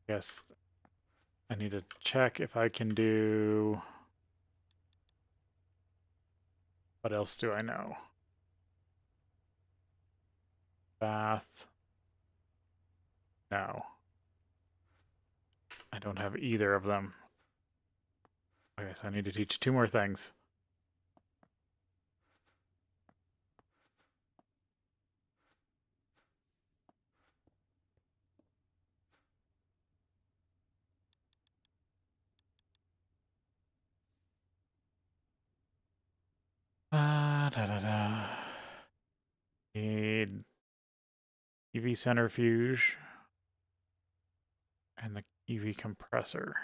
Yes. I need to check if I can do... What else do I know? Bath. No. I don't have either of them. Okay, so I need to teach 2 more things. Da, da, da. Need EV centrifuge and the EV compressor.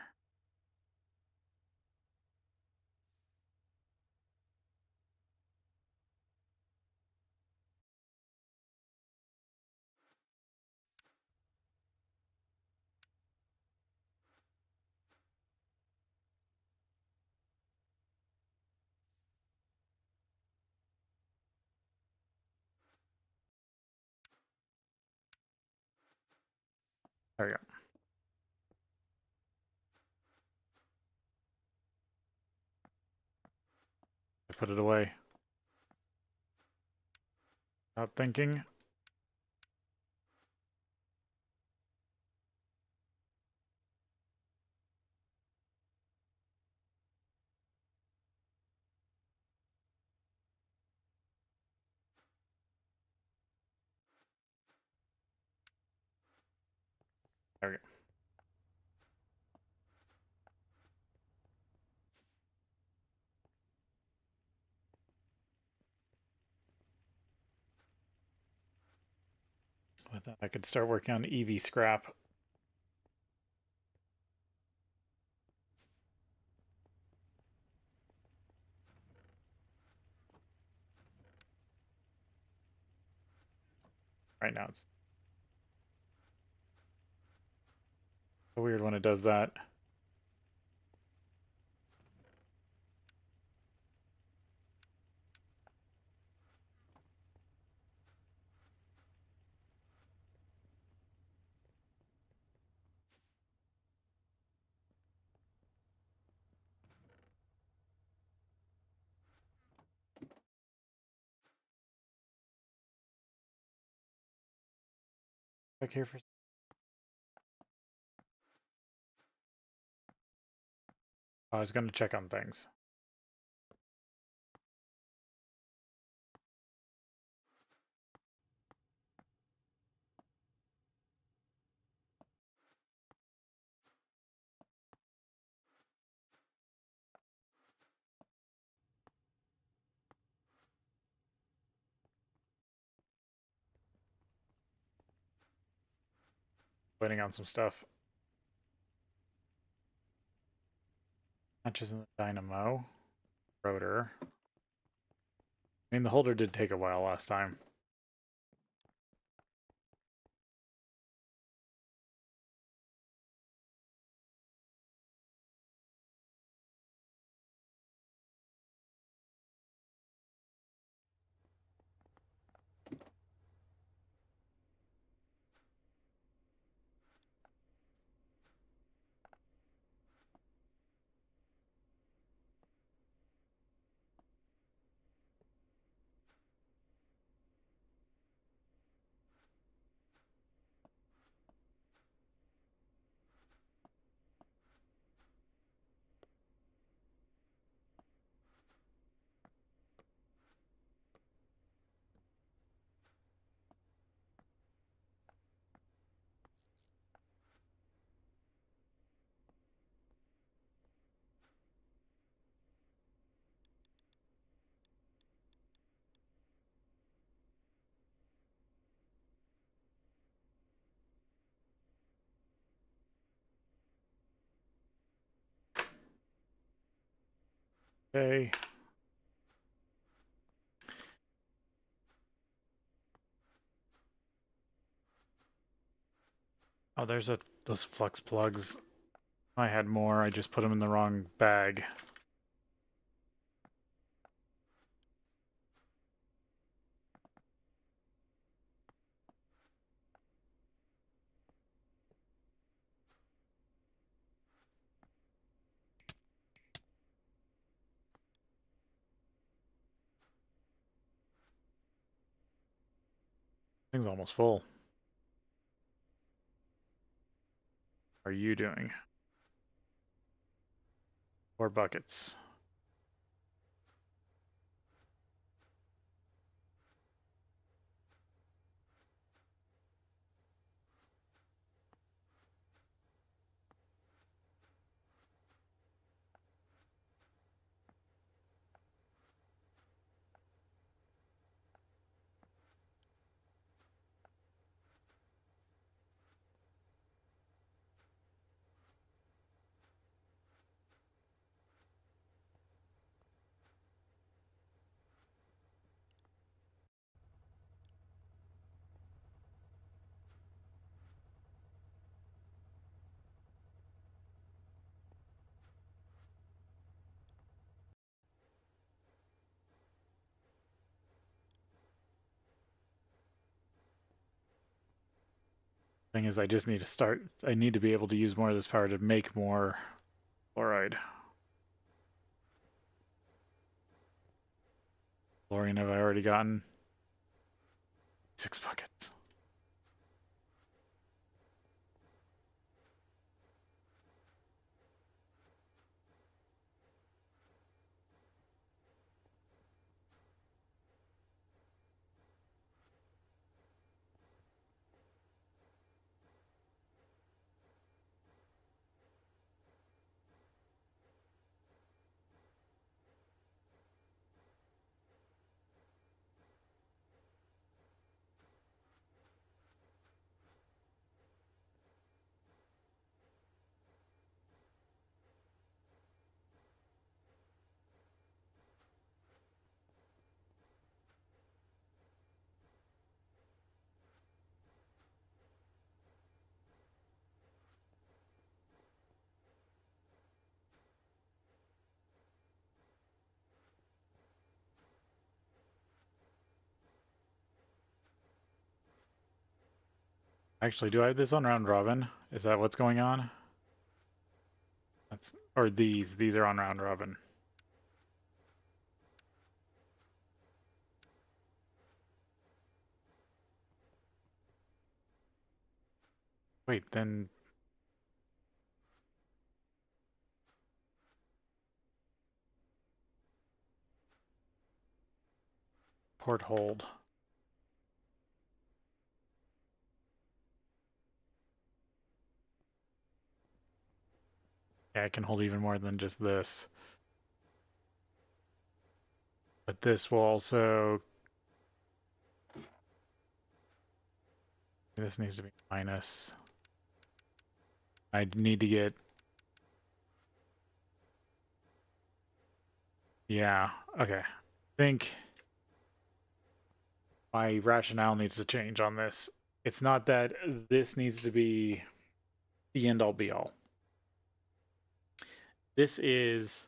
There we go. I put it away. Without thinking. There we go. With that, I could start working on EV scrap. Right now it's so weird when it does that. Back here for. I was going to check on things. Waiting on some stuff. Matches in the dynamo. Rotor. I mean, the holder did take a while last time. Okay. Oh, there's those flux plugs. I had more, I just put them in the wrong bag. Thing's almost full. How are you doing? 4 buckets. Thing is, I just need to start. I need to be able to use more of this power to make more fluoride. Fluorine have I already gotten? 6 buckets. Actually, do I have this on round robin? Is that what's going on? That's, or these are on round robin. Wait, then port hold. Yeah, I can hold even more than just this. But this will also... This needs to be minus. I need to get... Yeah, okay. I think my rationale needs to change on this. It's not that this needs to be the end-all be-all. This is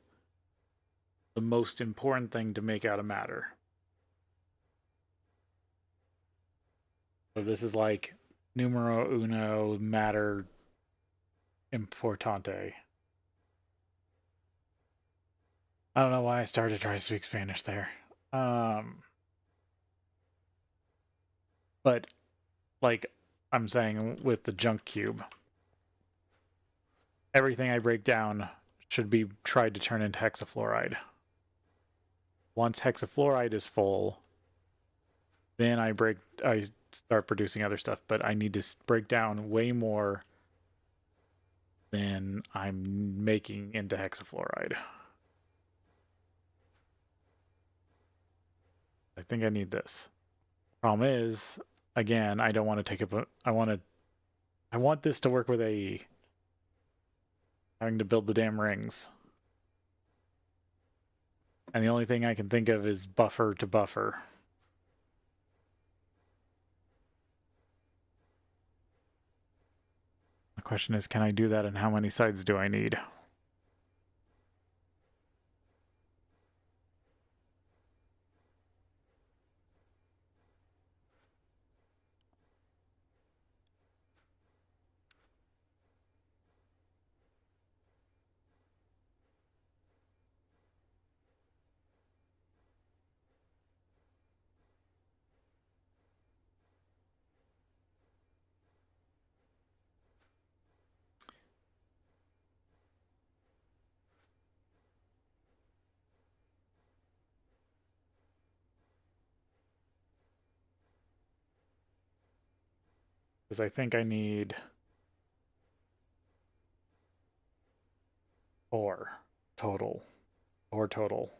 the most important thing to make out of matter. So this is like numero uno matter importante. I don't know why I started to try to speak Spanish there. But like I'm saying with the junk cube, everything I break down should be tried to turn into hexafluoride. Once hexafluoride is full, then I start producing other stuff, but I need to break down way more than I'm making into hexafluoride. I think I need this. Problem is, again, I don't want to take it, I want this to work with a having to build the damn rings. And the only thing I can think of is buffer to buffer. The question is, can I do that and how many sides do I need? Because I think I need 4 total. 4 total.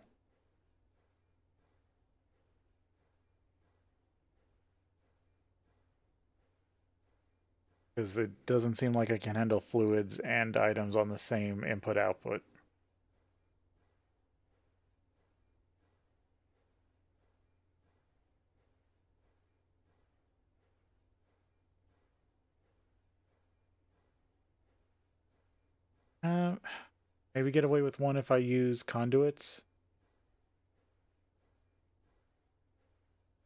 Because it doesn't seem like I can handle fluids and items on the same input-output. Maybe get away with 1 if I use conduits.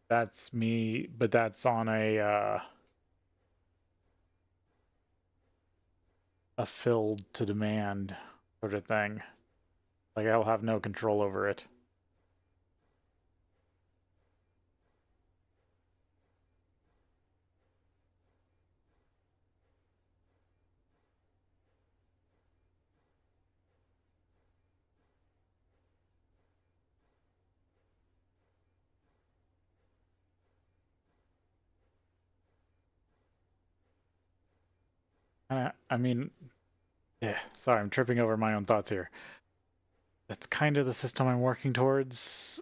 That's me, but that's on a filled to demand sort of thing. Like I'll have no control over it. I mean, yeah, sorry, I'm tripping over my own thoughts here. That's kind of the system I'm working towards.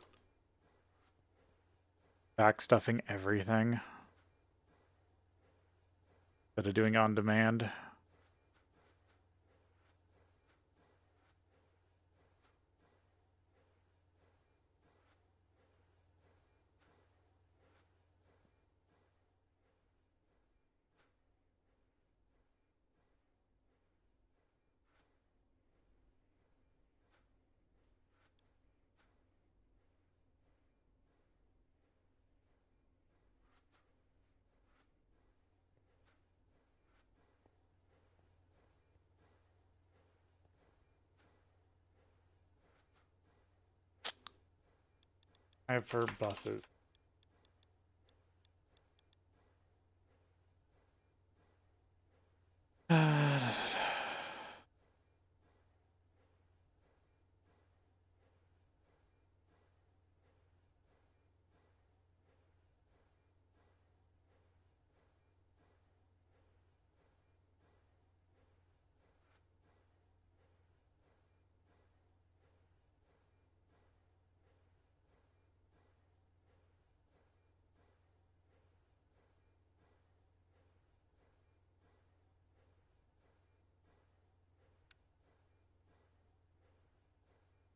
Backstuffing everything instead of doing on demand. I have for buses.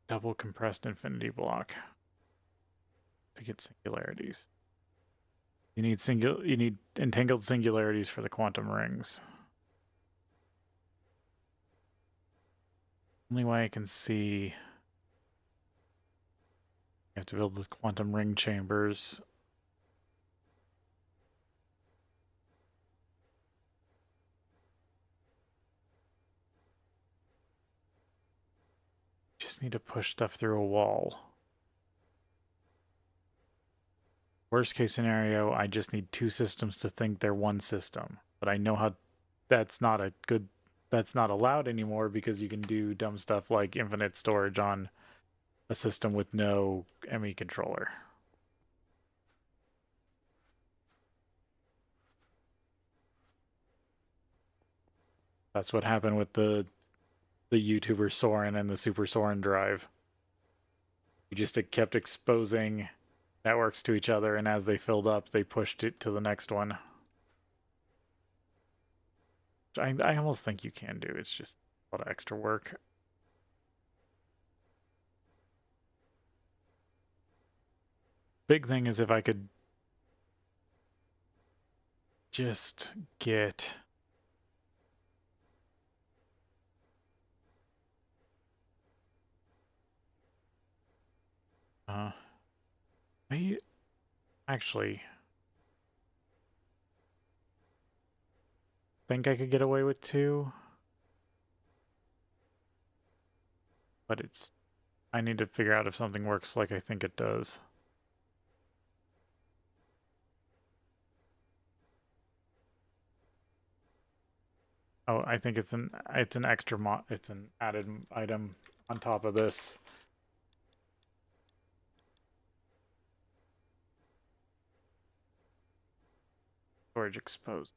Double compressed infinity block to get singularities. You need entangled singularities for the quantum rings. Only way I can see, you have to build the quantum ring chambers. Just need to push stuff through a wall. Worst case scenario, I just need 2 systems to think they're one system. But I know how that's not allowed anymore because you can do dumb stuff like infinite storage on a system with no ME controller. That's what happened with the YouTuber Soren and the Super Soren drive. You just kept exposing networks to each other, and as they filled up, they pushed it to the next one. I almost think you can do. It's just a lot of extra work. Big thing is if I could just get I actually think I could get away with 2, but I need to figure out if something works like I think it does. Oh, I think it's an extra it's an added item on top of this. Storage exposed.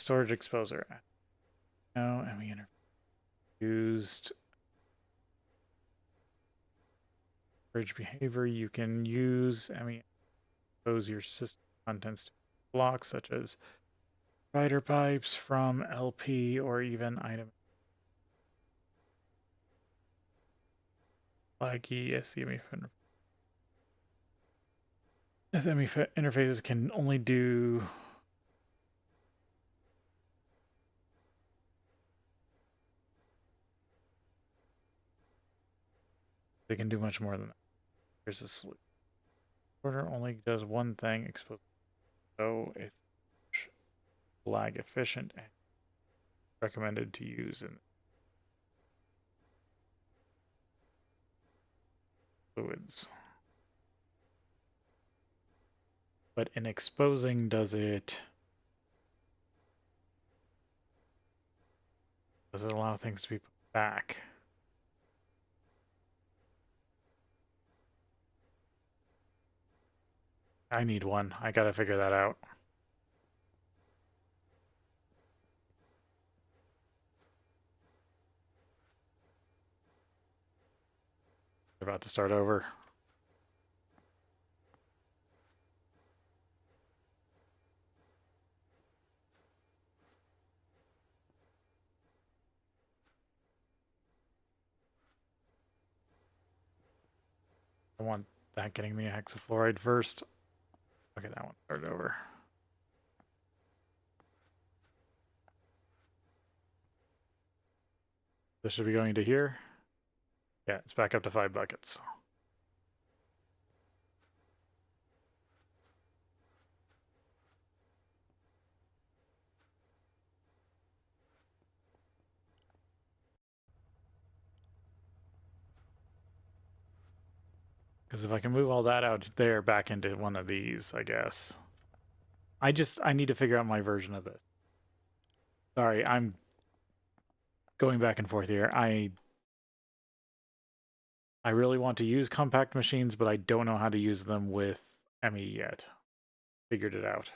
storage exposer. No, and we used storage behavior. You can use, expose your system contents to blocks such as writer pipes from LP or even item flaggy SME interfaces can only do they can do much more than that. Here's the solution. Order only does one thing, expose, so it's flag efficient and recommended to use in fluids. But in exposing, does it allow things to be put back? I need one. I gotta figure that out. We're about to start over. I want that getting the hexafluoride first. Okay, that one started over. This should be going to here. Yeah, it's back up to 5 buckets. Because if I can move all that out there back into one of these, I guess. I need to figure out my version of this. Sorry, I'm going back and forth here. I really want to use compact machines, but I don't know how to use them with ME yet. Figured it out.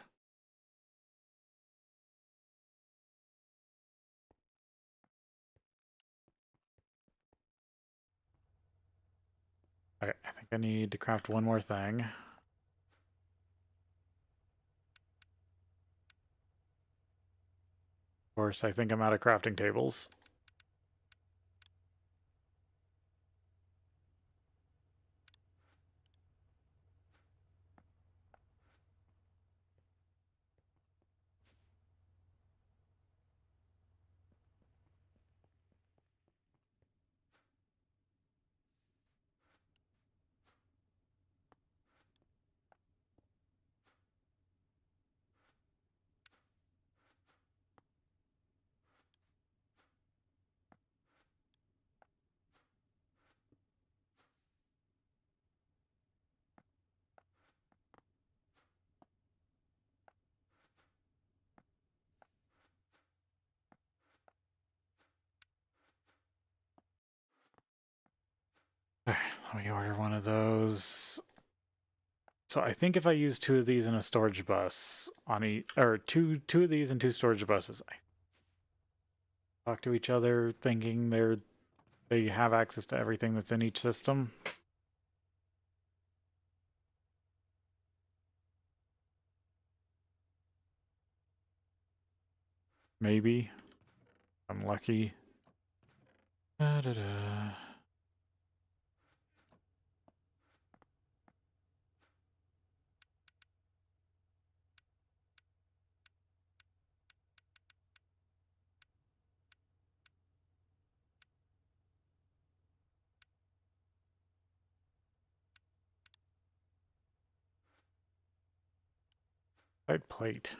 Okay, I think I need to craft one more thing. Of course, I think I'm out of crafting tables. Let me order one of those. So I think if I use 2 of these in a storage bus on each, or two of these and 2 storage buses, I talk to each other thinking they have access to everything that's in each system. Maybe. I'm lucky. Da, da, da. Side plate.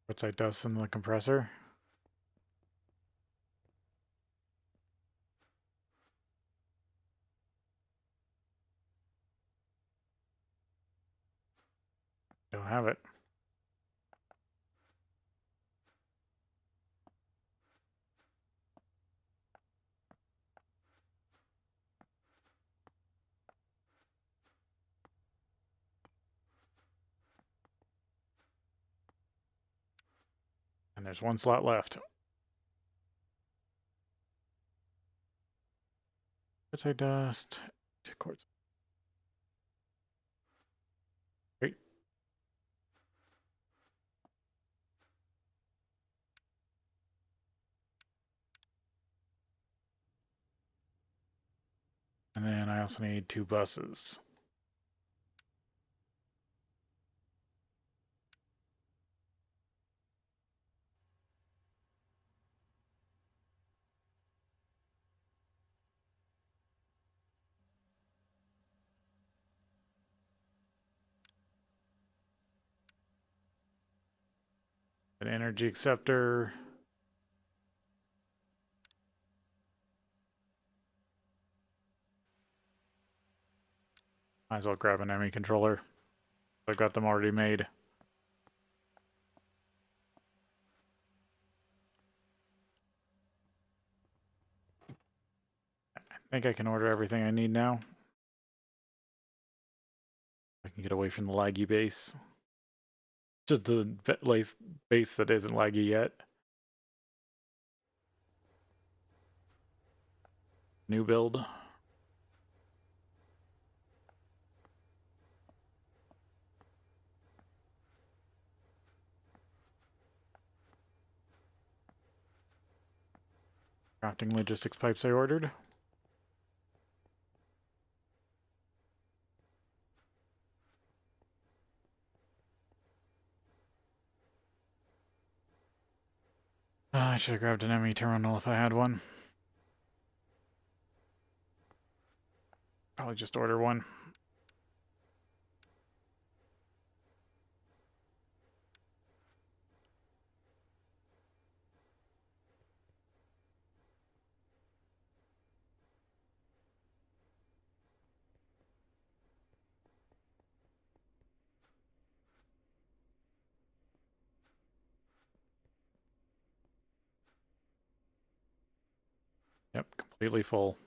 Outside dust in the compressor. Don't have it. And there's one slot left. Quartzite dust, 2 quartz. Great. And then I also need 2 buses. An energy acceptor. Might as well grab an ME controller. I've got them already made. I think I can order everything I need now. I can get away from the laggy base. Just the base that isn't laggy yet. New build. Crafting logistics pipes I ordered. I should have grabbed an ME terminal if I had one. Probably just order one. Yep, completely full.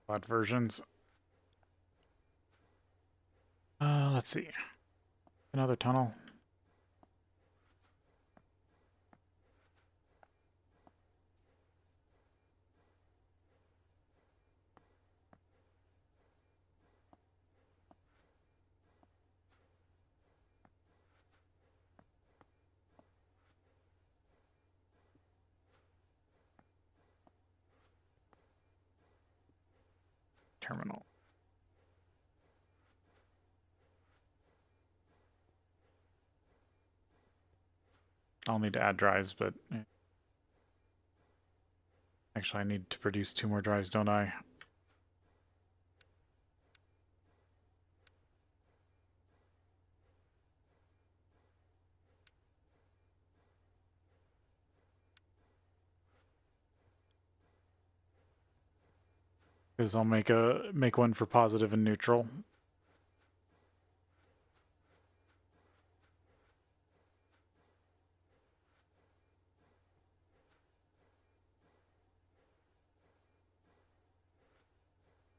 Bot versions. Let's see. Another tunnel. Terminal. I'll need to add drives, but actually I need to produce 2 more drives, don't I? Because I'll make one for positive and neutral.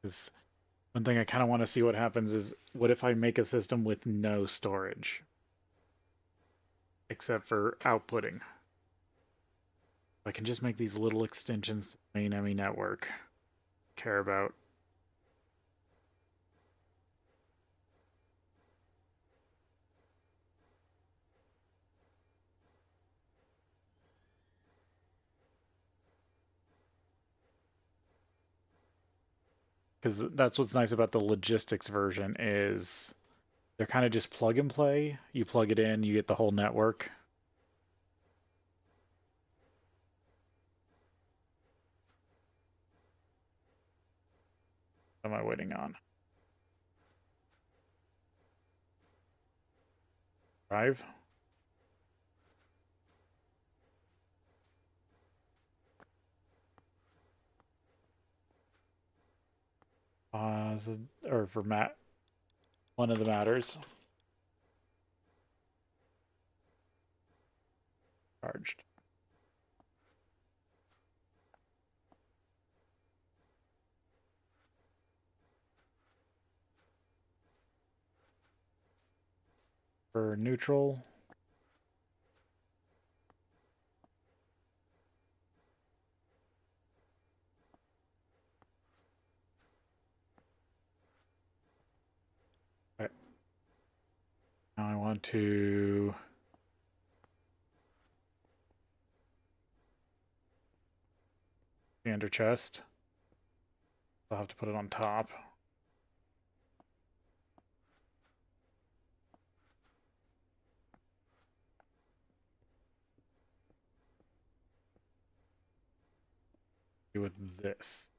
Because one thing I kind of want to see what happens is, what if I make a system with no storage? Except for outputting. I can just make these little extensions to the main ME network. Care about. because that's what's nice about the logistics version is they're kind of just plug and play. You plug it in, you get the whole network. What am I waiting on? Drive. Or for Matt, one of the matters. Charged. For neutral. Okay. Now I want to the under chest. I'll have to put it on top. Do with this.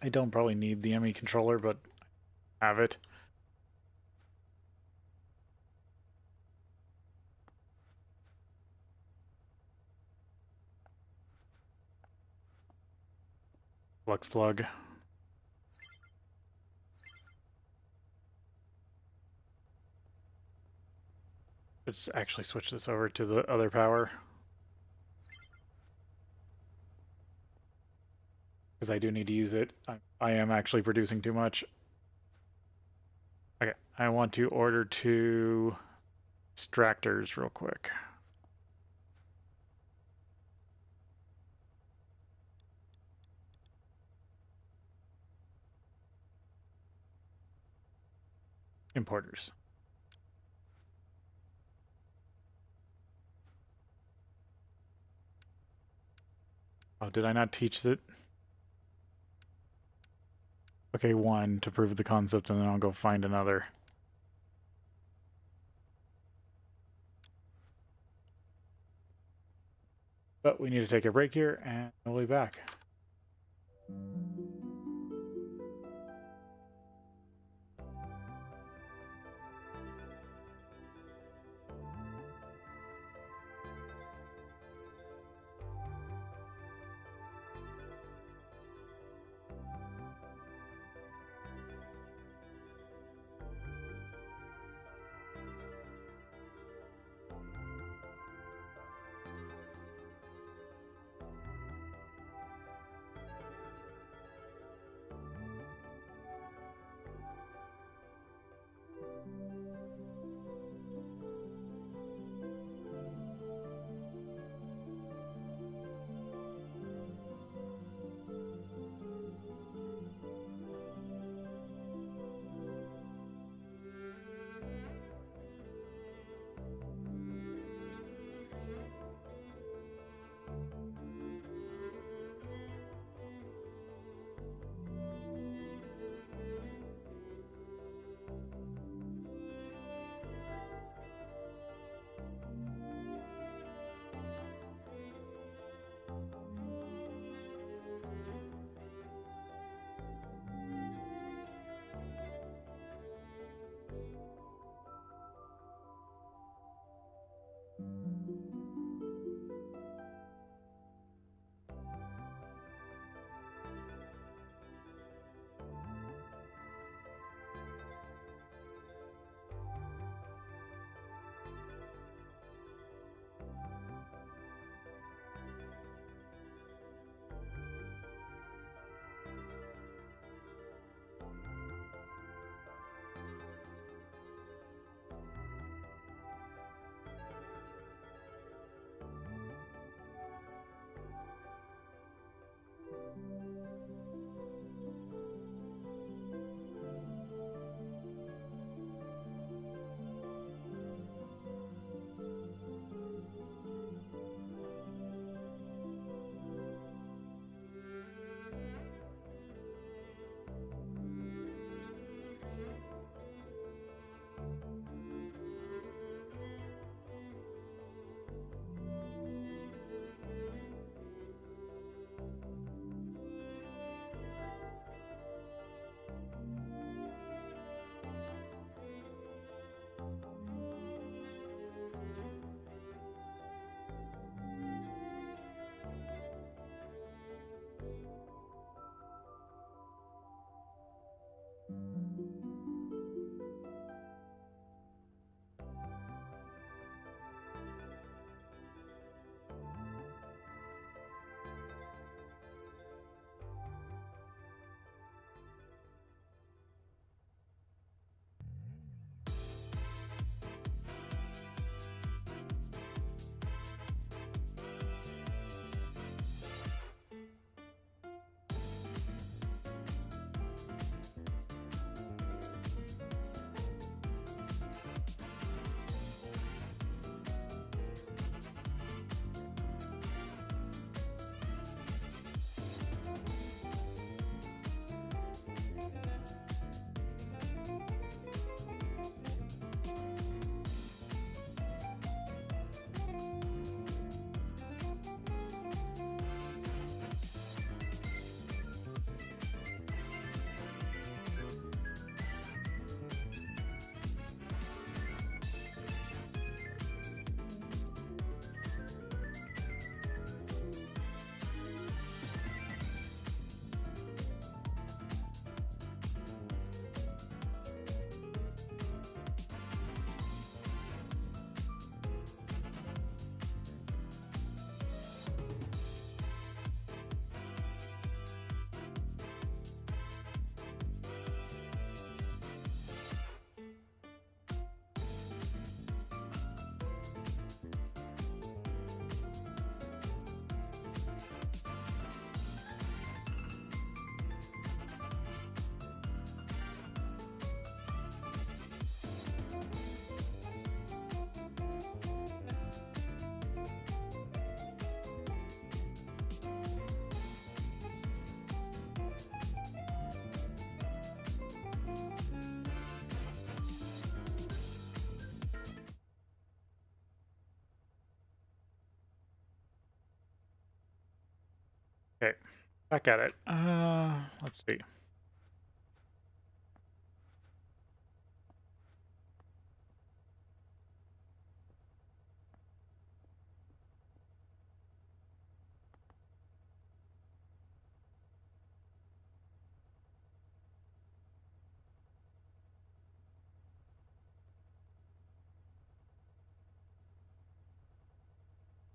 I don't probably need the ME controller, but have it. Flux plug. Let's actually switch this over to the other power. Because I do need to use it. I am actually producing too much. Okay, I want to order 2 extractors real quick. Importers. Oh, did I not teach it? Okay, 1 to prove the concept, and then I'll go find another. But we need to take a break here, and we'll be back. Okay, back at it. Let's see.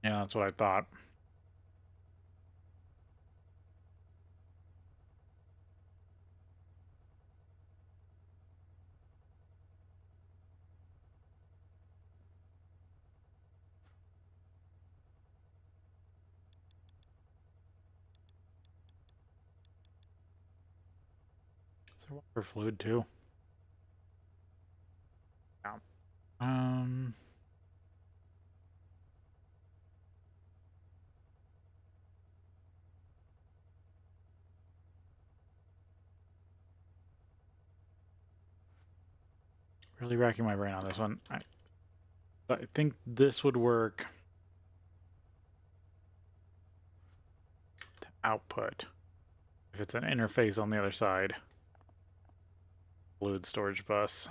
Yeah, that's what I thought. Is there water fluid too? Yeah. Really racking my brain on this one. I think this would work to output if it's an interface on the other side. Fluid storage bus.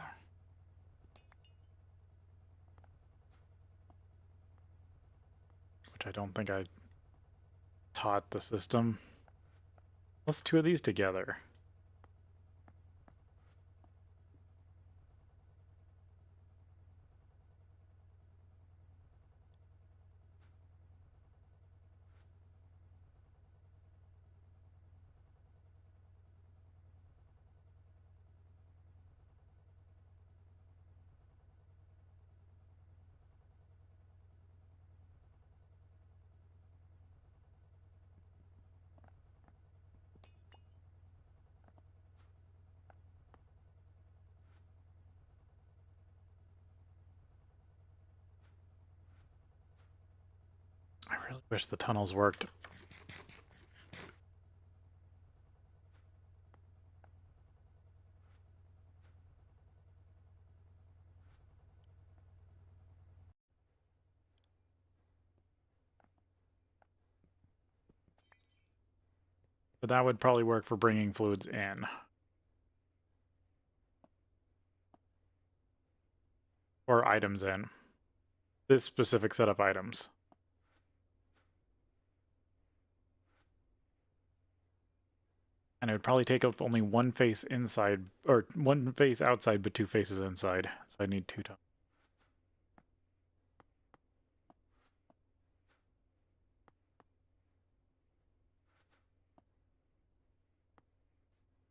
Which I don't think I taught the system. Let's two of these together. I really wish the tunnels worked. But that would probably work for bringing fluids in. Or items in. This specific set of items. And it would probably take up only one face inside, or one face outside, but two faces inside. So I need 2 tunnels.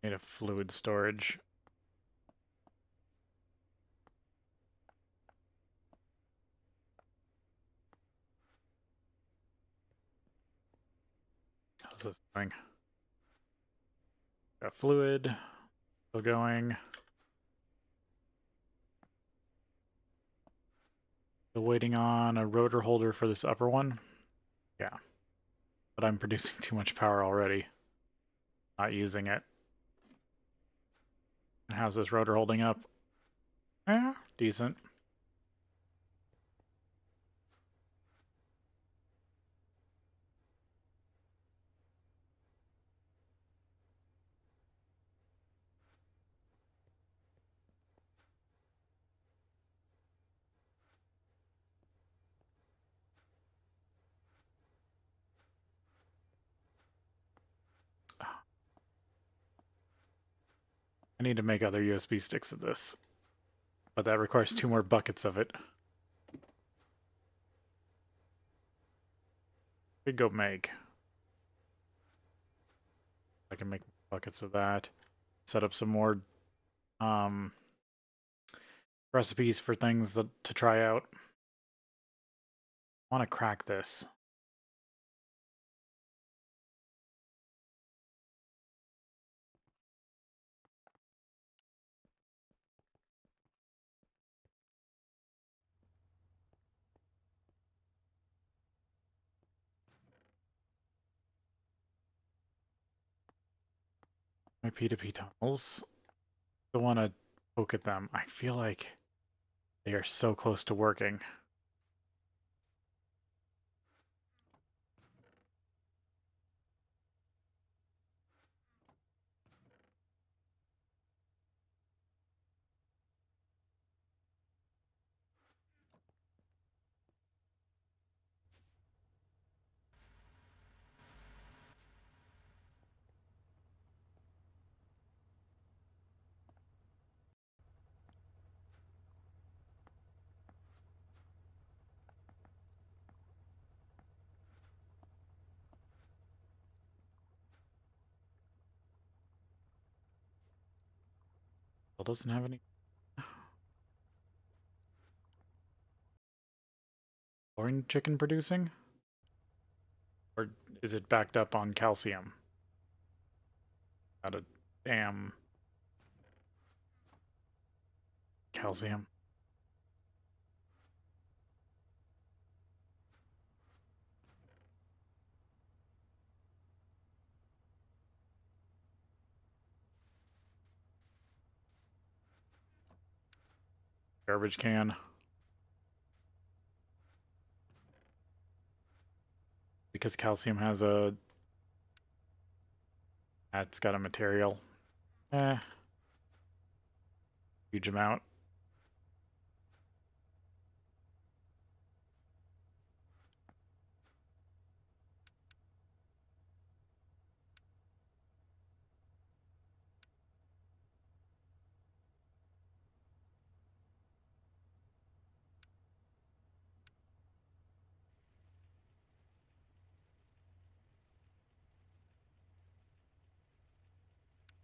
Need a fluid storage. How's this going? Got fluid. Still going. Still waiting on a rotor holder for this upper one. Yeah. But I'm producing too much power already. Not using it. How's this rotor holding up? Eh, decent. I need to make other USB sticks of this. But that requires 2 more buckets of it. Could go make. I can make buckets of that. Set up some more recipes for things to try out. I want to crack this. My P2P tunnels. I want to poke at them. I feel like they are so close to working. Still doesn't have any. Orange chicken producing? Or is it backed up on calcium? Got a damn calcium. Garbage can. Because calcium has a... It's got a material. Huge amount.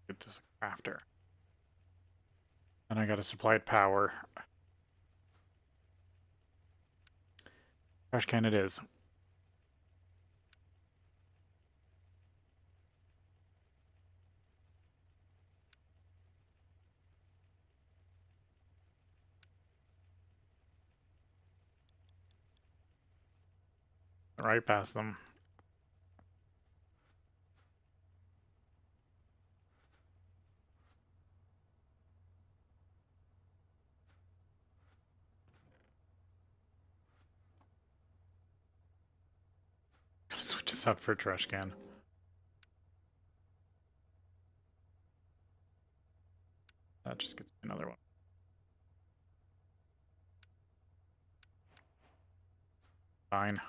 Get this crafter. And I gotta supply it power. Trash can it is. Right past them. Gotta switch this out for a trash can. That just gets me another one. Fine.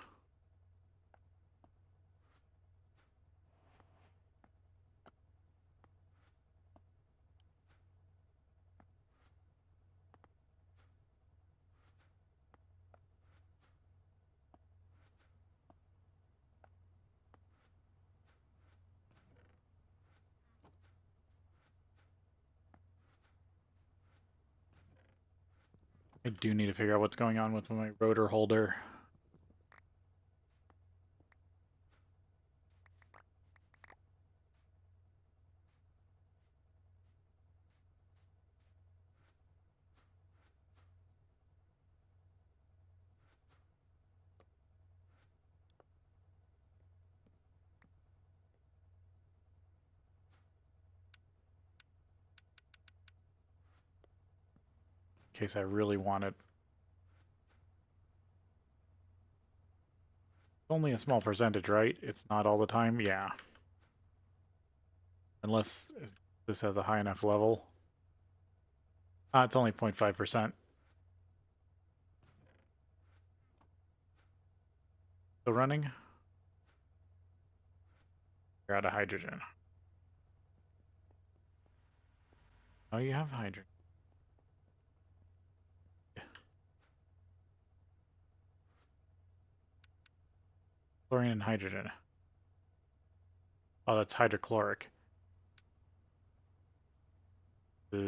I do need to figure out what's going on with my rotor holder. In case I really want it. It's only a small percentage, right? It's not all the time? Yeah. Unless this has a high enough level. It's only 0.5%. Still running? You're out of hydrogen. Oh, you have hydrogen. Chlorine and hydrogen. Oh, that's hydrochloric. Wait,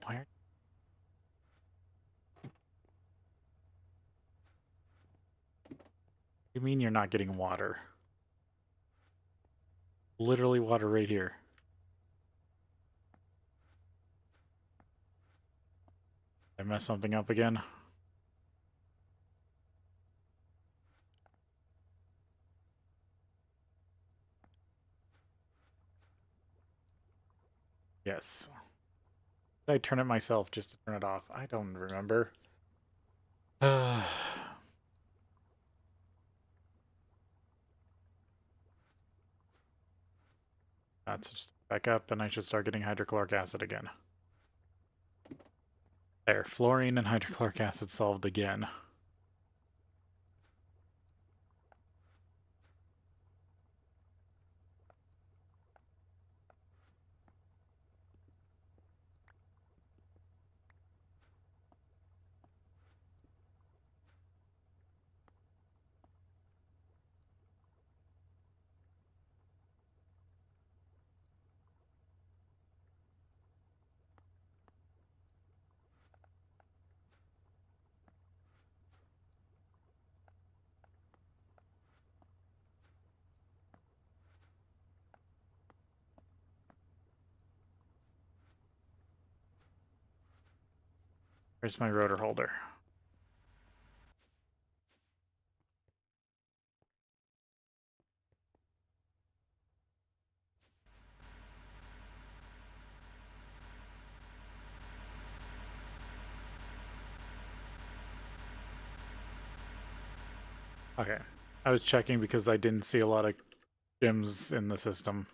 why? You mean you're not getting water? Literally water right here. Did I mess something up again? Yes. Did I turn it myself just to turn it off? I don't remember. That's just back up, and I should start getting hydrochloric acid again. There, fluorine and hydrochloric acid solved again. Where's my rotor holder? Okay. I was checking because I didn't see a lot of gems in the system.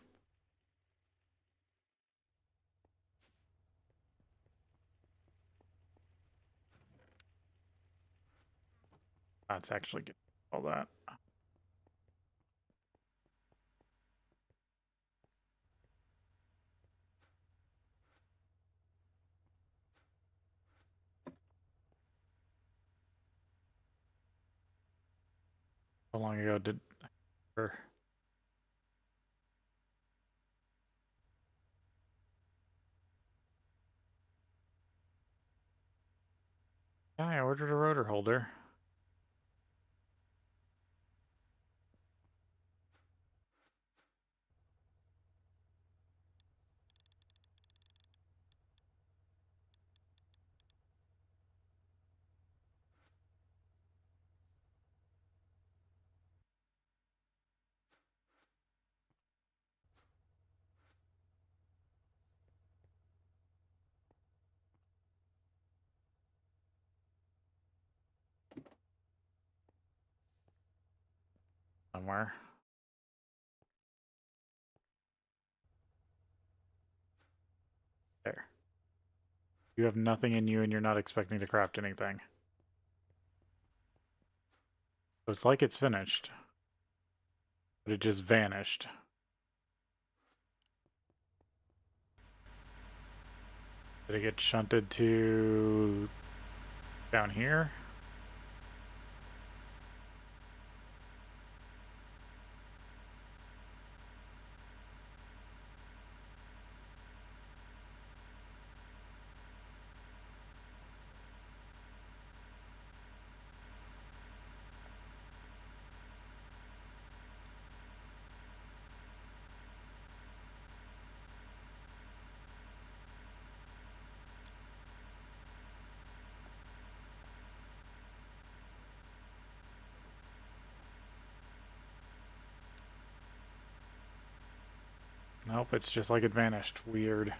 That's actually good. All that. How long ago did I... Yeah, I ordered a rotor holder. Somewhere. There. You have nothing in you and you're not expecting to craft anything. So it's like it's finished. But it just vanished. Did it get shunted to down here? Nope, it's just like it vanished. Weird.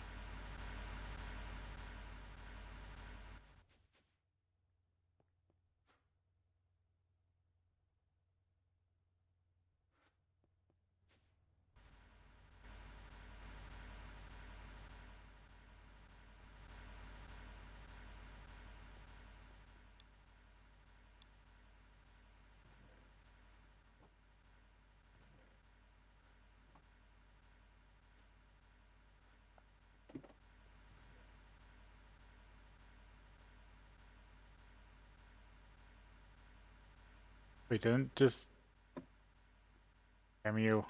We didn't just... Damn you.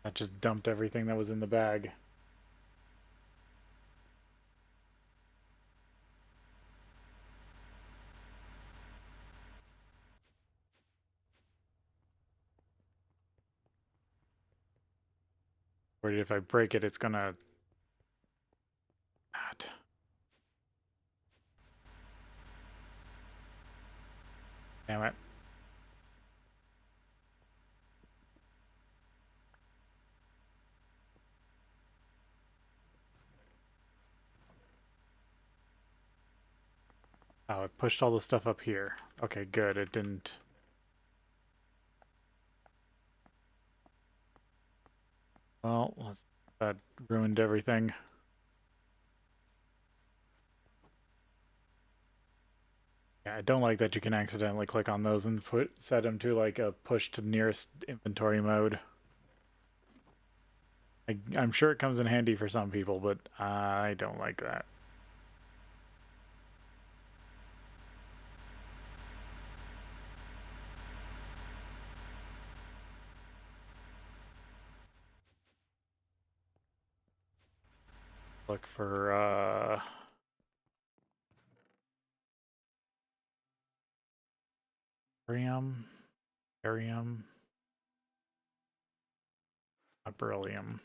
That just dumped everything that was in the bag. Worried if I break it, it's gonna... God. Damn it. Oh, it pushed all the stuff up here. Okay, good. It didn't... Well, that ruined everything. Yeah, I don't like that you can accidentally click on those and set them to like a push to nearest inventory mode. I'm sure it comes in handy for some people, but I don't like that. Look for barium, barium, beryllium.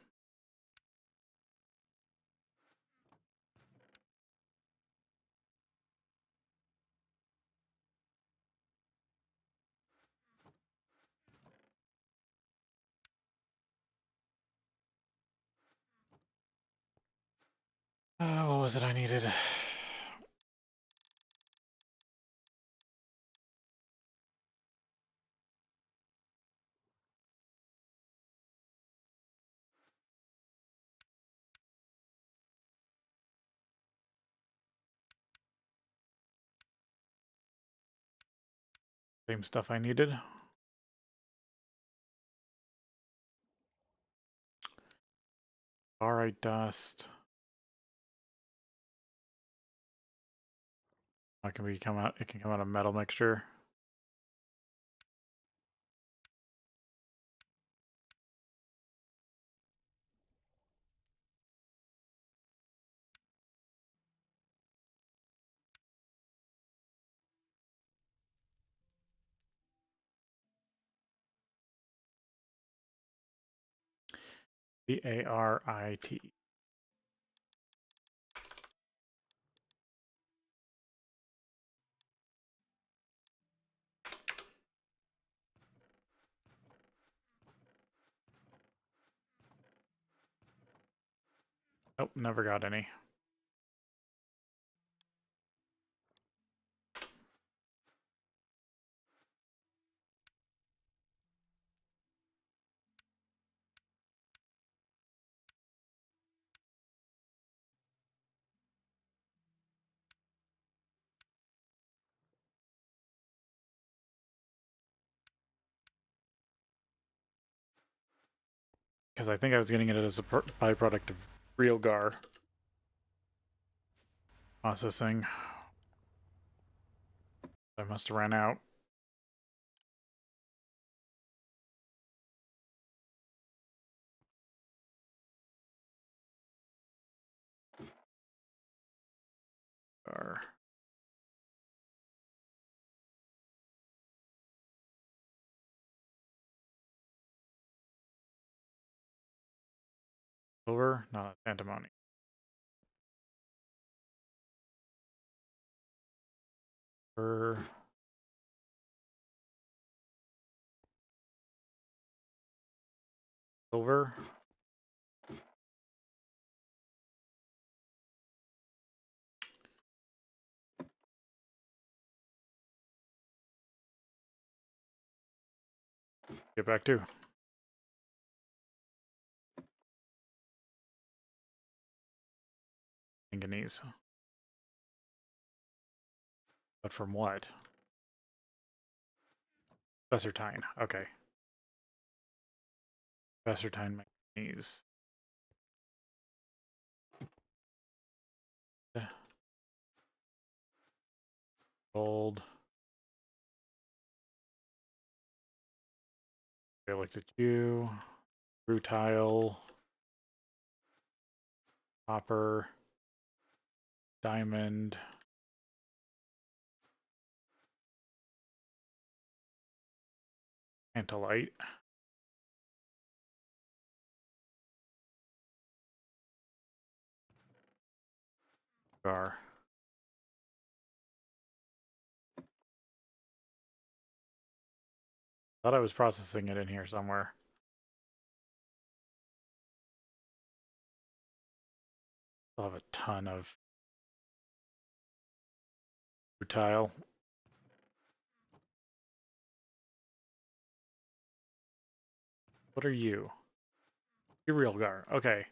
What was it I needed? Same stuff I needed. Alright, dust. It can come out. It can come out of metal mixture. Barit. Nope, never got any. Because I think I was getting it as a byproduct of real GAR processing. I must have ran out. GAR. Silver, not antimony. For silver. Get back to manganese. But from what? Spessartine. Okay. Spessartine manganese. Gold. I looked at you. Rutile. Copper. Diamond. Antolite. Gar. Thought I was processing it in here somewhere. I'll have a ton of rutile. What are you? You're real Gar. Okay.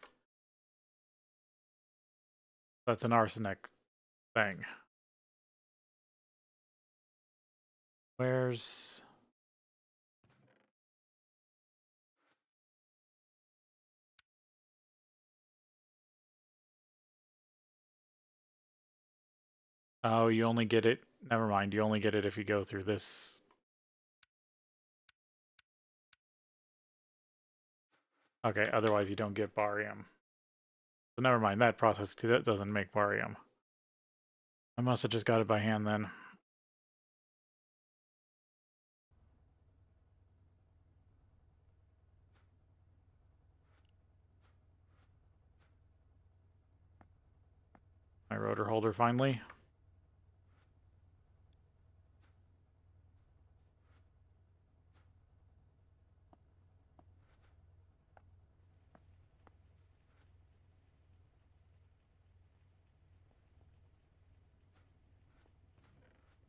That's an arsenic thing. Where's... Oh, you only get it... Never mind, you only get it if you go through this. Okay, otherwise you don't get barium. So never mind, that process too, that doesn't make barium. I must have just got it by hand then. My rotor holder finally.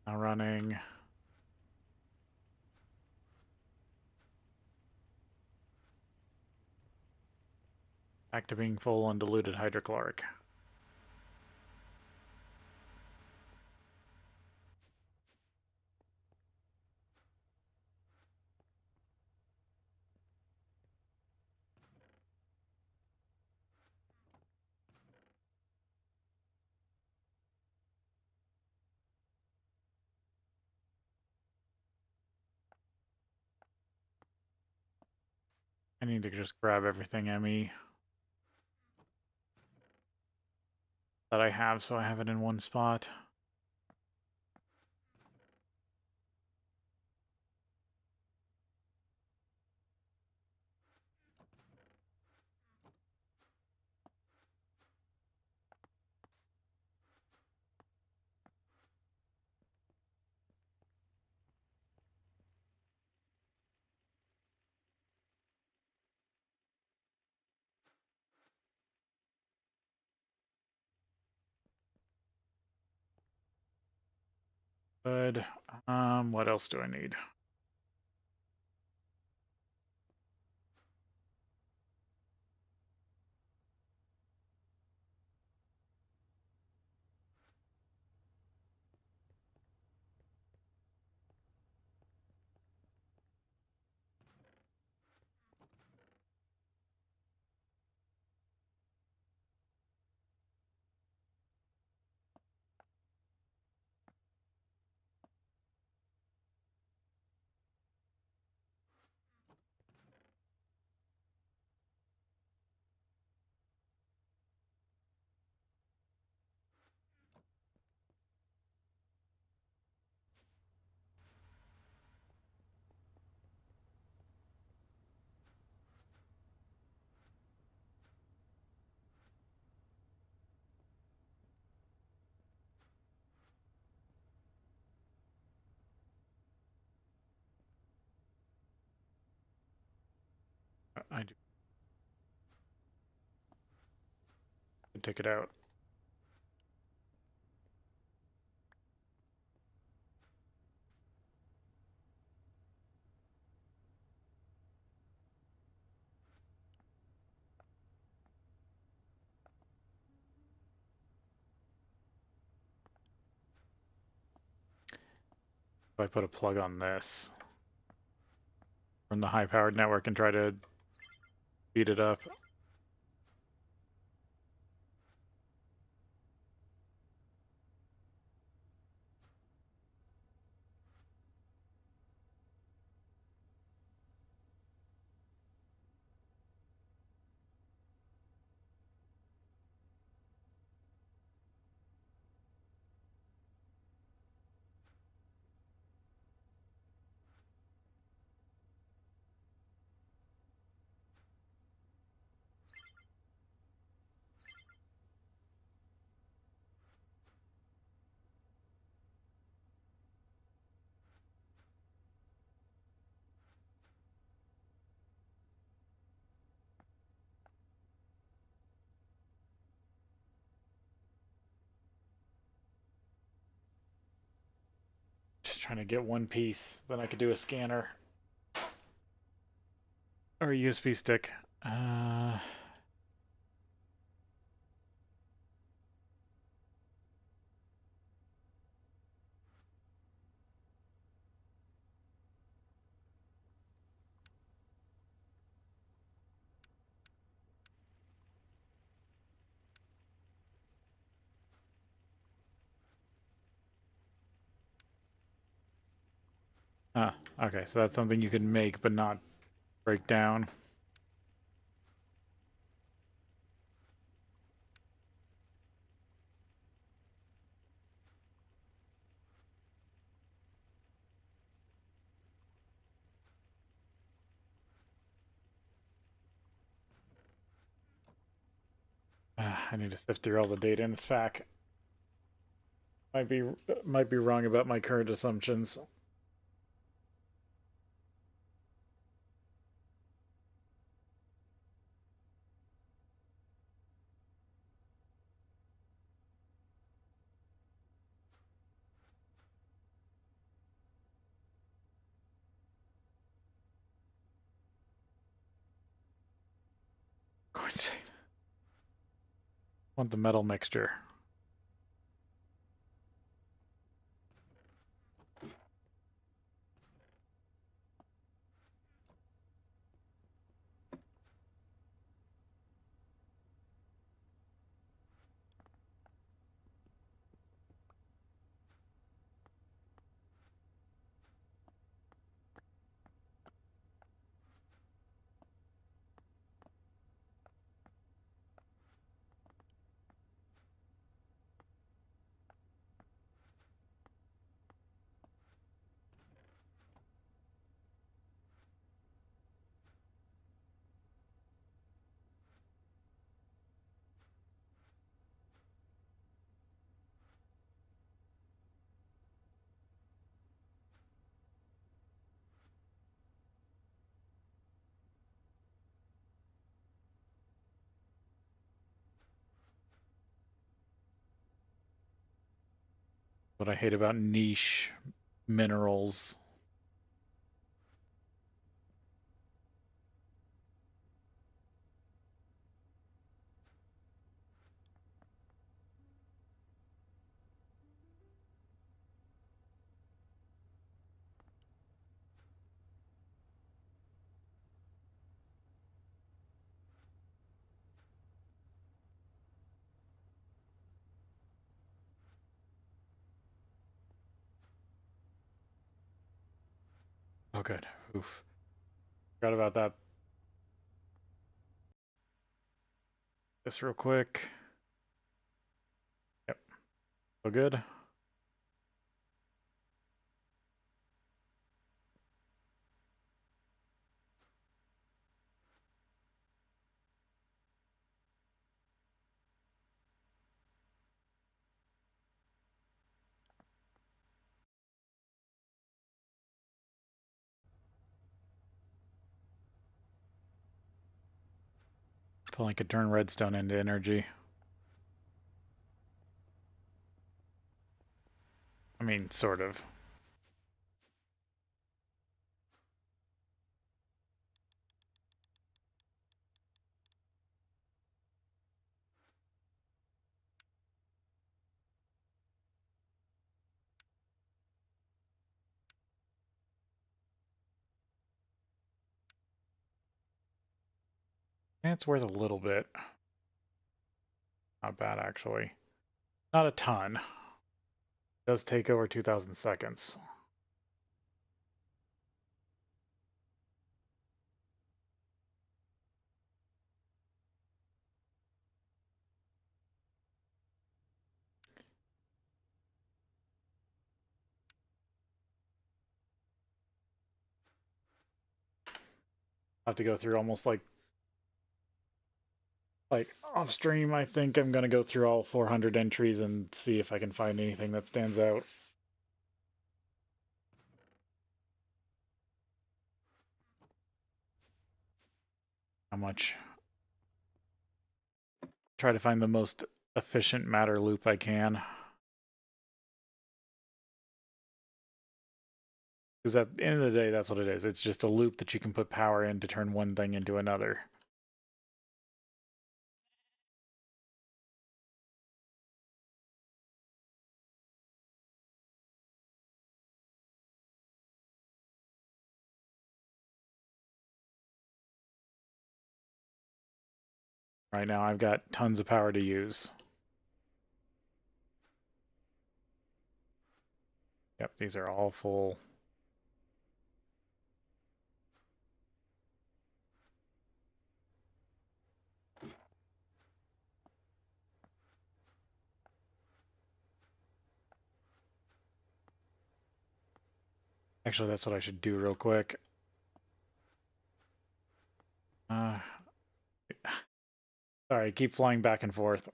Now running. Back to being full undiluted hydrochloric. I need to just grab everything ME that I have so I have it in one spot. Good. What else do I need? take it out. If I put a plug on this from the high-powered network and try to speed it up. Just trying to get one piece, then I could do a scanner. Or a USB stick. Okay, so that's something you can make but not break down. I need to sift through all the data in this pack. Might be wrong about my current assumptions. Want the metal mixture. What I hate about niche minerals. Oh, good. Oof. Forgot about that. This real quick. Yep. So good. If I could turn redstone into energy. mean, sort of. It's worth a little bit. Not bad, actually. Not a ton. It does take over 2,000 seconds. I have to go through almost like off stream. I think I'm gonna go through all 400 entries and see if I can find anything that stands out. How much? Try to find the most efficient matter loop I can. Because at the end of the day, that's what it is. It's just a loop that you can put power in to turn one thing into another. Right now, I've got tons of power to use. Yep, these are all full. Actually, that's what I should do real quick. Sorry, keep flying back and forth.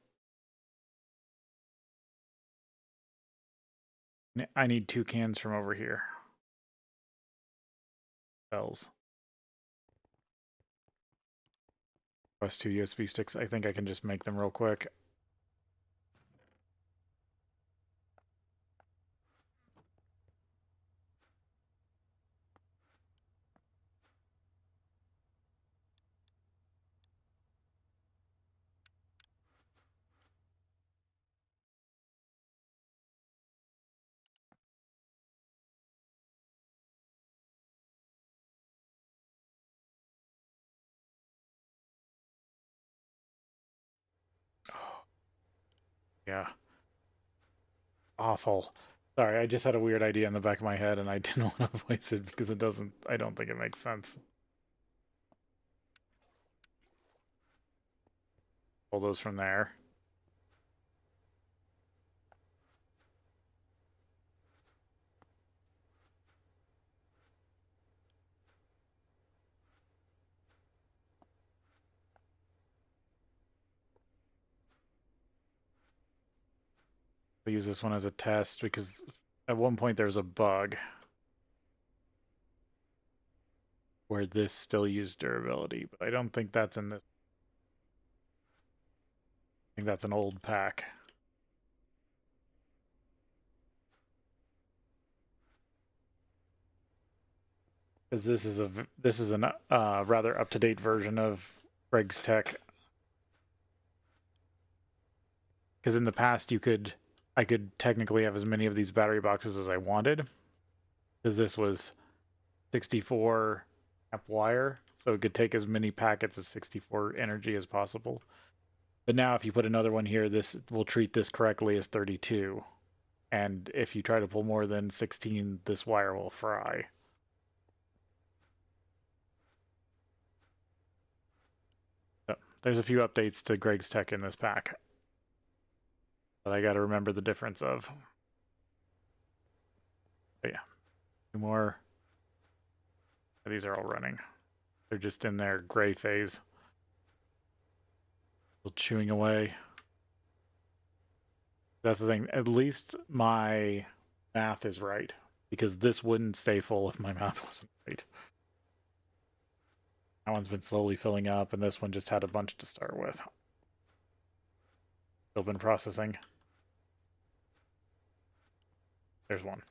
I need 2 cans from over here. Cells. Plus 2 USB sticks. I think I can just make them real quick. Yeah. Awful. Sorry, I just had a weird idea in the back of my head and I didn't want to voice it because I don't think it makes sense. Pull those from there. I'll use this one as a test because at one point there was a bug where this still used durability, but I don't think that's in this. I think that's an old pack. Because this is an rather up-to-date version of Greg's Tech. Because in the past I could technically have as many of these battery boxes as I wanted. Because this was 64 amp wire, so it could take as many packets as 64 energy as possible. But now if you put another one here, this will treat this correctly as 32. And if you try to pull more than 16, this wire will fry. So, there's a few updates to Greg's Tech in this pack that I got to remember the difference of. But yeah, 2 more. These are all running. They're just in their gray phase. Still chewing away. That's the thing. At least my math is right. Because this wouldn't stay full if my math wasn't right. That one's been slowly filling up, and this one just had a bunch to start with. Still been processing. There's one.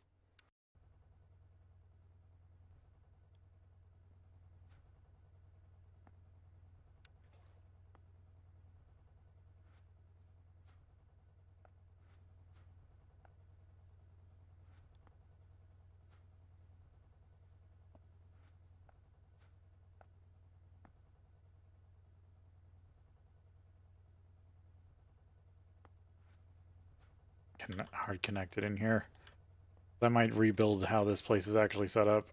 Hard connected in here. I might rebuild how this place is actually set up.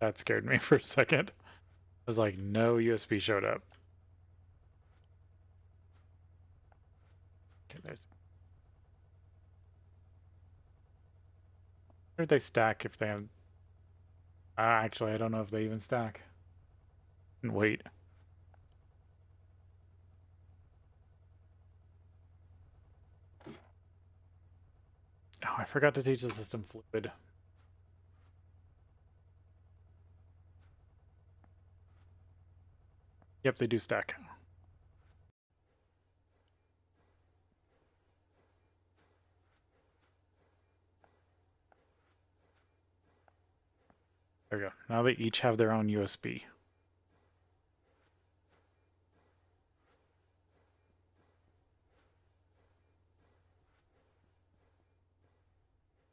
That scared me for a second. I was like, no USB showed up. Okay, there's. Where do they stack if they have? Actually, I don't know if they even stack. Wait. Oh, I forgot to teach the system fluid. Yep, they do stack. There we go. Now they each have their own USB.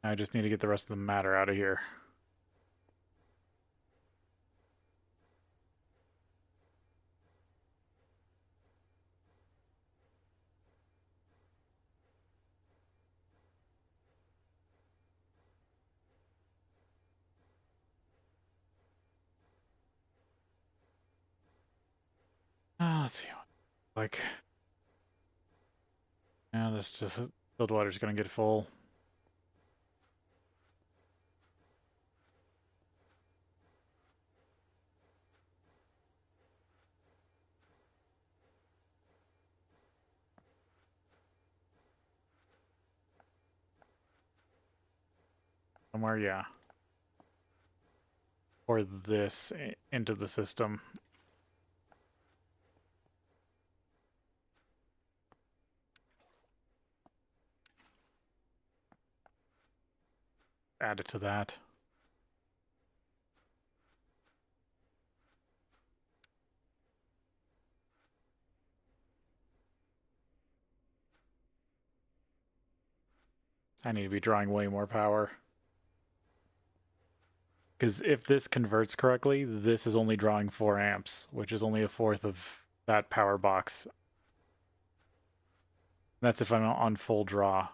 I just need to get the rest of the matter out of here. Let's see. Like, yeah, this just filled water's gonna get full. Somewhere, yeah. Or this into the system. Add it to that. I need to be drawing way more power. Because if this converts correctly, this is only drawing 4 amps, which is only a fourth of that power box. That's if I'm on full draw.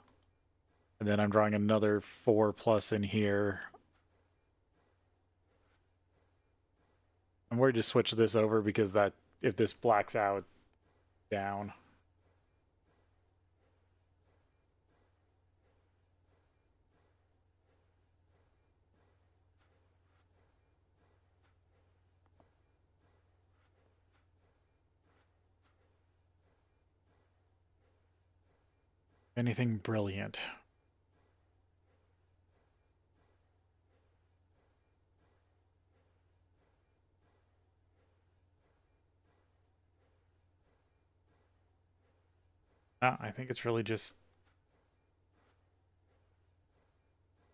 And then I'm drawing another 4 plus in here. I'm worried to switch this over because that if this blacks out down. Anything brilliant. I think it's really just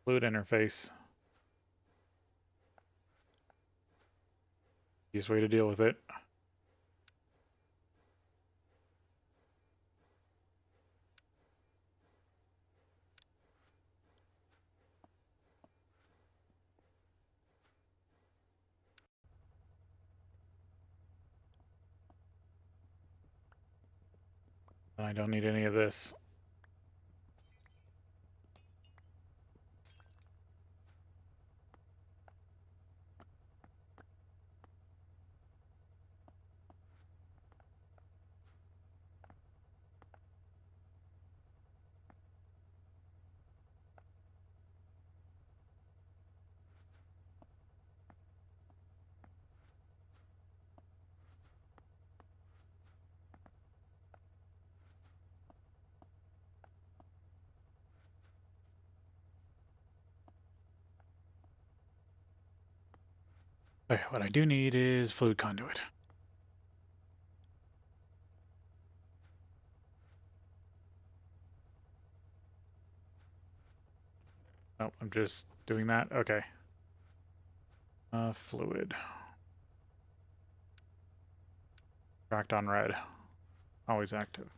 fluid interface. Easiest way to deal with it. I don't need any of this. Okay, what I do need is fluid conduit. Oh, I'm just doing that? Okay. Fluid. Tracked on red. Always active.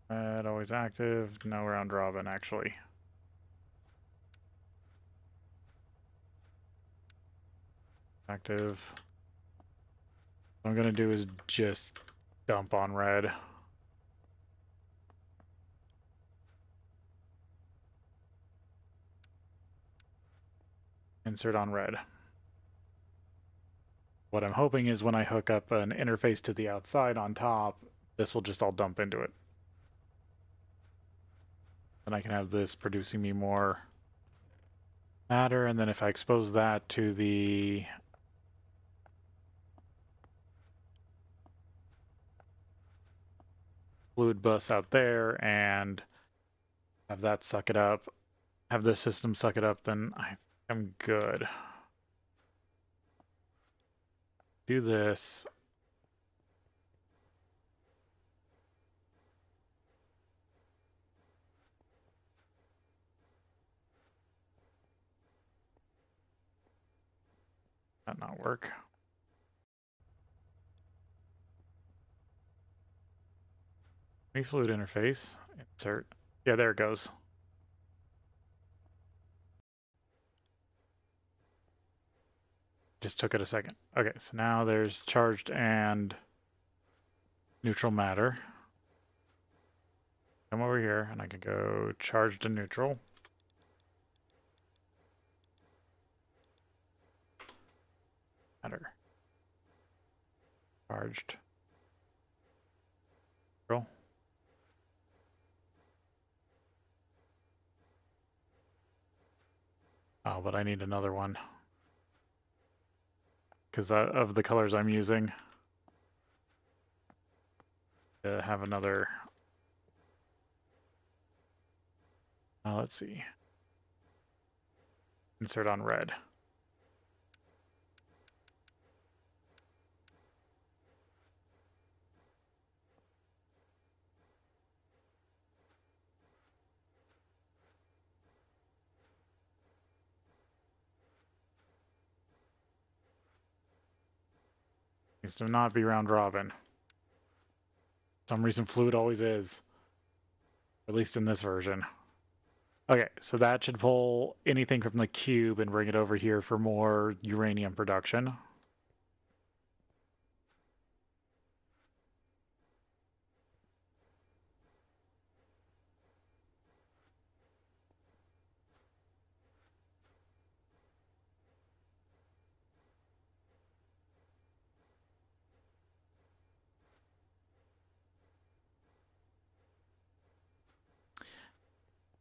Red, always active. No round robin, actually. Active. What I'm gonna do is just dump on red. Insert on red. What I'm hoping is when I hook up an interface to the outside on top, this will just all dump into it. Then I can have this producing me more matter, and then if I expose that to the fluid bus out there and have that suck it up, have the system suck it up, then I'm good. Do this. That not work. Fluid interface. Insert. Yeah, there it goes. Just took it a second. Okay, so now there's charged and neutral matter. Come over here and I can go charged and neutral. Matter. Charged. Neutral. Oh, but I need another one. Because of the colors I'm using. To have another. Let's see. Insert on red. Needs to not be round robin. For some reason fluid always is. At least in this version. Okay, so that should pull anything from the cube and bring it over here for more uranium production.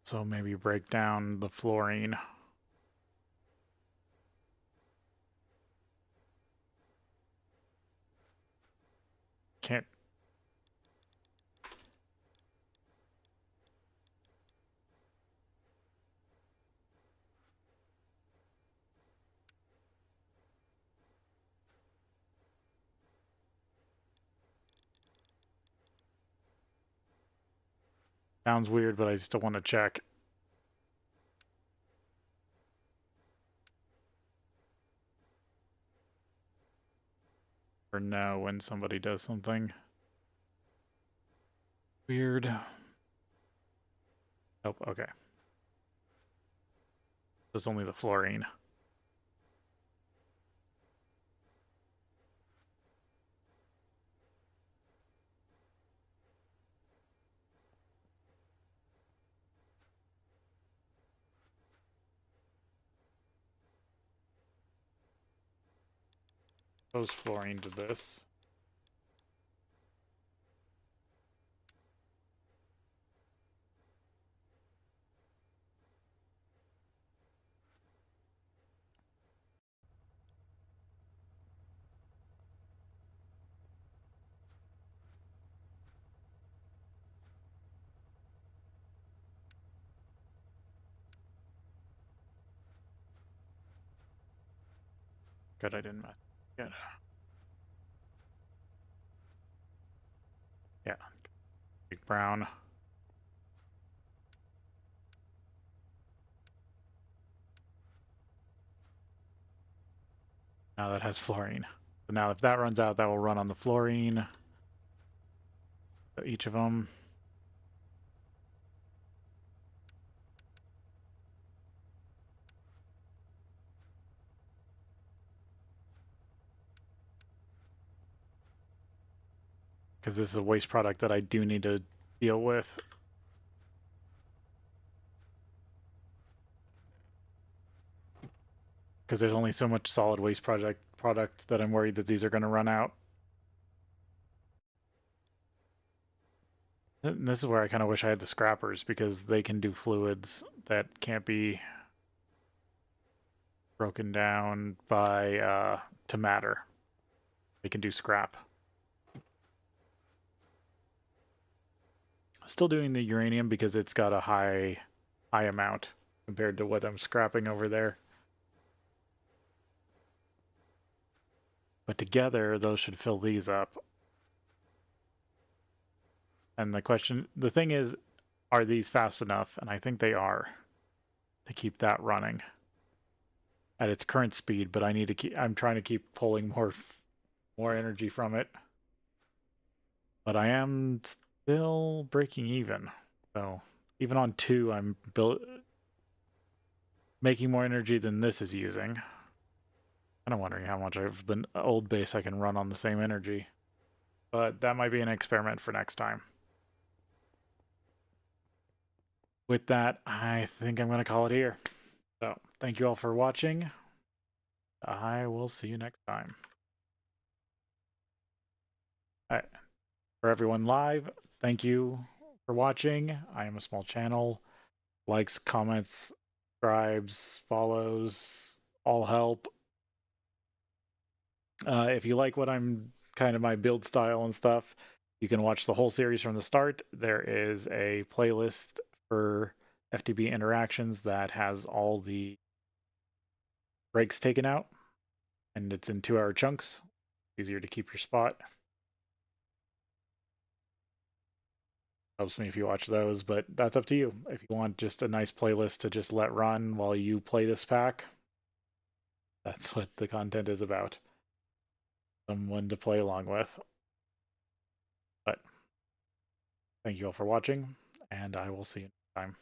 So maybe break down the fluorine. Can't. Sounds weird, but I still want to check. Or know when somebody does something weird. Oh, okay. It's only the fluorine. Expose fluorine to this. Good, I didn't mess. Good. Yeah. Big brown. Now that has fluorine. So now if that runs out, that will run on the fluorine. So each of them. Because this is a waste product that I do need to deal with. Because there's only so much solid waste product that I'm worried that these are going to run out. And this is where I kind of wish I had the scrappers, because they can do fluids that can't be broken down by to matter. They can do scrap. Still doing the uranium because it's got a high amount compared to what I'm scrapping over there. But together, those should fill these up. And the thing is, are these fast enough? And I think they are, to keep that running at its current speed, but I'm trying to keep pulling more energy from it. But I am still breaking even. So even on 2, I'm making more energy than this is using. I'm wondering how much of the old base I can run on the same energy. But that might be an experiment for next time. With that, I think I'm going to call it here. So, thank you all for watching. I will see you next time. All right. For everyone live, thank you for watching. I am a small channel. Likes, comments, subscribes, follows, all help. If you like what I'm kind of my build style and stuff, you can watch the whole series from the start. There is a playlist for FTB Interactions that has all the breaks taken out, and it's in 2-hour chunks. Easier to keep your spot. Helps me if you watch those, but that's up to you. If you want just a nice playlist to just let run while you play this pack, that's what the content is about. Someone to play along with. But thank you all for watching, and I will see you next time.